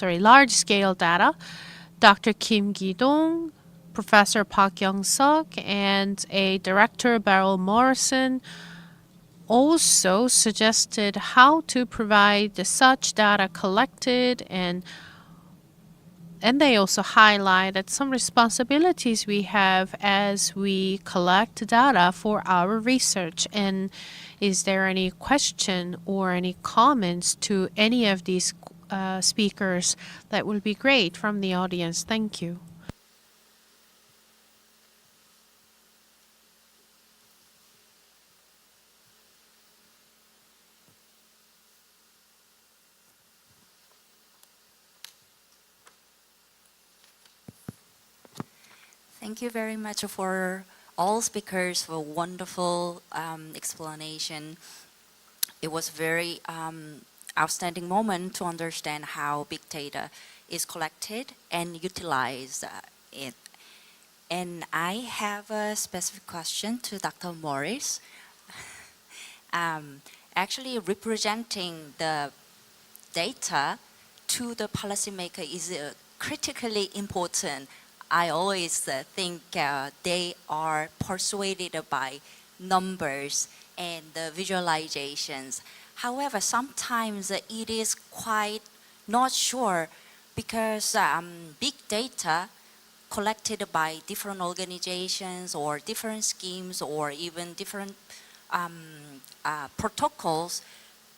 large-scale data. Dr. Kim Gi-dong, Professor Park Young-suk, and a director, Beryl Morrison, also suggested how to provide such data collected, and they also highlighted some responsibilities we have as we collect data for our research. And is there any question or any comments to any of these speakers? That will be great from the audience. Thank you. Thank you very much for all speakers for wonderful explanation. It was very outstanding moment to understand how big data is collected and utilized. And I have a specific question to Dr. Morris. Actually, representing the data to the policymaker is critically important. I always think they are persuaded by numbers and the visualizations. However, sometimes it is quite not sure because big data collected by different organizations or different schemes or even different protocols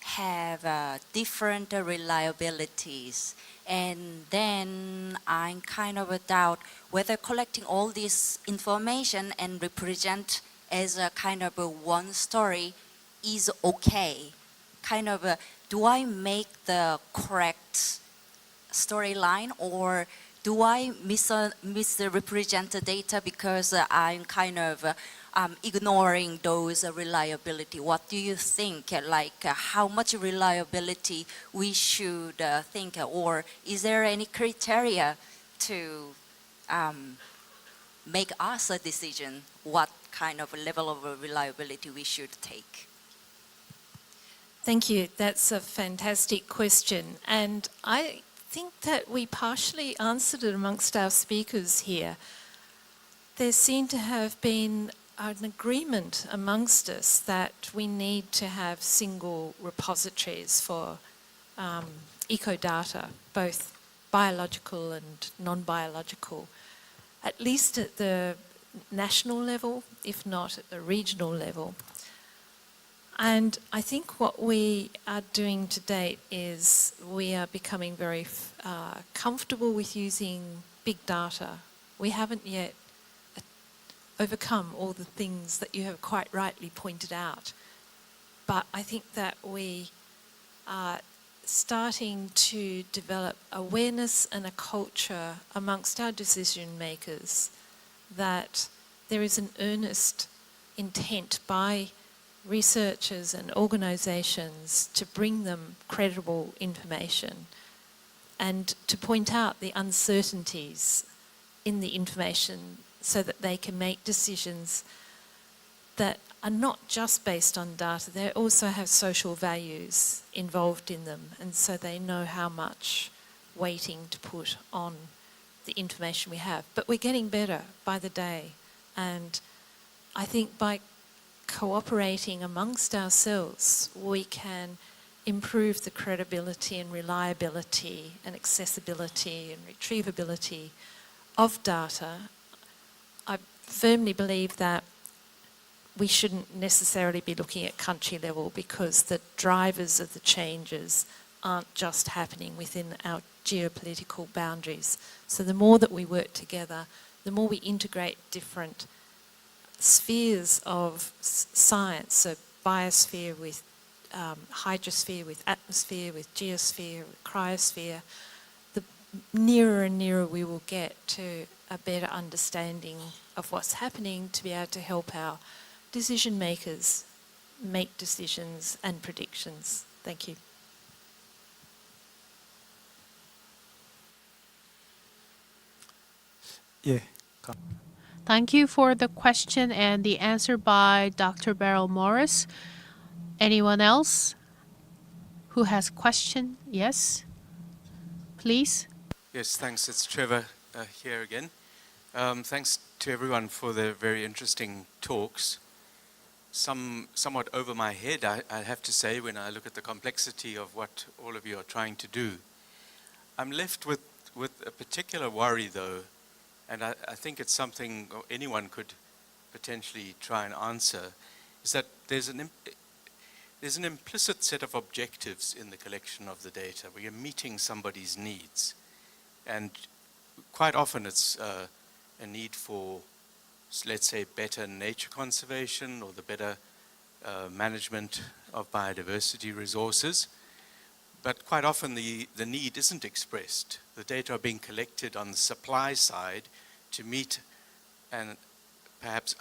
have different reliabilities. And then I'm kind of a doubt whether collecting all this information and represent as a kind of a one story is okay. Kind of do I make the correct storyline, or do I misrepresent the data because I'm kind of ignoring those reliability? What do you think? Like how much reliability we should think, or is there any criteria to make us a decision what kind of level of reliability we should take? Thank you. That's a fantastic question. And I think that we partially answered it amongst our speakers here. There seemed to have been an agreement amongst us that we need to have single repositories for eco-data, both biological and non-biological, at least at the national level, if not at the regional level. And I think what we are doing to date is we are becoming very comfortable with using big data. We haven't yet overcome all the things that you have quite rightly pointed out. But I think that we are starting to develop awareness and a culture amongst our decision makers that there is an earnest intent by researchers and organisations to bring them credible information and to point out the uncertainties in the information so that they can make decisions that are not just based on data, they also have social values involved in them, and so they know how much weighting to put on the information we have. But we're getting better by the day, and I think by cooperating amongst ourselves, we can improve the credibility and reliability and accessibility and retrievability of data. I firmly believe that we shouldn't necessarily be looking at country level because the drivers of the changes aren't just happening within our geopolitical boundaries. So the more that we work together, the more we integrate different spheres of science, so biosphere with hydrosphere, with atmosphere, with geosphere, with cryosphere, the nearer and nearer we will get to a better understanding of what's happening to be able to help our decision makers make decisions and predictions. Thank you. 예. Thank you for the question and the answer by Dr. Beryl Morris. Anyone else who has question? Yes, please. Yes, thanks. It's Trevor here again. Thanks to everyone for their very interesting talks. Somewhat over my head, I have to say, when I look at the complexity of what all of you are trying to do. I'm left with a particular worry, though, and I think it's something anyone could potentially try and answer, is that there's an implicit set of objectives in the collection of the data. We are meeting somebody's needs. And quite often it's a need for, let's say, better nature conservation or the better management of biodiversity resources. But quite often the need isn't expressed. The data are being collected on the supply side to meet an perhaps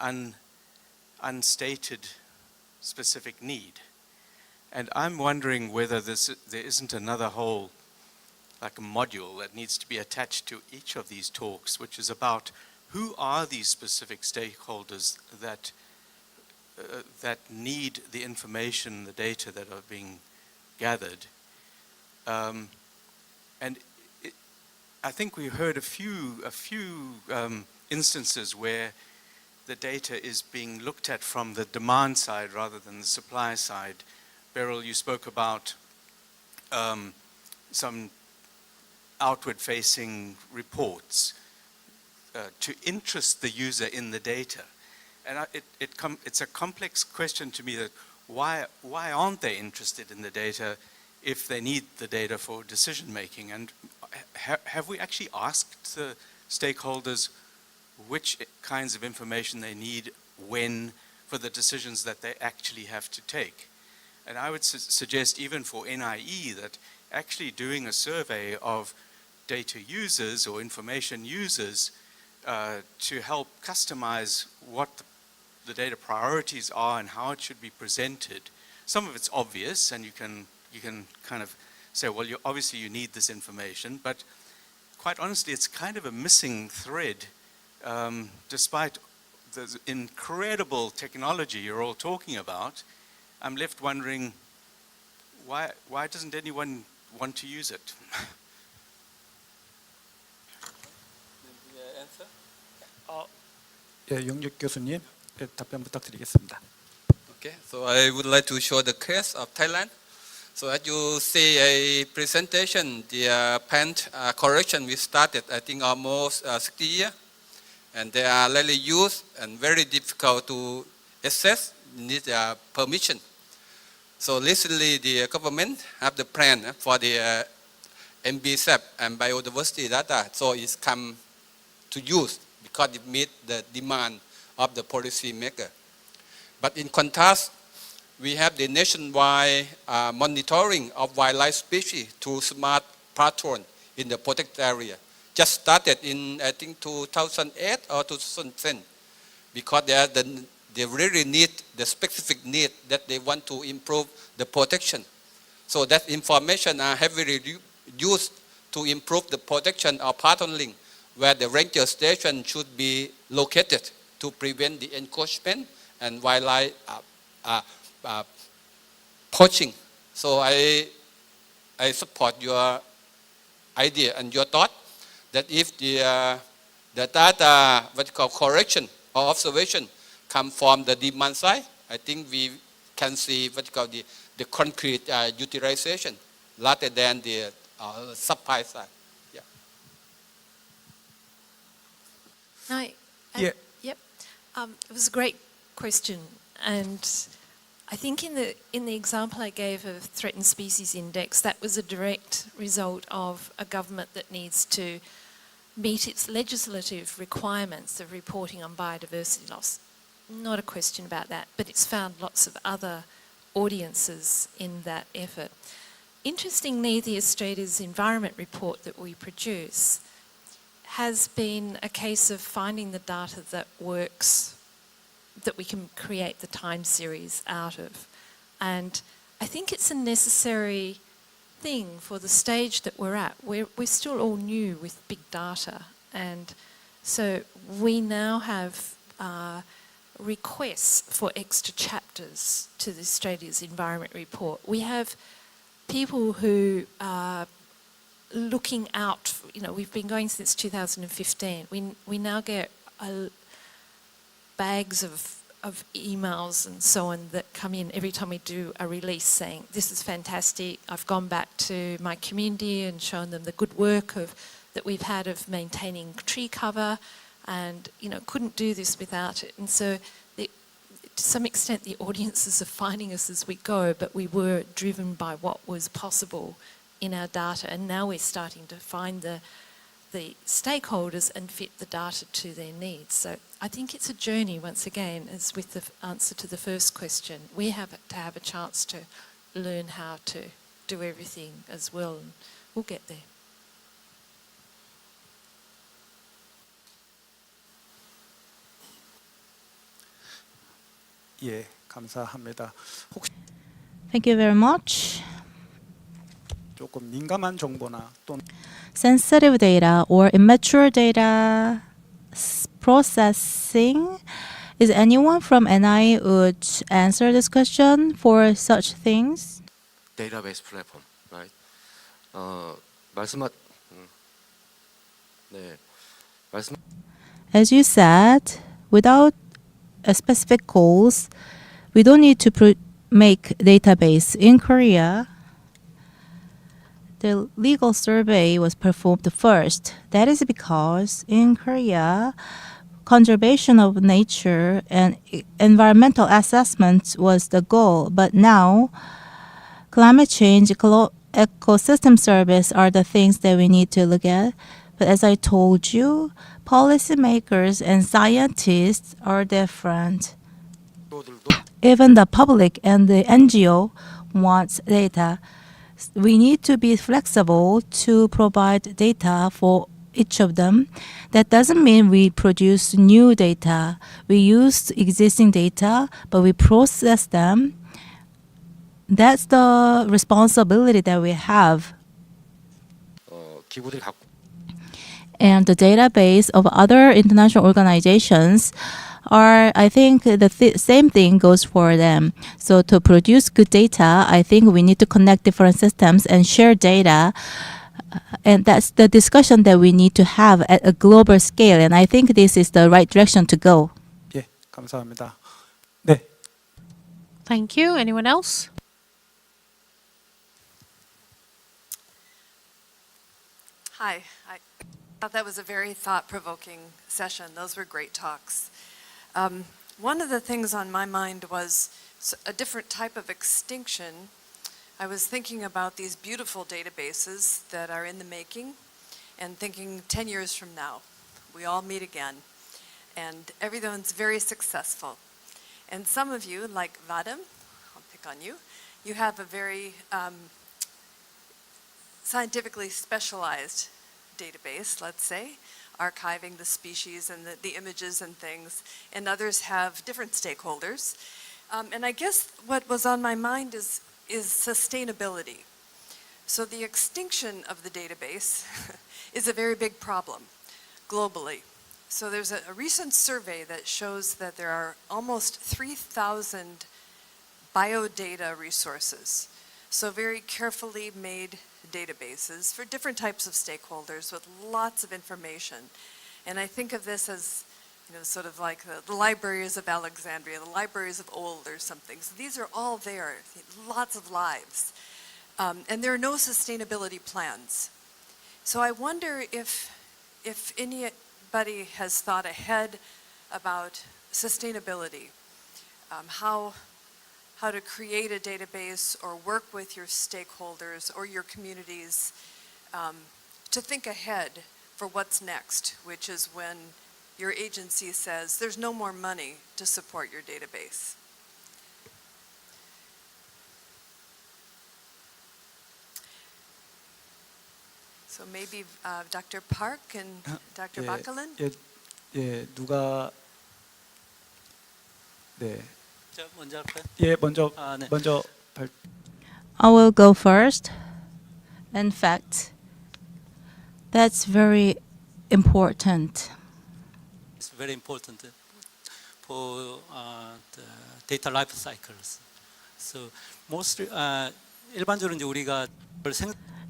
unstated specific need. And I'm wondering whether there isn't another whole, like a module that needs to be attached to each of these talks, which is about who are these specific stakeholders that need the information, the data that are being gathered. And I think we heard a few instances where the data is being looked at from the demand side rather than the supply side. Beryl, you spoke about some outward-facing reports. to interest the user in the data. And it's a complex question to me that why aren't they interested in the data if they need the data for decision making? And have we actually asked the stakeholders which kinds of information they need when for the decisions that they actually have to take? And I would suggest even for NIE that actually doing a survey of data users or information users to help customize what the data priorities are and how it should be presented. Some of it's obvious, and you can kind of say, well, obviously you need this information, but quite honestly, it's kind of a missing thread, despite the incredible technology you're all talking about. I'm left wondering, why doesn't anyone want to use it? 예, 용juk 교수님, 답변 부탁드리겠습니다. Okay, so I would like to show the case of Thailand. So as you see a presentation, the pen correction we started, I think almost 60 years, and they are rarely used and very difficult to access, need permission. So recently the government have the plan for the MBSAP and biodiversity data, so it's come to use because it meets the demand of the policy maker. But in contrast, we have the nationwide monitoring of wildlife species through smart patrol in the protected area. Just started in, I think, 2008 or 2010, because they really need the specific need that they want to improve the protection. So that information are heavily used to improve the protection of patrolling, where the ranger station should be located to prevent the encroachment and wildlife poaching. So I support your idea and your thought that if the data, what you call correction or observation, come from the demand side, I think we can see what you call the concrete utilization rather than the supply side. Yeah. Yeah. Yep. It was a great question, and I think in the example I gave of threatened species index, that was a direct result of a government that needs to meet its legislative requirements of reporting on biodiversity loss. Not a question about that, but it's found lots of other audiences in that effort. Interestingly, the Australia's Environment Report that we produce has been a case of finding the data that works, that we can create the time series out of. And I think it's a necessary thing for the stage that we're at. We're still all new with big data, and so we now have requests for extra chapters to the Australia's Environment Report. We have people who are looking out, we've been going since 2015. We now get bags of emails and so on that come in every time we do a release saying, this is fantastic. I've gone back to my community and shown them the good work that we've had of maintaining tree cover, and couldn't do this without it. And so to some extent the audiences are finding us as we go, but we were driven by what was possible in our data, and now we're starting to find the stakeholders and fit the data to their needs. So I think it's a journey, once again, as with the answer to the first question. We have to have a chance to learn how to do everything as well, and we'll get there. 예, 감사합니다. 혹시 Thank you very much. 조금 민감한 정보나 또는 Sensitive data or immature data processing. Is anyone from NI would answer this question for such things? Database platform, right? As you said, without a specific goals, we don't need to make database in Korea. the legal survey was performed first. That is because in Korea, conservation of nature and environmental assessment was the goal. But now, climate change, ecosystem service are the things that we need to look at. But as I told you, policymakers and scientists are different. Even the public and the NGO wants data. We need to be flexible to provide data for each of them. That doesn't mean we produce new data. We use existing data, but we process them. That's the responsibility that we have. And the database of other international organizations are, I think, the same thing goes for them. So to produce good data, I think we need to connect different systems and share data. And that's the discussion that we need to have at a global scale. And I think this is the right direction to go. 예, 감사합니다. 네. Thank you. Anyone else? Hi. I thought that was a very thought-provoking session. Those were great talks. One of the things on my mind was a different type of extinction. I was thinking about these beautiful databases that are in the making and thinking 10 years from now, we all meet again and everyone's very successful. And some of you, like Vadim, I'll pick on you, you have a very scientifically specialized database, let's say, archiving the species and the images and things, and others have different stakeholders. And I guess what was on my mind is sustainability. So the extinction of the database is a very big problem globally. So there's a recent survey that shows that there are almost 3,000 biodata resources. So very carefully made databases for different types of stakeholders with lots of information. And I think of this as, sort of like the libraries of Alexandria, the libraries of old or something. So these are all there, lots of lives. And there are no sustainability plans. So I wonder if anybody has thought ahead about sustainability, how to create a database or work with your stakeholders or your communities to think ahead for what's next, which is when your agency says there's no more money to support your database. So maybe Dr. Park and Dr. Bakalan? 예, 누가 네. 먼저 할까요? 예, 먼저 네. 먼저 I will go first. In fact, that's very important. It's very important for the data life cycles. So mostly 일반적으로 이제 우리가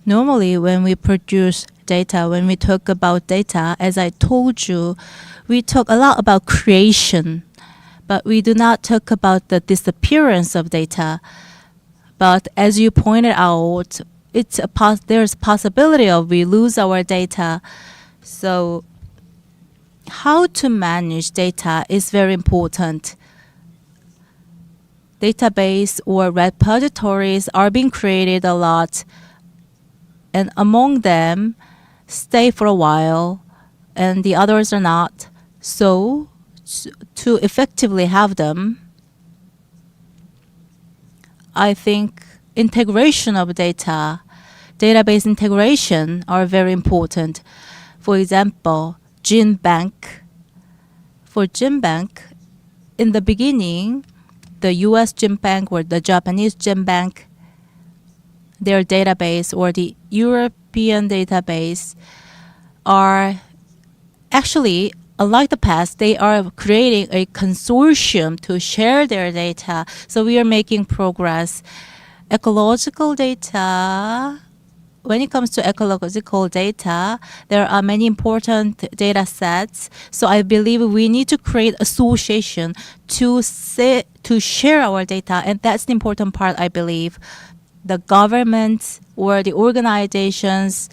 Normally, when we produce data, when we talk about data, as I told you, we talk a lot about creation, but we do not talk about the disappearance of data. But as you pointed out, there's a possibility of we lose our data. So how to manage data is very important. Database or repositories are being created a lot, and among them stay for a while and the others are not. So to effectively have them, I think integration of data, database integration are very important. For example, gene bank. For gene bank, in the beginning, the US gene bank or the Japanese gene bank, their database or the European database are actually, unlike the past, they are creating a consortium to share their data. So we are making progress. Ecological data, when it comes to ecological data, there are many important data sets. So I believe we need to create association to share our data, and that's the important part, I believe. the government or the organizations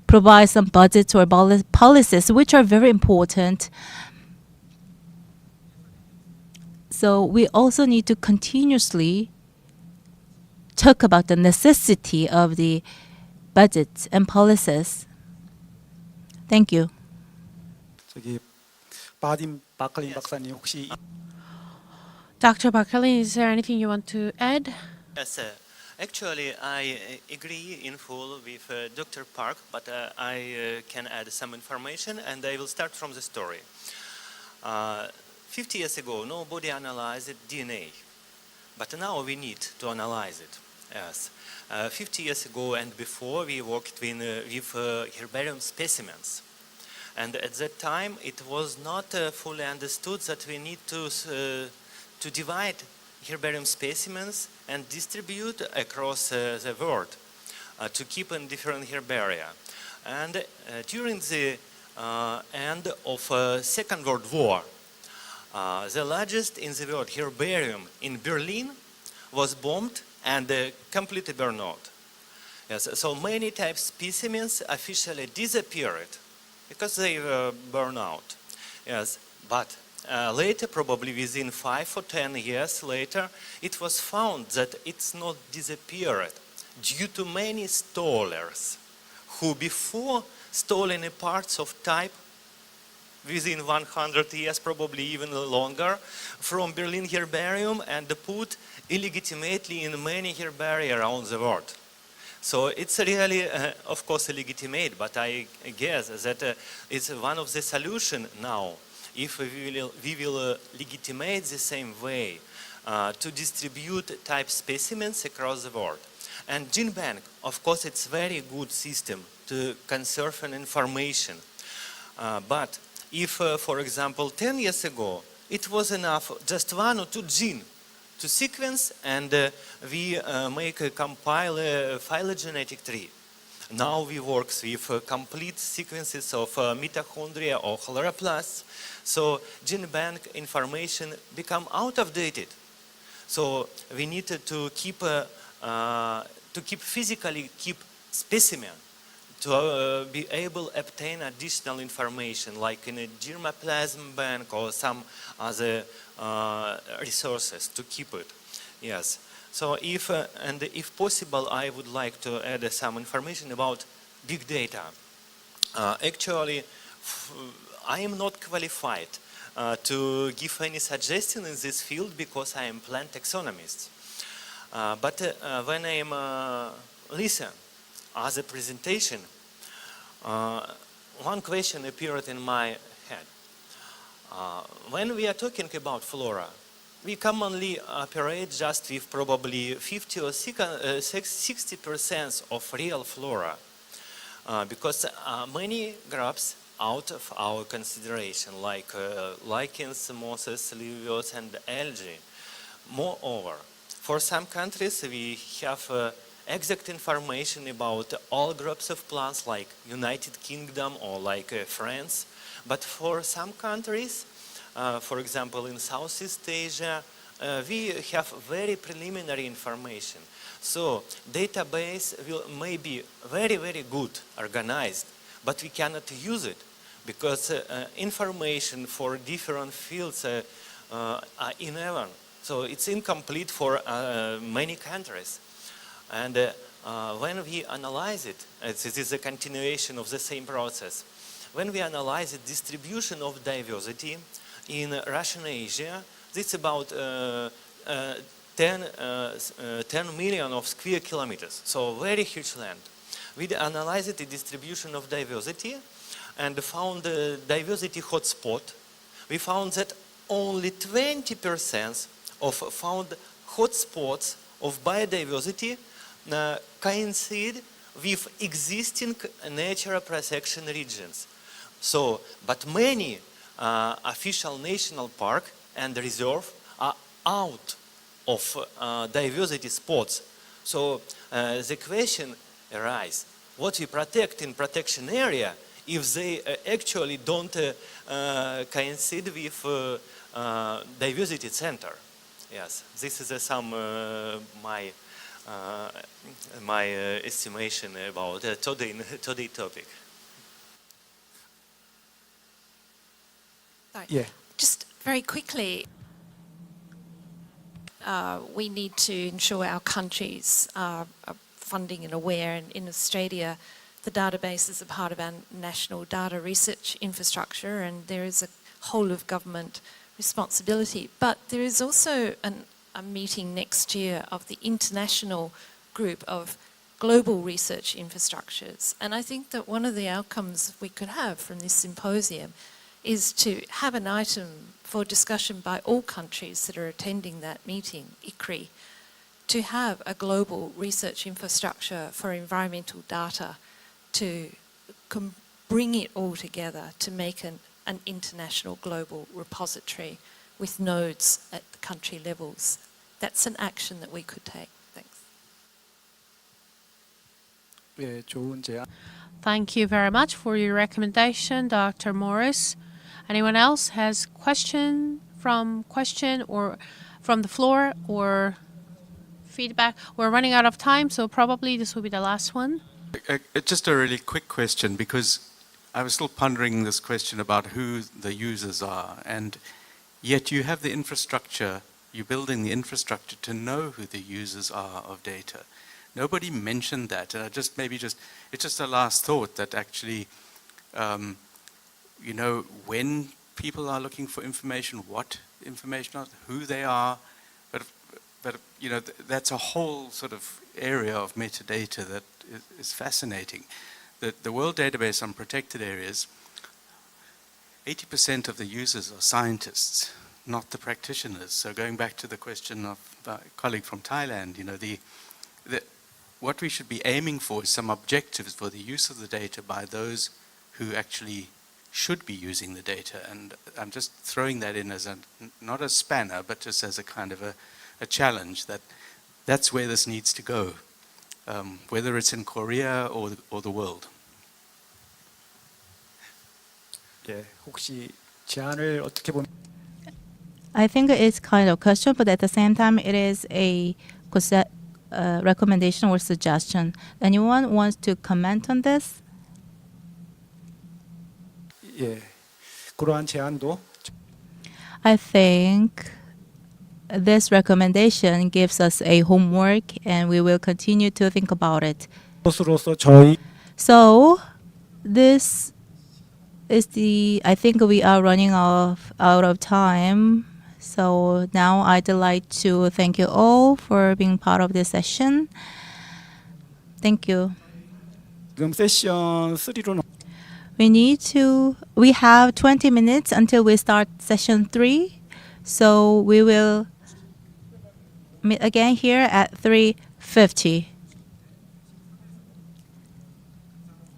provide some budgets or policies which are very important. So we also need to continuously talk about the necessity of the budgets and policies. Thank you. 저기 바딘 바클린 박사님 혹시 Dr. Bakalin, is there anything you want to add? Yes, actually, I agree in full with Dr. Park, but I can add some information, and I will start from the story. 50 years ago, nobody analyzed DNA, but now we need to analyze it. Yes, 50 years ago and before, we worked with herbarium specimens, and at that time, it was not fully understood that we need to divide herbarium specimens and distribute across the world to keep in different herbaria. And during the end of Second World War, the largest in the world herbarium in Berlin was bombed and completely burned out. Yes, so many type specimens officially disappeared because they were burned out. Yes, but later, probably within 5 or 10 years later, it was found that it's not disappeared due to many stolers who before stole any parts of type within 100 years, probably even longer, from Berlin herbarium and put illegitimately in many herbaria around the world. So it's really, of course, illegitimate, but I guess that it's one of the solutions now. If we will legitimate the same way to distribute type specimens across the world. And gene bank, of course, it's a very good system to conserve an information. But if, for example, 10 years ago, it was enough just 1 or 2 genes to sequence and we compile a phylogenetic tree. Now we work with complete sequences of mitochondria or chloroplasts. So gene bank information become out of dated. So we need to physically keep specimen to be able to obtain additional information like in a germplasm bank or some other resources to keep it. Yes. So if possible, I would like to add some information about big data. Actually, I am not qualified to give any suggestion in this field because I am plant taxonomist. But when I am listen as a presentation, one question appeared in my head. When we are talking about flora, we commonly operate just with probably 50 or 60% of real flora because many crops out of our consideration like lichens, mosses, leaves and algae. Moreover, for some countries we have exact information about all groups of plants like United Kingdom or like France, but for some countries, for example in Southeast Asia, we have very preliminary information. So database may be very, very good organized, but we cannot use it because information for different fields are uneven. So it's incomplete for many countries. And when we analyze it, it is a continuation of the same process. When we analyze the distribution of diversity in Russian Asia, it's about 10 million of square kilometers, so very huge land. We analyzed the distribution of diversity and found the diversity hotspot. We found that only 20% of found hotspots of biodiversity coincide with existing natural protection regions. So, but many official national park and reserve are out of diversity spots. So the question arises, what we protect in protection area if they actually don't coincide with diversity center? Yes, this is some my my estimation about today's topic. Sorry. Yeah. Just very quickly, we need to ensure our countries are funding and aware, and in Australia the databases are part of our national data research infrastructure, and there is a whole of government responsibility. But there is also a meeting next year of the international group of global research infrastructures, and I think that one of the outcomes we could have from this symposium is to have an item for discussion by all countries that are attending that meeting, ICRI, to have a global research infrastructure for environmental data, to bring it all together to make an international global repository with nodes at the country levels. That's an action that we could take. Thanks. 예, 좋은 제안. Thank you very much for your recommendation, Dr. Morris. Anyone else has question or from the floor or feedback? We're running out of time, so probably this will be the last one. Just a really quick question, because I was still pondering this question about who the users are, and yet you have the infrastructure, you're building the infrastructure to know who the users are of data. Nobody mentioned that, and it's just a last thought that actually, when people are looking for information, what information are, who they are, but that's a whole sort of area of metadata that is fascinating. The World Database on Protected Areas, 80% of the users are scientists, not the practitioners. So going back to the question of a colleague from Thailand, what we should be aiming for is some objectives for the use of the data by those who actually should be using the data. And I'm just throwing that in as not a spanner, but just as a kind of a challenge that's where this needs to go, whether it's in Korea or the world. 예, 혹시 제안을 어떻게 보면 I think it's kind of question, but at the same time, it is a recommendation or suggestion. Anyone wants to comment on this? 예, 그러한 제안도 I think this recommendation gives us a homework, and we will continue to think about it. 것으로서 저희 So, this is I think we are running out of time. So now I'd like to thank you all for being part of this session. Thank you. 지금 세션 3로 We have 20 minutes until we start session 3. So we will meet again here at 3:50.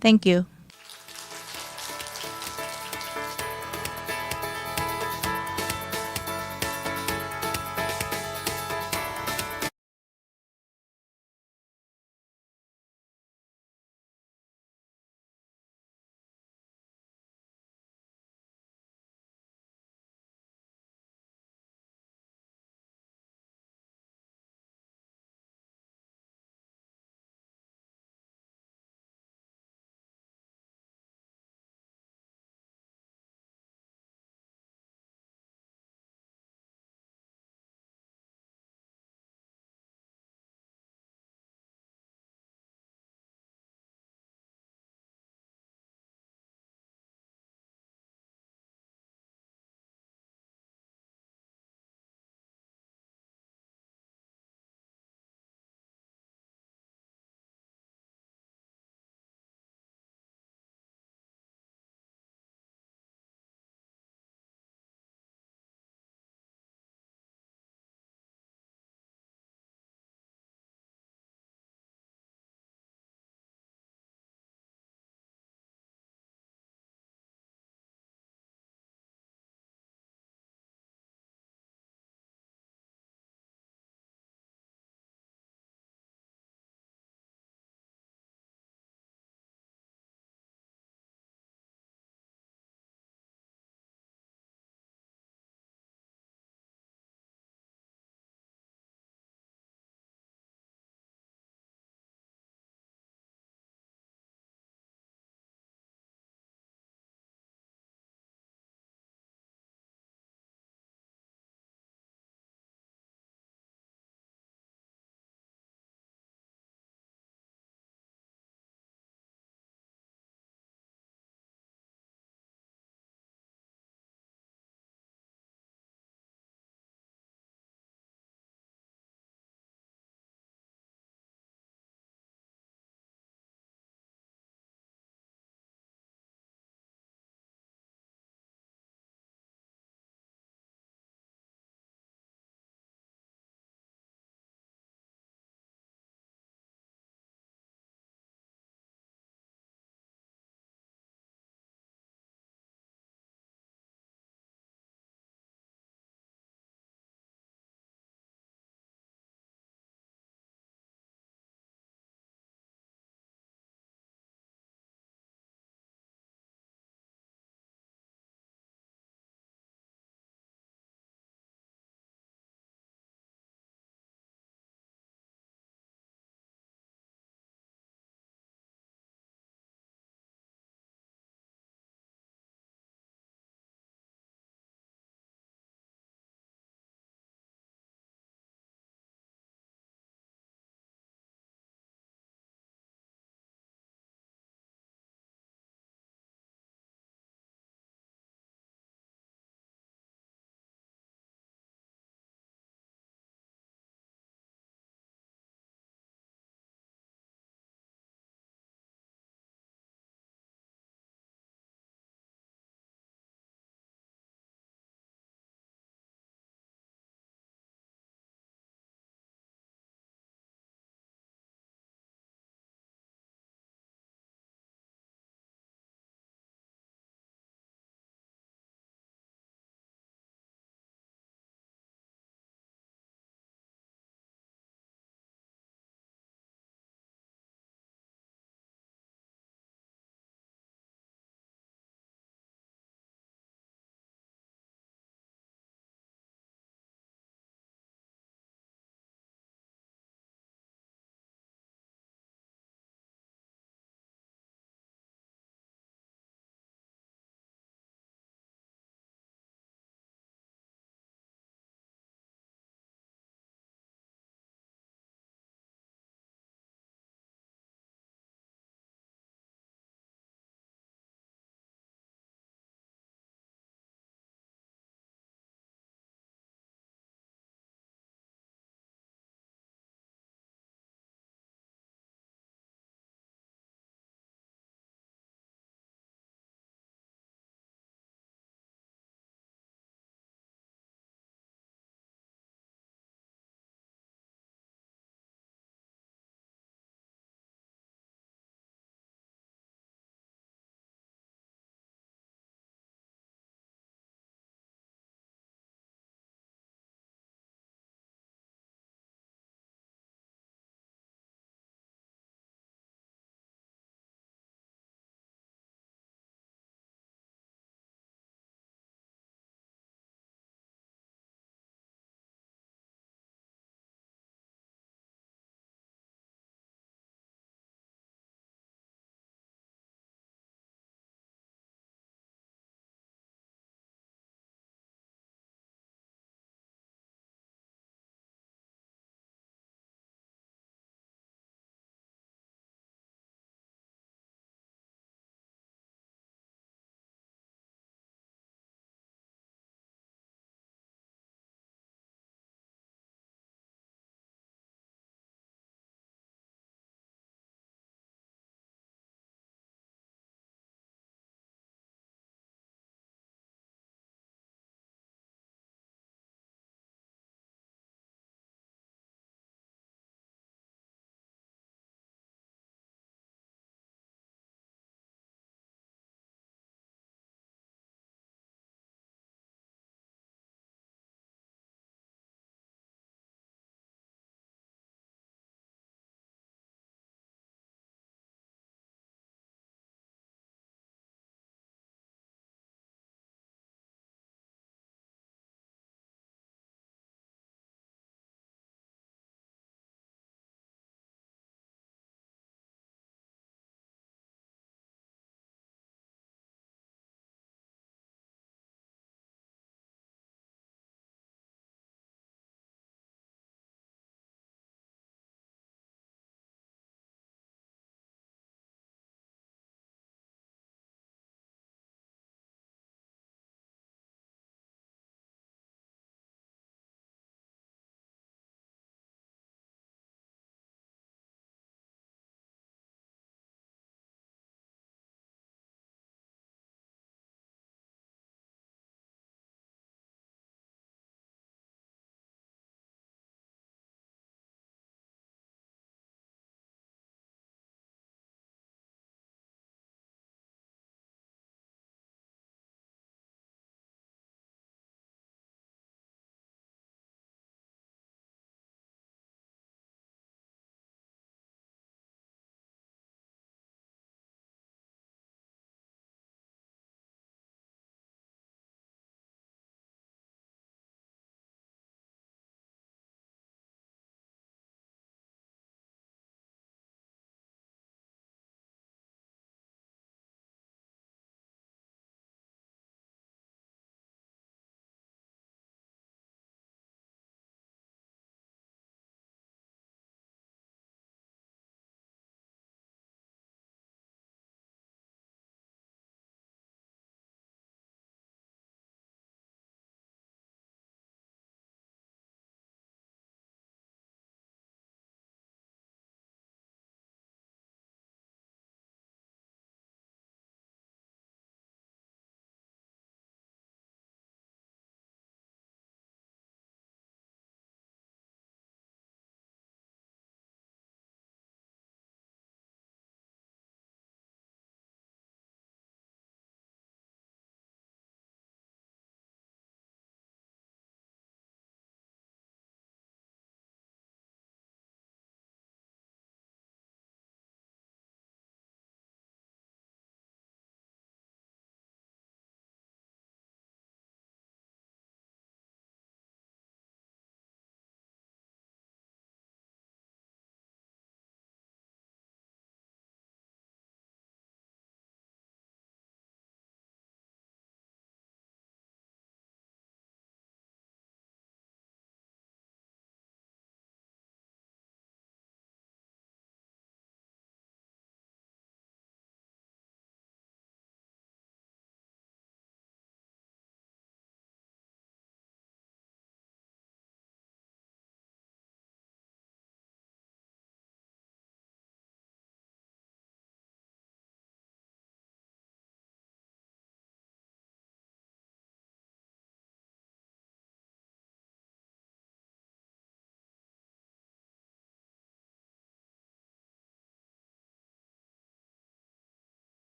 Thank you.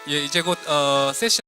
예, 이제 곧 세션.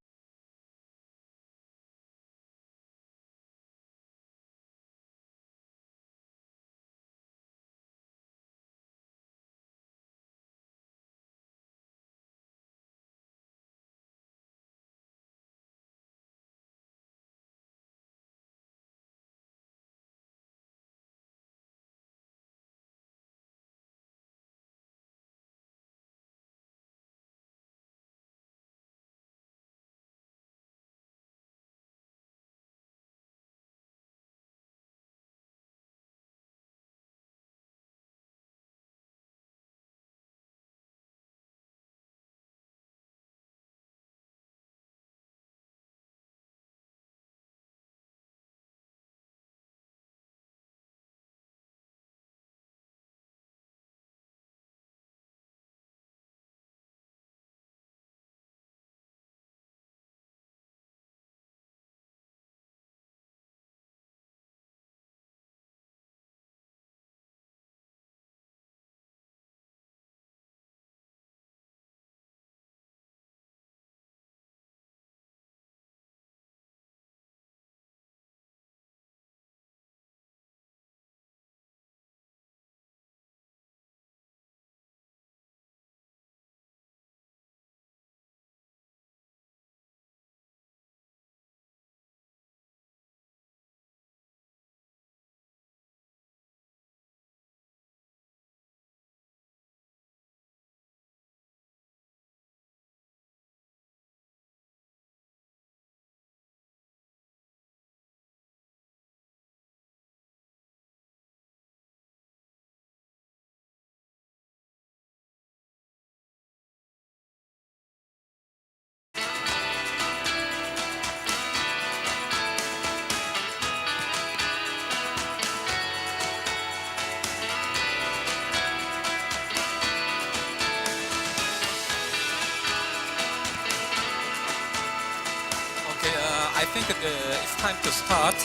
I think it's time to start.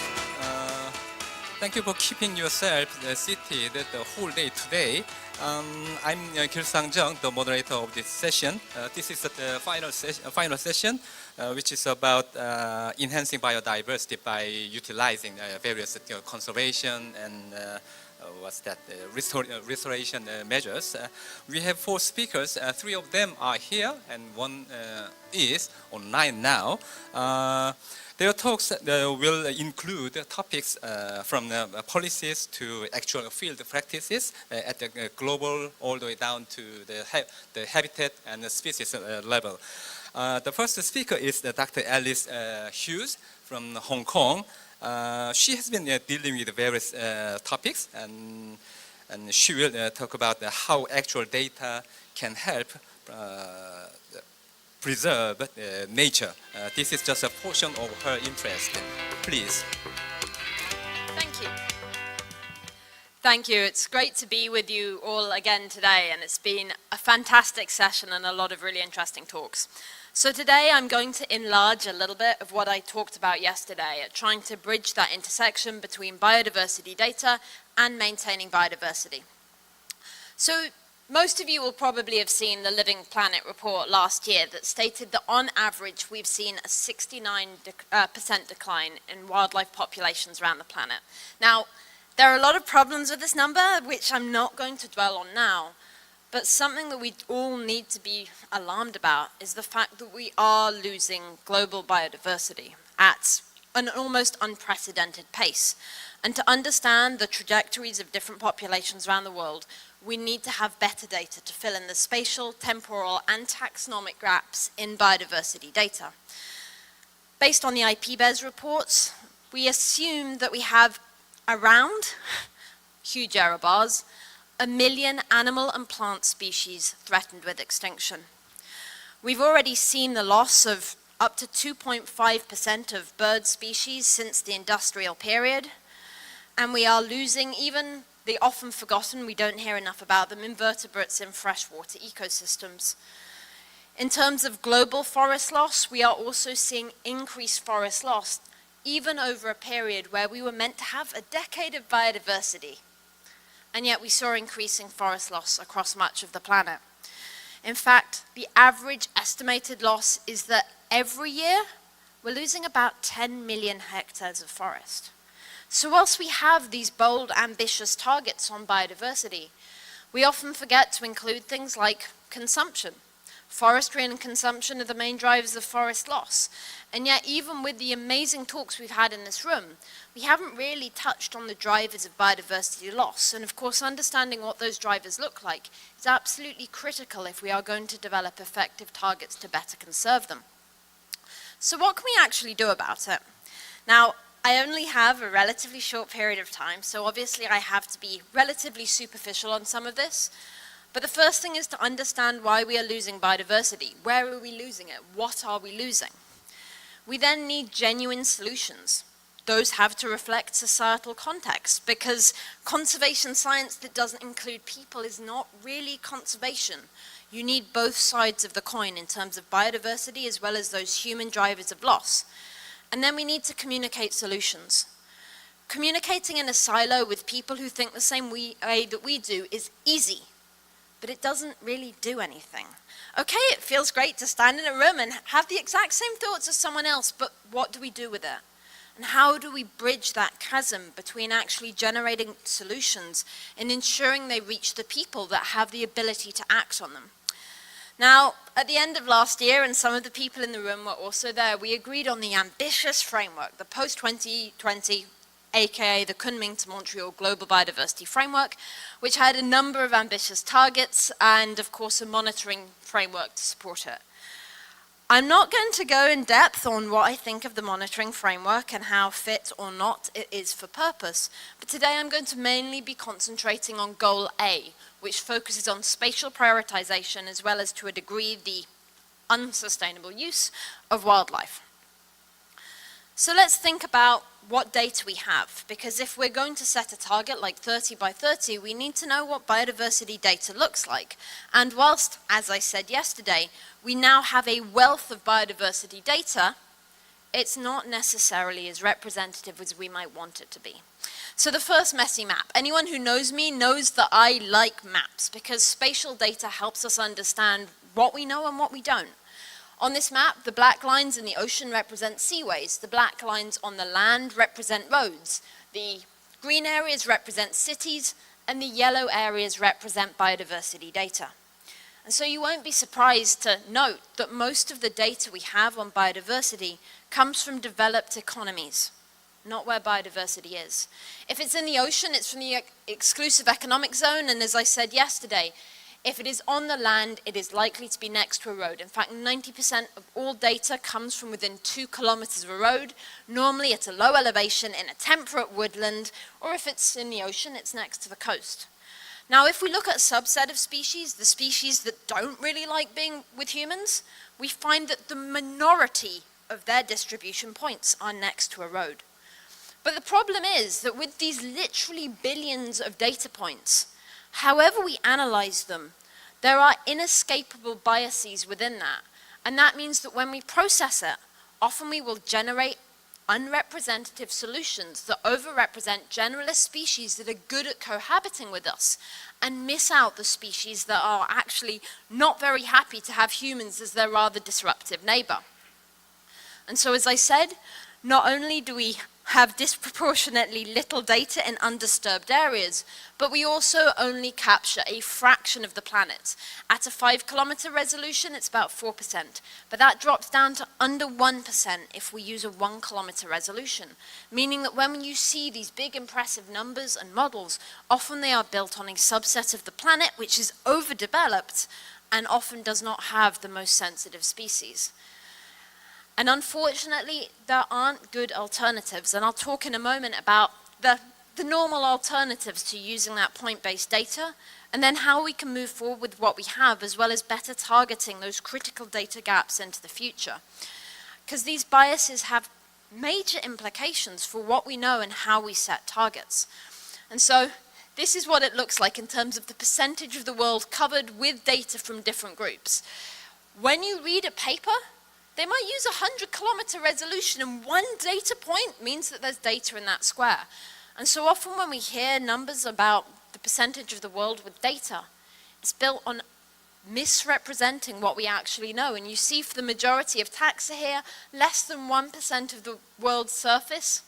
Thank you for keeping yourself seated the whole day today. I'm Gil Sang-jung, the moderator of this session. This is the final session, which is about enhancing biodiversity by utilizing various conservation and restoration measures. We have 4 speakers. 3 of them are here, and 1 is online now. Their talks will include topics from policies to actual field practices at the global all the way down to the habitat and the species level. The first speaker is Dr. Alice Hughes from Hong Kong. She has been dealing with various topics, and she will talk about how actual data can help preserve nature. This is just a portion of her interest. Please. Thank you. Thank you. It's great to be with you all again today, and it's been a fantastic session and a lot of really interesting talks. So today I'm going to enlarge a little bit of what I talked about yesterday, trying to bridge that intersection between biodiversity data and maintaining biodiversity. So most of you will probably have seen the Living Planet report last year that stated that on average we've seen a 69% decline in wildlife populations around the planet. Now, there are a lot of problems with this number, which I'm not going to dwell on now, but something that we all need to be alarmed about is the fact that we are losing global biodiversity at an almost unprecedented pace. And to understand the trajectories of different populations around the world, we need to have better data to fill in the spatial, temporal, and taxonomic gaps in biodiversity data. Based on the IPBES reports, we assume that we have around, huge error bars, 1 million animal and plant species threatened with extinction. We've already seen the loss of up to 2.5% of bird species since the industrial period, and we are losing even the often forgotten, we don't hear enough about them, invertebrates in freshwater ecosystems. In terms of global forest loss, we are also seeing increased forest loss, even over a period where we were meant to have a decade of biodiversity. And yet we saw increasing forest loss across much of the planet. In fact, the average estimated loss is that every year we're losing about 10 million hectares of forest. So whilst we have these bold, ambitious targets on biodiversity, we often forget to include things like consumption. Forestry and consumption are the main drivers of forest loss. And yet, even with the amazing talks we've had in this room, we haven't really touched on the drivers of biodiversity loss. And of course, understanding what those drivers look like is absolutely critical if we are going to develop effective targets to better conserve them. So what can we actually do about it? Now, I only have a relatively short period of time, so obviously I have to be relatively superficial on some of this. But the first thing is to understand why we are losing biodiversity. Where are we losing it? What are we losing? We then need genuine solutions. Those have to reflect societal context, because conservation science that doesn't include people is not really conservation. You need both sides of the coin in terms of biodiversity as well as those human drivers of loss. And then we need to communicate solutions. Communicating in a silo with people who think the same way that we do is easy, but it doesn't really do anything. Okay, it feels great to stand in a room and have the exact same thoughts as someone else, but what do we do with it? And how do we bridge that chasm between actually generating solutions and ensuring they reach the people that have the ability to act on them? Now, at the end of last year, and some of the people in the room were also there, we agreed on the ambitious framework, the post-2020, aka the Kunming to Montreal Global Biodiversity Framework, which had a number of ambitious targets and, of course, a monitoring framework to support it. I'm not going to go in depth on what I think of the monitoring framework and how fit or not it is for purpose, but today I'm going to mainly be concentrating on Goal A, which focuses on spatial prioritization as well as, to a degree, the unsustainable use of wildlife. So let's think about what data we have, because if we're going to set a target like 30 by 30, we need to know what biodiversity data looks like. And whilst, as I said yesterday, we now have a wealth of biodiversity data, it's not necessarily as representative as we might want it to be. So the first messy map. Anyone who knows me knows that I like maps, because spatial data helps us understand what we know and what we don't. On this map, the black lines in the ocean represent seaways. The black lines on the land represent roads. The green areas represent cities, and the yellow areas represent biodiversity data. And so you won't be surprised to note that most of the data we have on biodiversity comes from developed economies, not where biodiversity is. If it's in the ocean, it's from the exclusive economic zone, and as I said yesterday, if it is on the land, it is likely to be next to a road. In fact, 90% of all data comes from within 2 kilometers of a road, normally at a low elevation in a temperate woodland, or if it's in the ocean, it's next to the coast. Now, if we look at a subset of species, the species that don't really like being with humans, we find that the minority of their distribution points are next to a road. But the problem is that with these literally billions of data points, however we analyze them, there are inescapable biases within that. And that means that when we process it, often we will generate unrepresentative solutions that overrepresent generalist species that are good at cohabiting with us and miss out the species that are actually not very happy to have humans as their rather disruptive neighbor. And so, as I said, not only do we have disproportionately little data in undisturbed areas, but we also only capture a fraction of the planet. At a 5-kilometer resolution, it's about 4%, but that drops down to under 1% if we use a 1-kilometer resolution, meaning that when you see these big impressive numbers and models, often they are built on a subset of the planet which is overdeveloped and often does not have the most sensitive species. And unfortunately, there aren't good alternatives. And I'll talk in a moment about the normal alternatives to using that point-based data, and then how we can move forward with what we have, as well as better targeting those critical data gaps into the future. Because these biases have major implications for what we know and how we set targets. And so this is what it looks like in terms of the percentage of the world covered with data from different groups. When you read a paper, they might use 100-kilometer resolution, and one data point means that there's data in that square. And so often when we hear numbers about the percentage of the world with data, it's built on misrepresenting what we actually know. And you see for the majority of taxa here, less than 1% of the world's surface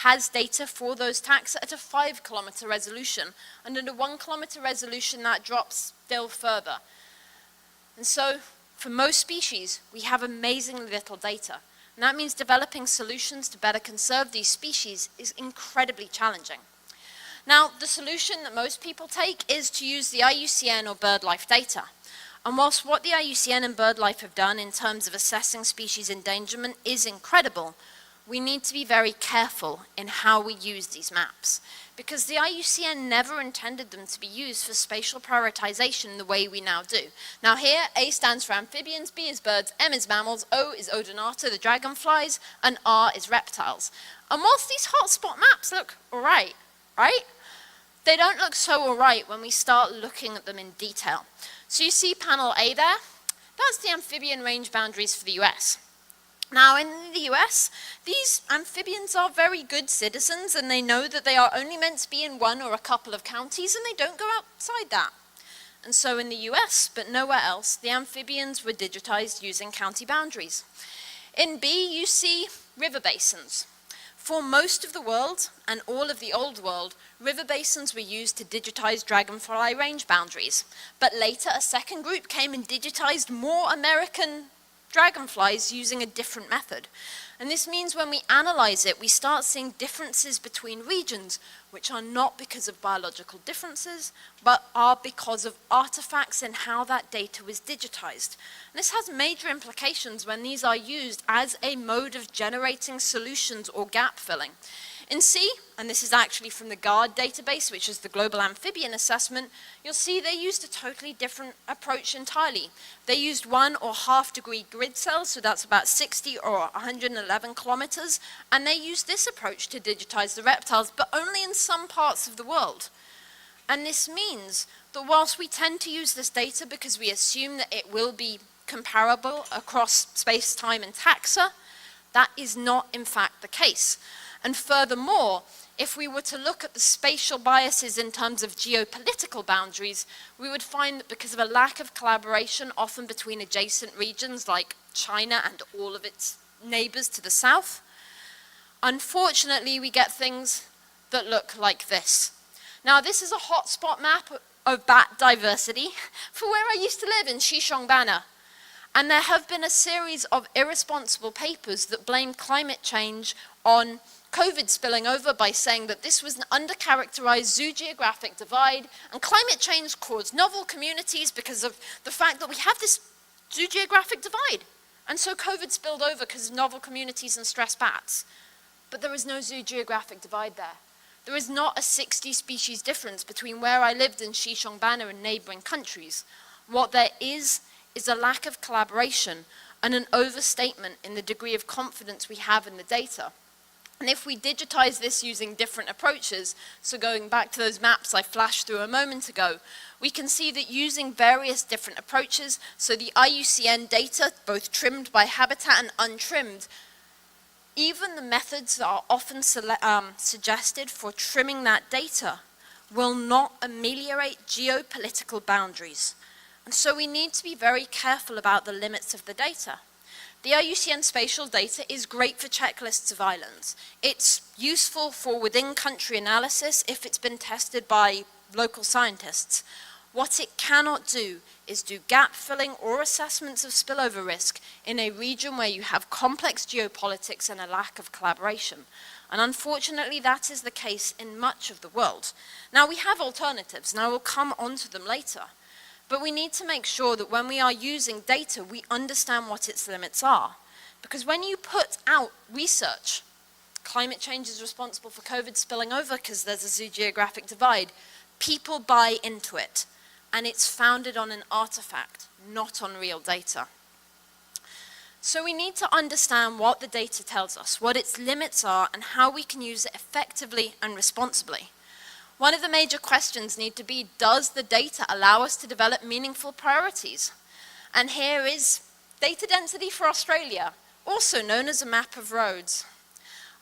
has data for those taxa at a 5-kilometer resolution. And at a 1-kilometer resolution, that drops still further. And so for most species, we have amazingly little data. And that means developing solutions to better conserve these species is incredibly challenging. Now, the solution that most people take is to use the IUCN or BirdLife data. And whilst what the IUCN and BirdLife have done in terms of assessing species endangerment is incredible, we need to be very careful in how we use these maps, because the IUCN never intended them to be used for spatial prioritization the way we now do. Now here, A stands for amphibians, B is birds, M is mammals, O is odonata, the dragonflies, and R is reptiles. And whilst these hotspot maps look all right, they don't look so all right when we start looking at them in detail. So you see panel A there, that's the amphibian range boundaries for the US. Now in the US, these amphibians are very good citizens, and they know that they are only meant to be in one or a couple of counties, and they don't go outside that. And so in the US, but nowhere else, the amphibians were digitized using county boundaries. In B, you see river basins. For most of the world, and all of the old world, river basins were used to digitize dragonfly range boundaries. But later, a second group came and digitized more American dragonflies using a different method. And this means when we analyze it, we start seeing differences between regions, which are not because of biological differences, but are because of artifacts and how that data was digitized. And this has major implications when these are used as a mode of generating solutions or gap filling. In C, and this is actually from the GARD database, which is the Global Amphibian Assessment, you'll see they used a totally different approach entirely. They used 1 or half degree grid cells, so that's about 60 or 111 kilometers, and they used this approach to digitize the reptiles, but only in some parts of the world. And this means that whilst we tend to use this data because we assume that it will be comparable across space, time, and taxa, that is not in fact the case. And furthermore, if we were to look at the spatial biases in terms of geopolitical boundaries, we would find that because of a lack of collaboration, often between adjacent regions like China and all of its neighbors to the south, unfortunately we get things that look like this. Now this is a hotspot map of bat diversity for where I used to live in Xishuangbanna. And there have been a series of irresponsible papers that blame climate change on COVID spilling over by saying that this was an under-characterized zoogeographic divide, and climate change caused novel communities because of the fact that we have this zoogeographic divide. And so COVID spilled over because of novel communities and stressed bats. But there is no zoogeographic divide there. There is not a 60 species difference between where I lived in Xishuangbanna and neighboring countries. What there is a lack of collaboration and an overstatement in the degree of confidence we have in the data. And if we digitize this using different approaches, so going back to those maps I flashed through a moment ago, we can see that using various different approaches, so the IUCN data, both trimmed by habitat and untrimmed, even the methods that are often suggested for trimming that data will not ameliorate geopolitical boundaries. And so we need to be very careful about the limits of the data. The IUCN spatial data is great for checklists of islands. It's useful for within-country analysis if it's been tested by local scientists. What it cannot do is do gap filling or assessments of spillover risk in a region where you have complex geopolitics and a lack of collaboration. And unfortunately, that is the case in much of the world. Now, we have alternatives, and I will come onto them later. But we need to make sure that when we are using data, we understand what its limits are. Because when you put out research, climate change is responsible for COVID spilling over because there's a zoogeographic divide, people buy into it. And it's founded on an artifact, not on real data. So we need to understand what the data tells us, what its limits are, and how we can use it effectively and responsibly. one of the major questions need to be, does the data allow us to develop meaningful priorities? And here is data density for Australia, also known as a map of roads.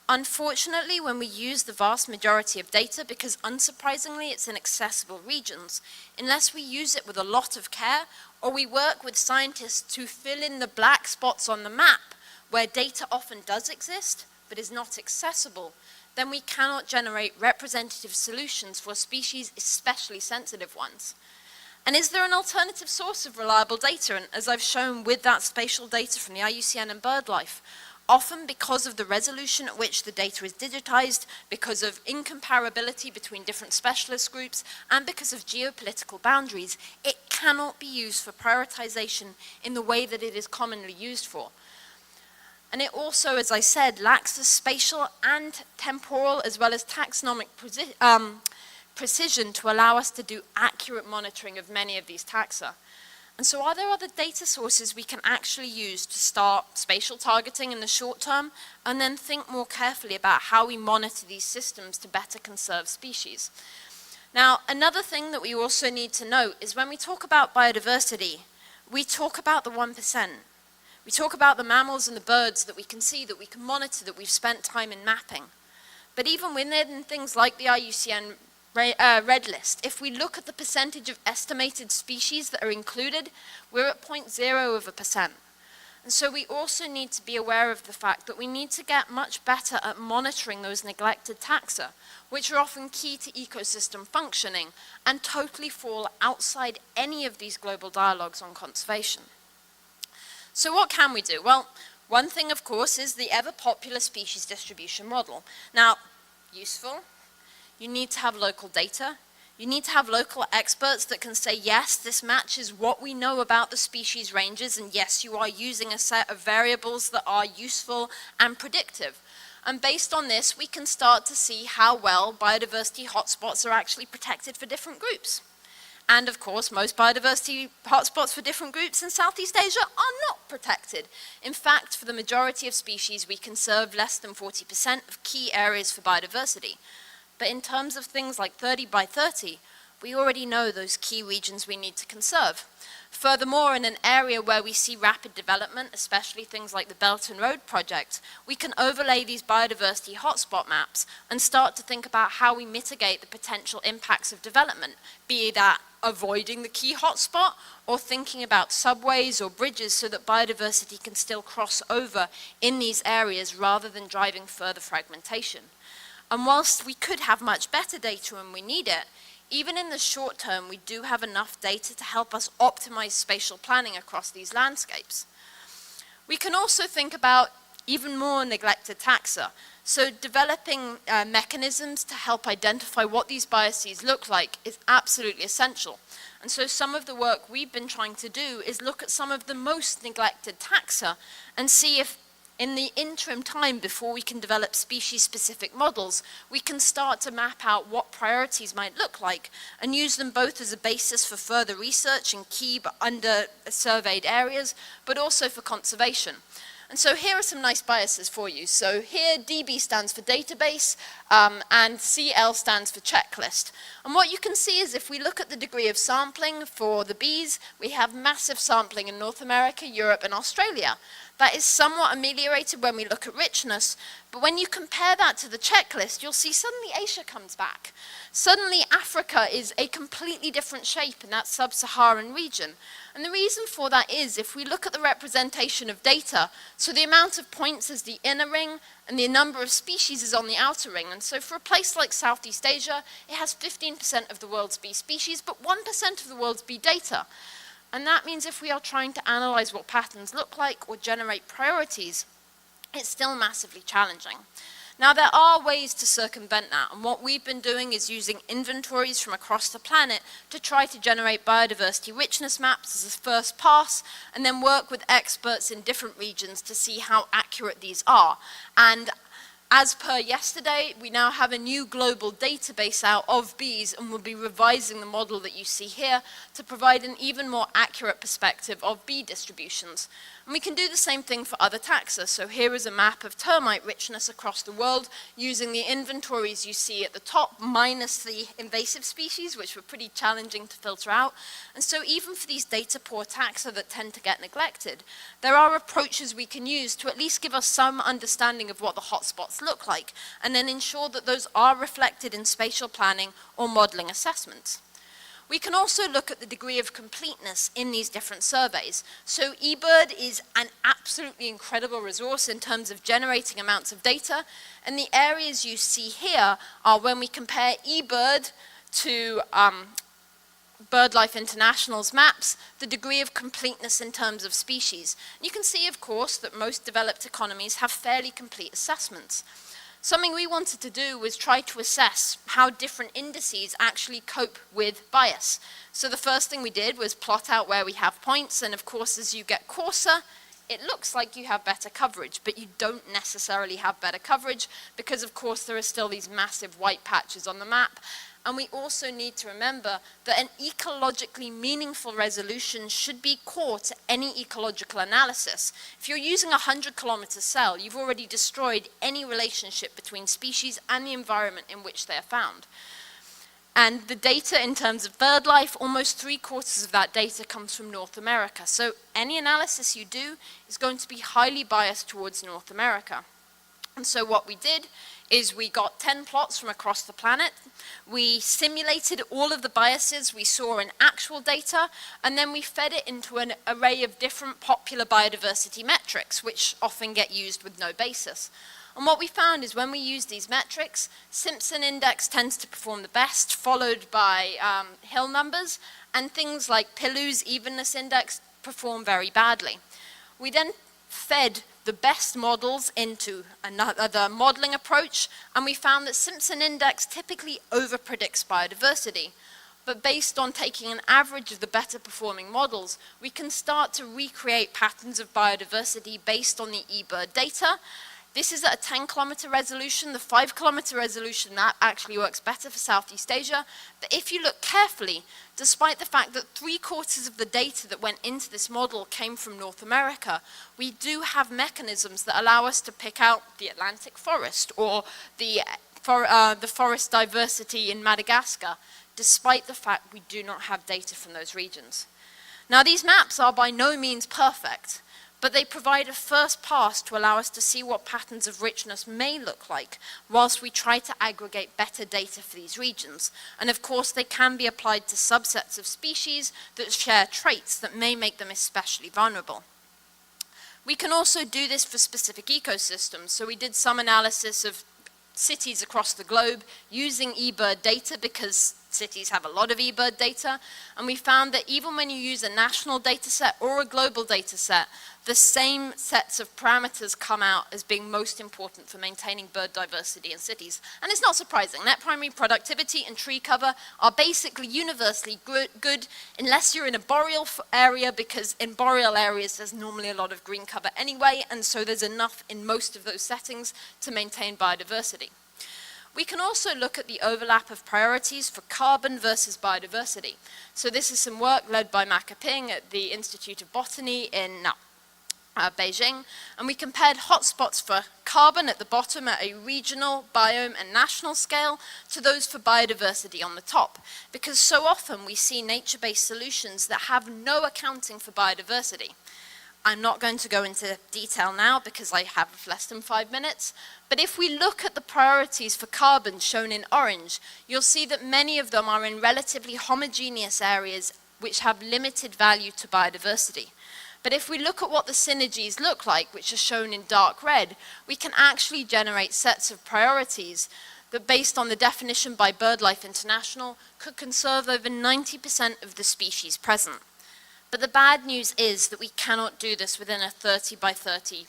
Unfortunately, when we use the vast majority of data, because unsurprisingly it's in accessible regions, unless we use it with a lot of care, or we work with scientists to fill in the black spots on the map where data often does exist but is not accessible, then we cannot generate representative solutions for species, especially sensitive ones. And is there an alternative source of reliable data? And as I've shown with that spatial data from the IUCN and BirdLife, often because of the resolution at which the data is digitized, because of incomparability between different specialist groups, and because of geopolitical boundaries, it cannot be used for prioritization in the way that it is commonly used for. And it also, as I said, lacks the spatial and temporal as well as taxonomic precision to allow us to do accurate monitoring of many of these taxa. And so are there other data sources we can actually use to start spatial targeting in the short term and then think more carefully about how we monitor these systems to better conserve species? Now, another thing that we also need to note is when we talk about biodiversity, we talk about the 1%. We talk about the mammals and the birds that we can see, that we can monitor, that we've spent time in mapping. But even within things like the IUCN Red List, if we look at the percentage of estimated species that are included, we're at 0.0%. And so we also need to be aware of the fact that we need to get much better at monitoring those neglected taxa, which are often key to ecosystem functioning and totally fall outside any of these global dialogues on conservation. So what can we do? Well, one thing, of course, is the ever-popular species distribution model. Now, useful. You need to have local data. You need to have local experts that can say, yes, this matches what we know about the species ranges, and yes, you are using a set of variables that are useful and predictive. And based on this, we can start to see how well biodiversity hotspots are actually protected for different groups. And of course, most biodiversity hotspots for different groups in Southeast Asia are not protected. In fact, for the majority of species, we conserve less than 40% of key areas for biodiversity. But in terms of things like 30 by 30, we already know those key regions we need to conserve. Furthermore, in an area where we see rapid development, especially things like the Belt and Road project, we can overlay these biodiversity hotspot maps and start to think about how we mitigate the potential impacts of development, be that avoiding the key hotspot or thinking about subways or bridges so that biodiversity can still cross over in these areas rather than driving further fragmentation. And whilst we could have much better data when we need it, even in the short term, we do have enough data to help us optimize spatial planning across these landscapes. We can also think about even more neglected taxa. So developing mechanisms to help identify what these biases look like is absolutely essential. And so some of the work we've been trying to do is look at some of the most neglected taxa and see if in the interim time before we can develop species-specific models, we can start to map out what priorities might look like and use them both as a basis for further research in key but under-surveyed areas, but also for conservation. And so here are some nice biases for you. So here DB stands for database and CL stands for checklist. And what you can see is if we look at the degree of sampling for the bees, we have massive sampling in North America, Europe and Australia. That is somewhat ameliorated when we look at richness, but when you compare that to the checklist, you'll see suddenly Asia comes back. Suddenly Africa is a completely different shape in that sub-Saharan region. And the reason for that is if we look at the representation of data, so the amount of points is the inner ring and the number of species is on the outer ring. And so for a place like Southeast Asia, it has 15% of the world's bee species, but 1% of the world's bee data. And that means if we are trying to analyze what patterns look like or generate priorities, it's still massively challenging. Now, there are ways to circumvent that, and what we've been doing is using inventories from across the planet to try to generate biodiversity richness maps as a first pass, and then work with experts in different regions to see how accurate these are. And As per yesterday, we now have a new global database out of bees, and we'll be revising the model that you see here to provide an even more accurate perspective of bee distributions. And we can do the same thing for other taxa. So here is a map of termite richness across the world using the inventories you see at the top minus the invasive species, which were pretty challenging to filter out. And so even for these data poor taxa that tend to get neglected, there are approaches we can use to at least give us some understanding of what the hotspots look like, and then ensure that those are reflected in spatial planning or modeling assessments. We can also look at the degree of completeness in these different surveys. So eBird is an absolutely incredible resource in terms of generating amounts of data, and the areas you see here are when we compare eBird to BirdLife International's maps, the degree of completeness in terms of species. You can see, of course, that most developed economies have fairly complete assessments. Something we wanted to do was try to assess how different indices actually cope with bias. So the first thing we did was plot out where we have points, and of course as you get coarser, it looks like you have better coverage, but you don't necessarily have better coverage because of course there are still these massive white patches on the map. And we also need to remember that an ecologically meaningful resolution should be core to any ecological analysis. If you're using a 100-kilometer cell, you've already destroyed any relationship between species and the environment in which they are found. And the data in terms of bird life, almost 3/4 of that data comes from North America. So any analysis you do is going to be highly biased towards North America. And so what we did is we got 10 plots from across the planet. We simulated all of the biases we saw in actual data, and then we fed it into an array of different popular biodiversity metrics, which often get used with no basis. And what we found is when we use these metrics, Simpson Index tends to perform the best, followed by hill numbers, and things like Pillou's Evenness Index perform very badly. We then fed the best models into another modeling approach, and we found that Simpson Index typically overpredicts biodiversity. But based on taking an average of the better performing models, we can start to recreate patterns of biodiversity based on the eBird data. This is at a 10-kilometer resolution. The 5-kilometer resolution, that actually works better for Southeast Asia. But if you look carefully, despite the fact that 3/4 of the data that went into this model came from North America, we do have mechanisms that allow us to pick out the Atlantic forest or the forest diversity in Madagascar, despite the fact we do not have data from those regions. Now, these maps are by no means perfect, but they provide a first pass to allow us to see what patterns of richness may look like whilst we try to aggregate better data for these regions. And of course, they can be applied to subsets of species that share traits that may make them especially vulnerable. We can also do this for specific ecosystems. So we did some analysis of cities across the globe using eBird data because cities have a lot of eBird data, and we found that even when you use a national data set or a global data set, the same sets of parameters come out as being most important for maintaining bird diversity in cities. And it's not surprising. Net primary productivity and tree cover are basically universally good unless you're in a boreal area, because in boreal areas there's normally a lot of green cover anyway, and so there's enough in most of those settings to maintain biodiversity. We can also look at the overlap of priorities for carbon versus biodiversity. So this is some work led by Ma Keping at the Institute of Botany in Beijing, and we compared hotspots for carbon at the bottom at a regional, biome, and national scale to those for biodiversity on the top, because so often we see nature-based solutions that have no accounting for biodiversity. I'm not going to go into detail now because I have less than 5 minutes, but if we look at the priorities for carbon shown in orange, you'll see that many of them are in relatively homogeneous areas which have limited value to biodiversity. But if we look at what the synergies look like, which are shown in dark red, we can actually generate sets of priorities that, based on the definition by BirdLife International, could conserve over 90% of the species present. But the bad news is that we cannot do this within a 30 by 30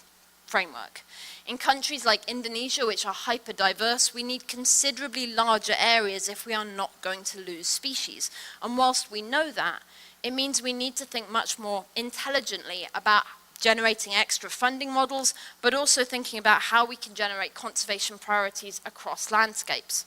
framework. In countries like Indonesia, which are hyper-diverse, we need considerably larger areas if we are not going to lose species. And whilst we know that, it means we need to think much more intelligently about generating extra funding models, but also thinking about how we can generate conservation priorities across landscapes.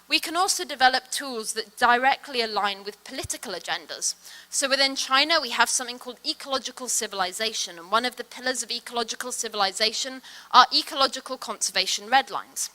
We can also develop tools that directly align with political agendas. So within China, we have something called ecological civilization, and one of the pillars of ecological civilization are ecological conservation red lines.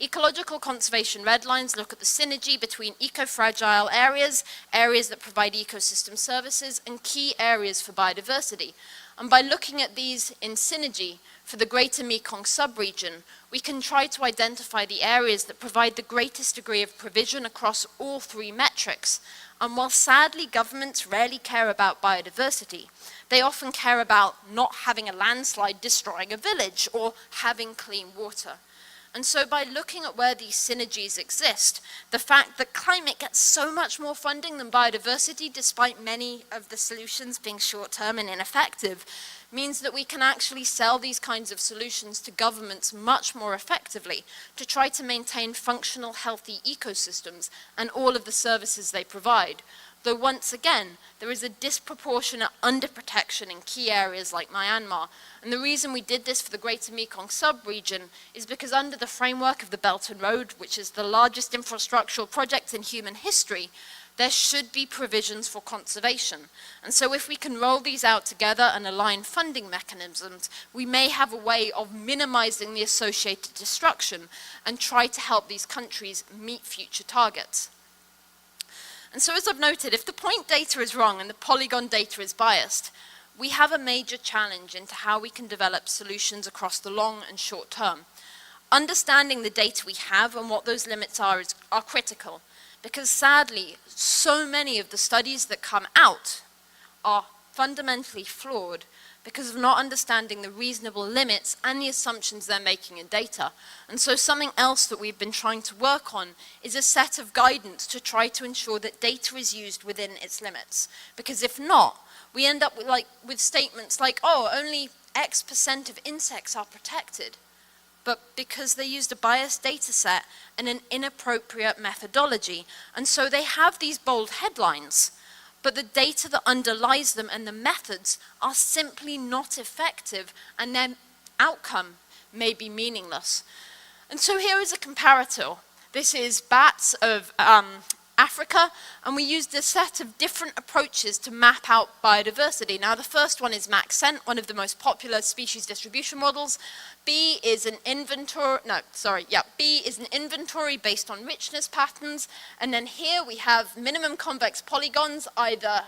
Ecological conservation red lines look at the synergy between eco-fragile areas, areas that provide ecosystem services, and key areas for biodiversity. And by looking at these in synergy for the greater Mekong subregion, we can try to identify the areas that provide the greatest degree of provision across all three metrics. And while sadly governments rarely care about biodiversity, they often care about not having a landslide destroying a village or having clean water. And so by looking at where these synergies exist, the fact that climate gets so much more funding than biodiversity, despite many of the solutions being short-term and ineffective, means that we can actually sell these kinds of solutions to governments much more effectively to try to maintain functional, healthy ecosystems and all of the services they provide. Though once again, there is a disproportionate underprotection in key areas like Myanmar. And the reason we did this for the Greater Mekong sub-region is because under the framework of the Belt and Road, which is the largest infrastructural project in human history, there should be provisions for conservation. And so if we can roll these out together and align funding mechanisms, we may have a way of minimizing the associated destruction and try to help these countries meet future targets. And so as I've noted, if the point data is wrong and the polygon data is biased, we have a major challenge into how we can develop solutions across the long and short term. Understanding the data we have and what those limits are critical, because sadly, so many of the studies that come out are fundamentally flawed because of not understanding the reasonable limits and the assumptions they're making in data. And so something else that we've been trying to work on is a set of guidance to try to ensure that data is used within its limits. Because if not, we end up with statements like, oh, only X% of insects are protected. But because they used a biased data set and an inappropriate methodology. And so they have these bold headlines, but the data that underlies them and the methods are simply not effective, and their outcome may be meaningless. And so here is a comparator. This is bats of Africa, and we used a set of different approaches to map out biodiversity. Now the first one is MaxScent, one of the most popular species distribution models. B is an inventory based on richness patterns, and then here we have minimum convex polygons, either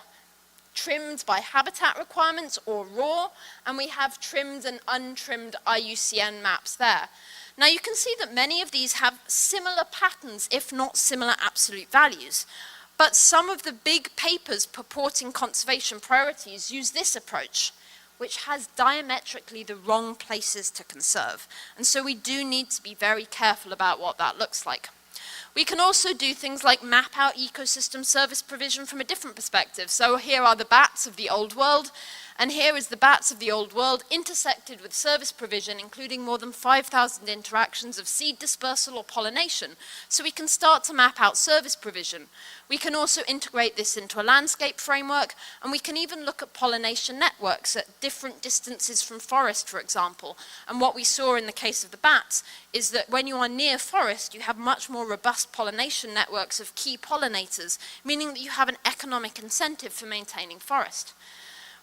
trimmed by habitat requirements or raw, and we have trimmed and untrimmed IUCN maps there. Now you can see that many of these have similar patterns, if not similar absolute values. But some of the big papers purporting conservation priorities use this approach, which has diametrically the wrong places to conserve. And so we do need to be very careful about what that looks like. We can also do things like map out ecosystem service provision from a different perspective. So here are the bats of the old world, and here is the bats of the old world intersected with service provision, including more than 5,000 interactions of seed dispersal or pollination. So we can start to map out service provision. We can also integrate this into a landscape framework, and we can even look at pollination networks at different distances from forest, for example. And what we saw in the case of the bats is that when you are near forest, you have much more robust pollination networks of key pollinators, meaning that you have an economic incentive for maintaining forest.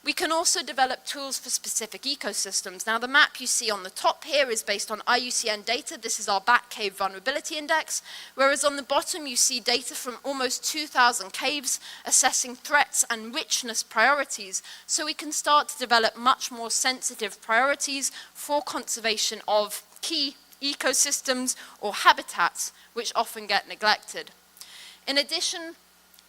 We can also develop tools for specific ecosystems. Now the map you see on the top here is based on IUCN data. This is our bat cave vulnerability index, whereas on the bottom you see data from almost 2,000 caves assessing threats and richness priorities, so we can start to develop much more sensitive priorities for conservation of key ecosystems or habitats which often get neglected. In addition,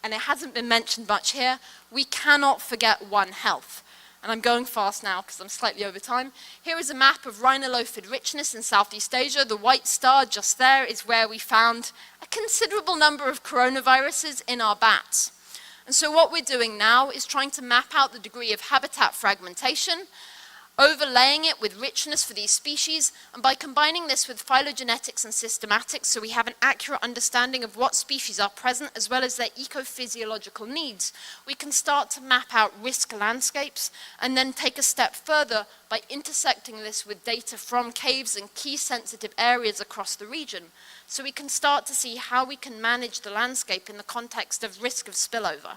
and it hasn't been mentioned much here, we cannot forget One Health. And I'm going fast now because I'm slightly over time. Here is a map of rhinolophid richness in Southeast Asia. The white star just there is where we found a considerable number of coronaviruses in our bats. And so what we're doing now is trying to map out the degree of habitat fragmentation overlaying it with richness for these species, and by combining this with phylogenetics and systematics, so we have an accurate understanding of what species are present as well as their ecophysiological needs, we can start to map out risk landscapes and then take a step further by intersecting this with data from caves and key sensitive areas across the region, so we can start to see how we can manage the landscape in the context of risk of spillover.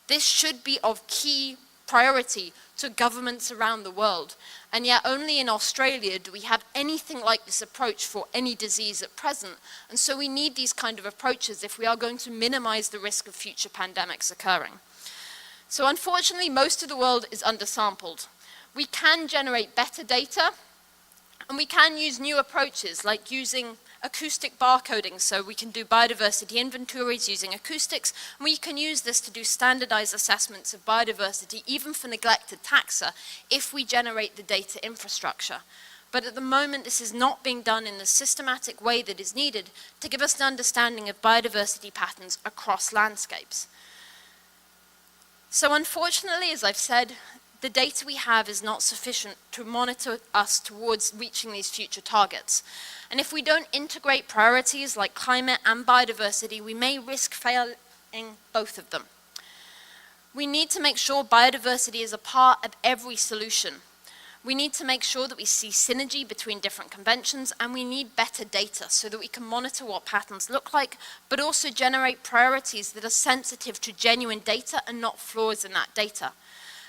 This should be of key priority to governments around the world, and yet only in Australia do we have anything like this approach for any disease at present, and so we need these kind of approaches if we are going to minimize the risk of future pandemics occurring. So unfortunately, most of the world is undersampled. We can generate better data, and we can use new approaches like using acoustic barcoding, so we can do biodiversity inventories using acoustics, and we can use this to do standardized assessments of biodiversity, even for neglected taxa, if we generate the data infrastructure. But at the moment, this is not being done in the systematic way that is needed to give us an understanding of biodiversity patterns across landscapes. So unfortunately, as I've said, the data we have is not sufficient to monitor us towards reaching these future targets. And if we don't integrate priorities like climate and biodiversity, we may risk failing both of them. We need to make sure biodiversity is a part of every solution. We need to make sure that we see synergy between different conventions, and we need better data so that we can monitor what patterns look like, but also generate priorities that are sensitive to genuine data and not flaws in that data.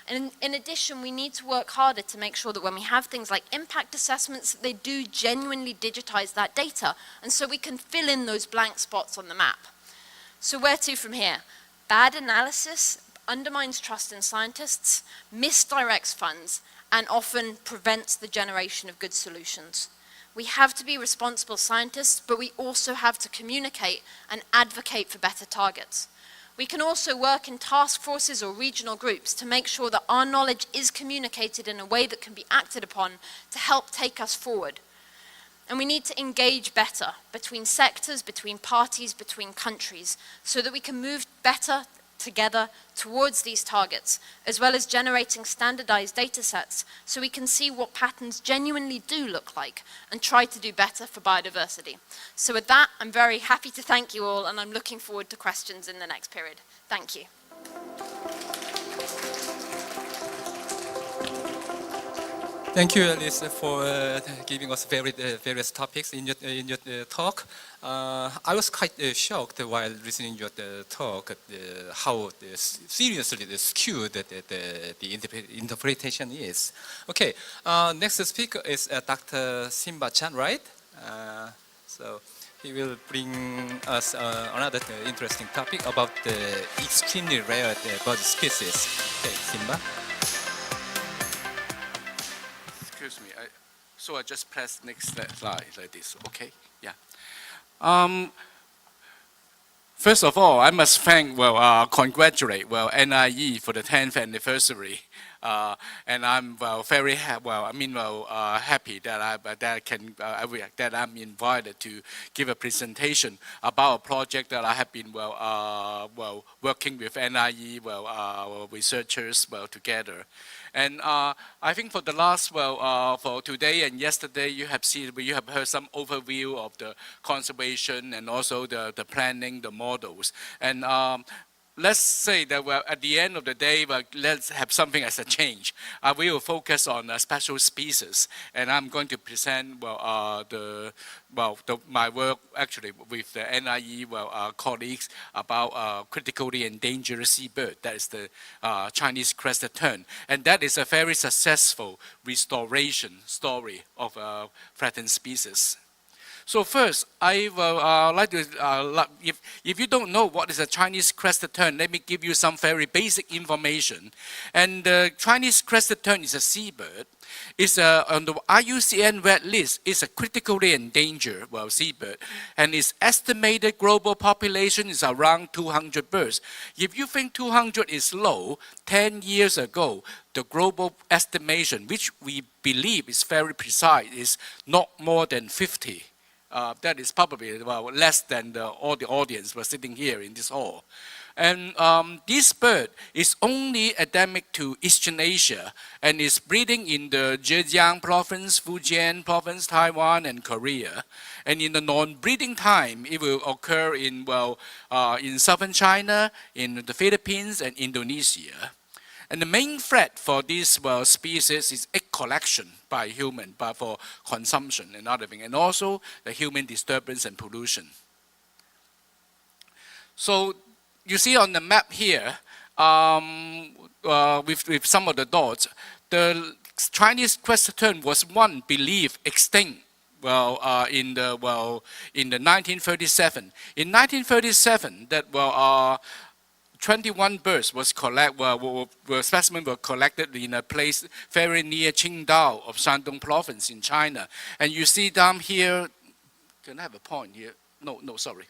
And in addition, we need to work harder to make sure that when we have things like impact assessments, they do genuinely digitize that data, and so we can fill in those blank spots on the map. So where to from here? Bad analysis undermines trust in scientists, misdirects funds, and often prevents the generation of good solutions. We have to be responsible scientists, but we also have to communicate and advocate for better targets. We can also work in task forces or regional groups to make sure that our knowledge is communicated in a way that can be acted upon to help take us forward. And we need to engage better between sectors, between parties, between countries, so that we can move better together towards these targets, as well as generating standardized data sets so we can see what patterns genuinely do look like and try to do better for biodiversity. So with that, I'm very happy to thank you all, and I'm looking forward to questions in the next period. Thank you. Thank you, Alice, for giving us various topics in your talk. I was quite shocked while listening to your talk how seriously skewed the interpretation is. Okay, next speaker is Dr. Simba Chan, right? So he will bring us another interesting topic about the extremely rare bird species. Okay, Simba. Excuse me. So I just press next slide like this. Okay. Yeah. First of all, I must thank, congratulate, NIE for the 10th anniversary. And I'm very happy that I'm invited to give a presentation about a project that I have been working with NIE researchers together. And I think for the last for today and yesterday, you have heard some overview of the conservation and also the planning, the models. And let's say that at the end of the day, let's have something as a change. We will focus on special species, and I'm going to present my work actually with the NIE colleagues about critically endangered seabird. That is the Chinese crested tern, and that is a very successful restoration story of threatened species. So first, I will like to, if you don't know what is a Chinese crested tern, let me give you some very basic information. And the Chinese crested tern is a seabird. It's on the IUCN Red List. It's a critically endangered seabird, and its estimated global population is around 200 birds. If you think 200 is low, 10 years ago, the global estimation, which we believe is very precise, is not more than 50. That is probably less than all the audience were sitting here in this hall. And this bird is only endemic to Eastern Asia and is breeding in the Zhejiang province, Fujian province, Taiwan, and Korea. And in the non-breeding time, it will occur in southern China, in the Philippines, and Indonesia. And the main threat for this species is egg collection by human, but for consumption and other things, and also the human disturbance and pollution. So you see on the map here, with some of the dots, the Chinese crested tern was one believed extinct in the 1937. In 1937, that 21 birds specimens were collected in a place very near Qingdao of Shandong province in China. And you see down here, can I have a point here? No, sorry.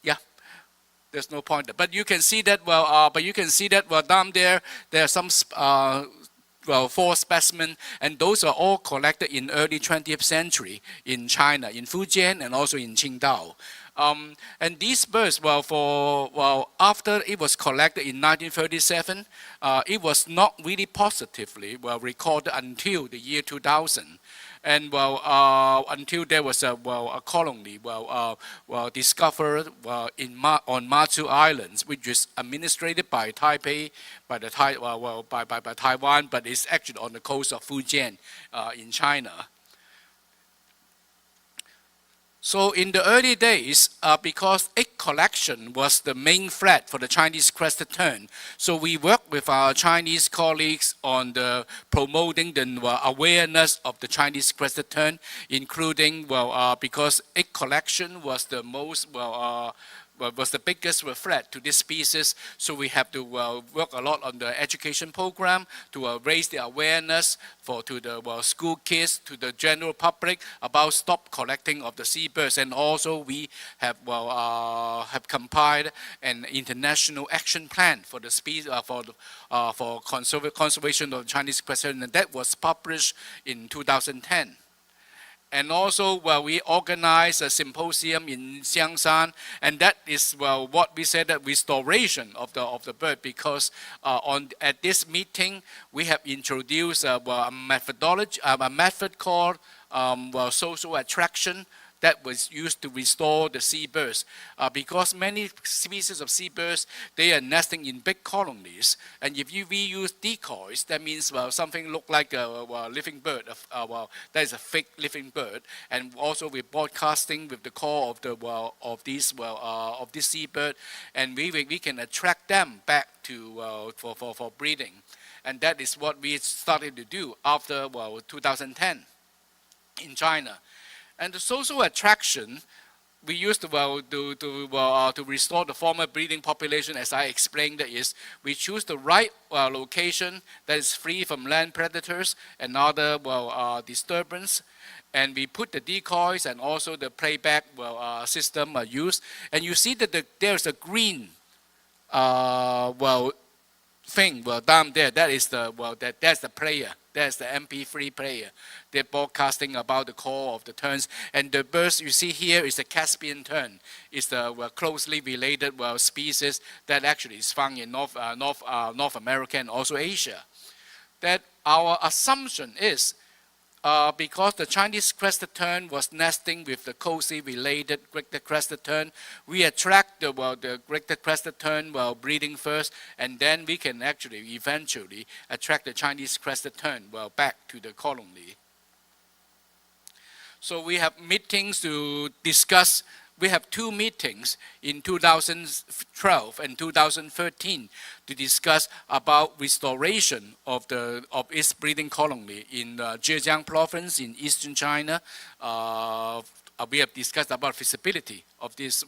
Yeah, there's no point there. But you can see that down there are some 4 specimens, and those are all collected in early 20th century in China, in Fujian and also in Qingdao. And these birds, after it was collected in 1937, it was not really positively recorded until the year 2000. And until there was a colony discovered on Matsu Islands, which is administrated by Taipei, by Taiwan, but it's actually on the coast of Fujian in China. So in the early days, because egg collection was the main threat for the Chinese crested tern, so we worked with our Chinese colleagues on promoting the awareness of the Chinese crested tern, including, because egg collection was the most, was the biggest threat to this species, so we have to work a lot on the education program to raise the awareness to the school kids, to the general public about stop collecting of the seabirds. And also we have compiled an international action plan for the species for conservation of Chinese crested tern, and that was published in 2010. And also, we organized a symposium in Xiangshan, and that is what we said, that restoration of the bird, because at this meeting we have introduced a methodology, a method called social attraction, that was used to restore the seabirds. Because many species of seabirds, they are nesting in big colonies. And if we use decoys, that means something look like a living bird. That is a fake living bird. And also we're broadcasting with the call of this seabird, and we can attract them back to for breeding. And that is what we started to do after 2010 in China. And the social attraction we used to restore the former breeding population, as I explained, is we choose the right location that is free from land predators and other disturbance, and we put the decoys and also the playback system used. And you see that there's a green thing down there. That is that's the player. That's the MP3 player. They're broadcasting about the call of the terns. And the birds you see here is the Caspian tern. It's the closely related species that actually is found in North America and also Asia. That our assumption is because the Chinese crested tern was nesting with the closely related greater crested tern, we attract the greater crested tern breeding first, and then we can actually eventually attract the Chinese crested tern back to the colony. So we have meetings to discuss. We have 2 meetings in 2012 and 2013 to discuss about restoration of its breeding colony in Zhejiang province in eastern China. We have discussed about feasibility of this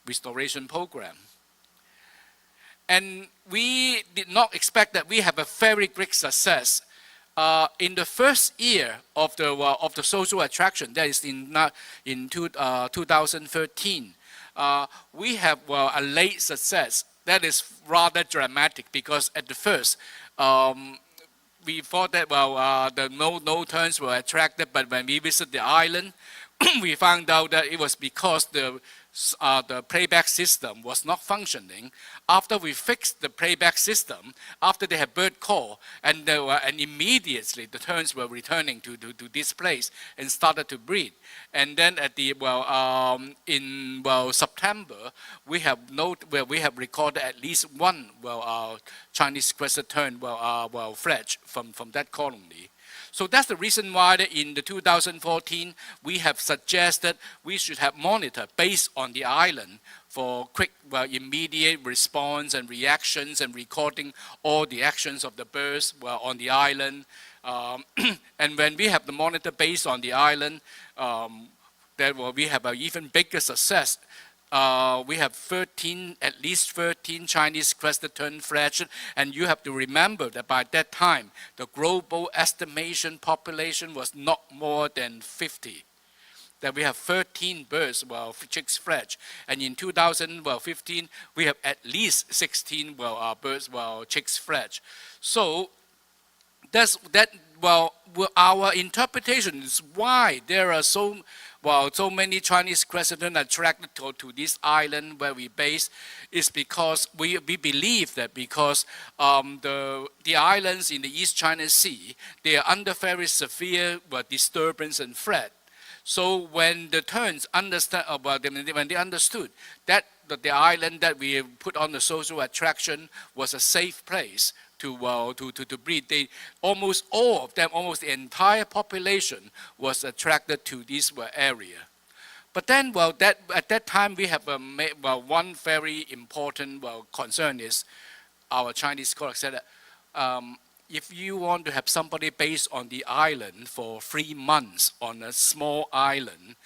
restoration program. And we did not expect that we have a very great success. In the first year of the social attraction, that is in 2013, we have a late success. That is rather dramatic, because at the first, we thought that no terns were attracted, but when we visited the island, we found out that it was because the the playback system was not functioning. After we fixed the playback system, after they had bird call, and immediately the terns were returning to this place and started to breed. And then at the in September, we have recorded at least one Chinese crested tern fledge from that colony. So that's the reason why in the 2014 we have suggested we should have monitor based on the island for quick, immediate response and reactions and recording all the actions of the birds on the island. And when we have the monitor based on the island, we have an even bigger success. We have at least 13 Chinese crested tern fledged, and you have to remember that by that time, the global estimation population was not more than 50. That we have 13 birds, chicks fledged, and in 2015, we have at least 16 birds, chicks fledged. So our interpretation is why there are so many Chinese crested tern attracted to this island where we base is because we believe that because the islands in the East China Sea, they are under very severe disturbance and threat. So when the terns understand when they understood that the island that we put on the social attraction was a safe place to breed, almost all of them, almost the entire population was attracted to this area. But then, at that time, we have one very important concern is our Chinese colleagues said that if you want to have somebody based on the island for 3 months on a small island,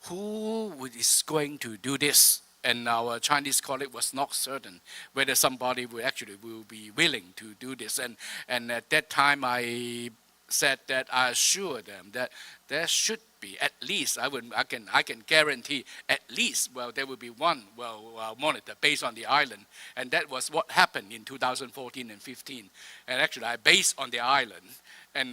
who is going to do this? And our Chinese colleague was not certain whether somebody will be willing to do this. And at that time, I said that I assure them that there should be at least, I can guarantee at least, there will be one monitor based on the island. And that was what happened in 2014 and 15. And actually, I based on the island. And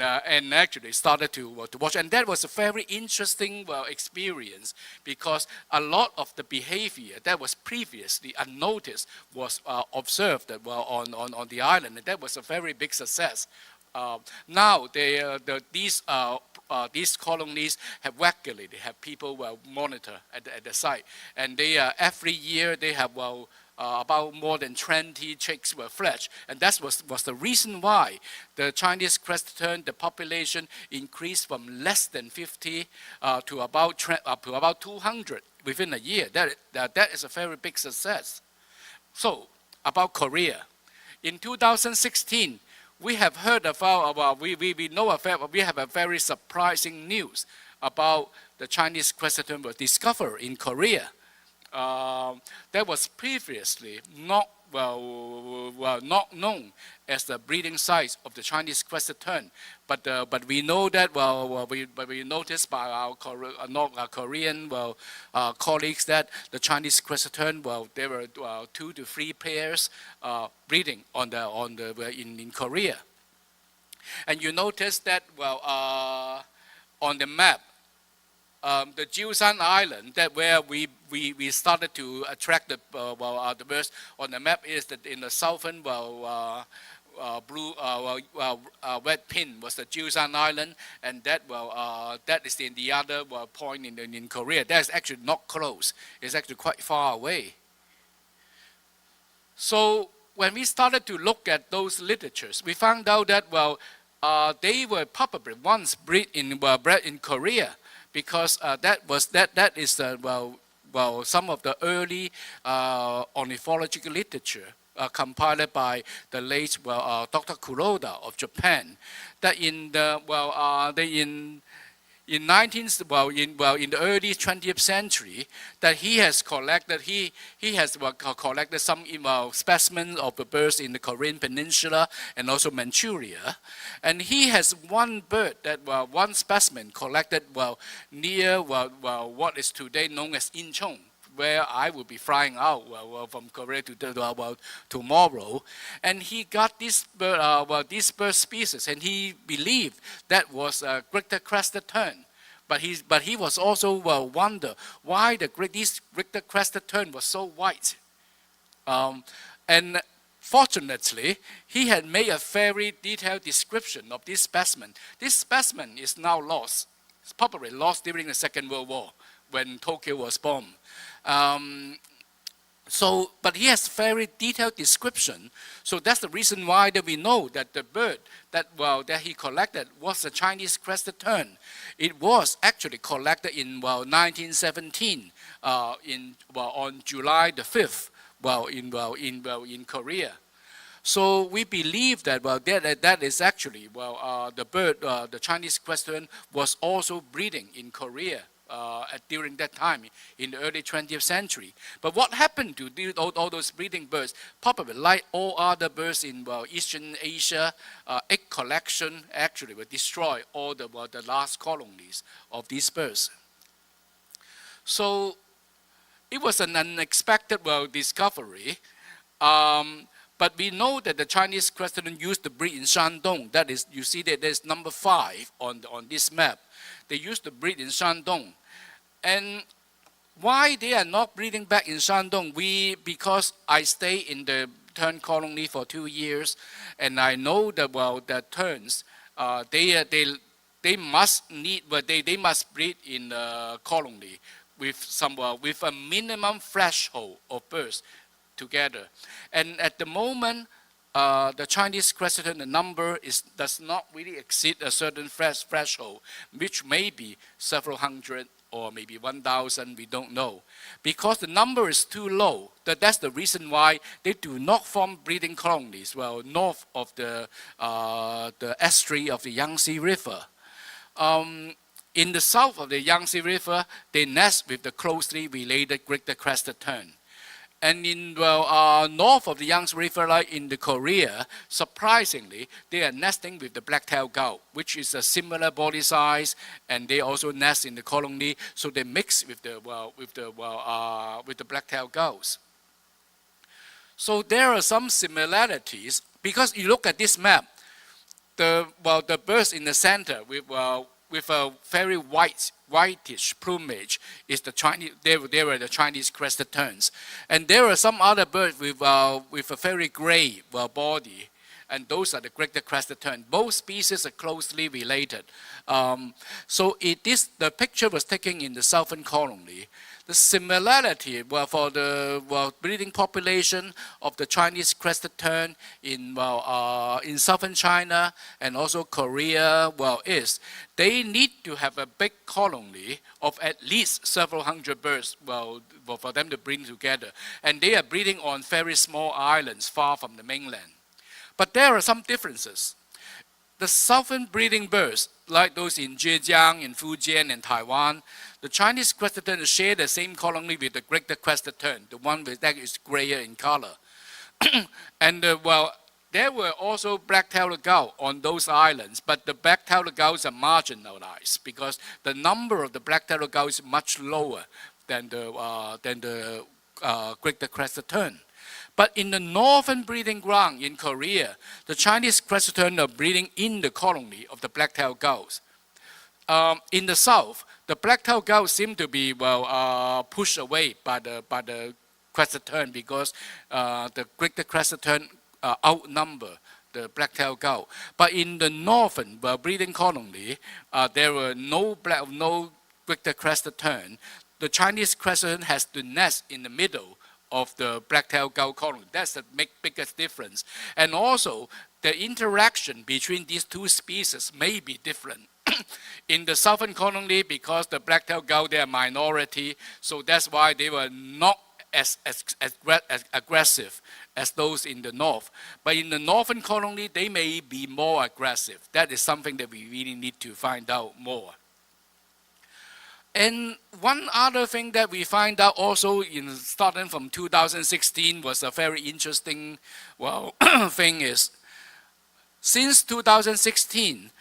actually started to watch. And that was a very interesting experience because a lot of the behavior that was previously unnoticed was observed on the island, and that was a very big success. Now these colonies have regularly have people monitor at the site, and they every year they have about more than 20 chicks were fledged, and that was the reason why the Chinese crested tern, the population increased from less than 50 to about 200 within a year. That is a very big success. So about Korea, in 2016, we have heard about we have a very surprising news about the Chinese crested tern were discovered in Korea. That was previously not known as the breeding sites of the Chinese crested tern, but we know that we noticed by our Korean colleagues that the Chinese crested tern there were 2 to 3 pairs breeding in Korea, and you notice that on the map. The Jiusan Island, that where we started to attract the birds on the map, is that in the southern blue red pin was the Jiusan Island, and that is in the other point in Korea. That is actually not close. It's actually quite far away. So when we started to look at those literatures, we found out that they were probably once bred in Korea. Because that is some of the early ornithological literature compiled by the late Dr. Kuroda of Japan. That in the in the early 20th century, that he has collected some specimens of the birds in the Korean Peninsula and also Manchuria, and he has one bird one specimen collected near what is today known as Incheon, where I will be flying out from Korea to tomorrow, and he got this bird species, and he believed that was a greater crested tern. but he was also wonder why this Richter-crested tern was so white. And fortunately, he had made a very detailed description of this specimen. This specimen is now lost. It's probably lost during the Second World War when Tokyo was bombed. But he has very detailed description. So that's the reason why that we know that the bird that he collected was a Chinese crested tern. It was actually collected in 1917 on July the 5th. In Korea. So we believe that that is actually the bird, the Chinese crested tern was also breeding in Korea during that time in the early 20th century. But what happened to all those breeding birds? Probably like all other birds in Eastern Asia, egg collection actually will destroy all the last colonies of these birds. So it was an unexpected discovery, but we know that the Chinese crested tern used to breed in Shandong. That is, you see that there's number 5 on this map. They used to breed in Shandong. And why they are not breeding back in Shandong? Because I stay in the tern colony for 2 years, and I know that the terns they must breed in the colony with a minimum threshold of birds together. And at the moment, the Chinese crested tern, the number does not really exceed a certain threshold, which may be several hundred or maybe 1,000, we don't know. Because the number is too low, that's the reason why they do not form breeding colonies north of the estuary of the Yangtze River. In the south of the Yangtze River, they nest with the closely related Richter-crested tern. And in north of the Yangtze River, like in the Korea, surprisingly, they are nesting with the black-tailed gull, which is a similar body size, and they also nest in the colony, so they mix with the black-tailed gulls. So there are some similarities because you look at this map. The birds in the center with a very whitish plumage is the Chinese. They were the Chinese crested terns, and there are some other birds with a very gray body, and those are the Richter-crested tern. Both species are closely related. So the picture was taken in the southern colony. The similarity for the breeding population of the Chinese crested tern in southern China and also Korea is they need to have a big colony of at least several hundred birds for them to breed together, and they are breeding on very small islands far from the mainland. But there are some differences. The southern breeding birds, like those in Zhejiang, in Fujian, and Taiwan, the Chinese crested tern share the same colony with the Richter-crested tern, the one that is grayer in color. And there were also black-tailed gull on those islands, but the black-tailed gulls are marginalized because the number of the black-tailed gulls is much lower than the Richter-crested tern. But in the northern breeding ground in Korea, the Chinese crested tern are breeding in the colony of the black-tailed gulls. In the south, the black-tailed gulls seem to be pushed away by the crested tern because the Richter-crested tern outnumber the black-tailed gull. But in the northern breeding colony, there were no Richter-crested tern. The Chinese crested tern has to nest in the middle of the black-tailed gull colony. That's the biggest difference. And also, the interaction between these two species may be different. In the southern colony, because the black-tailed gull, they are minority, so that's why they were not as aggressive as those in the north. But in the northern colony, they may be more aggressive. That is something that we really need to find out more. And one other thing that we find out also starting from 2016 was a very interesting thing is, since 2016,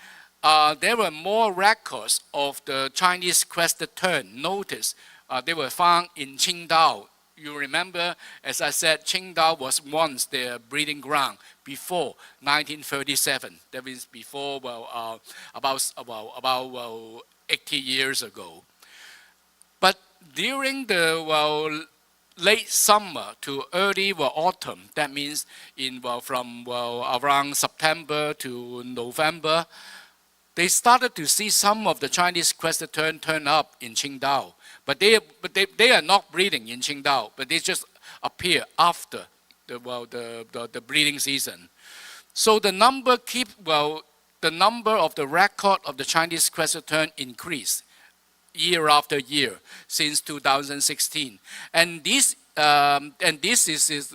there were more records of the Chinese crested tern. Notice they were found in Qingdao. You remember, as I said, Qingdao was once their breeding ground before 1937. That means before about 80 years ago. But during the late summer to early autumn, that means from around September to November, they started to see some of the Chinese crested tern turn up in Qingdao. But they are not breeding in Qingdao, but they just appear after the breeding season. So the number of the record of the Chinese crested tern increased year after year since 2016, and this is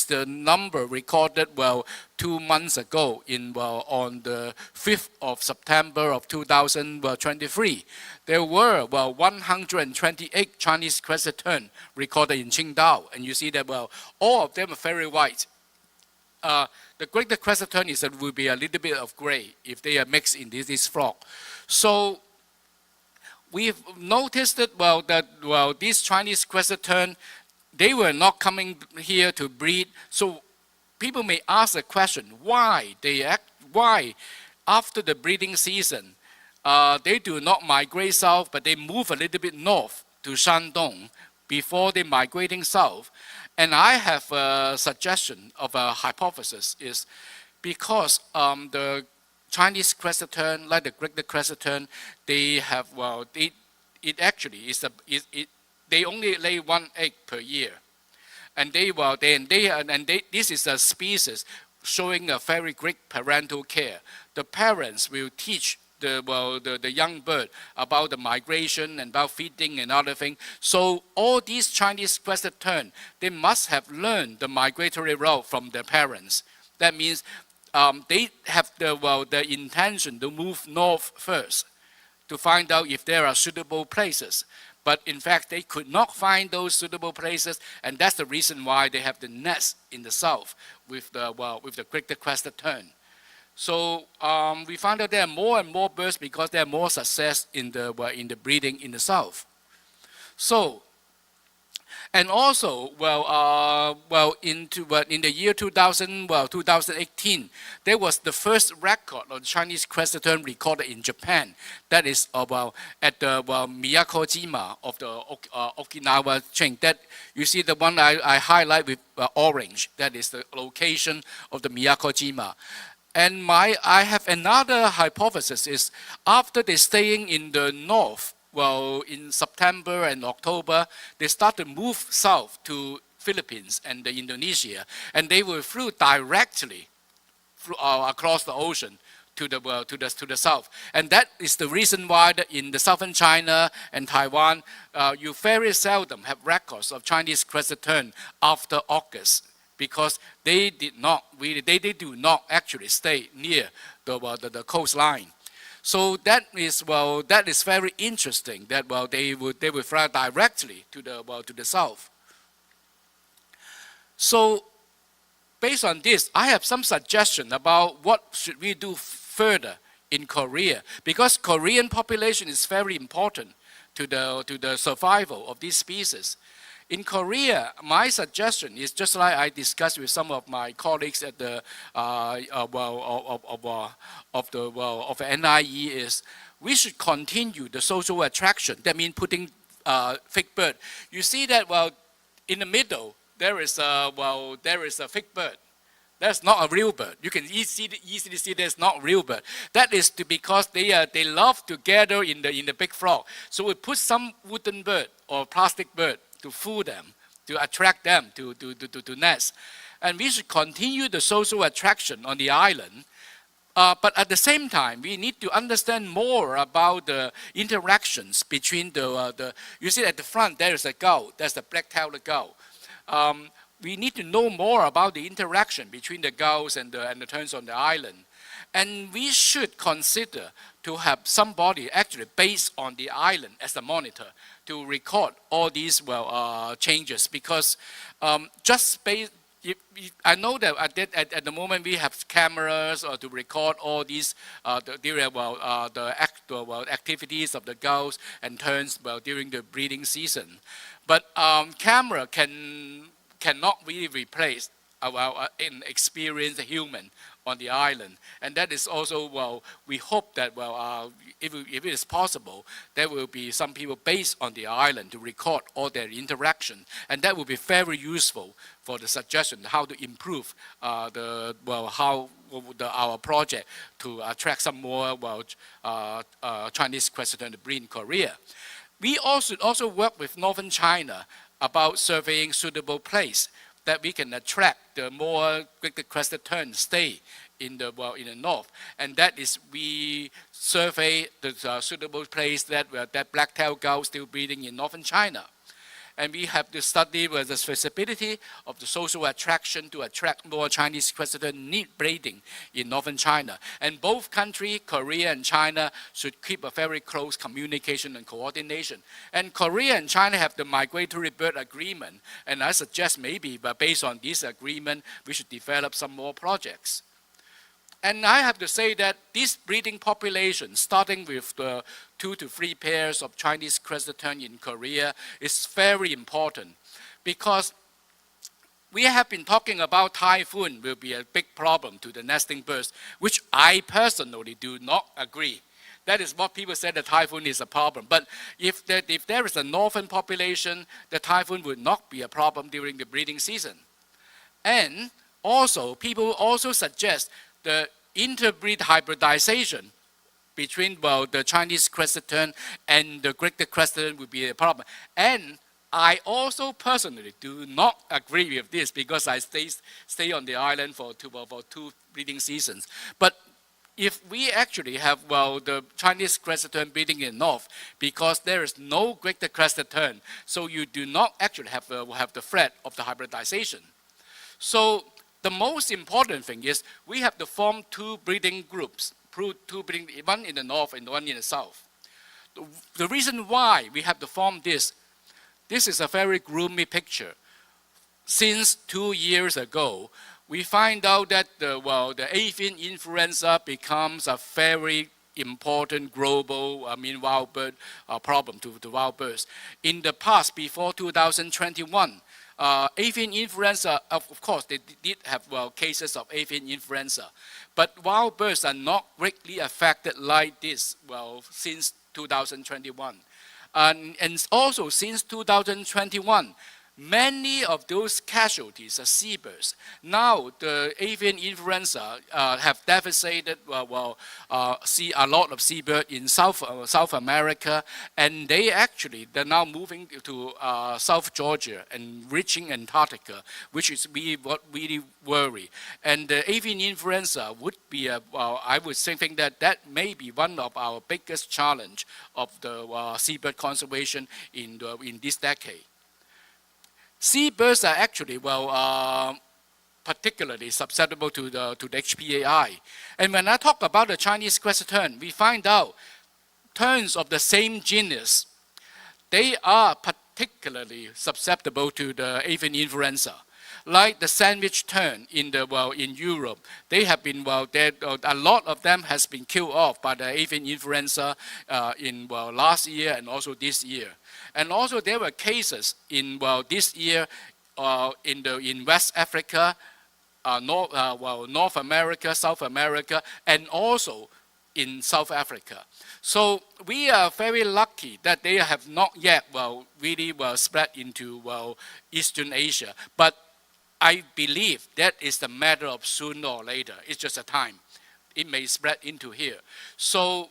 the number recorded 2 months ago on the 5th of September of 2023. There were 128 Chinese crested tern recorded in Qingdao, and you see that all of them are very white. The greater crested tern will be a little bit of gray if they are mixed in this flock. So we've noticed that these Chinese crested tern, they were not coming here to breed. So people may ask the question, why after the breeding season they do not migrate south, but they move a little bit north to Shandong before they migrating south. And I have a suggestion of a hypothesis is because the Chinese crested tern, like the greater crested tern, they have they only lay 1 egg per year, and this is a species showing a very great parental care. The parents will teach the young bird about the migration and about feeding and other things. So all these Chinese crested tern, they must have learned the migratory route from their parents. That means they have the intention to move north first to find out if there are suitable places. But in fact, they could not find those suitable places, and that's the reason why they have the nest in the south with the greater crested tern. So we found out there are more and more birds because there are more success in the breeding in the south. So, and also, in the year 2018, there was the first record of Chinese crested tern recorded in Japan. That is at the Miyako-jima of the Okinawa chain. That you see the one I highlight with orange. That is the location of the Miyako-jima. And I have another hypothesis is after they staying in the north, in September and October, they start to move south to Philippines and Indonesia, and they will flew directly across the ocean to the south. And that is the reason why in the southern China and Taiwan, you very seldom have records of Chinese crested tern after August, because they do not actually stay near the coastline. So that is very interesting. That they would fly directly to the south. So based on this, I have some suggestion about what should we do further in Korea, because Korean population is very important to the survival of these species. In Korea, my suggestion is just like I discussed with some of my colleagues at the of NIE is we should continue the social attraction. That means putting fake bird. You see that in the middle there is a fake bird. That's not a real bird. You can easily see that's not a real bird. That is because they love to gather in the big flock. So we put some wooden bird or plastic bird to fool them, to attract them to nest. And we should continue the social attraction on the island. But at the same time, we need to understand more about the interactions between you see at the front, there is a gull, that's the black-tailed gull. We need to know more about the interaction between the gulls and the terns on the island. And we should consider to have somebody actually based on the island as a monitor to record all these changes, because I know that at the moment we have cameras to record all these activities of the gulls and terns during the breeding season, but camera cannot really replace an experienced human on the island. And that is also, well, we hope that, well, if it is possible, there will be some people based on the island to record all their interaction. And that will be very useful for the suggestion how to improve our project to attract some more, well, Chinese equestrian to breed in Korea. We also work with Northern China about surveying suitable place that we can attract the more crested tern stay in the north, and that is we survey the suitable place that black-tailed gull still breeding in northern China, and we have to study the feasibility of the social attraction to attract more Chinese equestrian need breeding in northern China. And both countries, Korea and China, should keep a very close communication and coordination. And Korea and China have the migratory bird agreement, and I suggest maybe, but based on this agreement, we should develop some more projects. And I have to say that this breeding population, starting with the 2 to 3 pairs of Chinese crested tern in Korea, is very important, because we have been talking about typhoon will be a big problem to the nesting birds, which I personally do not agree. That is what people say, the typhoon is a problem. But if there is a northern population, the typhoon would not be a problem during the breeding season. And also, people also suggest the interbreed hybridization between, well, the Chinese crested tern and the great crested tern would be a problem. And I also personally do not agree with this, because I stay on the island for 2 breeding seasons. But if we actually have, well, the Chinese crested tern breeding in north, because there is no great crested tern, so you do not actually have the threat of the hybridization. So the most important thing is we have to form 2 breeding groups, one in the north and one in the south. The reason why we have to form this is a very gloomy picture. Since 2 years ago, we find out that the avian influenza becomes a very important global, wild bird problem to wild birds. In the past, before 2021, avian influenza, of course, they did have cases of avian influenza, but wild birds are not greatly affected like this, since 2021. And also since 2021, many of those casualties are seabirds. Now the avian influenza have devastated see a lot of seabird in South America, and they're now moving to South Georgia and reaching Antarctica, which is what really worry. And the avian influenza would be I would think that may be one of our biggest challenge of the seabird conservation in this decade. Seabirds are actually, particularly susceptible to the HPAI. And when I talk about the Chinese crested tern, we find out terns of the same genus, they are particularly susceptible to the avian influenza. Like the sandwich tern in Europe, they have been, a lot of them has been killed off by the avian influenza in last year and also this year. And also there were cases in this year in West Africa, North America, South America, and also in South Africa. So we are very lucky that they have not yet really spread into Eastern Asia. But I believe that is the matter of sooner or later. It's just a time. It may spread into here. So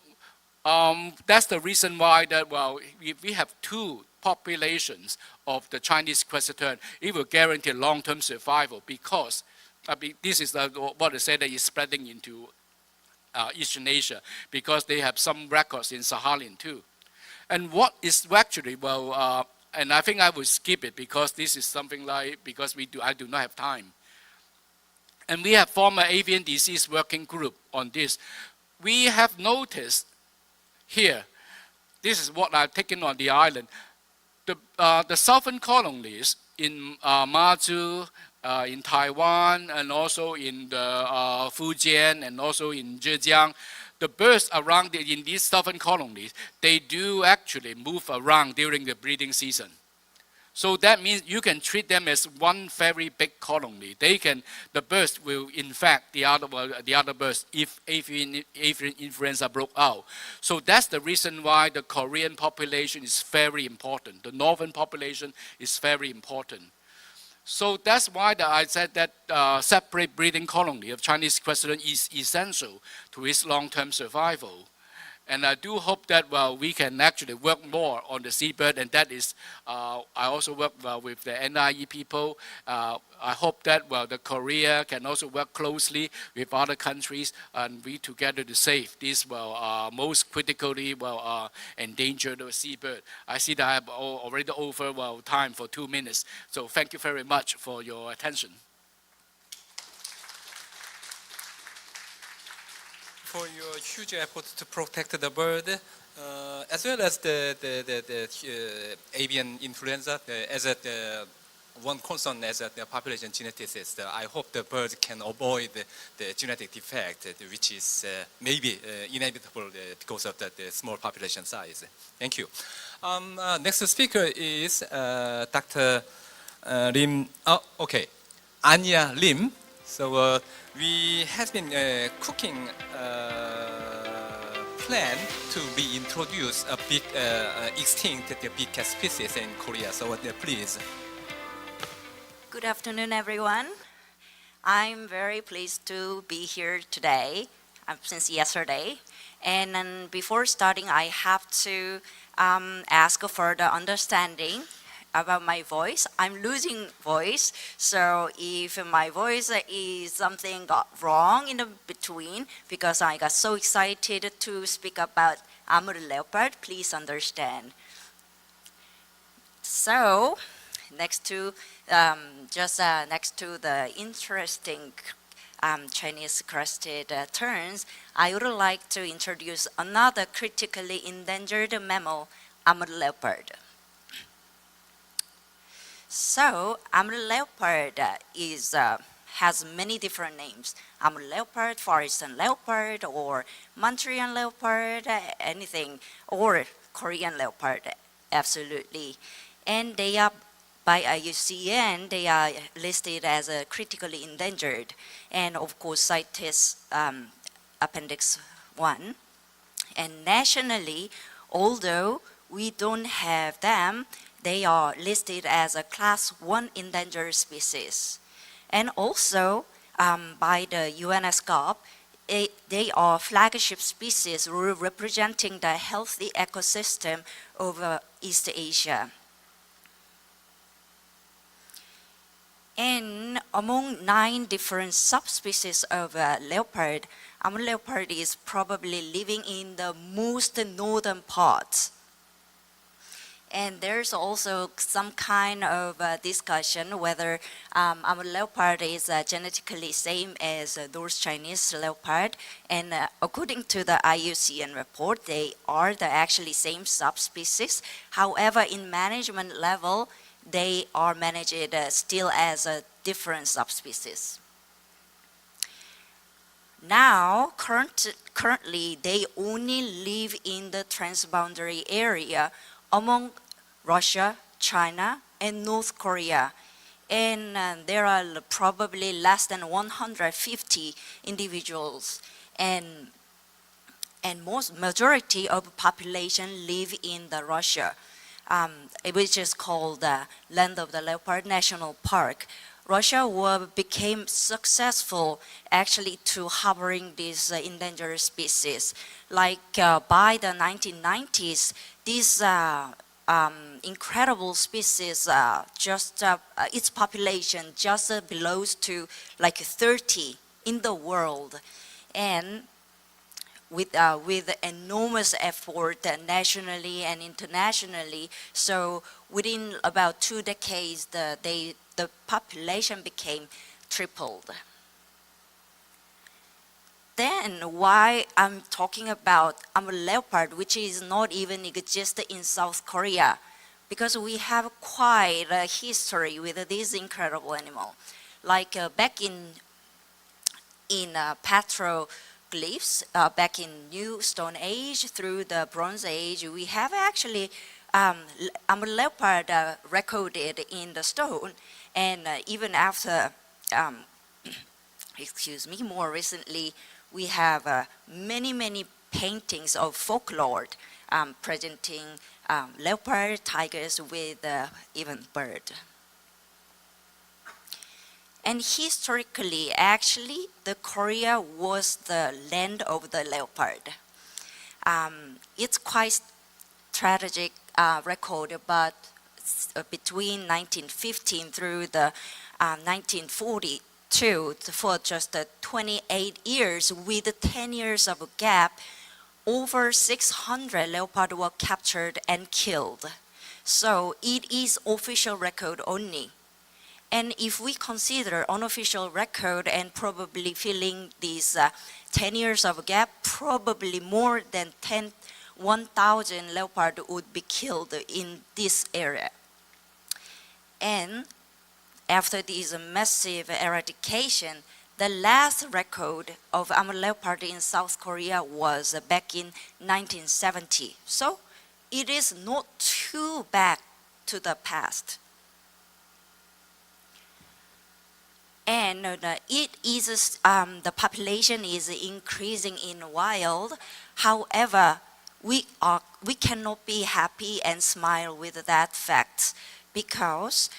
that's the reason why that, we have 2 populations of the Chinese crested tern. It will guarantee long-term survival, because this is what they say that is spreading into Eastern Asia, because they have some records in Sakhalin too. And what is actually, and I think I will skip it, because this is something because I do not have time. And we have formed an avian disease working group on this. We have noticed here, this is what I've taken on the island. The southern colonies in Mazu, in Taiwan, and also in the Fujian, and also in Zhejiang, the birds around in these southern colonies, they do actually move around during the breeding season. So that means you can treat them as one very big colony. The birds will infect the other birds if avian influenza broke out. So that's the reason why the Korean population is very important. The northern population is very important. So that's why I said that separate breeding colony of Chinese equestrian is essential to its long-term survival. And I do hope that we can actually work more on the seabird, and that is, I also work with the NIE people. I hope that the Korea can also work closely with other countries, and we together to save this most critically endangered seabird. I see that I have already over time for 2 minutes, so thank you very much for your attention. For your huge effort to protect the bird, as well as the avian influenza, as one concern as a population geneticist, I hope the birds can avoid the genetic defect, which is maybe inevitable because of the small population size. Thank you. Next speaker is Dr. Lim. Oh, okay, Anya Lim. So we have been cooking plan to be introduce a big extinct big cat species in Korea. So please. Good afternoon, everyone. I'm very pleased to be here today, since yesterday. And then before starting, I have to ask for the understanding about my voice. I'm losing voice, so if my voice is something got wrong in the between, because I got so excited to speak about Amur leopard, please understand. So, next to the interesting Chinese crested terns, I would like to introduce another critically endangered mammal, Amur leopard. So, Amur leopard has many different names. Amur leopard, forestern leopard, or Manchurian leopard, anything, or Korean leopard, absolutely. And they are, by IUCN, they are listed as critically endangered. And of course, CITES Appendix 1. And nationally, although we don't have them, they are listed as a Class 1 endangered species. And also, by the UNESCO, they are flagship species representing the healthy ecosystem of East Asia. And among 9 different subspecies of leopard, Amur leopard is probably living in the most northern parts. And there's also some kind of discussion whether Amur leopard is genetically same as North Chinese leopard. And according to the IUCN report, they are the actually same subspecies. However, in management level, they are managed still as a different subspecies. Now, currently, they only live in the transboundary area among Russia, China, and North Korea. And there are probably less than 150 individuals. And majority of population live in the Russia, which is called the Land of the Leopard National Park. Russia became successful actually to harboring these endangered species. Like by the 1990s, these incredible species, its population just belongs to like 30 in the world. And with enormous effort nationally and internationally, so within about 2 decades, the population became tripled. Then why I'm talking about Amur leopard, which is not even exist in South Korea, because we have quite a history with this incredible animal. Like back in petroglyphs, back in New Stone Age through the Bronze Age, we have actually leopard recorded in the stone, and even after, excuse me, more recently, we have many paintings of folklore presenting leopard, tigers with even bird. And historically, actually, the Korea was the land of the leopard. It's quite tragic record, but between 1915 through the 1942, for just 28 years, with 10 years of a gap, over 600 leopard were captured and killed. So it is official record only. And if we consider unofficial record and probably filling these 10 years of gap, probably more than 1,000 leopard would be killed in this area. And after this massive eradication, the last record of leopard in South Korea was back in 1970. So it is not too back to the past. And it is the population is increasing in wild. However, we cannot be happy and smile with that fact, because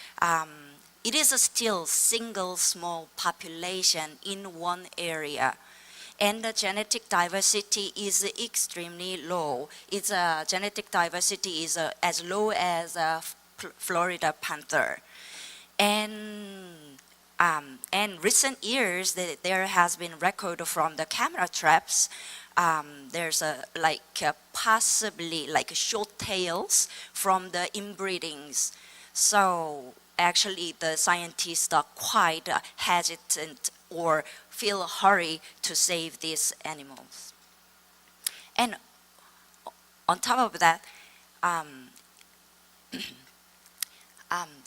it is still single small population in one area, and the genetic diversity is extremely low. Its genetic diversity is as low as Florida panther. And recent years, there has been record from the camera traps. There's possibly short tails from the inbreedings. So actually, the scientists are quite hesitant or feel a hurry to save these animals. And on top of that,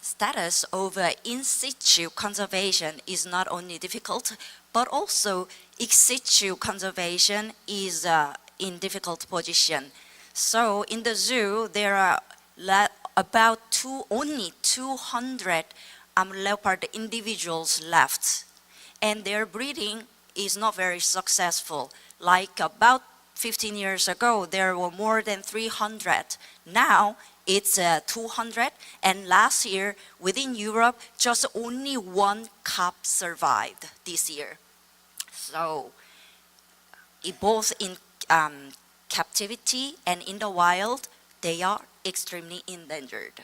status of in situ conservation is not only difficult, but also ex situ conservation is in difficult position. So in the zoo, there are about only 200 leopard individuals left, and their breeding is not very successful. Like about 15 years ago, there were more than 300. Now it's 200, and last year within Europe, just only one cub survived this year. So both in captivity and in the wild, they are extremely endangered.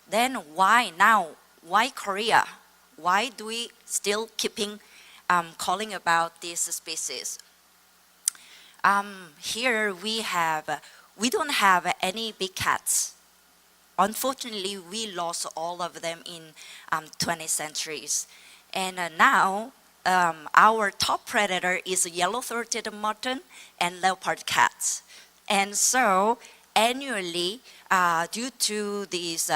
Then why now? Why Korea? Why do we still keeping calling about this species? Here we don't have any big cats. Unfortunately, we lost all of them in 20th centuries. And now our top predator is yellow-throated marten and leopard cats. And so annually, due to these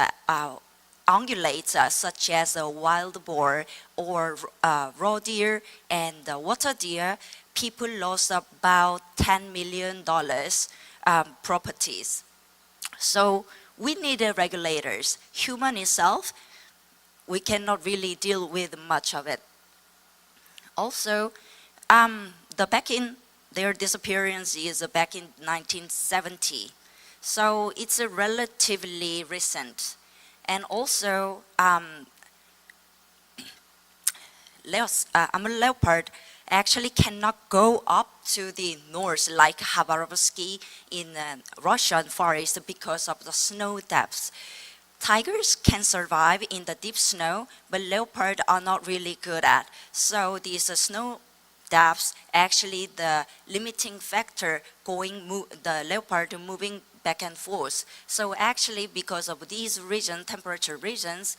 ungulates such as wild boar or raw deer and water deer, people lost about $10 million properties. So we need regulators. Human itself, we cannot really deal with much of it. Also, their disappearance is back in 1970. So it's relatively recent. And also, leopard actually cannot go up to the north like Khabarovsky in Russian forest because of the snow depths. Tigers can survive in the deep snow, but leopards are not really good at. So these snow depths actually the limiting factor the leopard moving back and forth. So actually because of these temperature regions,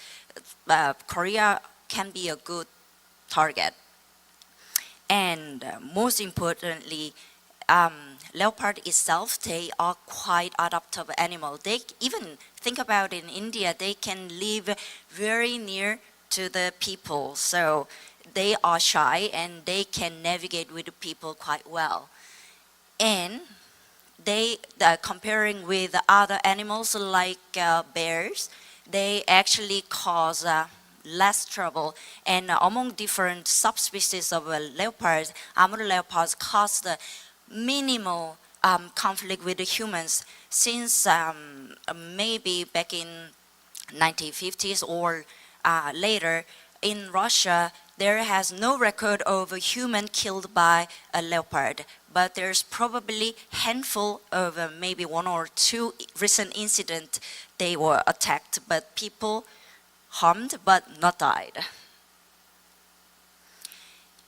Korea can be a good target. And most importantly, leopard itself, they are quite adaptable animal. They even think about in India, they can live very near to the people. So they are shy and they can navigate with the people quite well. And they comparing with other animals like bears, they actually cause less trouble. And among different subspecies of leopards, Amur leopards cause the minimal conflict with the humans since maybe back in 1950s or later in Russia there has no record of a human killed by a leopard, but there's probably handful of maybe 1 or 2 recent incidents they were attacked, but people harmed but not died.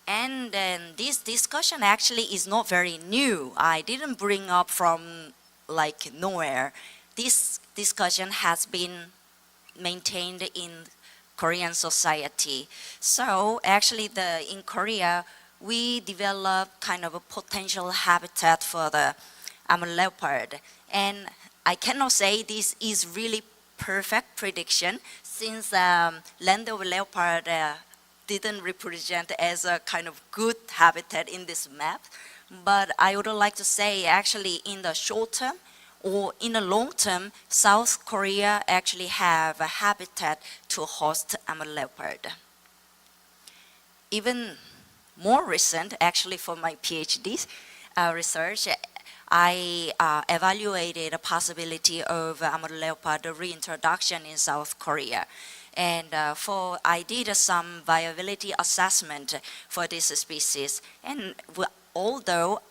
And then this discussion actually is not very new. I didn't bring up from like nowhere. This discussion has been maintained in Korean society. So actually in Korea, we developed kind of a potential habitat for the Amur leopard. And I cannot say this is really perfect prediction since land of leopard didn't represent as a kind of good habitat in this map. But I would like to say actually in the short term or in the long term, South Korea actually have a habitat to host Amur leopard. Even more recent, actually for my PhD research, I evaluated a possibility of Amur leopard reintroduction in South Korea. And I did some viability assessment for this species. And although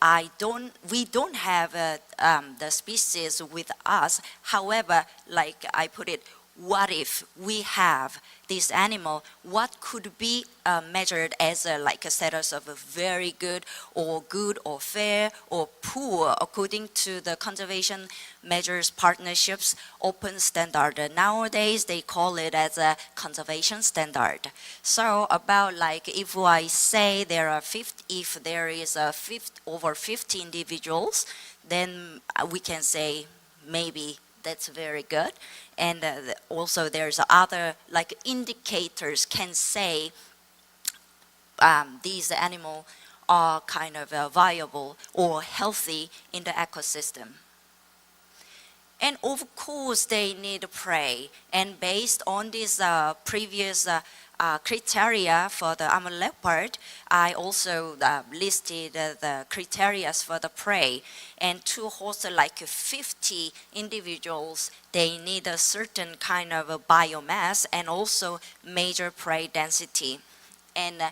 we don't have the species with us, however, like I put it, what if we have this animal? What could be measured as like a status of a very good or fair or poor according to the conservation measures partnerships open standard. Nowadays they call it as a conservation standard. So about like if I say if there is over 50 individuals, then we can say maybe that's very good. And also there's other like indicators can say these animals are kind of viable or healthy in the ecosystem. And of course they need prey. And based on these previous criteria for the Amur leopard, I also listed the criteria for the prey. And to host like 50 individuals, they need a certain kind of a biomass and also major prey density. And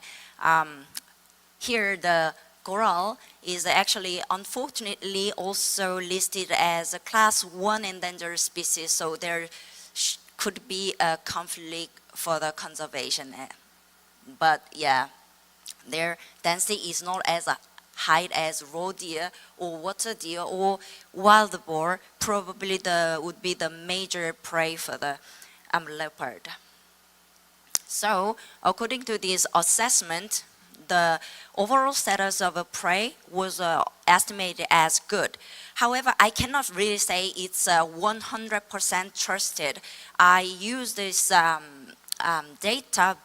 here the coral is actually unfortunately also listed as a class 1 endangered species, so there could be a conflict for the conservation. But yeah, their density is not as high as roe deer or water deer or wild boar, probably would be the major prey for the Amur leopard. So according to this assessment, the overall status of a prey was estimated as good. However, I cannot really say it's 100% trusted. I use this data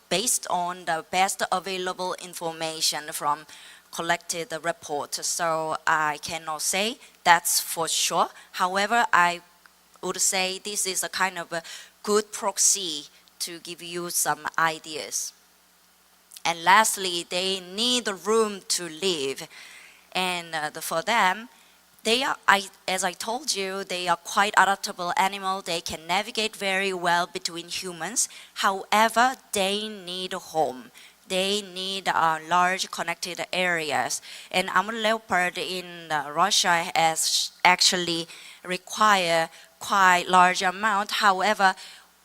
based on the best available information from collected report. So I cannot say that's for sure. However, I would say this is a kind of a good proxy to give you some ideas. And lastly, they need room to live. And for them, they are, as I told you, they are quite adaptable animals. They can navigate very well between humans. However, they need a home. They need large connected areas. And Amur leopard in Russia has actually require quite large amount. However,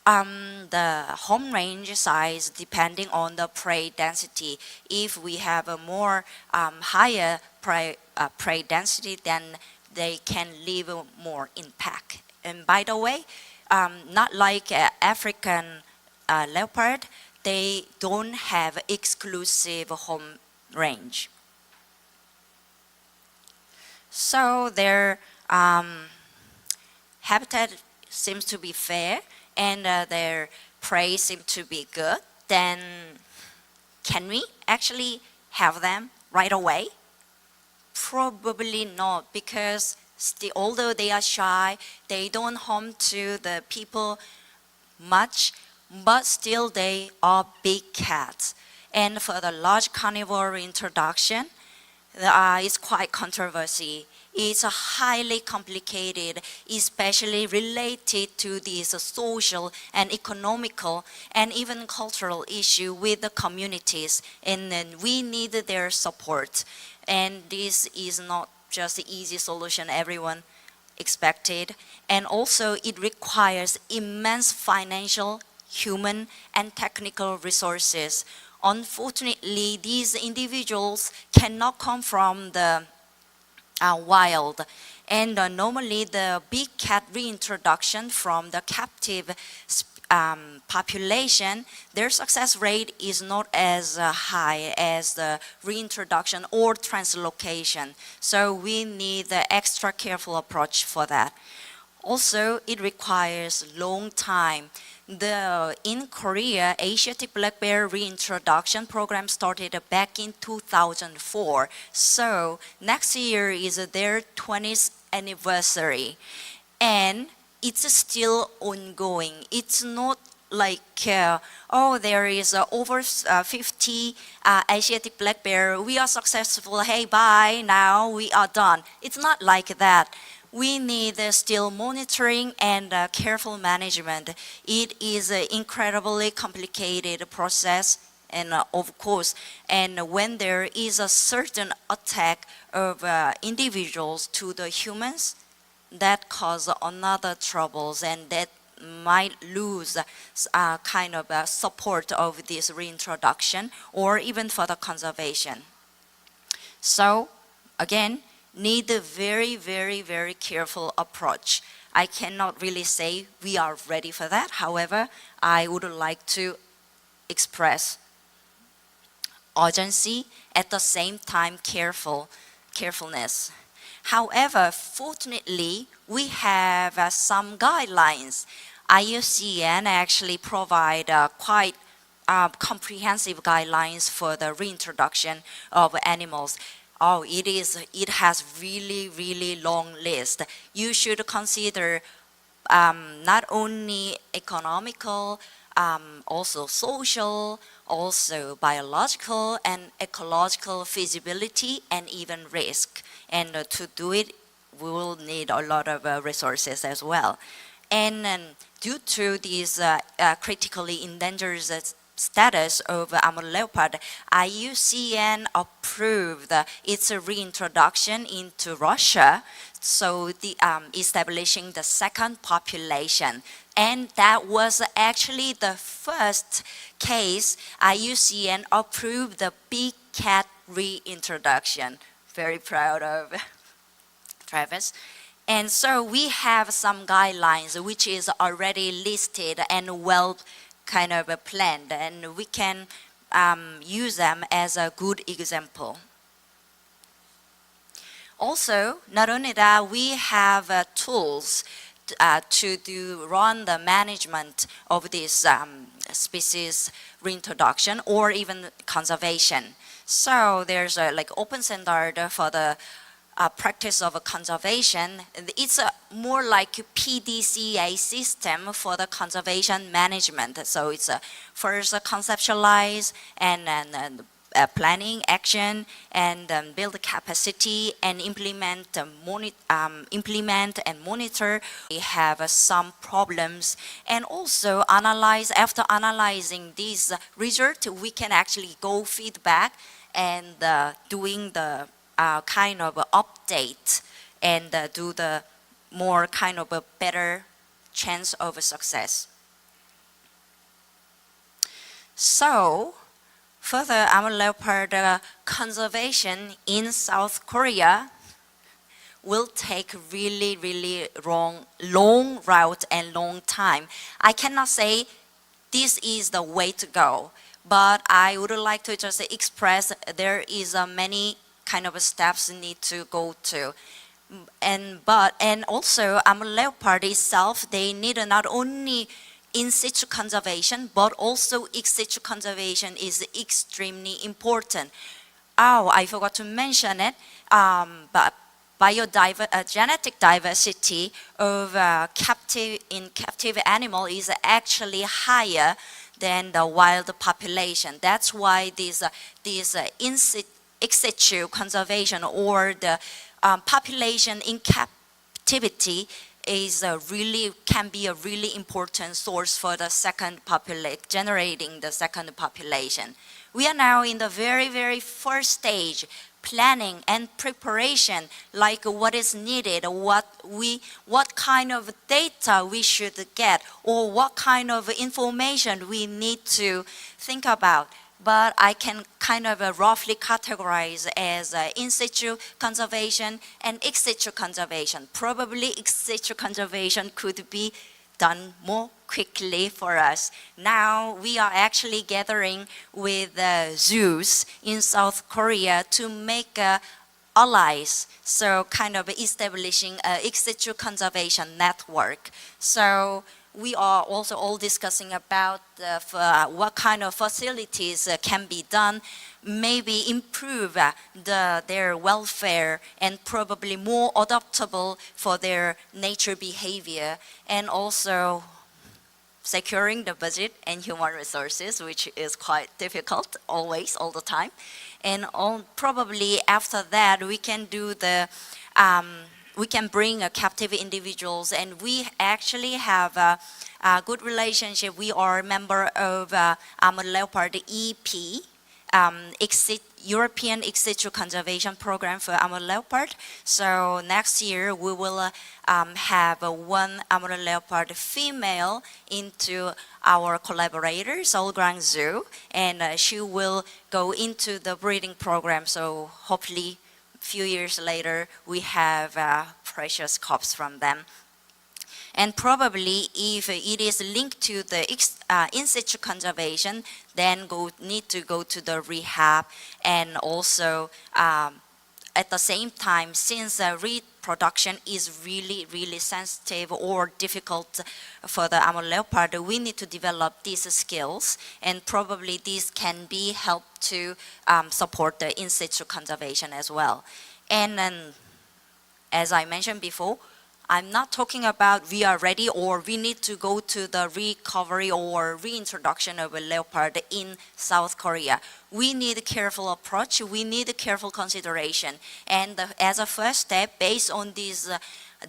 the home range size depending on the prey density. If we have a more higher prey density, then they can live more in pack. And by the way, not like African leopard, they don't have exclusive home range. So their habitat seems to be fair and their prey seem to be good. Then can we actually have them right away? Probably not, because Still, although they are shy, they don't harm to the people much, but still they are big cats. And for the large carnivore introduction, it's quite controversy. It's highly complicated, especially related to these social and economical and even cultural issue with the communities, and then we need their support. And this is not just the easy solution everyone expected, and also it requires immense financial, human, and technical resources. Unfortunately, these individuals cannot come from the wild, and normally the big cat reintroduction from the captive population, their success rate is not as high as the reintroduction or translocation. So we need the extra careful approach for that. Also, it requires long time. In Korea, Asiatic black bear reintroduction program started back in 2004. So next year is their 20th anniversary. And it's still ongoing. It's not like, there is over 50 Asiatic black bear. We are successful. Hey, bye, now we are done. It's not like that. We need still monitoring and careful management. It is an incredibly complicated process, and of course, and when there is a certain attack of individuals to the humans, that cause another troubles, and that might lose kind of support of this reintroduction or even for the conservation. So again, need a very, very, very careful approach. I cannot really say we are ready for that. However, I would like to express urgency, at the same time carefulness. However, fortunately, we have some guidelines. IUCN actually provide quite comprehensive guidelines for the reintroduction of animals. It has really, really long list. You should consider not only economical, also social, also biological and ecological feasibility, and even risk. And to do it, we will need a lot of resources as well. And due to these critically endangered status of Amur leopard, IUCN approved its reintroduction into Russia, so establishing the second population. And that was actually the first case IUCN approved the big cat reintroduction. Very proud of Travis. And so we have some guidelines which is already listed and well kind of planned, and we can use them as a good example. Also, not only that, we have tools to run the management of this species reintroduction or even conservation. So there's a open standard for the practice of conservation. It's more like a PDCA system for the conservation management. So it's first conceptualize and planning action, and build capacity and implement and monitor. We have some problems, and also analyze. After analyzing these results, we can actually go feedback and doing the kind of update and do the more kind of a better chance of success. So, further, Amur leopard conservation in South Korea will take really, really long route and long time. I cannot say this is the way to go, but I would like to just express there is many kind of steps need to go to. And also Amur leopard itself, they need not only in situ conservation, but also ex situ conservation is extremely important. I forgot to mention it, but genetic diversity of captive animal is actually higher than the wild population. That's why these ex situ conservation or the population in captivity is can be a really important source for the generating the second population. We are now in the very, very first stage, planning and preparation, like what is needed, what kind of data we should get, or what kind of information we need to think about. But I can kind of roughly categorize as in situ conservation and ex situ conservation. Probably ex situ conservation could be done more quickly for us. Now we are actually gathering with zoos in South Korea to make allies, so kind of establishing an ex situ conservation network. So we are also all discussing about what kind of facilities can be done, maybe improve their welfare and probably more adaptable for their nature behavior, and also securing the budget and human resources, which is quite difficult all the time. And probably after that we can do we can bring captive individuals, and we actually have a good relationship. We are a member of Amur Leopard EP, European ex situ conservation program for Amur Leopard. So next year we will have one Amur Leopard female into our collaborators, Seoul-Grand Zoo, and she will go into the breeding program. So hopefully few years later, we have precious cubs from them. And probably if it is linked to the in situ conservation, then need to go to the rehab. And also at the same time, since reproduction is really, really sensitive or difficult for the Amur Leopard, we need to develop these skills, and probably these can be helped to support the in situ conservation as well. And then, as I mentioned before, I'm not talking about we are ready or we need to go to the recovery or reintroduction of a leopard in South Korea. We need a careful approach, we need a careful consideration. And as a first step, based on these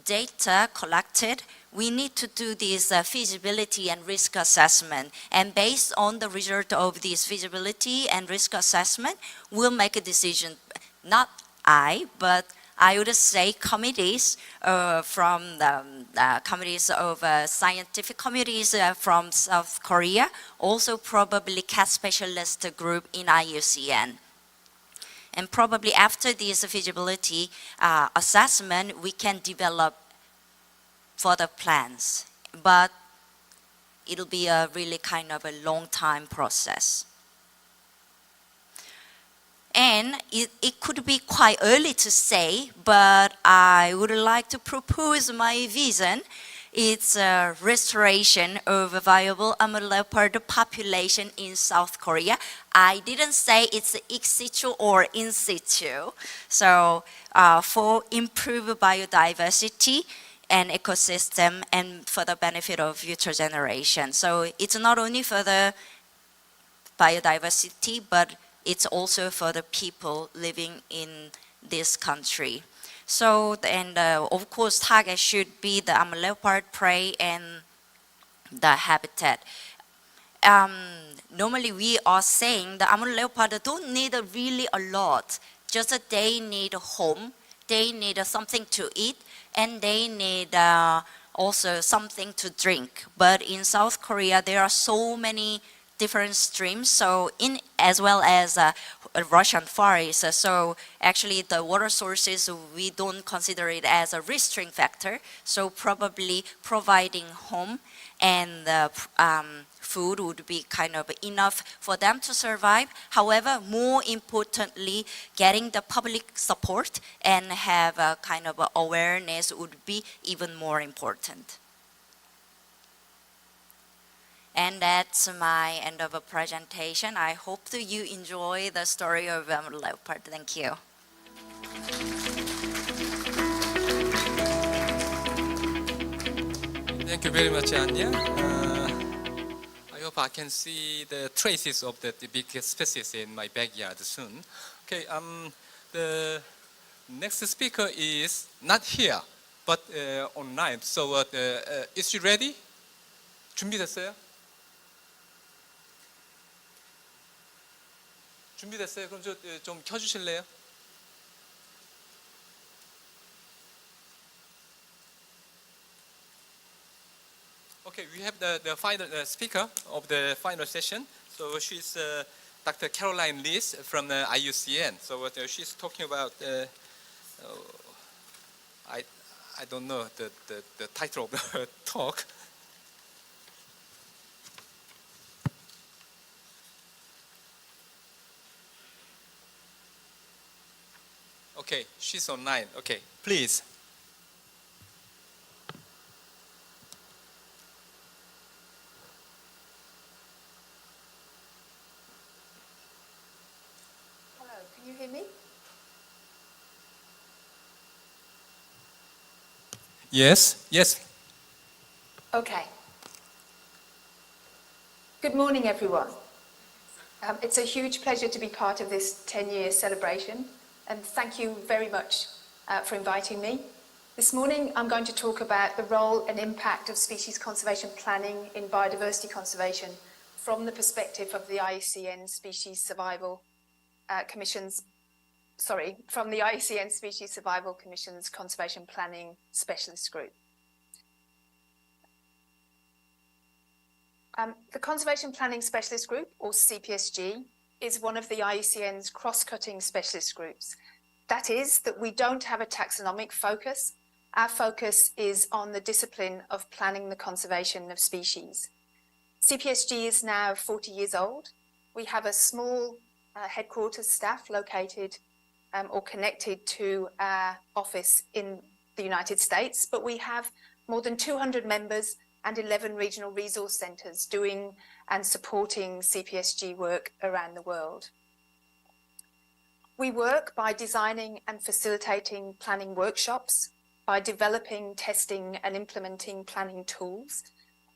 data collected, we need to do this feasibility and risk assessment. And based on the result of this feasibility and risk assessment, we'll make a decision. Not I, but I would say committees from the committees of scientific committees from South Korea, also probably cat specialist group in IUCN. And probably after this feasibility assessment, we can develop further plans. But it'll be a really kind of a long time process. And it could be quite early to say, but I would like to propose my vision. It's a restoration of a viable Amur leopard population in South Korea. I didn't say it's ex situ or in situ. So for improved biodiversity and ecosystem and for the benefit of future generations. So it's not only for the biodiversity, but it's also for the people living in this country. So, and of course, target should be the Amur leopard prey and the habitat. Normally, we are saying the Amur leopard don't need really a lot. Just they need a home, they need something to eat, and they need also something to drink. But in South Korea, there are so many different streams, so as well as Russian forest. So actually the water sources, we don't consider it as a restricting factor. So probably providing home and food would be kind of enough for them to survive. However, more importantly, getting the public support and have a kind of awareness would be even more important. And that's my end of a presentation. I hope that you enjoy the story of Amur leopard. Thank you. Thank you very much, Anya. I hope I can see the traces of the big species in my backyard soon. Okay, the next speaker is not here, but online. So, is she ready? 준비됐어요? 준비됐어요? 그럼 좀 켜주실래요? Okay, we have the final speaker of the final session. So she's Dr. Caroline Lees from the IUCN. So she's talking about, I don't know the title of the talk. Okay, she's online. Okay, please. Can you hear me? Yes, yes. Okay. Good morning, everyone. It's a huge pleasure to be part of this 10-year celebration, and thank you very much for inviting me. This morning, I'm going to talk about the role and impact of species conservation planning in biodiversity conservation from the perspective of the IUCN Species Survival Commission's from the IUCN Species Survival Commission's Conservation Planning Specialist Group. The Conservation Planning Specialist Group, or CPSG, is one of the IUCN's cross-cutting specialist groups. That is, that we don't have a taxonomic focus. Our focus is on the discipline of planning the conservation of species. CPSG is now 40 years old. We have a small headquarters staff located or connected to our office in the United States, but we have more than 200 members and 11 regional resource centres doing and supporting CPSG work around the world. We work by designing and facilitating planning workshops, by developing, testing and implementing planning tools,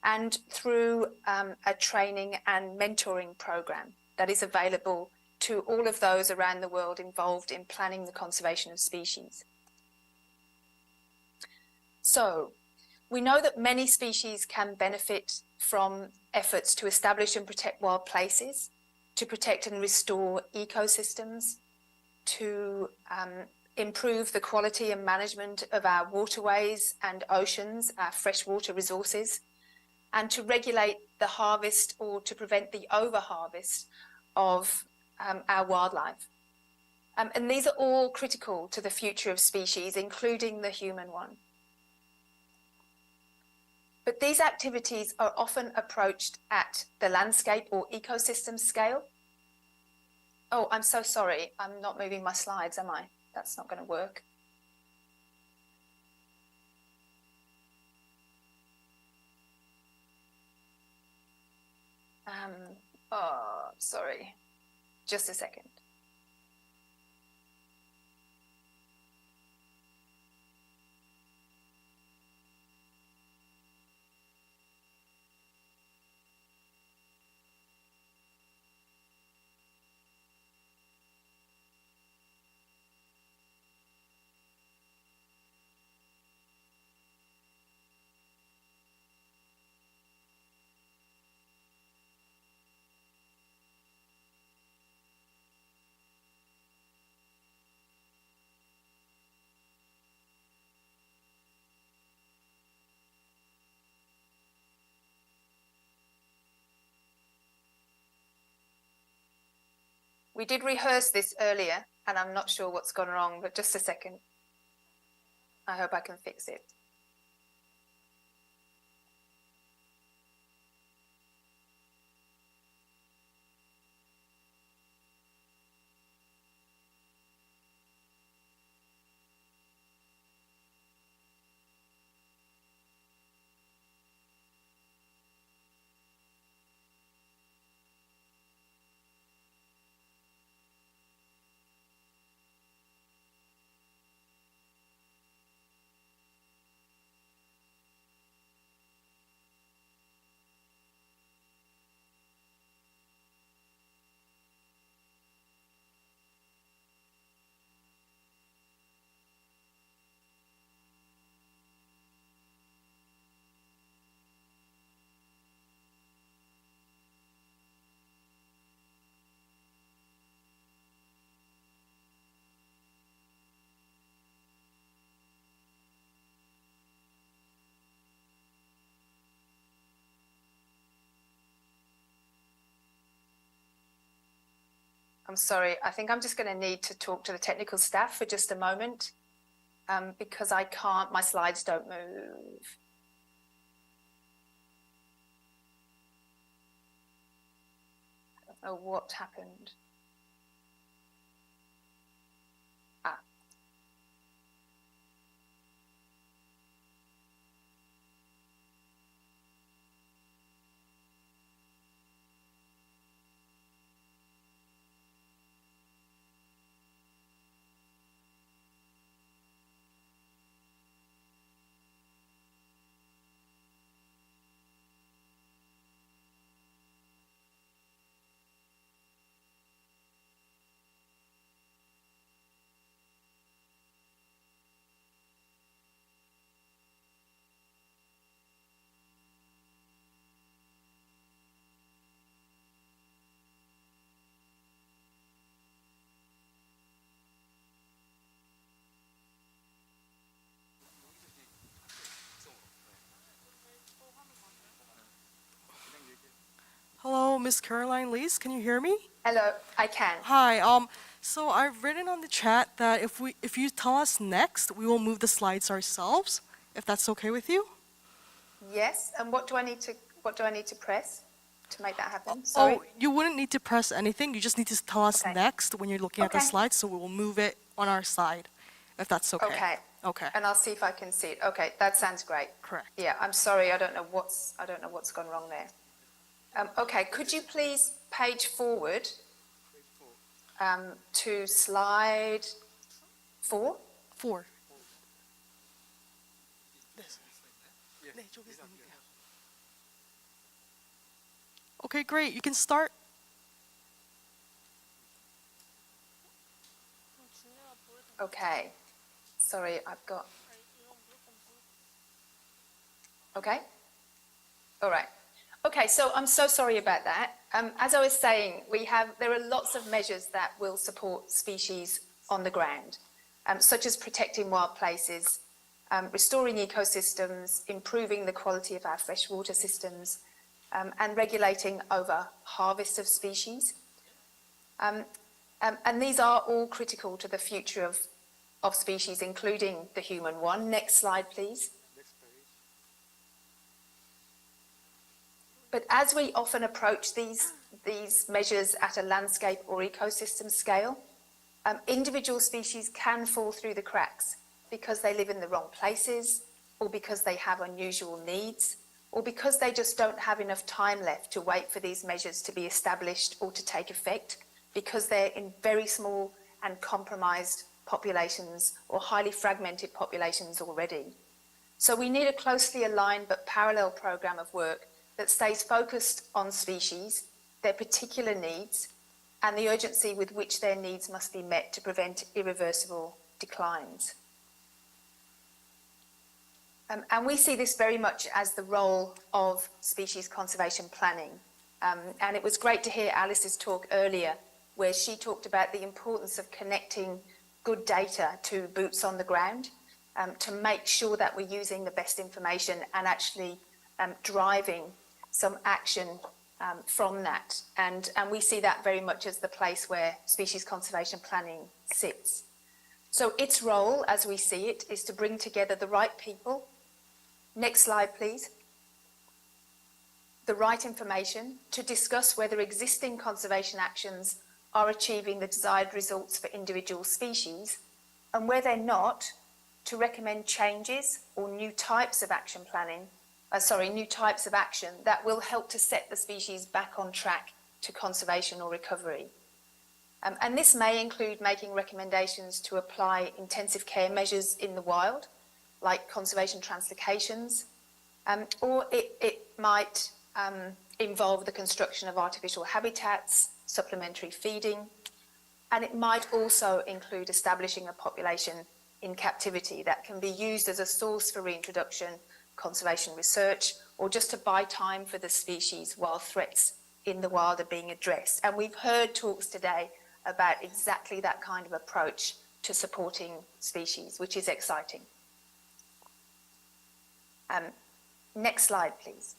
and through a training and mentoring programme that is available to all of those around the world involved in planning the conservation of species. So, we know that many species can benefit from efforts to establish and protect wild places, to protect and restore ecosystems, to improve the quality and management of our waterways and oceans, our freshwater resources, and to regulate the harvest or to prevent the overharvest of our wildlife. And these are all critical to the future of species, including the human one. But these activities are often approached at the landscape or ecosystem scale. Oh, I'm so sorry. I'm not moving my slides, am I? That's not going to work. Oh, sorry. Just a second. We did rehearse this earlier, and I'm not sure what's gone wrong, but just a second. I hope I can fix it. I'm sorry. I think I'm just going to need to talk to the technical staff for just a moment because I can't, my slides don't move. I don't know what happened. Hello, Miss Caroline Lees, can you hear me? Hello, I can. Hi, so I've written on the chat that if you tell us next, we will move the slides ourselves, if that's okay with you? Yes, and what do I need to press to make that happen? Sorry. Oh, you wouldn't need to press anything, you just need to tell us next when you're looking at the Okay. slides, so we will move it on our side, if that's okay. Okay. Okay. And I'll see if I can see it. Okay, that sounds great. Correct. Yeah, I'm sorry, I don't know what's gone wrong there. Okay, could you please page forward to slide 4? 4. Okay, great, you can start. Okay, sorry, I've got. Okay, all right. Okay, so I'm so sorry about that. As I was saying, there are lots of measures that will support species on the ground, such as protecting wild places, restoring ecosystems, improving the quality of our freshwater systems, and regulating over harvest of species. And these are all critical to the future of species, including the human one. Next slide, please. But as we often approach these measures at a landscape or ecosystem scale, individual species can fall through the cracks because they live in the wrong places, or because they have unusual needs, or because they just don't have enough time left to wait for these measures to be established or to take effect, because they're in very small and compromised populations or highly fragmented populations already. So we need a closely aligned but parallel programme of work that stays focused on species, their particular needs, and the urgency with which their needs must be met to prevent irreversible declines. And we see this very much as the role of species conservation planning. And it was great to hear Alice's talk earlier, where she talked about the importance of connecting good data to boots on the ground, to make sure that we're using the best information and actually driving some action from that. And we see that very much as the place where species conservation planning sits. So its role, as we see it, is to bring together the right people. Next slide, please. The right information to discuss whether existing conservation actions are achieving the desired results for individual species, and where they're not, to recommend changes or new types of action planning, new types of action that will help to set the species back on track to conservation or recovery. And this may include making recommendations to apply intensive care measures in the wild, like conservation translocations, or it might involve the construction of artificial habitats, supplementary feeding, and it might also include establishing a population in captivity that can be used as a source for reintroduction, conservation research, or just to buy time for the species while threats in the wild are being addressed. And we've heard talks today about exactly that kind of approach to supporting species, which is exciting. Next slide, please.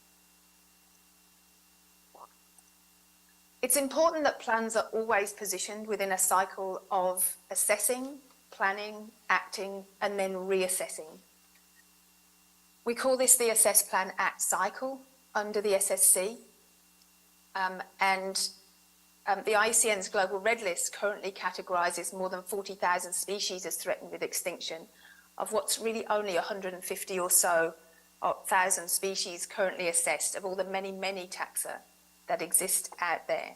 It's important that plans are always positioned within a cycle of assessing, planning, acting, and then reassessing. We call this the Assess, Plan, Act cycle under the SSC, the IUCN's Global Red List currently categorises more than 40,000 species as threatened with extinction, of what's really only 150 or so thousand species currently assessed of all the many, many taxa that exist out there.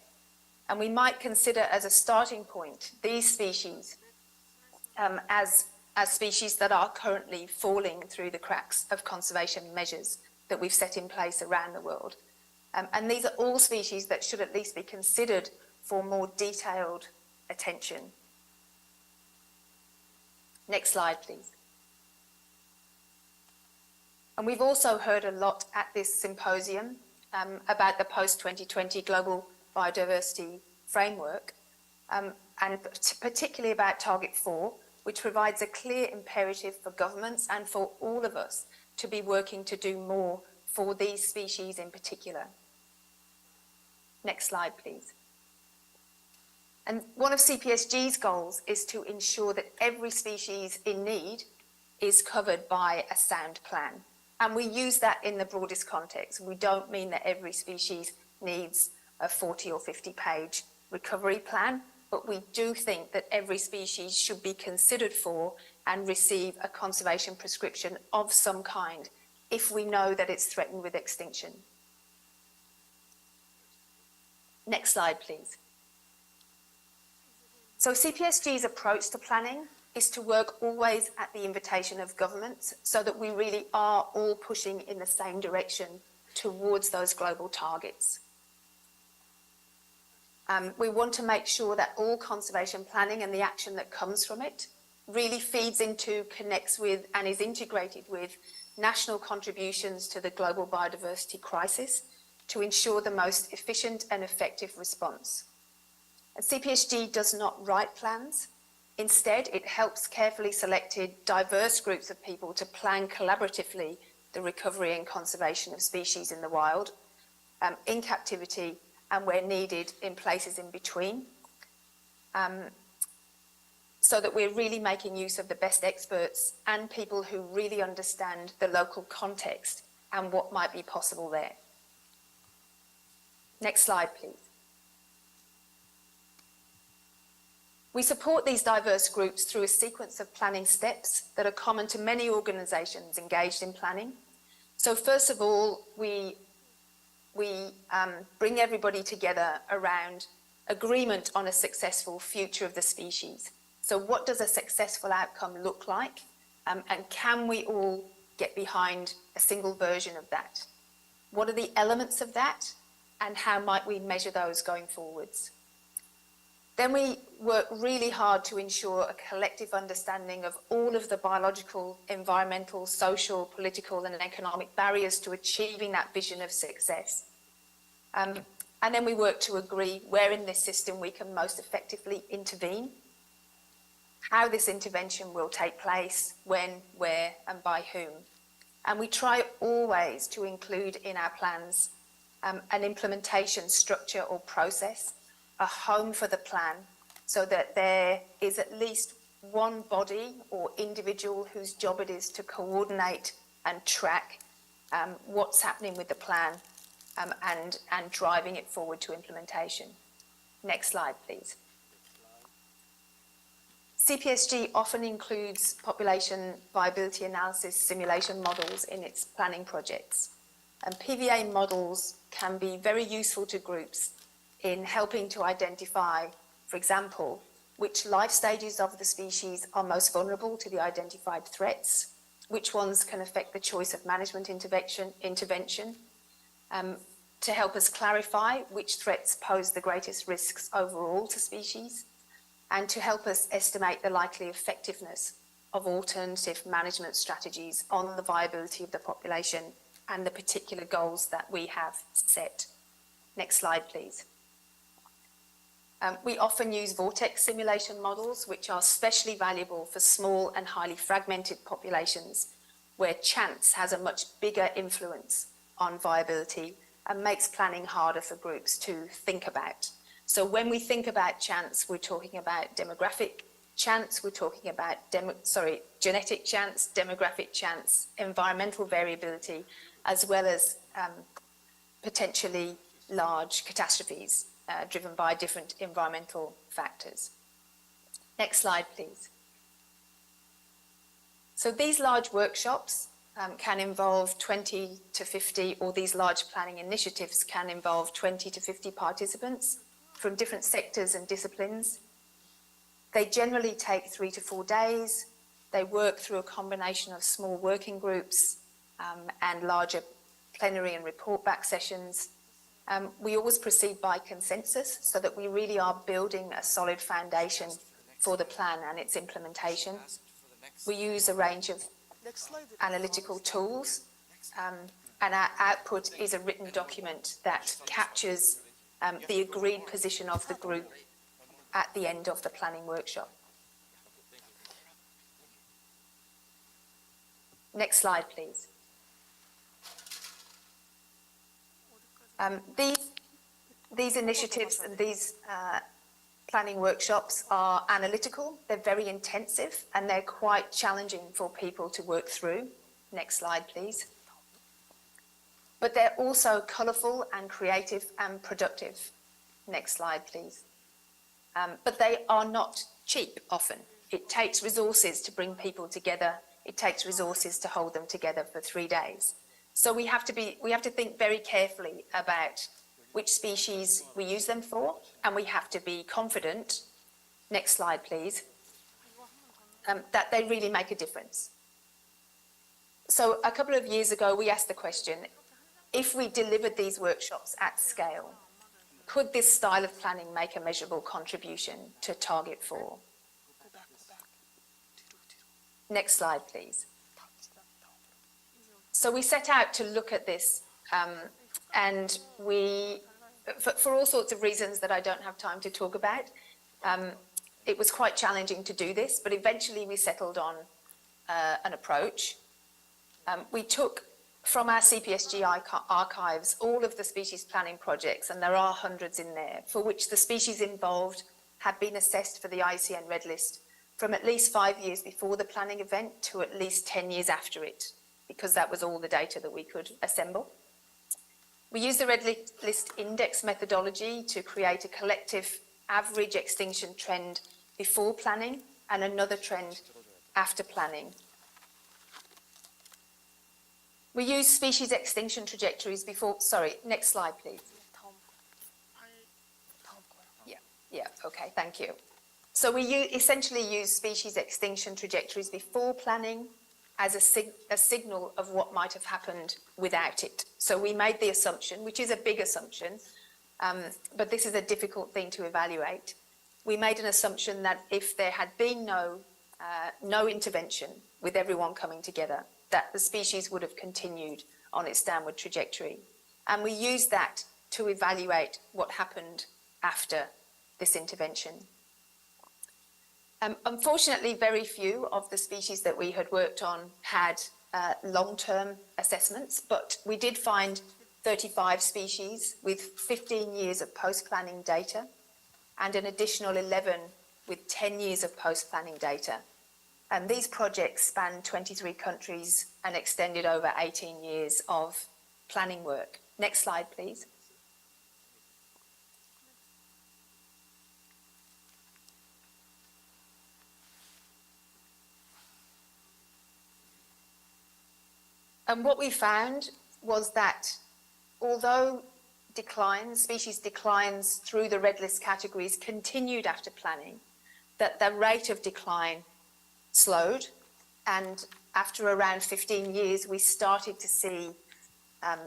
And we might consider as a starting point these species as species that are currently falling through the cracks of conservation measures that we've set in place around the world. And these are all species that should at least be considered for more detailed attention. Next slide, please. And we've also heard a lot at this symposium about the post-2020 Global Biodiversity Framework, and particularly about Target 4, which provides a clear imperative for governments and for all of us to be working to do more for these species in particular. Next slide, please. And one of CPSG's goals is to ensure that every species in need is covered by a sound plan. And we use that in the broadest context. We don't mean that every species needs a 40 or 50-page recovery plan, but we do think that every species should be considered for and receive a conservation prescription of some kind if we know that it's threatened with extinction. Next slide, please. So CPSG's approach to planning is to work always at the invitation of governments so that we really are all pushing in the same direction towards those global targets. We want to make sure that all conservation planning and the action that comes from it really feeds into, connects with, and is integrated with national contributions to the global biodiversity crisis to ensure the most efficient and effective response. And CPSG does not write plans. Instead, it helps carefully selected, diverse groups of people to plan collaboratively the recovery and conservation of species in the wild, in captivity, and where needed in places in between, so that we're really making use of the best experts and people who really understand the local context and what might be possible there. Next slide, please. We support these diverse groups through a sequence of planning steps that are common to many organisations engaged in planning. So first of all, we bring everybody together around agreement on a successful future of the species. So what does a successful outcome look like? And can we all get behind a single version of that? What are the elements of that? And how might we measure those going forwards? Then we work really hard to ensure a collective understanding of all of the biological, environmental, social, political, and economic barriers to achieving that vision of success. And then we work to agree where in this system we can most effectively intervene, how this intervention will take place, when, where, and by whom. And we try always to include in our plans an implementation structure or process, a home for the plan, so that there is at least one body or individual whose job it is to coordinate and track what's happening with the plan and driving it forward to implementation. Next slide, please. CPSG often includes population viability analysis simulation models in its planning projects. And PVA models can be very useful to groups in helping to identify, for example, which life stages of the species are most vulnerable to the identified threats, which ones can affect the choice of management intervention, to help us clarify which threats pose the greatest risks overall to species, and to help us estimate the likely effectiveness of alternative management strategies on the viability of the population and the particular goals that we have set. Next slide, please. We often use vortex simulation models, which are especially valuable for small and highly fragmented populations, where chance has a much bigger influence on viability and makes planning harder for groups to think about. So when we think about chance, we're talking about demographic chance, we're talking about genetic chance, demographic chance, environmental variability, as well as potentially large catastrophes driven by different environmental factors. Next slide, please. So these large workshops can involve 20 to 50, or these large planning initiatives can involve 20 to 50 participants from different sectors and disciplines. They generally take 3 to 4 days. They work through a combination of small working groups and larger plenary and report back sessions. We always proceed by consensus so that we really are building a solid foundation for the plan and its implementation. We use a range of analytical tools, and our output is a written document that captures the agreed position of the group at the end of the planning workshop. Next slide, please. These initiatives and these planning workshops are analytical, they're very intensive, and they're quite challenging for people to work through. Next slide, please. But they're also colourful and creative and productive. Next slide, please. But they are not cheap often. It takes resources to bring people together. It takes resources to hold them together for 3 days. So we have to think very carefully about which species we use them for, and we have to be confident, next slide please, that they really make a difference. So a couple of years ago we asked the question, if we delivered these workshops at scale, could this style of planning make a measurable contribution to Target 4? Next slide please. So we set out to look at this and we, for all sorts of reasons that I don't have time to talk about, it was quite challenging to do this, but eventually we settled on an approach. We took from our CPSG archives all of the species planning projects, and there are hundreds in there, for which the species involved had been assessed for the IUCN Red List from at least 5 years before the planning event to at least 10 years after it, because that was all the data that we could assemble. We used the Red List index methodology to create a collective average extinction trend before planning and another trend after planning. We used species extinction trajectories before, sorry, next slide please. Yeah, okay, thank you. So we essentially use species extinction trajectories before planning as a signal of what might have happened without it. So we made the assumption, which is a big assumption, but this is a difficult thing to evaluate. We made an assumption that if there had been no intervention with everyone coming together, that the species would have continued on its downward trajectory. And we used that to evaluate what happened after this intervention. Unfortunately, very few of the species that we had worked on had long-term assessments, but we did find 35 species with 15 years of post-planning data and an additional 11 with 10 years of post-planning data. And these projects spanned 23 countries and extended over 18 years of planning work. Next slide, please. And what we found was that although species declines through the red list categories continued after planning, that the rate of decline slowed, and after around 15 years we started to see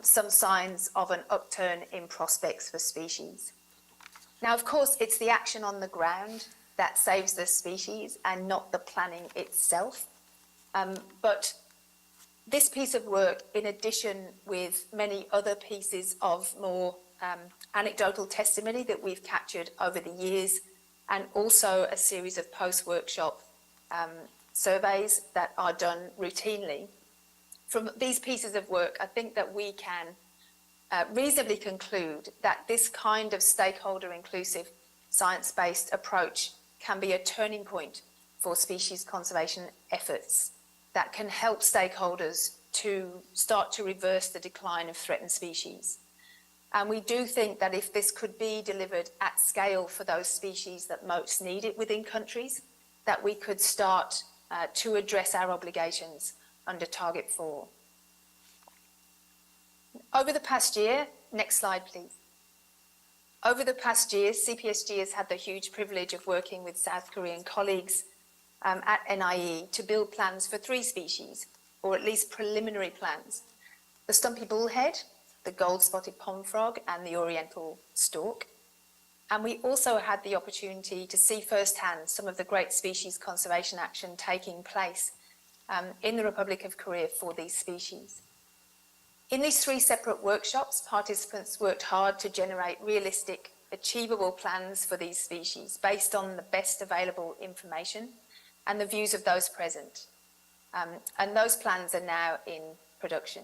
some signs of an upturn in prospects for species. Now of course it's the action on the ground that saves the species and not the planning itself, but this piece of work, in addition with many other pieces of more anecdotal testimony that we've captured over the years, and also a series of post-workshop surveys that are done routinely. From these pieces of work, I think that we can reasonably conclude that this kind of stakeholder inclusive science-based approach can be a turning point for species conservation efforts that can help stakeholders to start to reverse the decline of threatened species. And we do think that if this could be delivered at scale for those species that most need it within countries, that we could start to address our obligations under Target 4. Over the past year, next slide please. Over the past year, CPSG has had the huge privilege of working with South Korean colleagues at NIE to build plans for 3 species, or at least preliminary plans: the stumpy bullhead, the gold-spotted pond frog, and the oriental stork. And we also had the opportunity to see firsthand some of the great species conservation action taking place in the Republic of Korea for these species. In these 3 separate workshops, participants worked hard to generate realistic, achievable plans for these species based on the best available information and the views of those present. And those plans are now in production.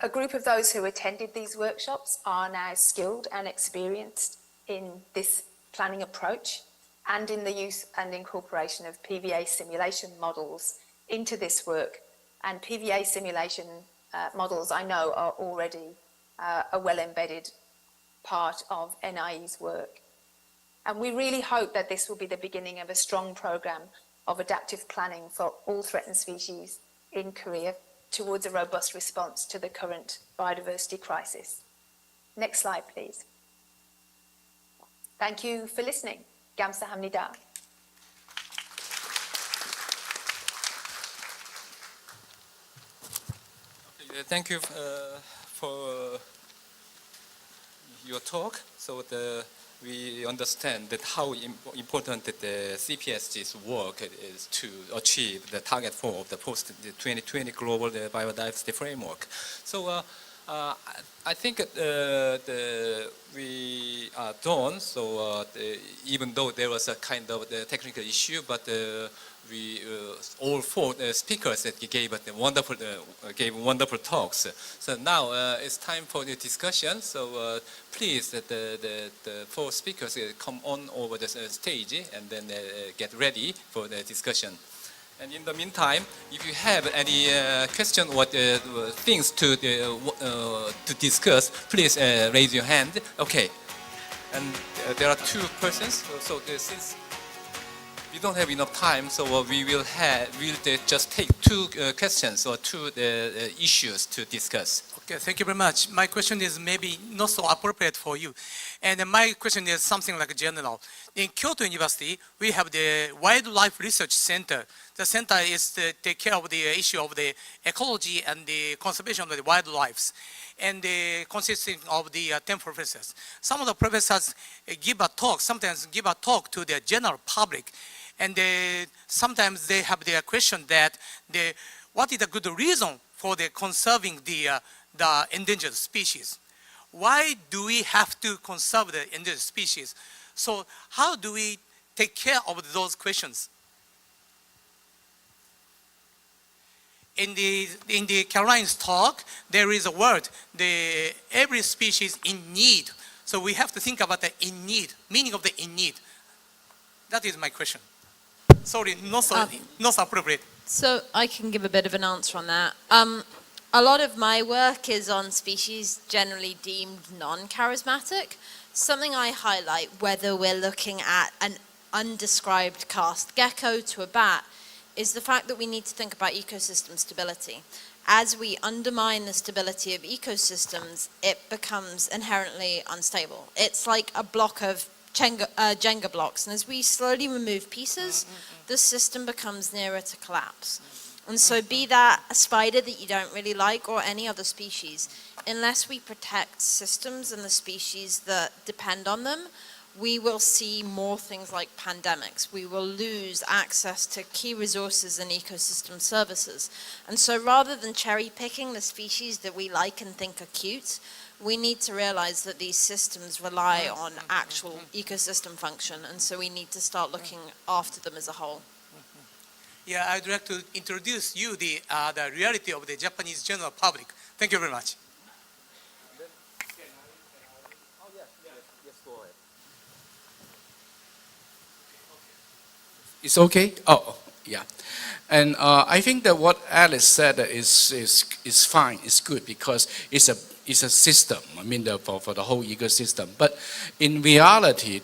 A group of those who attended these workshops are now skilled and experienced in this planning approach and in the use and incorporation of PVA simulation models into this work. And PVA simulation models, I know, are already a well-embedded part of NIE's work. And we really hope that this will be the beginning of a strong program of adaptive planning for all threatened species in Korea towards a robust response to the current biodiversity crisis. Next slide, please. Thank you for listening. 감사합니다. Thank you for your talk. So we understand that how important the CPSG's work is to achieve the target 4 of the post-2020 global biodiversity framework. So I think we are done. So even though there was a kind of the technical issue, but we all 4 speakers that gave wonderful talks. So now it's time for the discussion. So please, the 4 speakers come on over the stage and then get ready for the discussion. And in the meantime, if you have any question or things to discuss, please raise your hand. Okay. And there are 2 persons. So since we don't have enough time, so we'll just take 2 questions or 2 issues to discuss. Okay, thank you very much. My question is maybe not so appropriate for you. And my question is something like general. In Kyoto University, we have the Wildlife Research Center. The center is to take care of the issue of the ecology and the conservation of the wildlife, and consisting of the 10 professors. Some of the professors sometimes give a talk to the general public, and sometimes they have the question that what is the good reason for the conserving the endangered species? Why do we have to conserve the endangered species? So how do we take care of those questions? In the Caroline's talk, there is a word, every species in need. So we have to think about the in need, meaning of the in need. That is my question. Sorry, not so appropriate. So I can give a bit of an answer on that. A lot of my work is on species generally deemed non-charismatic. Something I highlight, whether we're looking at an undescribed cast gecko to a bat, is the fact that we need to think about ecosystem stability. As we undermine the stability of ecosystems, it becomes inherently unstable. It's like a block of Jenga blocks, and as we slowly remove pieces, the system becomes nearer to collapse. And so be that a spider that you don't really like or any other species, unless we protect systems and the species that depend on them, we will see more things like pandemics. We will lose access to key resources and ecosystem services. And so rather than cherry picking the species that we like and think are cute, we need to realize that these systems rely on actual ecosystem function, and so we need to start looking after them as a whole. Yeah, I'd like to introduce you the reality of the Japanese general public. Thank you very much. It's okay? Oh, yeah. And I think that what Alice said is fine, it's good, because it's a system, I mean, for the whole ecosystem. But in reality,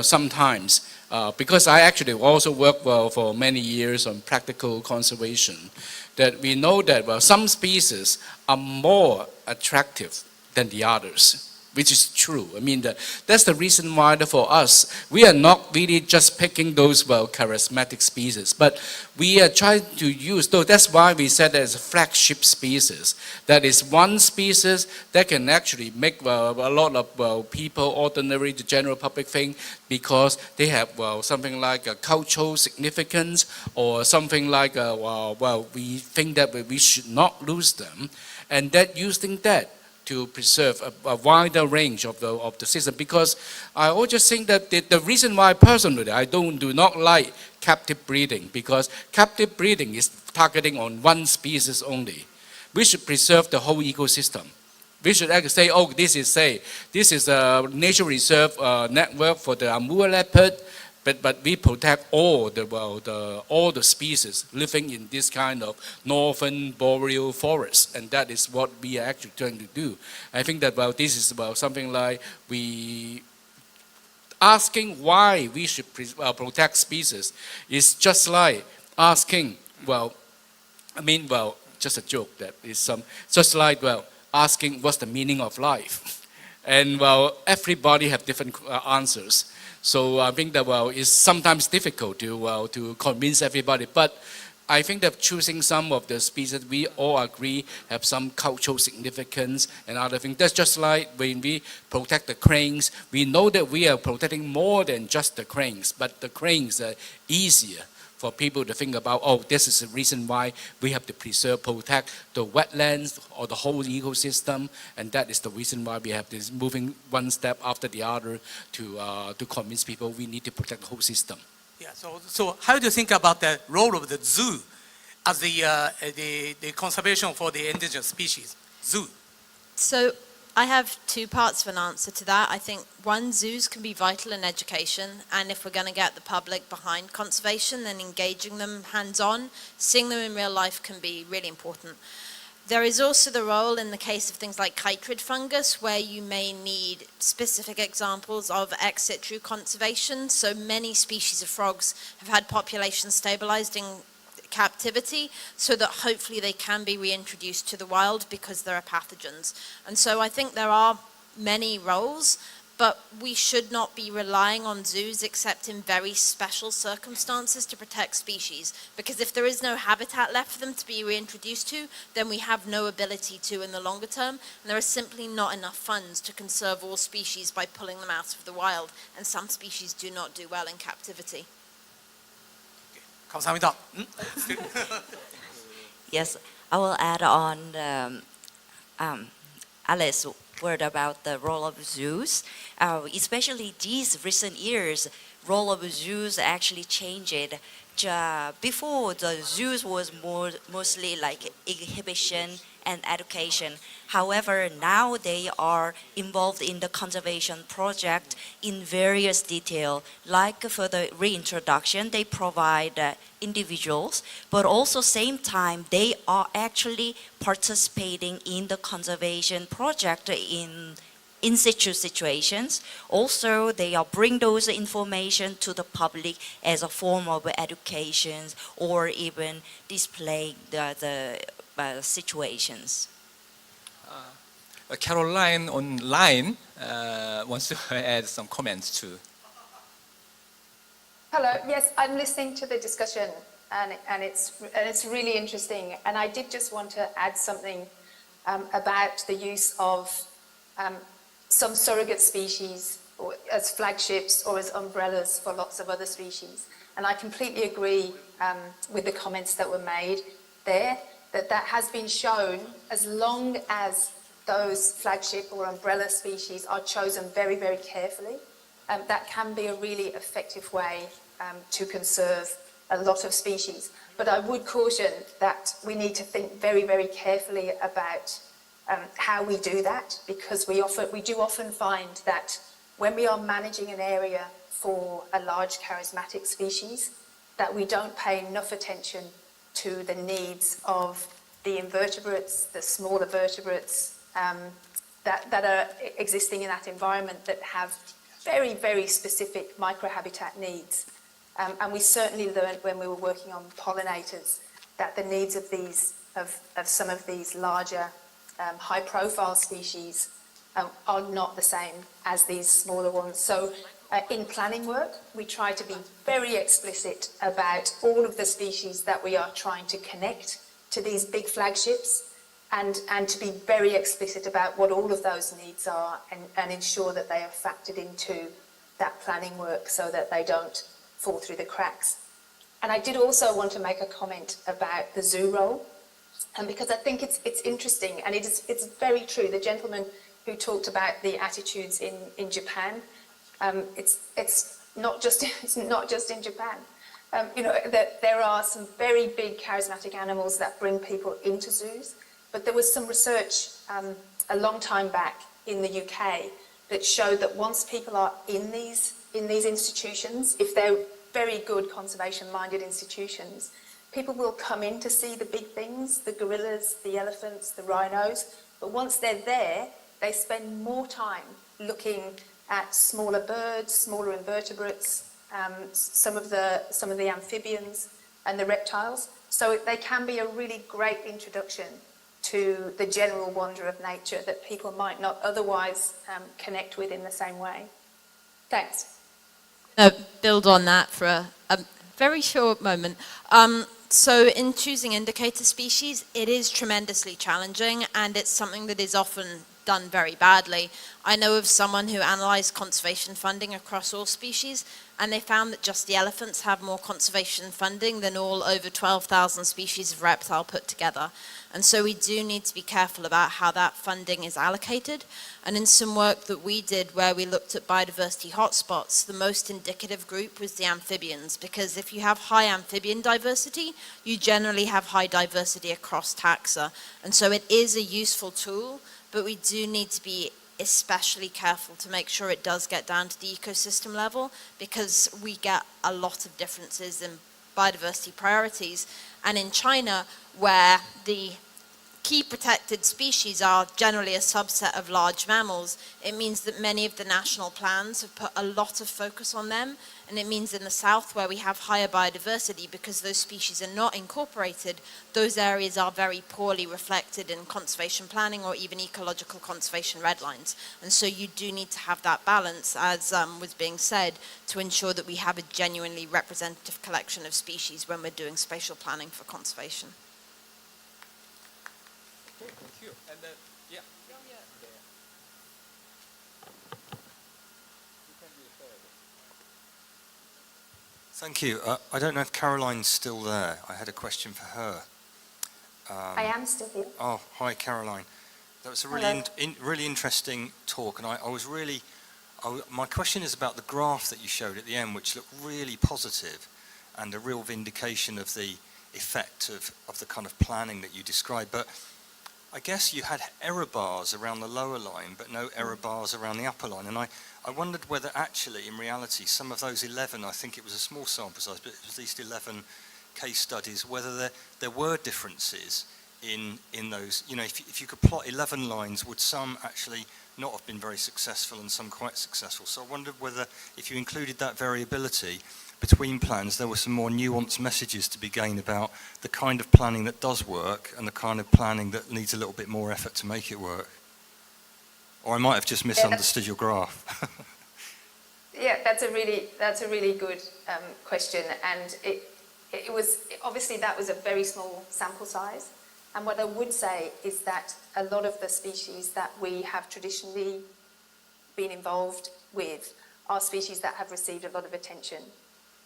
sometimes, because I actually also worked for many years on practical conservation, that we know that some species are more attractive than the others, which is true. I mean, that's the reason why for us, we are not really just picking those charismatic species, but we are trying to use, though that's why we said there's a flagship species. That is one species that can actually make a lot of people, ordinary, the general public think, because they have something like a cultural significance, or something like, we think that we should not lose them, and that using that to preserve a wider range of the system. Because I always think that the reason why personally I do not like captive breeding, because captive breeding is targeting on one species only. We should preserve the whole ecosystem. We should actually say, oh, this is a nature reserve network for the Amur leopard, but we protect all the species living in this kind of northern boreal forest, and that is what we are actually trying to do. I think that this is something like we asking why we should protect species is just like asking, just a joke that is just like asking what's the meaning of life, and everybody have different answers. So I think that it's sometimes difficult to convince everybody, but I think that choosing some of the species we all agree have some cultural significance and other things. That's just like when we protect the cranes, we know that we are protecting more than just the cranes, but the cranes are easier for people to think about, oh, this is the reason why we have to preserve, protect the wetlands or the whole ecosystem, and that is the reason why we have this moving one step after the other to convince people we need to protect the whole system. Yeah, so how do you think about the role of the zoo as the conservation for the endangered species? Zoo. So I have two parts of an answer to that. I think one, zoos can be vital in education, and if we're going to get the public behind conservation, then engaging them hands-on, seeing them in real life can be really important. There is also the role in the case of things like chytrid fungus, where you may need specific examples of ex situ conservation. So many species of frogs have had populations stabilized in captivity, so that hopefully they can be reintroduced to the wild because there are pathogens. And so I think there are many roles, but we should not be relying on zoos except in very special circumstances to protect species, because if there is no habitat left for them to be reintroduced to, then we have no ability to in the longer term, and there are simply not enough funds to conserve all species by pulling them out of the wild, and some species do not do well in captivity. 감사합니다. Yes, I will add on Alice's word about the role of zoos. Especially these recent years, role of zoos actually changed. Before, the zoos was mostly like exhibition and education. However, now they are involved in the conservation project in various detail. Like for the reintroduction, they provide individuals, but also same time they are actually participating in the conservation project in situ situations. Also, they are bring those information to the public as a form of education or even display the situations. Caroline online wants to add some comments too. Hello. Yes, I'm listening to the discussion, and it's really interesting. And I did just want to add something about the use of some surrogate species as flagships or as umbrellas for lots of other species. And I completely agree with the comments that were made there, that has been shown, as long as those flagship or umbrella species are chosen very, very carefully, that can be a really effective way to conserve a lot of species. But I would caution that we need to think very, very carefully about how we do that, because we do often find that when we are managing an area for a large charismatic species, that we don't pay enough attention to the needs of the invertebrates, the smaller vertebrates that are existing in that environment that have very, very specific microhabitat needs. And we certainly learned when we were working on pollinators that the needs of some of these larger high-profile species are not the same as these smaller ones. So in planning work, we try to be very explicit about all of the species that we are trying to connect to these big flagships, and to be very explicit about what all of those needs are, and ensure that they are factored into that planning work so that they don't fall through the cracks. And I did also want to make a comment about the zoo role, because I think it's interesting, and it's very true. The gentleman who talked about the attitudes in Japan, it's not just in Japan. You know, that there are some very big charismatic animals that bring people into zoos, but there was some research a long time back in the UK that showed that once people are in these institutions, if they're very good conservation-minded institutions, people will come in to see the big things, the gorillas, the elephants, the rhinos, but once they're there, they spend more time looking at smaller birds, smaller invertebrates, some of the amphibians and the reptiles. So they can be a really great introduction to the general wonder of nature that people might not otherwise connect with in the same way. Thanks. Build on that for a very short moment. So in choosing indicator species, it is tremendously challenging, and it's something that is often done very badly. I know of someone who analysed conservation funding across all species, and they found that just the elephants have more conservation funding than all over 12,000 species of reptile put together. And so we do need to be careful about how that funding is allocated. And in some work that we did where we looked at biodiversity hotspots, the most indicative group was the amphibians, because if you have high amphibian diversity, you generally have high diversity across taxa. And so it is a useful tool, but we do need to be especially careful to make sure it does get down to the ecosystem level, because we get a lot of differences in biodiversity priorities. And in China, where the key protected species are generally a subset of large mammals, it means that many of the national plans have put a lot of focus on them. And it means in the south, where we have higher biodiversity, because those species are not incorporated, those areas are very poorly reflected in conservation planning or even ecological conservation red lines. And so you do need to have that balance, as was being said, to ensure that we have a genuinely representative collection of species when we're doing spatial planning for conservation. Okay, thank you. And then, yeah. Thank you. I don't know if Caroline's still there. I had a question for her. I am still here. Oh, hi, Caroline. That was a really, really interesting talk, and my question is about the graph that you showed at the end, which looked really positive and a real vindication of the effect of the kind of planning that you described. But I guess you had error bars around the lower line, but no error bars around the upper line. And I wondered whether actually, in reality, some of those 11, I think it was a small sample size, but it was at least 11 case studies, whether there were differences in those. You know, if you could plot 11 lines, would some actually not have been very successful and some quite successful? So I wondered whether, if you included that variability between plans, there were some more nuanced messages to be gained about the kind of planning that does work and the kind of planning that needs a little bit more effort to make it work. Or I might have just misunderstood your graph. Yeah, that's a really good question, and it was obviously that was a very small sample size. And what I would say is that a lot of the species that we have traditionally been involved with are species that have received a lot of attention.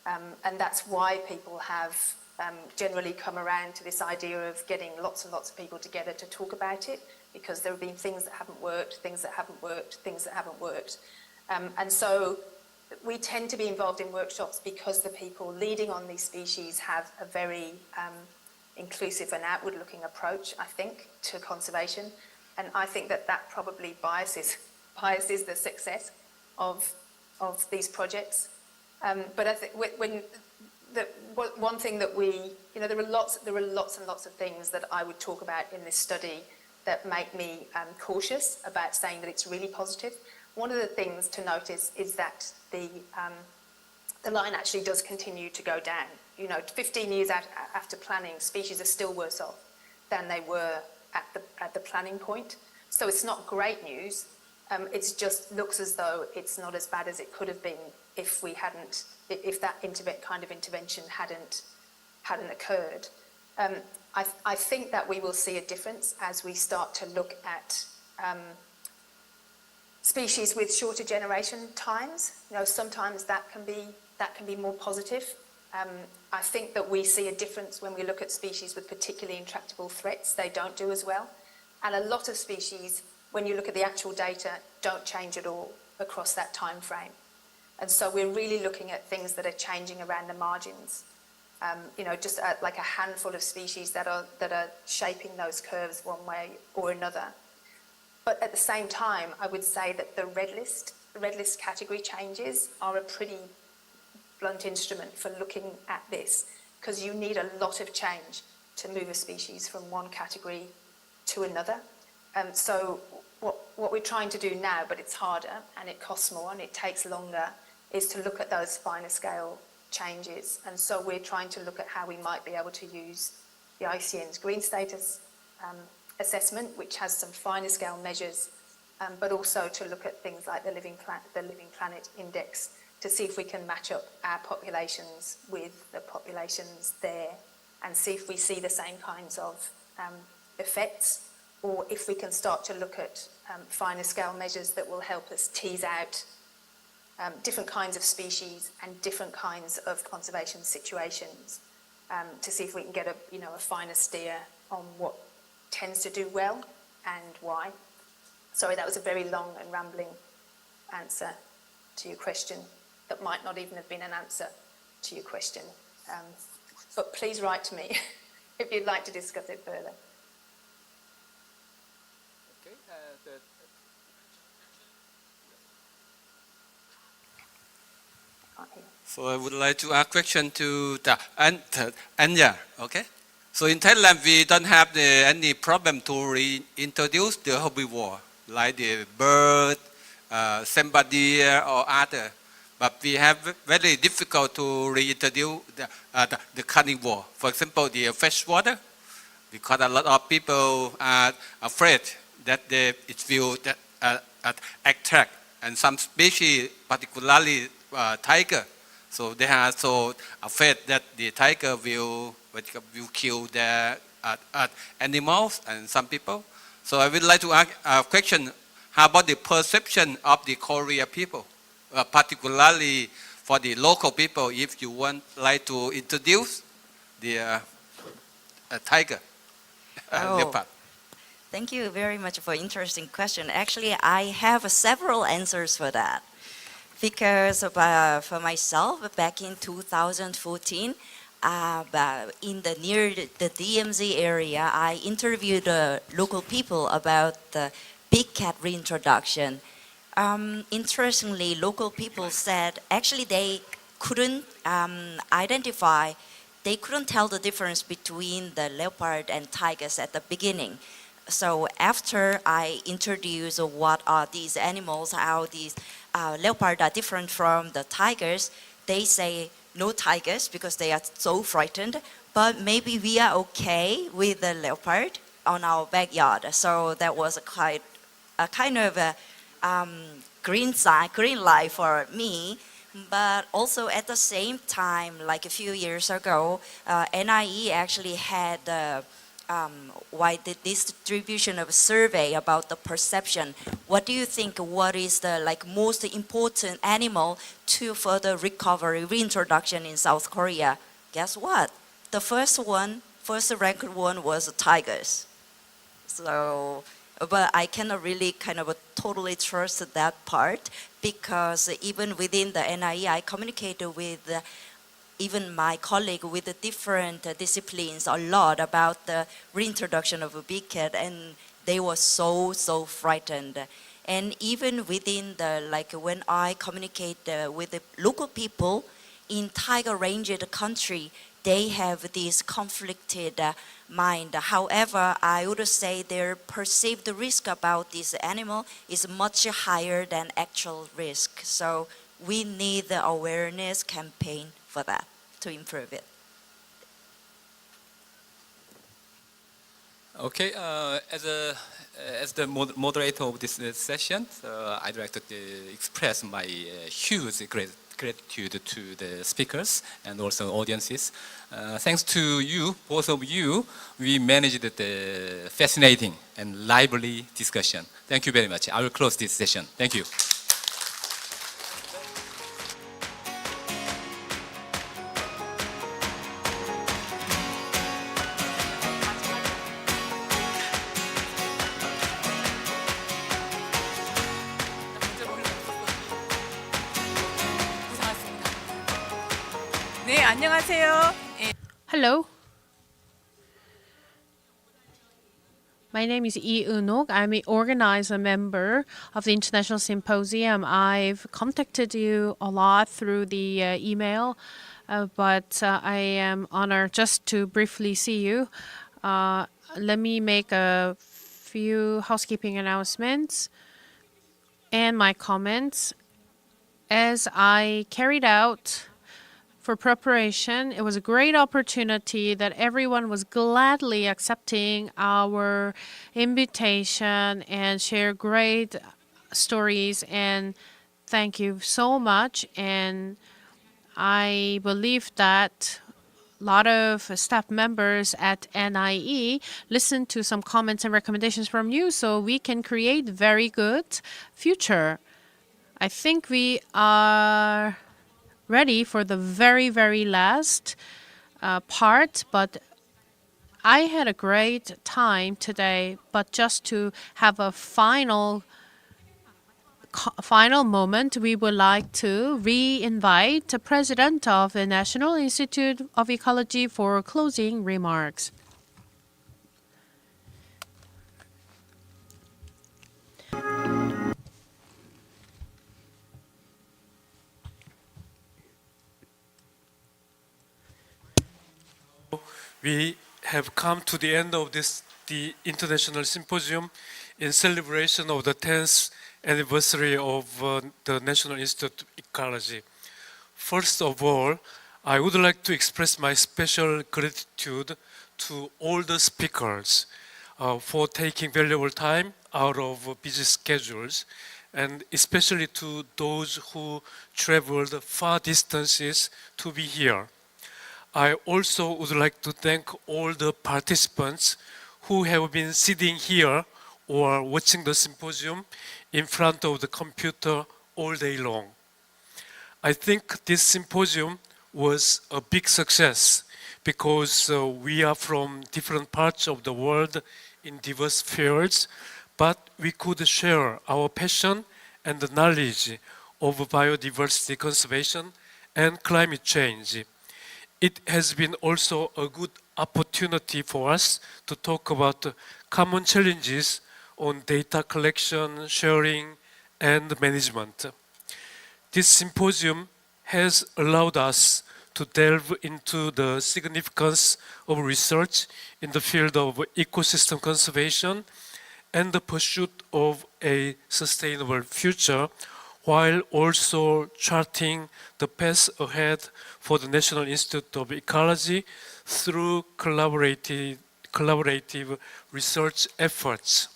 And that's why people have generally come around to this idea of getting lots and lots of people together to talk about it, because there have been things that haven't worked, things that haven't worked, things that haven't worked. And so we tend to be involved in workshops because the people leading on these species have a very inclusive and outward-looking approach, I think, to conservation. And I think that probably biases the success of these projects. But I think that one thing that there are lots and lots of things that I would talk about in this study that make me cautious about saying that it's really positive. One of the things to notice is that the line actually does continue to go down. 15 years after planning, species are still worse off than they were at the planning point. So it's not great news. It just looks as though it's not as bad as it could have been if that kind of intervention hadn't occurred. I think that we will see a difference as we start to look at species with shorter generation times. Sometimes that can be more positive. I think that we see a difference when we look at species with particularly intractable threats. They don't do as well. And a lot of species, when you look at the actual data, don't change at all across that time frame. And so we're really looking at things that are changing around the margins. Just like a handful of species that are shaping those curves one way or another. But at the same time, I would say that the red list category changes are a pretty blunt instrument for looking at this, because you need a lot of change to move a species from one category to another. So what we're trying to do now, but it's harder and it costs more and it takes longer, is to look at those finer scale changes. And so we're trying to look at how we might be able to use the IUCN's green status assessment, which has some finer scale measures, but also to look at things like the Living Planet Index to see if we can match up our populations with the populations there and see if we see the same kinds of effects, or if we can start to look at finer scale measures that will help us tease out different kinds of species and different kinds of conservation situations to see if we can get a finer steer on what tends to do well and why. Sorry, that was a very long and rambling answer to your question that might not even have been an answer to your question. But please write to me if you'd like to discuss it further. So I would like to ask question to Anya. Okay. So in Thailand, we don't have any problem to reintroduce the herbivore like the bird, samba deer, or other. But we have very difficult to reintroduce the carnivore. For example, the freshwater, because a lot of people are afraid that it will attract, and some species, particularly tiger. So they are so afraid that the tiger will kill their animals and some people. So I would like to ask a question: how about the perception of the Korean people, particularly for the local people? If you like to introduce the tiger, leopard. Thank you very much for interesting question. Actually, I have several answers for that. Because for myself, back in 2014, near the DMZ area, I interviewed local people about the big cat reintroduction. Interestingly, local people said actually they couldn't identify, they couldn't tell the difference between the leopard and tigers at the beginning. So after I introduced what are these animals, how these leopards are different from the tigers, they say no tigers because they are so frightened, but maybe we are okay with the leopard on our backyard. So that was a kind of a green light for me. But also at the same time, like a few years ago, NIE actually had distribution of a survey about the perception. What do you think? What is the most important animal to further recovery, reintroduction in South Korea? Guess what? The first ranked one was tigers. So, but I cannot really totally trust that part, because even within the NIE, I communicated with even my colleague with the different disciplines a lot about the reintroduction of a big cat, and they were so frightened. And even within when I communicate with the local people, in tiger ranged country, they have this conflicted mind. However, I would say their perceived risk about this animal is much higher than actual risk. So we need the awareness campaign for that to improve it. Okay, as the moderator of this session, I'd like to express my huge gratitude to the speakers and also audiences. Thanks to you, both of you, we managed the fascinating and lively discussion. Thank you very much. I will close this session. Thank you. 네, 안녕하세요. Hello. My name is Lee Eun-ok. I'm an organizer member of the International Symposium. I've contacted you a lot through the email, but I am honored just to briefly see you. Let me make a few housekeeping announcements and my comments. As I carried out for preparation, it was a great opportunity that everyone was gladly accepting our invitation and share great stories, and thank you so much. And I believe that a lot of staff members at NIE listened to some comments and recommendations from you, so we can create very good future. I think we are ready for the very, very last part, but I had a great time today. But just to have a final moment, we would like to re-invite the president of the National Institute of Ecology for closing remarks. We have come to the end of the International Symposium in celebration of the 10th anniversary of the National Institute of Ecology. First of all, I would like to express my special gratitude to all the speakers for taking valuable time out of busy schedules, and especially to those who traveled far distances to be here. I also would like to thank all the participants who have been sitting here or watching the symposium in front of the computer all day long. I think this symposium was a big success because we are from different parts of the world in diverse fields, but we could share our passion and the knowledge of biodiversity conservation and climate change. It has been also a good opportunity for us to talk about common challenges on data collection, sharing, and management. This symposium has allowed us to delve into the significance of research in the field of ecosystem conservation and the pursuit of a sustainable future, while also charting the path ahead for the National Institute of Ecology through collaborative research efforts.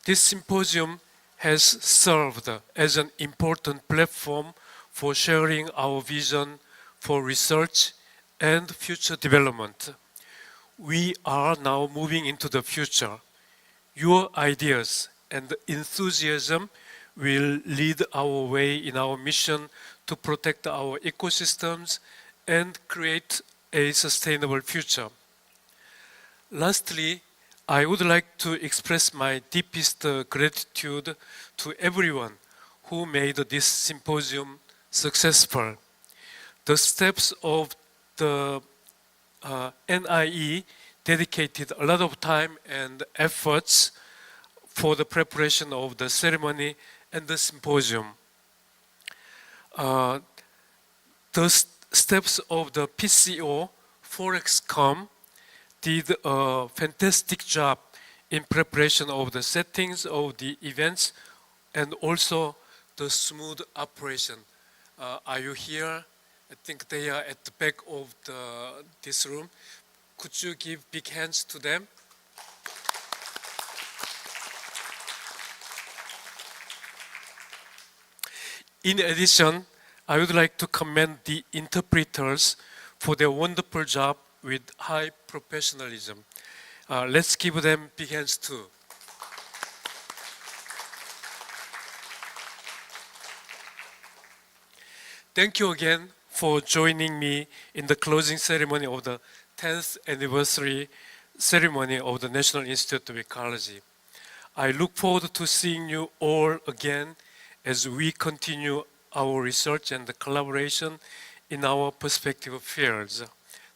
This symposium has served as an important platform for sharing our vision for research and future development. We are now moving into the future. Your ideas and enthusiasm will lead our way in our mission to protect our ecosystems and create a sustainable future. Lastly, I would like to express my deepest gratitude to everyone who made this symposium successful. The steps of the NIE dedicated a lot of time and efforts for the preparation of the ceremony and the symposium. the steps of the PCO, Forexcom, did a fantastic job in preparation of the settings of the events and also the smooth operation. Are you here? I think they are at the back of this room. Could you give big hands to them? In addition, I would like to commend the interpreters for their wonderful job with high professionalism. Let's give them big hands too. Thank you again for joining me in the closing ceremony of the 10th anniversary ceremony of the National Institute of Ecology. I look forward to seeing you all again as we continue our research and the collaboration in our perspective fields.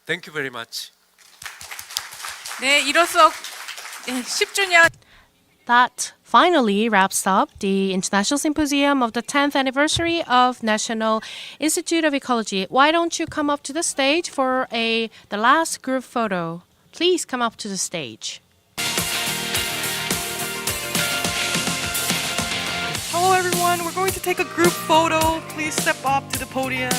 Thank you very much. 네, 이로써 10주년 That finally wraps up the International Symposium of the 10th anniversary of National Institute of Ecology. Why don't you come up to the stage for the last group photo? Please come up to the stage. Hello everyone, we're going to take a group photo. Please step up to the podium.